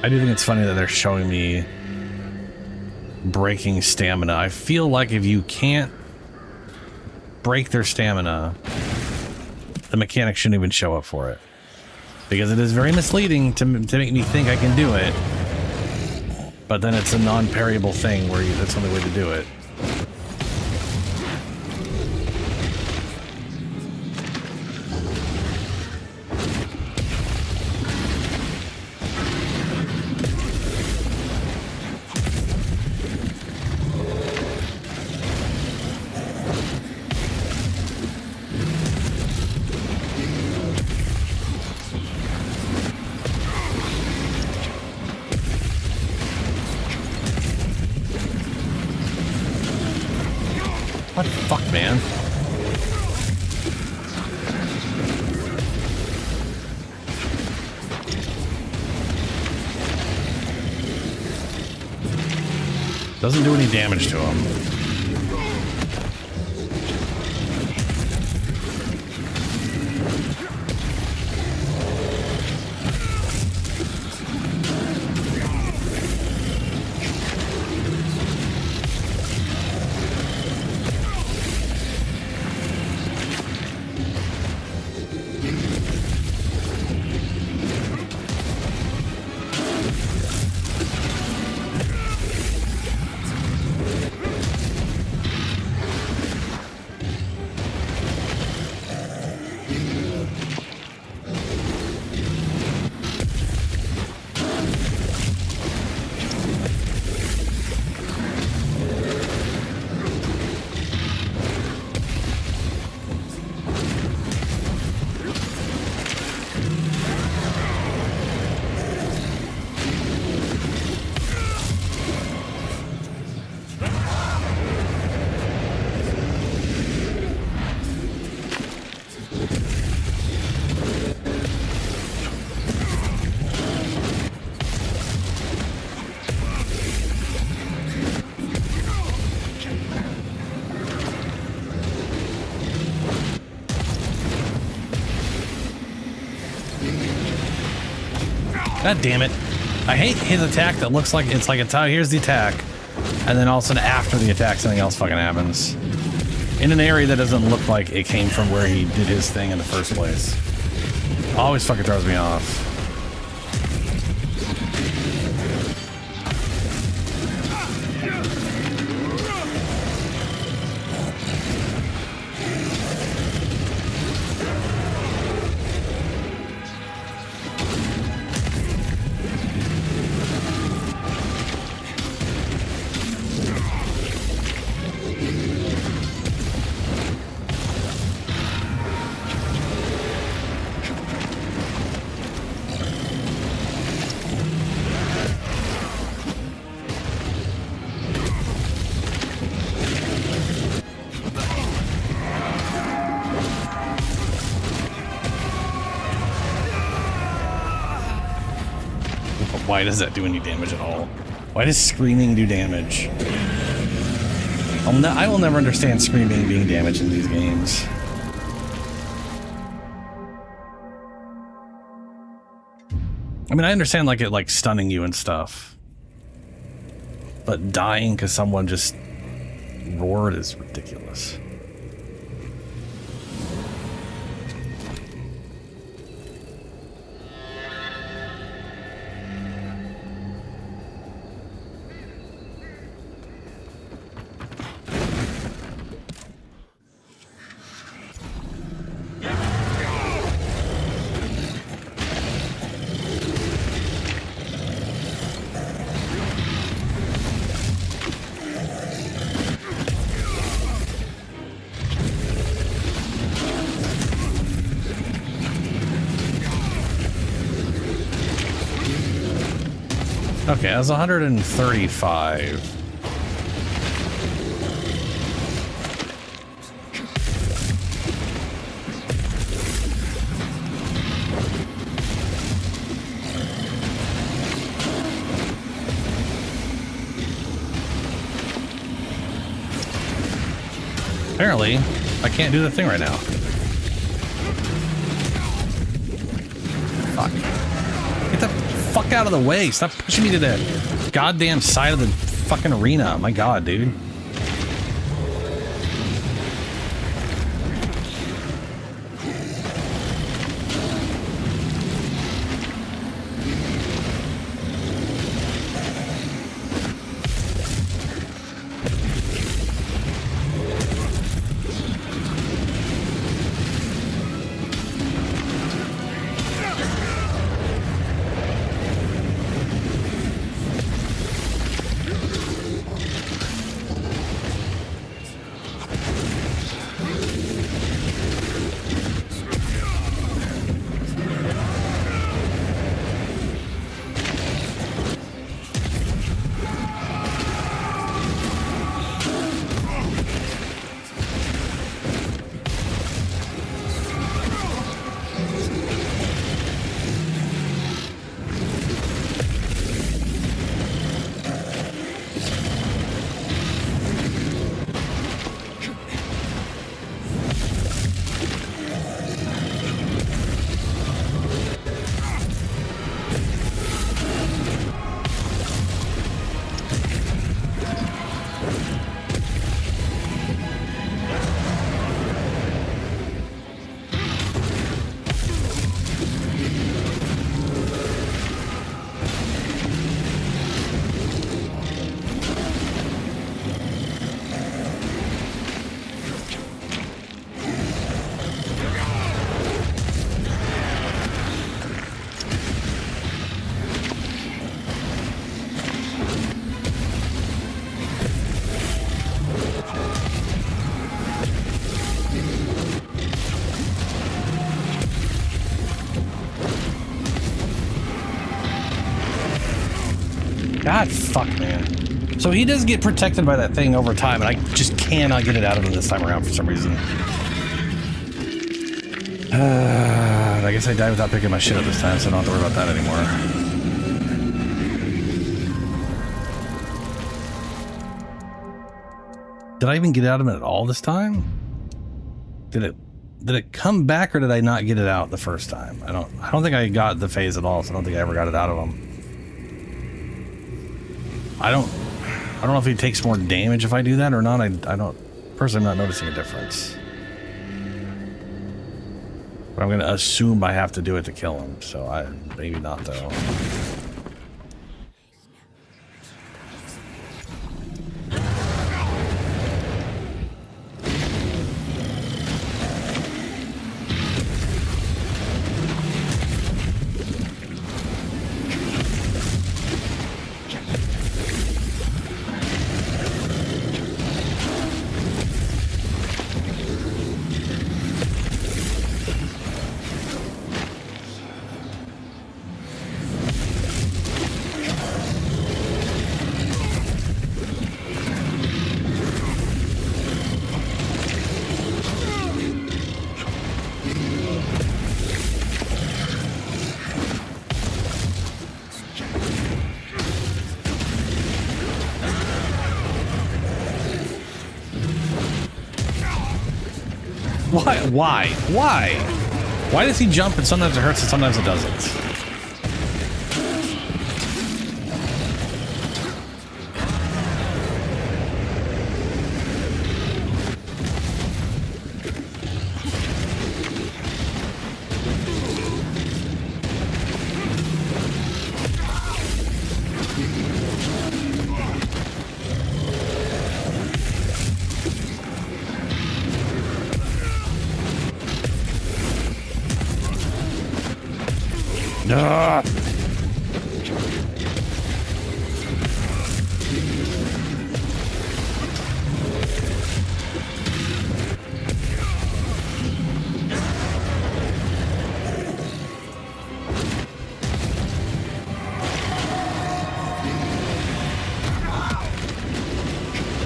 I do think it's funny that they're showing me breaking stamina. I feel like if you can't break their stamina, the mechanic shouldn't even show up for it. Because it is very misleading to make me think I can do it. But then it's a non-parryable thing where that's the only way to do it. What the fuck, man? Doesn't do any damage to him. God damn it. I hate his attack that looks like it's here's the attack. And then all of a sudden after the attack, something else fucking happens. In an area that doesn't look like it came from where he did his thing in the first place. Always fucking throws me off. Why does that do any damage at all? Why does screaming do damage? I will never understand screaming being damaged in these games. I mean, I understand like it stunning you and stuff. But dying because someone just roared is ridiculous. Okay, that was 135. Apparently, I can't do the thing right now. Fuck. Get the fuck out of the way. Stop pushing me to the goddamn side of the fucking arena. My god, dude. God, fuck, man. So he does get protected by that thing over time, and I just cannot get it out of him this time around for some reason. I guess I died without picking my shit up this time, so I don't have to worry about that anymore. Did I even get out of him at all this time? Did it Did it come back or did I not get it out the first time? I don't think I got the phase at all, so I don't think I ever got it out of him. I don't know if he takes more damage if I do that or not. I don't personally, I'm not noticing a difference. But I'm gonna assume I have to do it to kill him, so maybe not though. Why? Why does he jump and sometimes it hurts and sometimes it doesn't?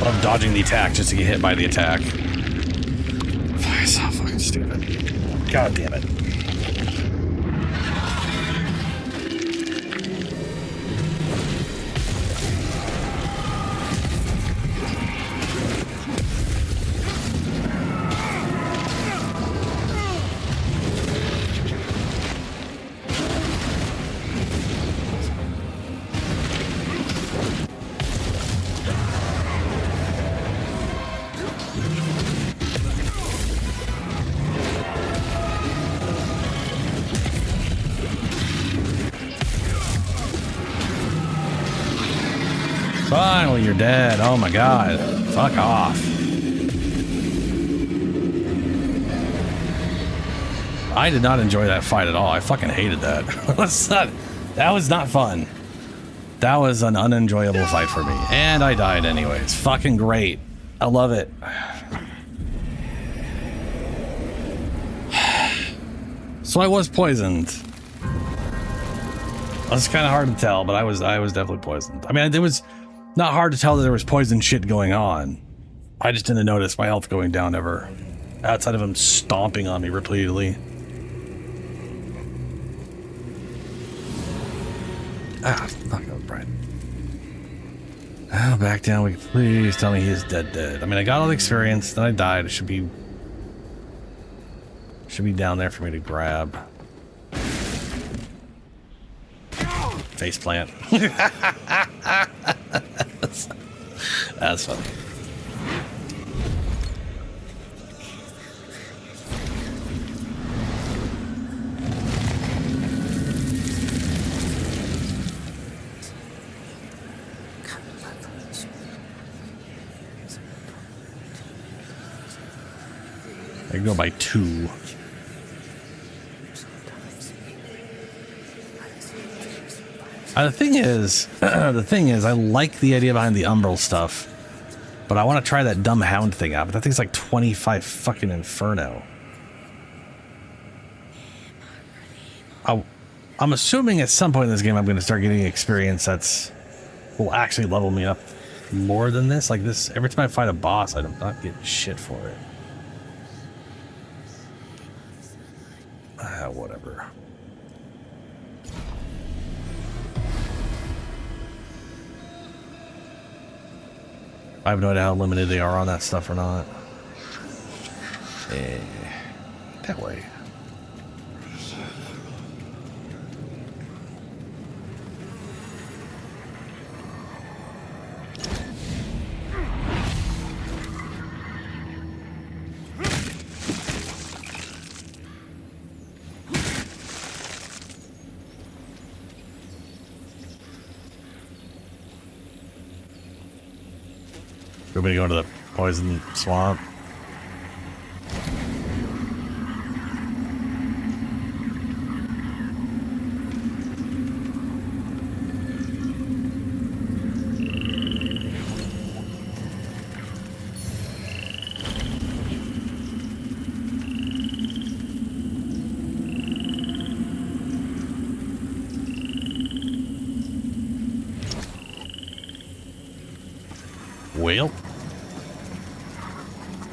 I'm dodging the attack just to get hit by the attack. It's so fucking stupid. God damn it. Finally, you're dead. Oh my god. Fuck off. I did not enjoy that fight at all. I fucking hated that. That was not fun. That was an unenjoyable fight for me. And I died anyways. Fucking great. I love it. So I was poisoned. It's kind of hard to tell, but I was definitely poisoned. I mean, it was not hard to tell that there was poison shit going on. I just didn't notice my health going down ever. Outside of him stomping on me repeatedly. Ah, fuck up, Brian. Oh, back down. Please tell me he is dead. I mean, I got all the experience, then I died. It should be down there for me to grab. Face plant. That's funny. I can go by 2. The thing is, I like the idea behind the Umbral stuff, but I want to try that dumb hound thing out. But that thing's like 25 fucking inferno. I'm assuming at some point in this game I'm going to start getting experience will actually level me up more than this. Like this, every time I fight a boss, I'm not getting shit for it. Whatever. I have no idea how limited they are on that stuff or not. that way. We're going to go into the poison swamp. Well,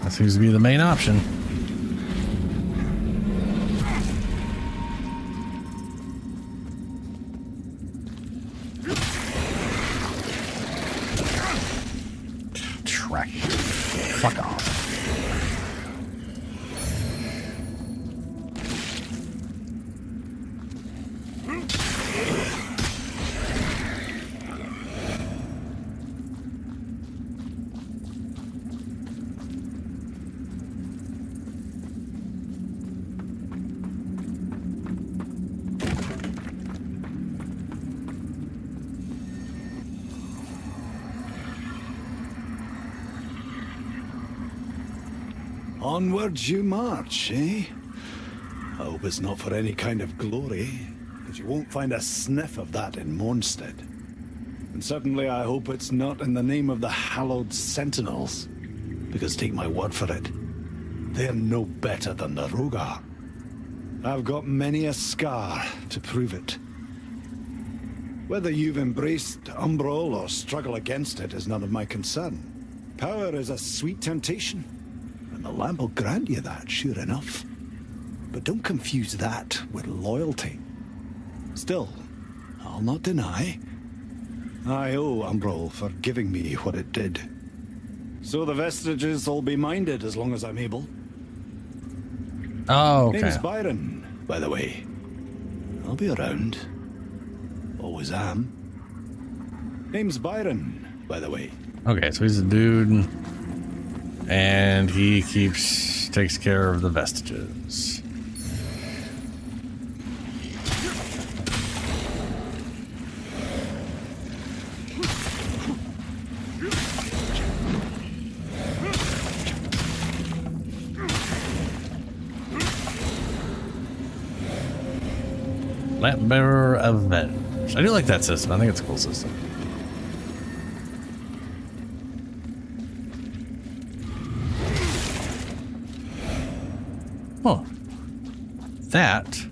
that seems to be the main option. Track. Fuck off.
Onwards you march, eh? I hope it's not for any kind of glory, because you won't find a sniff of that in Mornstead. And certainly I hope it's not in the name of the hallowed sentinels, because take my word for it, they're no better than the Rogar. I've got many a scar to prove it. Whether you've embraced Umbral or struggle against it is none of my concern. Power is a sweet temptation. The lamp will grant you that, sure enough. But don't confuse that with loyalty. Still, I'll not deny, I owe Umbral for giving me what it did. So the vestiges will be minded as long as I'm able.
Oh, okay.
Name's Byron, by the way. I'll be around. Always am. Name's Byron, by the way.
Okay, so he's a dude. And he takes care of the vestiges. Lamp Bearer Avenged. I do like that system. I think it's a cool system. Oh, that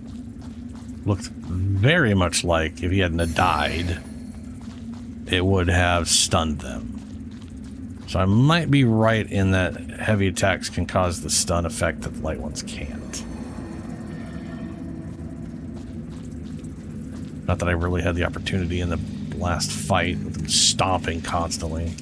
looked very much like if he hadn't have died, it would have stunned them. So I might be right in that heavy attacks can cause the stun effect that the light ones can't. Not that I really had the opportunity in the last fight with them stomping constantly.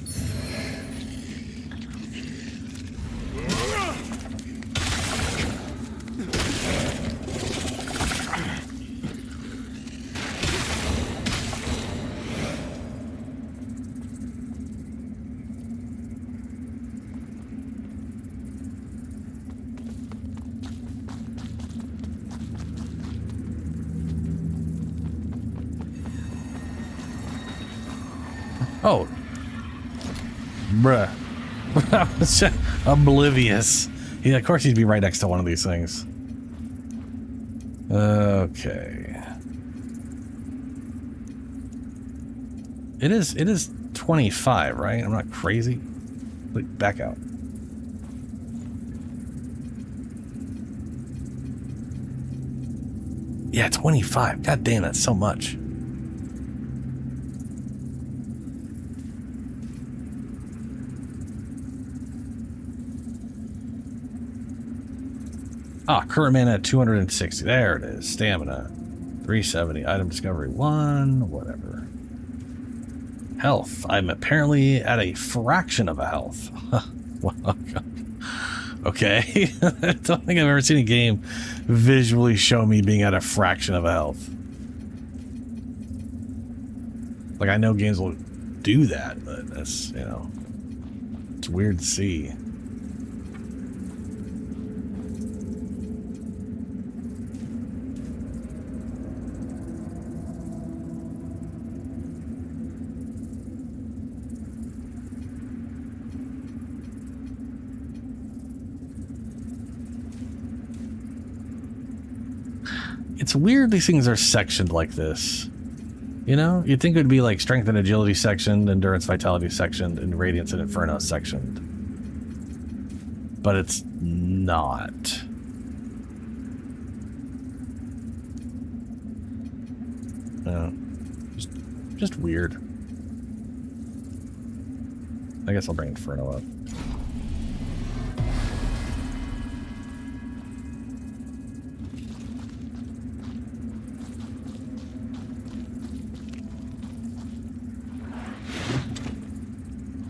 Oh. Bruh. I was just oblivious. Yeah, of course he'd be right next to one of these things. Okay. It is 25, right? I'm not crazy. Wait, back out. Yeah, 25. God damn, that's so much. Ah, current mana 260. There it is. Stamina 370. Item discovery 1. Whatever. Health. I'm apparently at a fraction of a health. Well, okay? I don't think I've ever seen a game visually show me being at a fraction of a health. Like, I know games will do that, but that's, you know, it's weird to see. It's weird these things are sectioned like this. You know? You'd think it would be like strength and agility sectioned, endurance, vitality sectioned, and radiance and inferno sectioned. But it's not. No. Just weird. I guess I'll bring inferno up.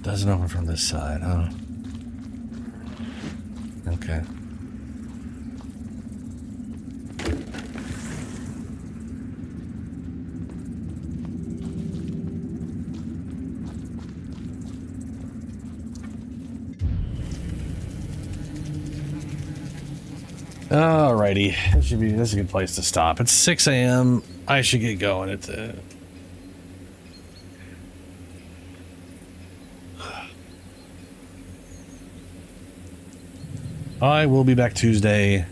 Doesn't open from this side, huh? Okay. Alrighty, this is a good place to stop. It's 6 a.m. I should get going. It's I will be back Tuesday.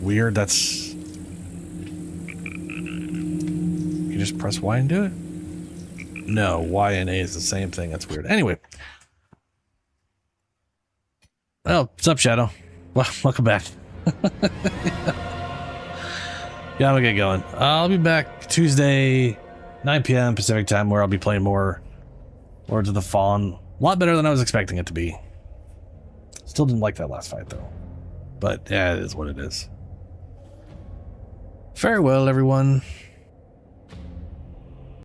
Weird, that's... You just press Y and do it? No, Y and A is the same thing. That's weird. Anyway. Well, what's up, Shadow? Well, welcome back. Yeah, I'm gonna get going. I'll be back Tuesday, 9 p.m. Pacific time, where I'll be playing more Lords of the Fallen. A lot better than I was expecting it to be. Still didn't like that last fight, though. But, yeah, it is what it is. Farewell, everyone.